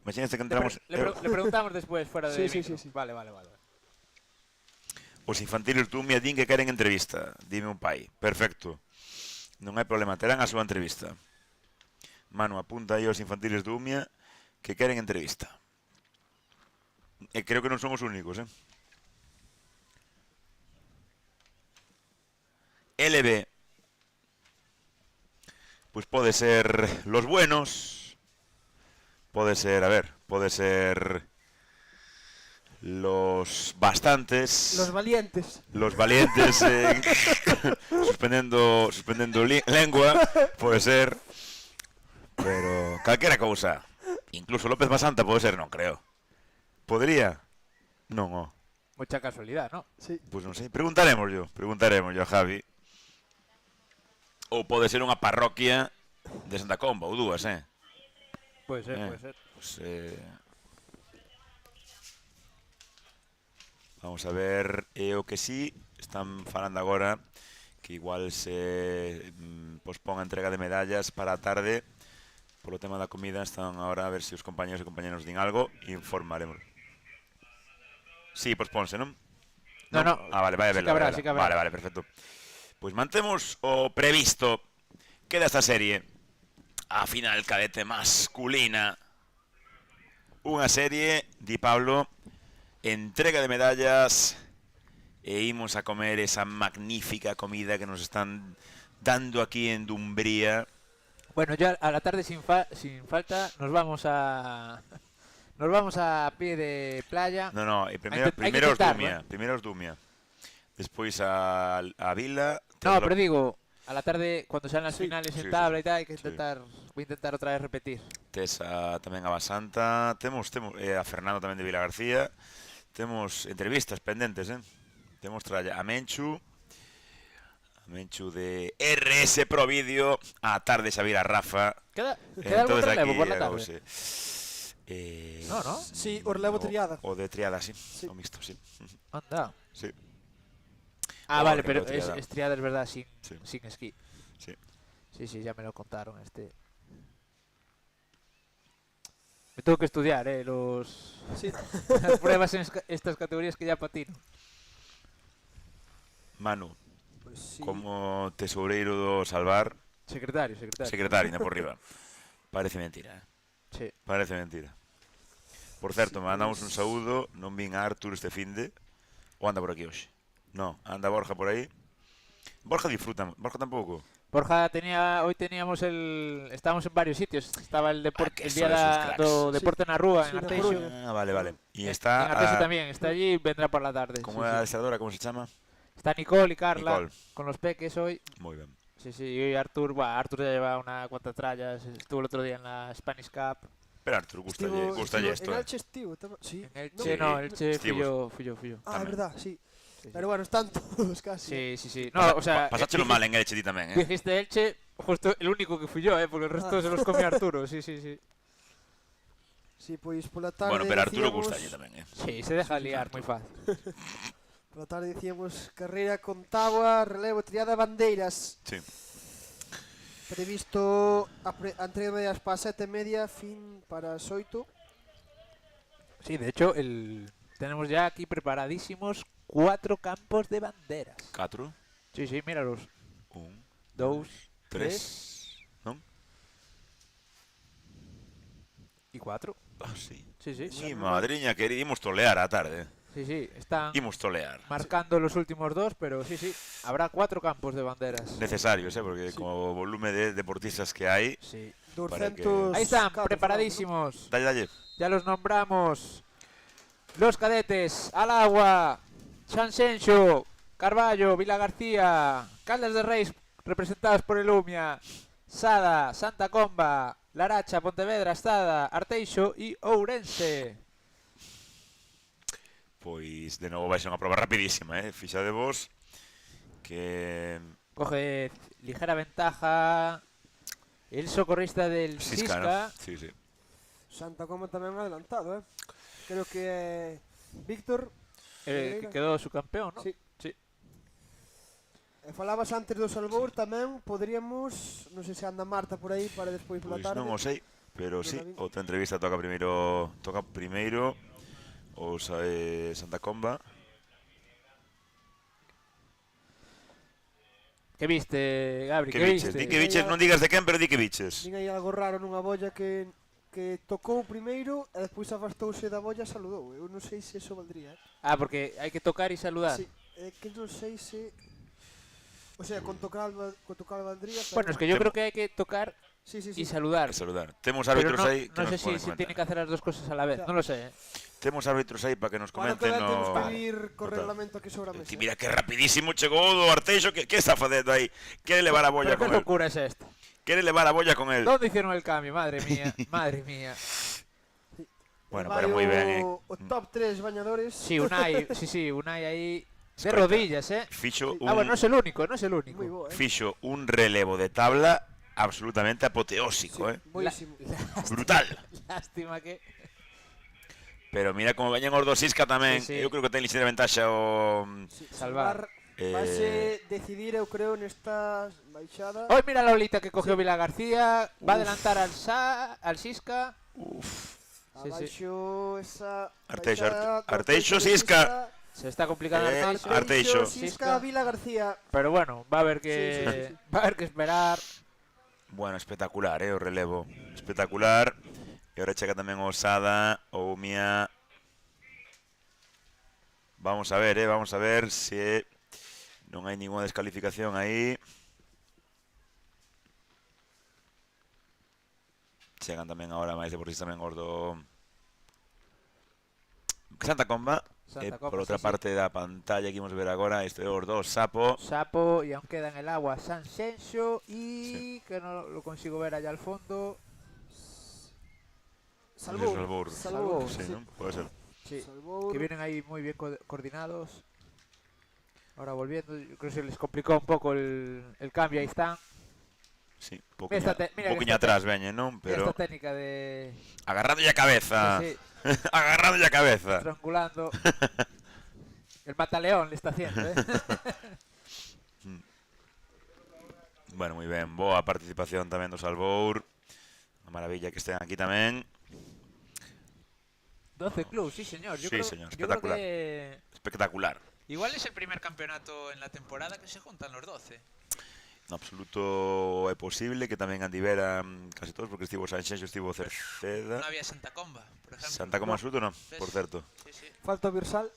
Imagínate que entramos... Le preguntamos después fuera de Sí. micro. Vale. Os infantiles do UMIA din que queren entrevista. Dime un pai. Perfecto. Non hai problema, terán a súa entrevista. Manu, apunta aí aos infantiles do UMIA que queren entrevista. E creo que non son os únicos, LB. Pues pode ser los buenos. Pode ser, pode ser los bastantes. Los valientes. Los valientes suspendendo lengua, pode ser. Pero calquera cousa. Incluso López Basanta pode ser, non creo. Podría? Non, Mucha casualidad, ¿no? Sí. Pois non sei, preguntaremos yo a Javi. Ou pode ser unha parroquia de Santa Comba, ou dúas, Puede ser. Pues, vamos a ver, o que sí, están falando agora que igual se pospón a entrega de medallas para a tarde polo tema da comida. Están agora a ver se os compañeros e compañeros din algo e informaremos. Sí, pospónse, non? No. Ah, vale, vai a verla. Sí que habrá. Vale, perfecto. Pois mantemos o previsto. Queda esta serie a final cadete masculina. Unha serie, di Pablo, entrega de medallas e imos a comer esa magnífica comida que nos están dando aquí en Dumbría. Bueno, ya a la tarde sin falta nos vamos a pie de playa. No, primeiro os Dumia. Despois a Vila. No, pero digo, a la tarde cuando sean las finales en tabla y tal, hay que voy a intentar otra vez repetir. Tes tamén a Basanta, temos a Fernando tamén de Vila García. Temos entrevistas pendentes, Temos a Menchu de RS Pro Vídeo, a tarde Xavier a Rafa. Queda algún relevo por la tarde. No. Sí, o relevo triada. O de triada, sí. O mixto, sí. Anda. Sí. Vale, pero es triada, es verdad, sin esquí. Sí, ya me lo contaron. Me tengo que estudiar, las pruebas en estas categorías que ya patino. Manu, pues sí. Como tesoureiro do Salvar. Secretario, ina por riba. Parece mentira, Sí. Parece mentira. Por certo, mandamos un saúdo, non vin a Artur este finde, ou anda por aquí hoxe. No, anda Borja por aí. Borja disfruta, Borja tampouco. Borja hoy teníamos estábamos en varios sitios. Estaba el deporte, el día do deporte na rúa, en Arteixo. Vale. Y está en Arteixo también, está allí y vendrá por la tarde. ¿Cómo es la adestradora? ¿Cómo se llama? Está Nicole y Carla con los peques hoy. Muy bien. Sí, y Artur ya lleva una cuanta trallas, estuvo el otro día en la Spanish Cup. Pero Artur, gusta esto. En Elche estivo, sí. Elche fui yo. Ah, es verdad, sí. Pero bueno, están todos casi. Sí. No, o sea, pasáchelo mal en Elche ti tamén, Dijiste Elche, justo el único que fui yo, porque el resto se los comió Arturo, sí. Sí, pues por la tarde. Bueno, pero Arturo gusta allí tamén, Sí, se deja liar muy fácil. Por la tarde decíamos carrera con táboa, relevo, triada, bandeiras. Sí. Previsto a entrega de medias para 7:30, fin para as 8. Sí, de hecho, tenemos ya aquí preparadísimos 4 campos de banderas. ¿4? Sí, míralos. 1, 2, 3, ¿no? Y 4. Ah, sí. Sí. Mi madriña, queríamos tolear a tarde. Sí, están marcando los últimos 2, pero sí, habrá 4 campos de banderas. Necesarios, porque con el volumen de deportistas que hay... Sí. 200... Ahí están, preparadísimos. Dale. Ya los nombramos. Los cadetes, al agua, Sanxenxo, Carballo, Vila García, Caldas de Reis, representados por el Umia, Sada, Santa Comba, Laracha, Pontevedra, Estada, Arteixo e Ourense. Pois de novo vai ser unha proba rapidísima, fixadevos que coge ligera ventaja el socorrista del Sisca, ¿no? Sí, sí. Santa Comba tamén adelantado, creo que Víctor que quedou subcampeón, ¿no? Sí. Sí. Falabas antes do Salvour tamén, poderíamos, non sei se anda Marta por aí para despois pola Pois tarde. non o sei, pero sí, outra entrevista toca primeiro o Santa Comba. Que viste, Gabri? Que biches? Di que biches, non digas de quen, pero di que biches. Din aí algo raro nunha bolla que tocou primeiro e despois afastouse da bolla e saludou. Eu non sei se eso valdría, porque hai que tocar e saludar. Sí, que non sei se... O sea, con tocar valdría... Bueno, es que yo creo que hay que tocar y saludar. Temos árbitros aí que no sé nos poden si comentar. tiene que hacer las dos cosas a la vez, no lo sé. Temos árbitros aí para que nos comenten. Temos que ir co reglamento aquí sobre a mesa. Mira que rapidísimo chegou do Arteixo, que está facendo aí? Quere levar a bolla con ¿Pero qué él. locura es esta? Quere levar a bolla con él. ¿Dónde hicieron el cambio? Madre mía, madre mía. Bueno, pero moi ben, O top 3 bañadores. Sí, Unai aí de rodillas, Fixo bueno, no es el único, Fixo un relevo de tabla absolutamente apoteósico, Brutal. Lástima que... Pero mira como veñen os dos Sisca tamén. Sí. Eu creo que ten lixeira ventaxa o... Salvar. Vase decidir, eu creo, nesta baixada. Hoy mira la olita que cogió Vila García, va a adelantar al Sisca. Abaixo esa... Arteixo, Sisca. Se está complicando Arteixo. Sisca, Vila García. Pero bueno, va a haber que esperar. Bueno, espectacular, o relevo. Espectacular. E ahora chega tamén o Sada, o Umia. Vamos a ver se non hai ninguna descalificación aí. Chegan tamén agora máis deportistas tamén os do Santa Comba. Por outra parte da pantalla que imos ver agora, este é os dos Sapo y aún queda en el agua San Xenxo y que no lo consigo ver allá al fondo. Salvour. Sí, ¿no? Puede ser. Sí, que vienen ahí muy bien coordinados. Ahora volviendo, yo creo que se les complicó un poco el cambio, ahí están. Sí, un poquinho atrás veñen, non? Pero esta técnica de... agarrándolle a cabeza. Sí. Agarrándolle a cabeza. Estrangulando. El mataleón le está haciendo, Bueno, moi ben. Boa participación tamén do Salvour. Unha maravilla que estén aquí tamén. 12 clubs, sí señor. Sí, señor, espectacular. Espectacular. Igual es el primer campeonato en la temporada que se juntan los 12. No absoluto é posible que tamén andiveran casi todos, porque estivo Sanxenxo, estivo Cerceda. No había Santa Comba, por ejemplo. Santa Comba absoluto non, por certo. Falta o Birsal,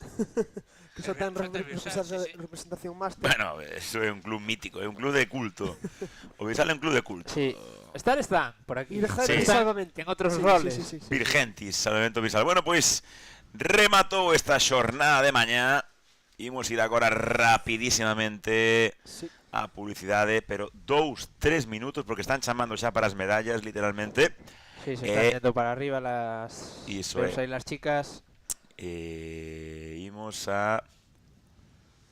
que só ten representación máster. Bueno, eso é un club mítico, é un club de culto. O Birsal é un club de culto. Sí. Están por aquí. Virgentis Salvamento. En outros roles. Virgentis, Salvamento Birsal. Bueno, pois rematou esta xornada de mañá. Imos ir agora rapidísimamente a publicidade, pero 2-3 minutos, porque están chamando xa para as medallas, literalmente. Sí, se están yendo para arriba las... Iso é. Aí las chicas. Imos a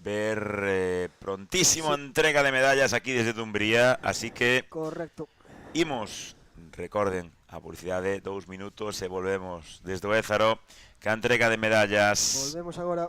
ver prontísimo entrega de medallas aquí desde Dumbría, así que... Correcto. Imos, recorden, a publicidade, 2 minutos e volvemos desde o Ézaro, que a entrega de medallas. Volvemos agora.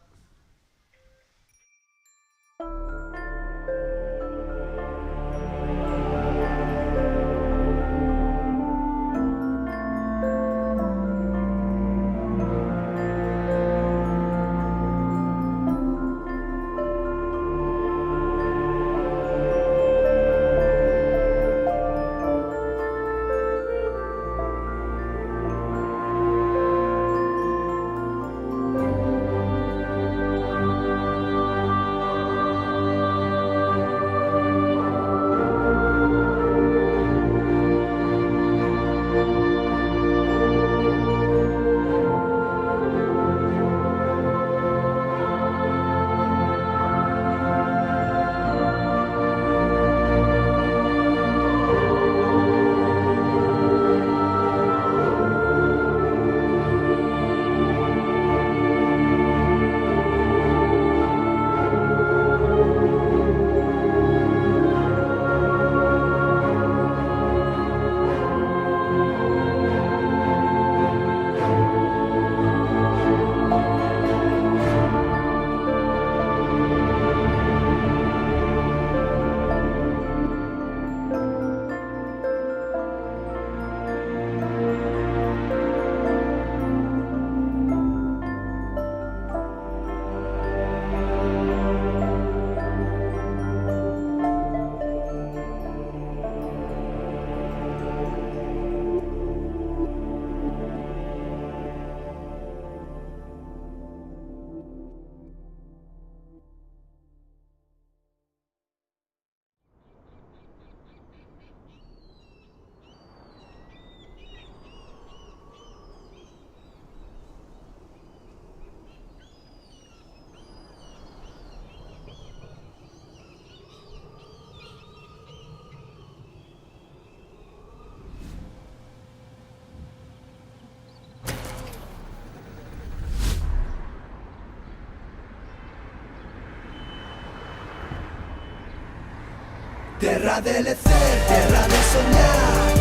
Terra de lecer, terra de soñar,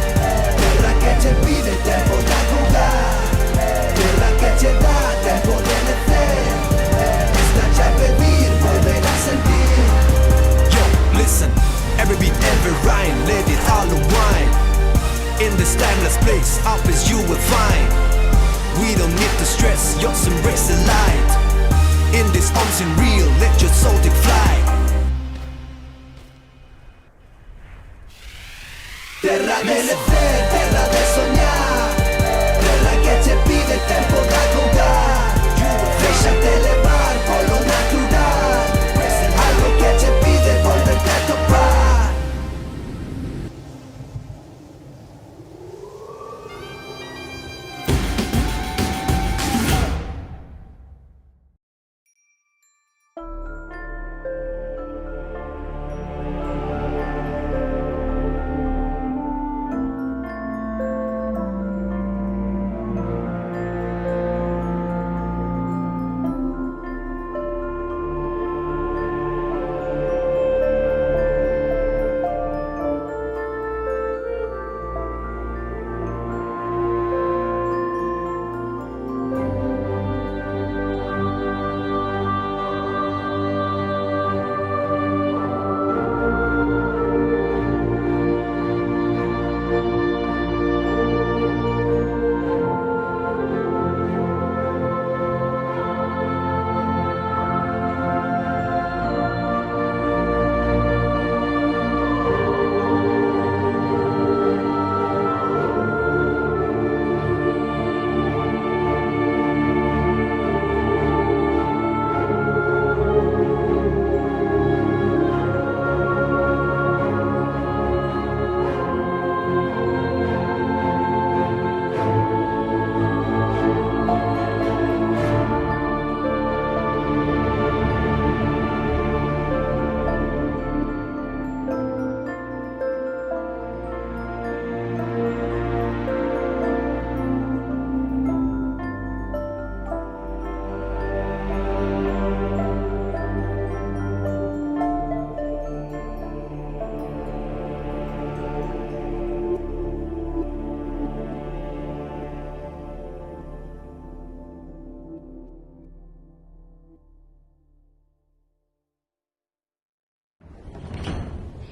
terra que che pide tempo da jugar, terra que che dá tempo de lecer, está a pedir, volver a sentir. Yo, listen, every beat, every rhyme, let it all unwind. In this timeless place, up as you will find. We don't need to stress, just embrace the light. In this unseen real, let your soul take flight. Terra de lecer, terra de soñar, terra que che pide tempo da jugar, déxate levar polo natural, algo que che pide volverte a topar.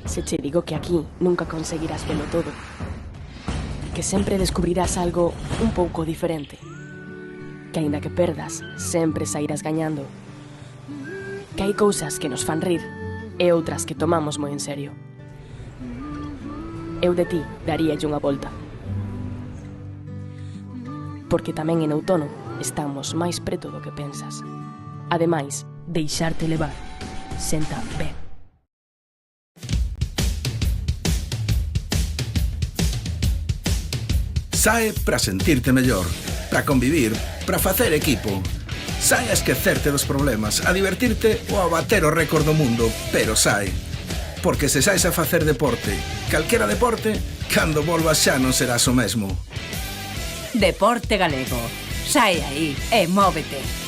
Se che digo que aquí nunca conseguirás velo todo, que sempre descubrirás algo un pouco diferente, que aínda que perdas, sempre sairás gañando, que hai cousas que nos fan rir e outras que tomamos moi en serio. Eu de ti daríalle unha volta, porque tamén en outono estamos máis preto do que pensas. Ademais, deixarte levar senta ben. Sae para sentirte mellor, para convivir, para facer equipo. Sae a esquecerte dos problemas, a divertirte ou a bater o récord do mundo, pero sae. Porque se saes a facer deporte, calquera deporte, cando volvas xa non serás o mesmo. Deporte Galego. Sae aí e móvete.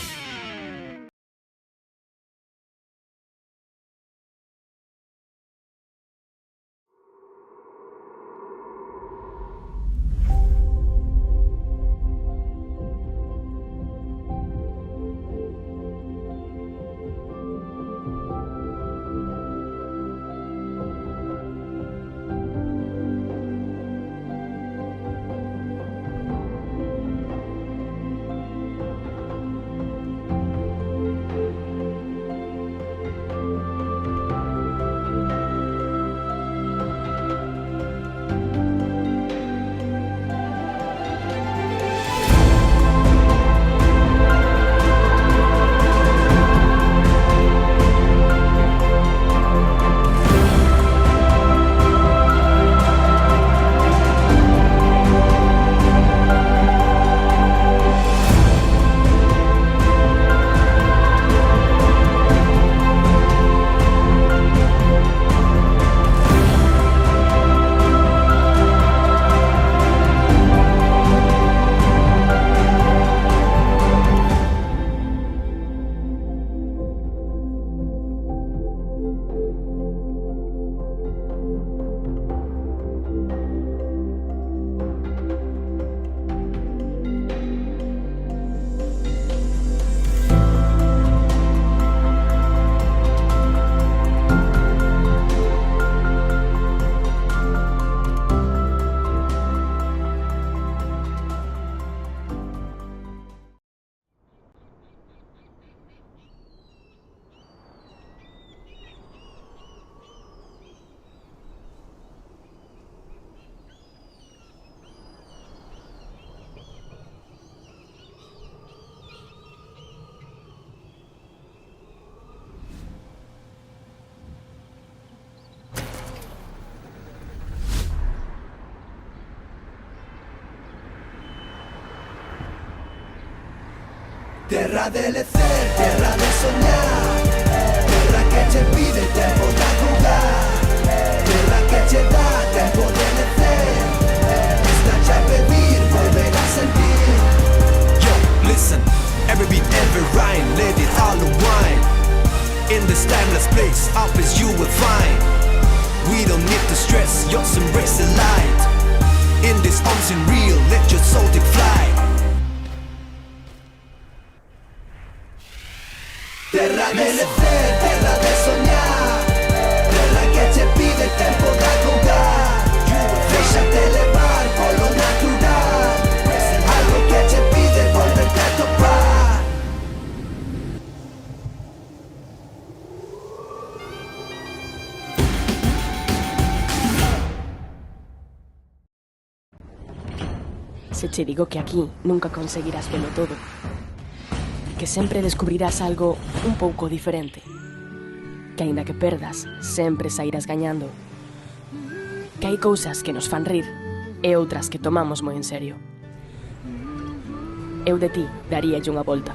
Terra de lecer, terra de soñar, terra que che pide tempo da jugar, terra que che dá tempo de lecer, está a pedir volver a sentir. Yo, listen, every beat, every rhyme, let it all unwind. In this timeless place, up as you will find. We don't need to stress, just embrace the light. In this unseen real, let your soul take flight. Terra de lecer, terra de soñar, terra que che pide tempo da jugar, déxate levar polo natural, algo que che pide volverte a topar. Se che digo que aquí nunca conseguirás velo todo, que sempre descubrirás algo un pouco diferente, que aínda que perdas, sempre sairás gañando, que hai cousas que nos fan rir e outras que tomamos moi en serio. Eu de ti daríalle unha volta,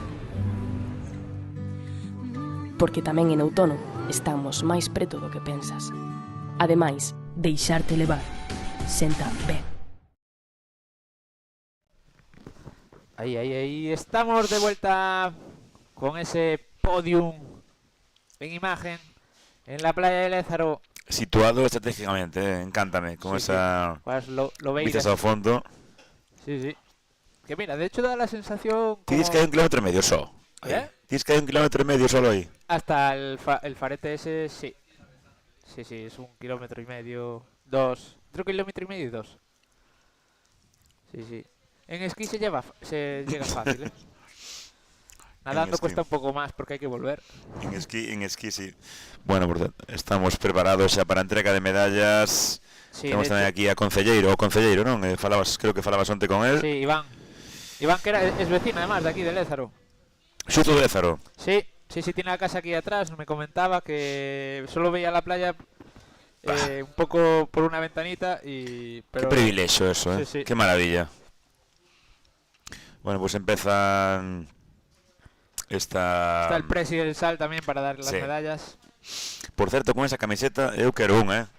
porque tamén en outono estamos máis preto do que pensas. Ademais, deixarte levar senta ben. Ahí estamos de vuelta con ese podium en imagen en la playa de Lézaro. Situado estratégicamente, encántame, con esa Pues lo veis. vistas ao fondo. Sí. Que mira, de hecho da la sensación como... Tienes que hai 1,5 km só. Tienes que hai 1,5 km solo aí. Hasta el farete ese, sí. Sí, es 1,5 km, 2. 3,5 km y 2. Sí. En esquí se llega fácil, ¿eh? Nadando cuesta un poco más porque hay que volver. En esquí sí. Bueno, estamos preparados xa para a entrega de medallas. Sí, temos tamén aquí a Concelleiro, non? Creo que falabas onte con él. Sí, Iván. Iván que es vecino además de aquí de Lézaro. Xusto de Lézaro. Sí, tiene la casa aquí atrás. Me comentaba que solo veía la playa un poco por una ventanita y... Qué privilegio eso, ¿eh? Sí. Qué maravilla. Bueno, pues empezan Está el Presi del Sal tamén para dar las medallas. Por certo, con esa camiseta eu quero unha,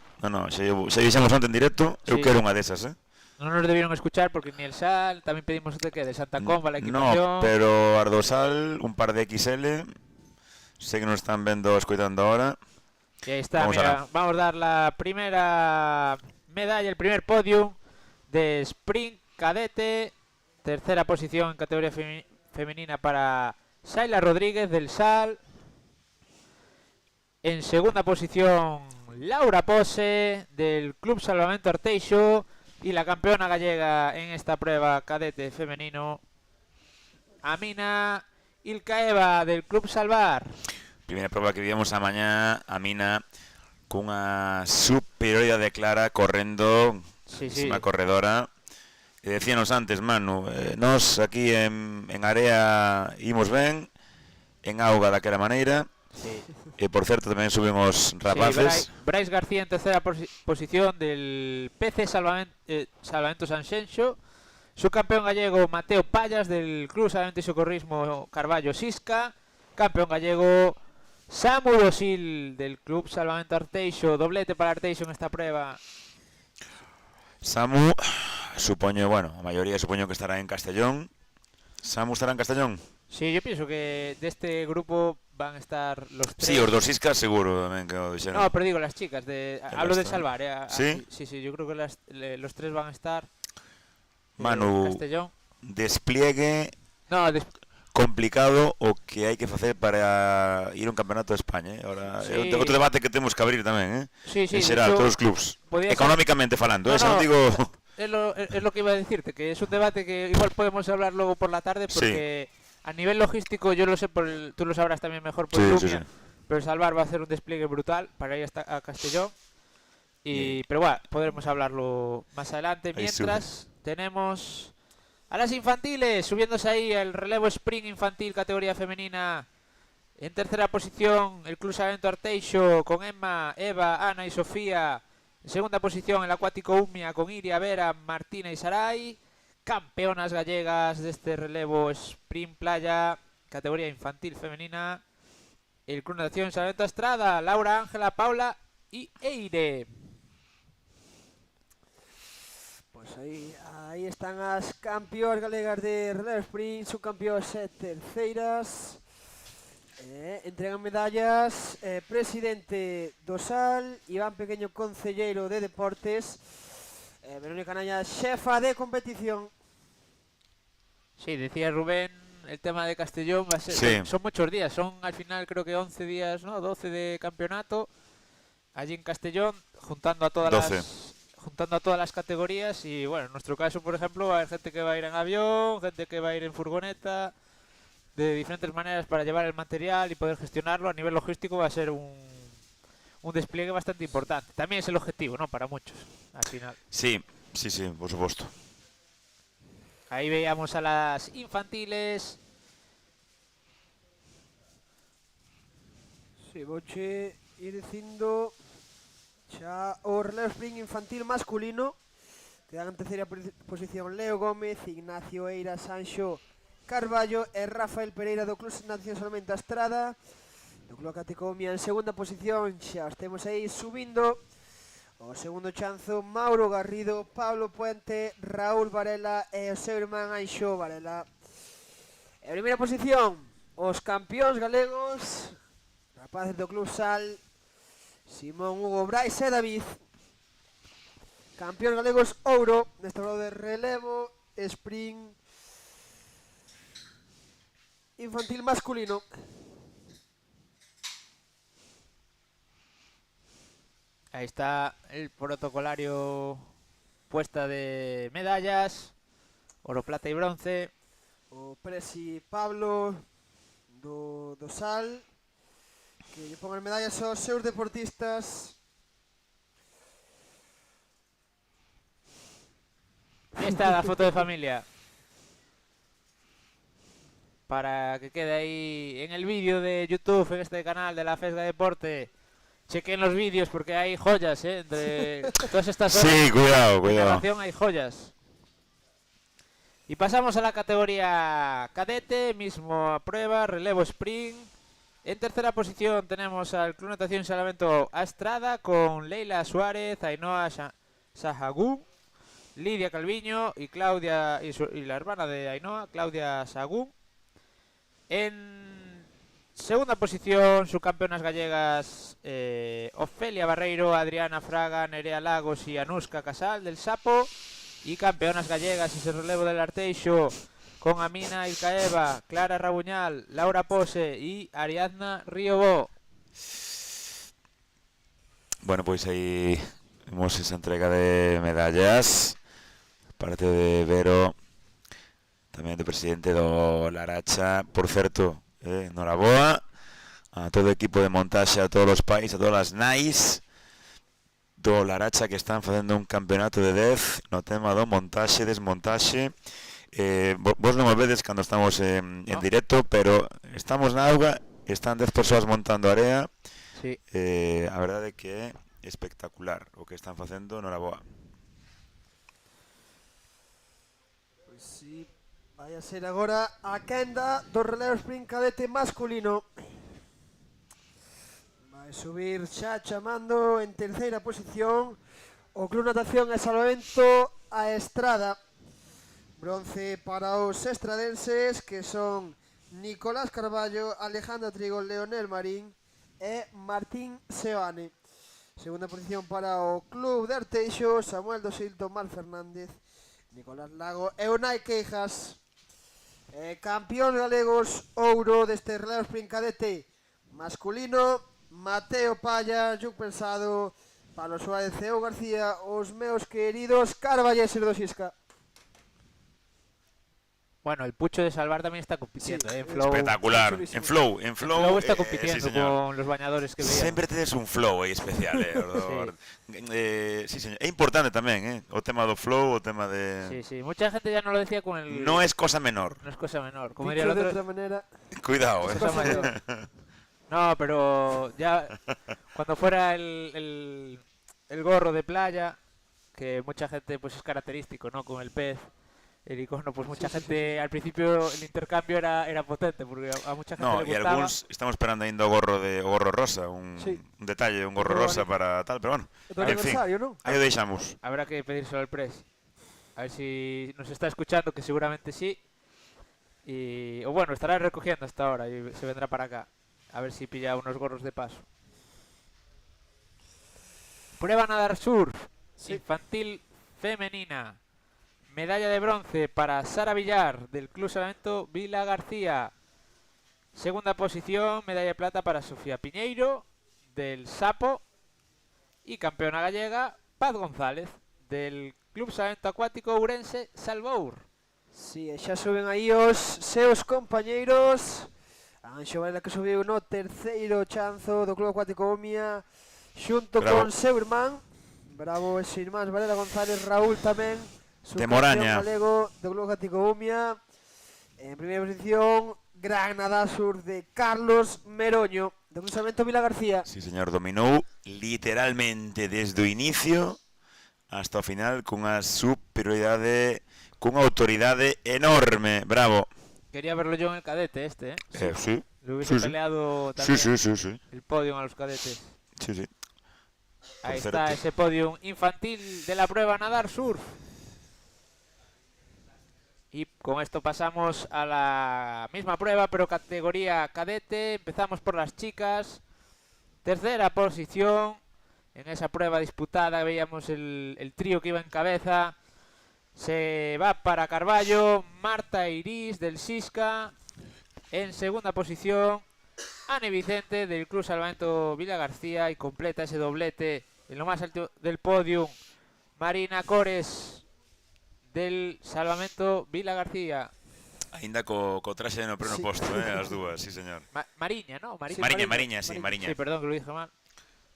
se dixemos onte en directo, eu quero unha desas, Non nos debieron escuchar porque ni el Sal, tamén pedimos de Santa Comba, la equipación. No, pero Ardosal, un par de XL, sé que nos están vendo, escoitando ahora. Y ahí está, vamos a dar la primera medalla, el primer podium de sprint cadete. Tercera posición en categoría femenina para Saila Rodríguez del Sal. En segunda posición Laura Pose del Club Salvamento Arteixo. Y la campeona gallega en esta prueba cadete femenino, Amina Ilcaeva del Club Salvar. Primeira prova que vivimos a mañá, Amina cunha superioridade clara correndo, unha corredora. E decíanos antes, Manu, nós aquí en area imos ben, en auga daquela maneira, e por certo tamén suben os rapaces. Brais García en tercera posición del PC Salvamento Sanxenxo, subcampeón gallego Mateo Pallas del Club Salvamento y Socorrismo Carballo Sisca, campeón gallego Samu Dosil del Club Salvamento Arteixo, doblete para Arteixo en esta prueba. Samu, supoño, bueno, a maioría supoño que estará en Castellón. Samu estará en Castellón? Sí, yo pienso que de este grupo van a estar los tres. Sí, os dos Iscas seguro tamén que o dixeron. No, pero digo las chicas, hablo del Salvar, ¿Sí? Sí, yo creo que los tres van a estar Manu, en Castellón. Despliegue complicado o que hai que facer para ir a un campeonato de España, Ahora, outro debate que temos que abrir tamén, Sí, en xeral, todos os clubs, económicamente falando, xa non digo... Es lo que iba a decirte, que es un debate que igual podemos hablar luego por la tarde, porque a nivel logístico yo lo sé, tú lo sabrás también mejor por Lumia, pero el Salvar va a hacer un despliegue brutal para ir hasta a Castellón, pero bueno, podremos hablarlo más adelante. Mientras tenemos a las infantiles subiéndose ahí el relevo sprint infantil categoría femenina. En tercera posición el Club Salvamento Arteixo con Emma, Eva, Ana y Sofía. En segunda posición el Acuático Umia con Iria, Vera, Martina y Sarai. Campeonas gallegas de este relevo sprint playa. categoría infantil femenina, el Club Natación Salvento Estrada, Laura, Ángela, Paula y Eire. Pois aí están as campeoas galegas de relevo sprint, subcampeoas e terceiras. Entregan medallas presidente do SAL, Iván Pequeño, concelleiro de deportes, Verónica Naña, xefa de competición. Sí, decía Rubén, el tema de Castellón va a ser, Sí. son muchos días, son al final creo que 11 días, ¿no? 12 de campeonato allí en Castellón, juntando a todas 12. las categorías. Y bueno, en nuestro caso, por ejemplo, va a haber gente que va a ir en avión, gente que va a ir en furgoneta, de diferentes maneras para llevar el material y poder gestionarlo. A nivel logístico va a ser un despliegue bastante importante. También es el objetivo, ¿no? Para muchos, al final. Sí, por supuesto. Ahí veíamos a las infantiles. Si, vouche ir dicindo xa o relevo sprint infantil masculino. Quedan en terceira posición Leo Gómez, Ignacio Eira, Sanxo Carballo e Rafael Pereira do Club Natación Salvento Estrada. Do Club Caticomia en segunda posición, xa os temos aí subindo. O segundo chanzo, Mauro Garrido, Pablo Puente, Raúl Varela e o seu irmán Anxo Varela. En primeira posición, os campións galegos, rapaces do Club Sal, Simón, Hugo, Brais e David. Campións galegos ouro, neste lado de relevo, sprint infantil masculino. Ahí está el protocolario, puesta de medallas, oro, plata y bronce. O presi Pablo do Sal, que lle pon as medallas aos seus deportistas. Ahí está la foto de familia. Para que quede ahí en el vídeo de YouTube, en este canal de la Fesga Deporte. Chequen los vídeos porque hay joyas, entre todas estas horas. Sí, cuidado. De narración hay joyas. Y pasamos a la categoría cadete, mismo prueba, relevo sprint. En tercera posición tenemos al Club Natación Salvento Estrada con Leila Suárez, Ainhoa Sahagún, Lidia Calviño y Claudia y la hermana de Ainhoa, Claudia Sahagún. En segunda posición, subcampeonas gallegas Ofelia Barreiro, Adriana Fraga, Nerea Lagos y Anuska Casal del Sapo. Y campeonas gallegas ese relevo del Arteixo con Amina Ilcaeva, Clara Rabuñal, Laura Pose y Ariadna Riobó. Bueno, pues aí vemos esa entrega de medallas. Parte de Vero, tamén do presidente do Laracha. Por certo, noraboa a todo o equipo de montaxe, a todos os pais, a todas as nais do Laracha que están facendo un campeonato de 10 no tema do montaxe, desmontaxe. Vos non o vedes cando estamos en directo, pero estamos na auga, están 10 persoas montando area. Sí. A verdade é que é espectacular o que están facendo, noraboa. Pois si, vai a ser agora a quenda do relevo sprint cadete masculino. Vai subir xa chamando en terceira posición o Club Natación e Salvamento a Estrada. Bronce para os estradenses, que son Nicolás Carballo, Alejandra Trigo, Leonel Marín e Martín Seoane. Segunda posición para o Club de Arteixo, Samuel Dosilto, Mar Fernández, Nicolás Lago e Unai Queijas. Campeón galegos ouro deste relevo sprint cadete masculino, Mateo Palla, Lluc Pensado, Pablo Suárez e Hugo García, os meus queridos carballeses do Xisca. Bueno, el Pucho de Salvar también está compitiendo, Sí, en Flow. Espectacular. En Flow Está sí, compitiendo señor. con los bañadores que veíamos. Sempre tedes un flow aí especial, sí, señor. É importante tamén, o tema do flow, o tema de... Sí, mucha gente ya no lo decía con el... No es cosa menor. No es cosa menor. Como Dicho diría el de otro... otra manera. Cuidado, es cosa mayor. No, pero ya cuando fuera el gorro de playa, que mucha gente pues es característico, ¿no? Con el pez, el icono, pues mucha gente, al principio el intercambio era potente, porque a mucha gente No, le e gustaba. algúns estamos esperando ainda o gorro rosa, un detalle, un gorro rosa para tal, pero bueno. Do aniversario, non? Aí o deixamos. Habrá que pedírselo al press. A ver si nos está escuchando, que seguramente sí. O bueno, estará recogiendo hasta ahora y se vendrá para acá. A ver si pilla unos gorros de paso. Prueba nadar surf, infantil femenina. Medalla de bronce para Sara Villar, del Club Salvamento Vila García. Segunda posición, medalla de plata para Sofía Piñeiro, del Sapo. Y campeona gallega, Paz González, del Club Salvamento Acuático Ourense Salvour. Si, xa suben aí os seus compañeiros. Anxo Varela que subiu no terceiro chanzo do Club Acuático Umia, xunto Bravo. con seu irmán. Bravo ese irmán Varela González, Raúl tamén. De Moraña. Galego do Club Acuático Umia. En primeira posición, gran nada sur de Carlos Meroño, do Club Salvamento Vila García. Sí, señor, dominou literalmente desde o inicio hasta o final cunha superioridade, cunha autoridade enorme. Bravo. Quería verlo yo en el cadete este, ¿eh? Sí. Le hubiese Sí. peleado también Sí. el podium a los cadetes. Sí. Ahí Por está cierto. ese podium infantil de la prueba nadar surf. Y con esto pasamos a la misma prueba, pero categoría cadete. Empezamos por las chicas. Tercera posición. En esa prueba disputada veíamos el trío que iba en cabeza. Se va para Carballo, Marta Iris del Sisca. En segunda posición, Ane Vicente del Club Salvamento Vila García. Y completa ese doblete en lo más alto del podium, Marina Cores del Salvamento Vila García. Ainda co traxe no pleno posto, as dúas, sí, señor. Mariña, ¿no? Mariña. Sí, perdón que lo dije mal.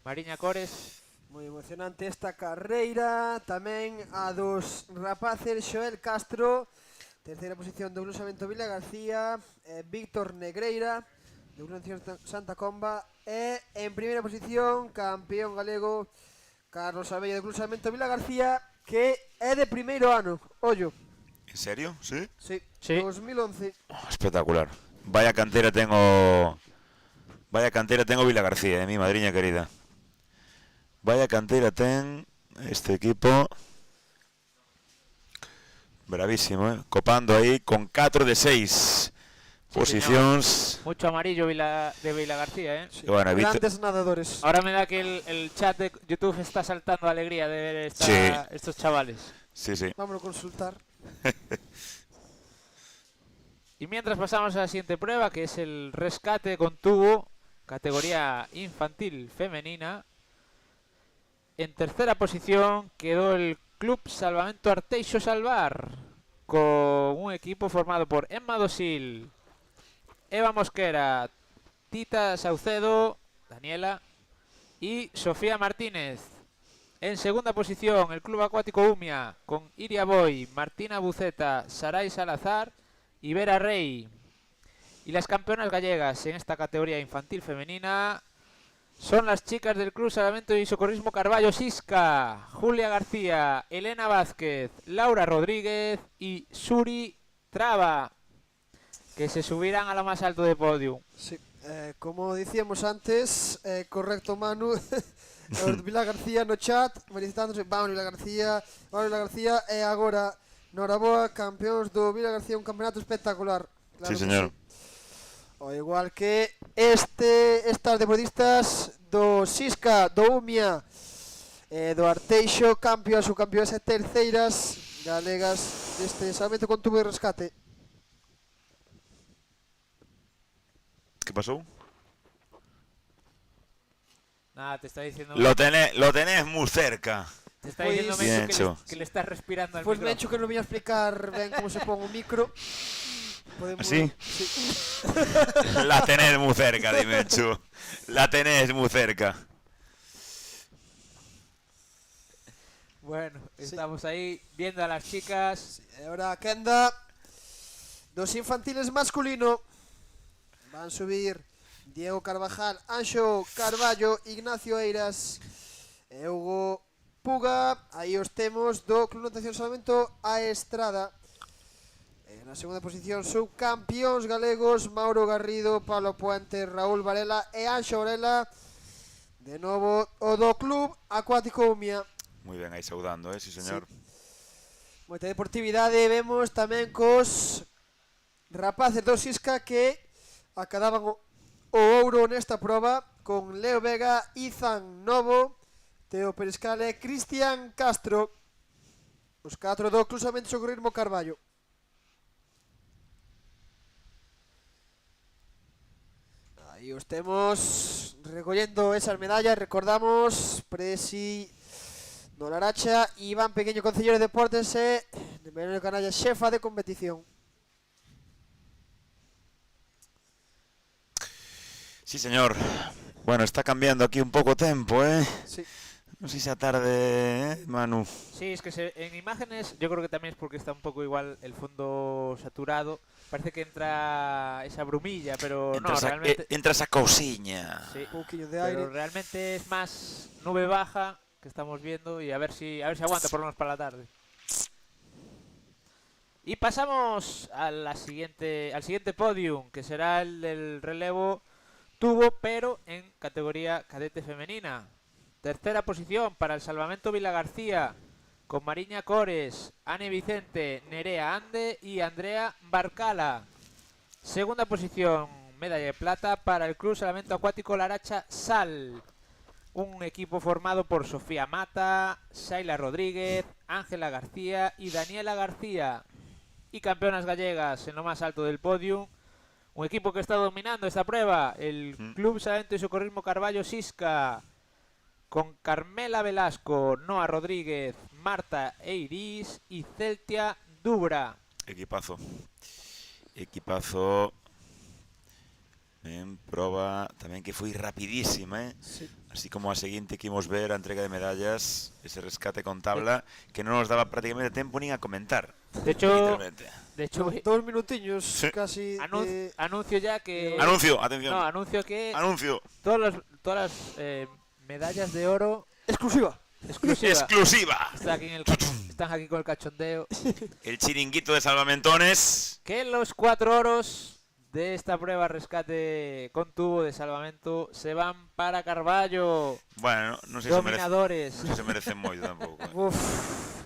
Mariña Cores. Moi emocionante esta carreira. Tamén a dos rapaces, Xoel Castro, terceira posición do Club Salvamento Vila García, Víctor Negreira do Club Santa Comba, e en primeira posición, campeón galego, Carlos Abella do Club Salvamento Vila García, que é de primeiro ano. Ollo. En serio? Sí? Sí, Sí. 2011. Espectacular. Vaya cantera tengo Vila García, mi madriña querida. Vaya cantera ten este equipo. Bravísimo, copando aí con 4 de 6 posicións. Mucho amarillo de Vila García, ¿eh? Y bueno, Grandes nadadores. Ahora me da que el chat de YouTube está saltando de alegría de ver estos chavales. Sí. Vámonos a consultar. Y mientras pasamos a la siguiente prueba, que es el rescate con tubo, categoría infantil femenina. En tercera posición quedó el Club Salvamento Arteixo Salvar, con un equipo formado por Emma Dosil, Eva Mosquera, Tita Saucedo, Daniela y Sofía Martínez. En segunda posición el Club Acuático Umia, con Iria Boy, Martina Buceta, Saray Salazar y Vera Rey. Y las campeonas gallegas en esta categoría infantil femenina son las chicas del Club Salvamento y Socorrismo Carballo Sisca, Julia García, Elena Vázquez, Laura Rodríguez y Suri Traba, que se subirán a lo más alto de podio. Sí, como dicíamos antes, correcto Manu, Vila García no chat, felicitándose, vamos Vila García, e agora, noraboa, campeóns do Vila García, un campeonato espectacular. Claro sí, señor. Sí. O igual que estas deportistas do Sisca, do Umia, do Arteixo, campeoas ou campeoas e terceiras galegas deste Salvamento con tubo de rescate. ¿Qué pasó? Nada, te está diciendo... Lo tenés muy cerca. Te está diciendo Menchu que le estás respirando al Pues micro. Menchu que non voy a explicar ben como se pon o micro. Podemos... ¿Así? Sí. La tenés muy cerca, dime, Chu. La tenés muy cerca. Bueno, estamos ahí viendo a las chicas. Ahora Kenda, dos infantiles masculino. Van subir Diego Carvajal, Anxo Carballo, Ignacio Eiras e Hugo Puga. Aí os temos do Club Natación Salvamento a Estrada. En la segunda posición, subcampións galegos Mauro Garrido, Pablo Puente, Raúl Varela e Anxo Varela. De novo o do Club Acuático Umia. Moi ben aí saudando, sí señor. Moita deportividade, vemos tamén cos rapaces do Sisca que acadaban o ouro nesta proba con Leo Vega, Izan Novo, Teo Perescal e Cristian Castro. Os 4 do Cruzamento Socorrismo Carballo. Aí os temos recollendo esas medallas, recordamos, Presi no Laracha, Iván Pequeño, Concelleiro de Deportes e Menor Canalla, xefa de competición. Sí, señor. Bueno, está cambiando aquí un pouco o tempo, Sí. Non sei se a tarde, Manu. Sí, es que en imágenes yo creo que también es porque está un poco igual el fondo saturado. Parece que entra esa brumilla, pero realmente... Entra esa cousiña. Sí, un poquillo de aire. pero realmente es más nube baja que estamos viendo y a ver si aguanta por lo menos para la tarde. Y pasamos al siguiente podium, que será el del relevo tubo, pero en categoría cadete femenina. Tercera posición para el Salvamento Vila García, con Mariña Cores, Ane Vicente, Nerea Ande y Andrea Barcala. Segunda posición, medalla de plata para el Club Salvamento Acuático Laracha Sal. Un equipo formado por Sofía Mata, Saila Rodríguez, Ángela García y Daniela García. Y campeonas gallegas en lo más alto del podium. Un equipo que está dominando esta prueba, el Club Salvamento y Socorrismo Carballo Sisca, con Carmela Velasco, Noa Rodríguez, Marta Eiris y Celtia Dubra. Equipazo en proba tamén que foi rapidísima, Sí. Así como a seguinte que imos ver a entrega de medallas, ese rescate con tabla que non nos daba prácticamente tempo nin a comentar. De hecho, literalmente. 2 minutiños casi. Anuncio ya que... Anuncio, atención. No, anuncio que... Anuncio. Todas las medallas de oro... Exclusiva. Están aquí con el cachondeo. El chiringuito de salvamentones. Que los 4 oros de esta prueba rescate con tubo de salvamento se van para Carballo. Bueno, non sei dominadores. se merece moito tampouco. Uf,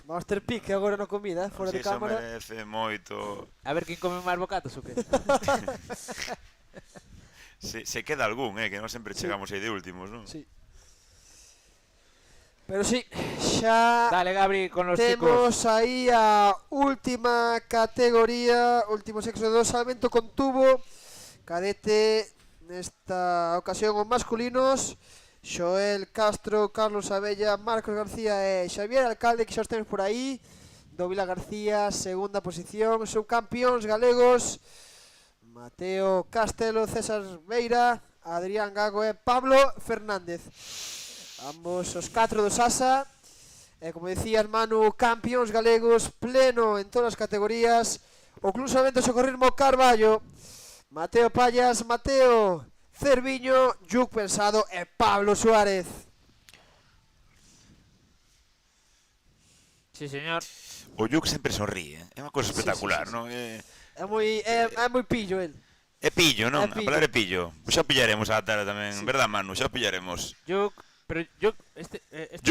Master Pick agora na comida, fora de cámara. Se merece moito. A ver quen come máis bocatos ou que? se queda algún, que non sempre chegamos aí de últimos, non? Sí. Pero sí, xa Dale, Gabri, con los temos chicos. aí a última categoría, último sexo do salvamento con tubo, cadete nesta ocasión os masculinos, Xoel Castro, Carlos Abella, Marcos García e Xavier Alcalde, que xa os temos por aí, do Vila García, segunda posición, subcampións galegos, Mateo Castelo, César Beira, Adrián Gago e Pablo Fernández. Ambos os 4 do Sasa. E como decías, Manu, campións galegos, pleno en todas as categorías. O Club Salvamento Socorrismo Carballo, Mateo Payas, Mateo Cerviño, Lluc Pensado e Pablo Suárez. Sí, señor. O Lluc sempre sonríe, é unha cosa espectacular, sí. non? É moi pillo el. É pillo, non? É pillo. A palabra é pillo. Xa o pillaremos a tarde tamén, verdad, Manu? Xa o pillaremos. Pero este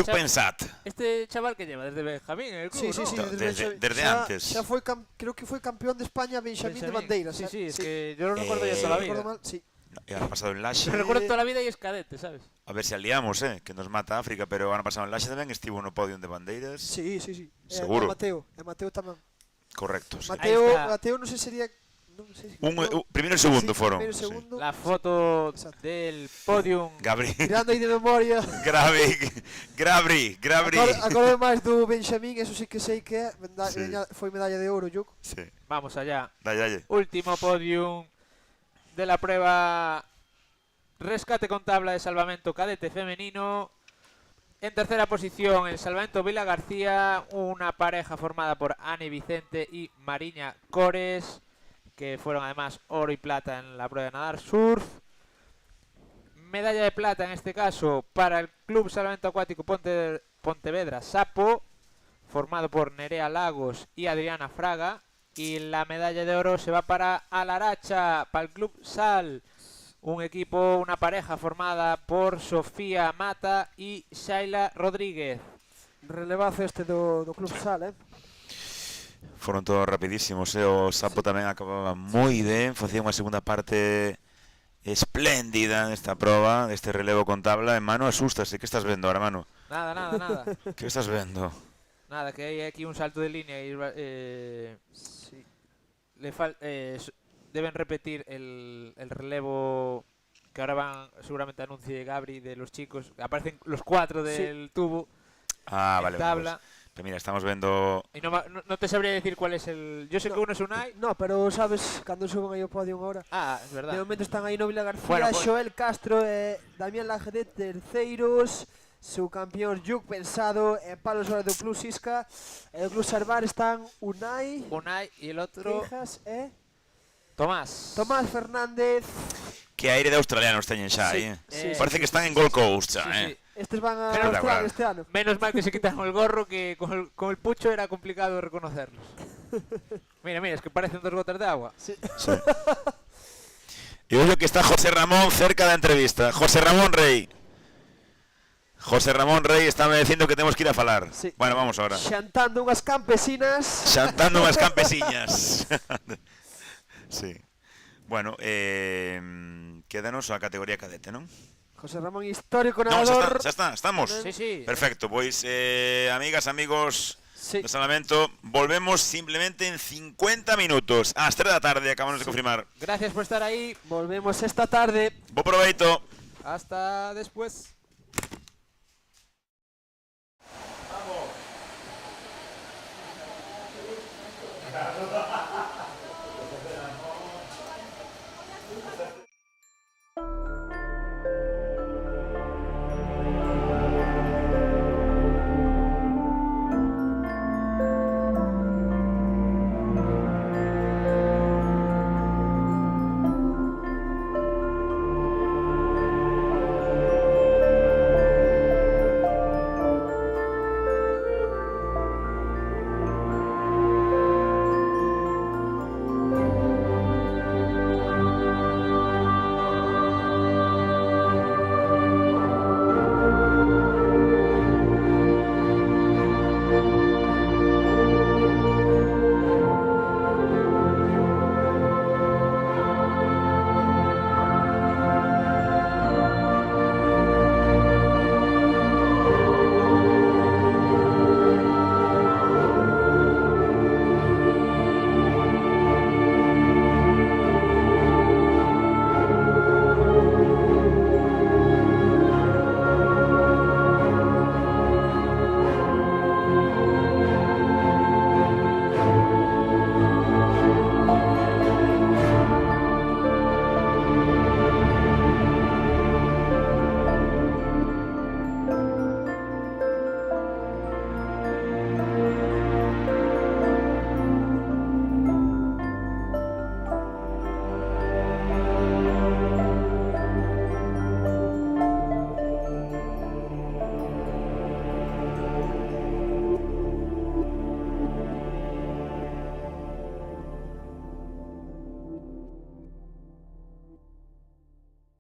Pensat. Este chaval que lleva desde Benjamín en el club, Sí, ¿no? Desde antes. Xa foi, creo que foi campeón de España Benjamín de Bandeiras. Sí, es que yo lo recuerdo ya toda la vida. Sí. El ano pasado en Laxe. Lo recuerdo toda la vida y es cadete, ¿sabes? A ver se aliamos, que nos mata África, pero o ano pasado en Laxe tamén estivo no podio de bandeiras. Sí. Seguro. E Mateo tamén. Correcto. Sí. Mateo non sei sería... Primero y segundo fueron. Primero y segundo. La foto del podium. Gabri. Tirando aí de memoria. Gabri. Acordei máis do Benjamín, eso sí que sei que foi medalla de ouro, Lluc. Sí. Vamos allá. Dale. Último podium de la prueba rescate con tabla de salvamento cadete femenino. En tercera posición el Salvamento Vila García, una pareja formada por Ane Vicente y Mariña Cores, que fueron además oro y plata en la prueba de nadar surf. Medalla de plata en este caso para el Club Salvamento Acuático Pontevedra Sapo, formado por Nerea Lagos y Adriana Fraga. Y la medalla de oro se va para Alaracha, para el Club Sal. Un equipo, una pareja formada por Sofía Mata y Shaila Rodríguez. Relevazo este do Club Sal, Foron todos rapidísimos, o Sapo tamén acababa moi ben, facía unha segunda parte espléndida nesta proba, deste relevo con tabla. En Manu, asústase, que estás vendo ahora, Manu? Nada. Que estás vendo? Nada, que hai aquí un salto de línea y sí. Deben repetir el relevo que ahora van, seguramente anuncie Gabri de los chicos. Aparecen los 4 del tubo. Ah, vale. Tabla. Pues mira, estamos vendo... Y no te sabría decir cuál es el... Yo sé que uno es Unai. No, pero sabes, cando suben aí o podio ahora. Ah, es verdad. De momento están aí Novila García, Bueno, pues... Xoel Castro e Damián Laje terceiros. Su campeón Yuk Pensado e Palos Horas do Club Sisca. E do Club Sarvar están Unai y el otro... Queijas e... Tomás Fernández. Que aire de australianos teñen xa, Parece que están en Gold Coast xa, Estes van a Pero Australia este ano. Menos mal que se quitaron el gorro, que con el pucho era complicado reconocerlos. Mira, es que parecen 2 gotas de agua. Sí. Y oye que está José Ramón cerca de la entrevista. José Ramón Rey está me dicindo que temos que ir a falar. Sí. Bueno, vamos ahora. Xantando unhas campesinas. Xantando unhas campesiñas. Sí. Bueno, quédanos a categoría cadete, non? José Ramón, histórico No, nadador. xa está, estamos. Sí. Perfecto, pois, amigas, amigos do Salamento, volvemos simplemente en 50 minutos. Ás 3 da tarde, acabamos de confirmar. Gracias por estar ahí. Volvemos esta tarde. Bo proveito. Hasta después. Vamos.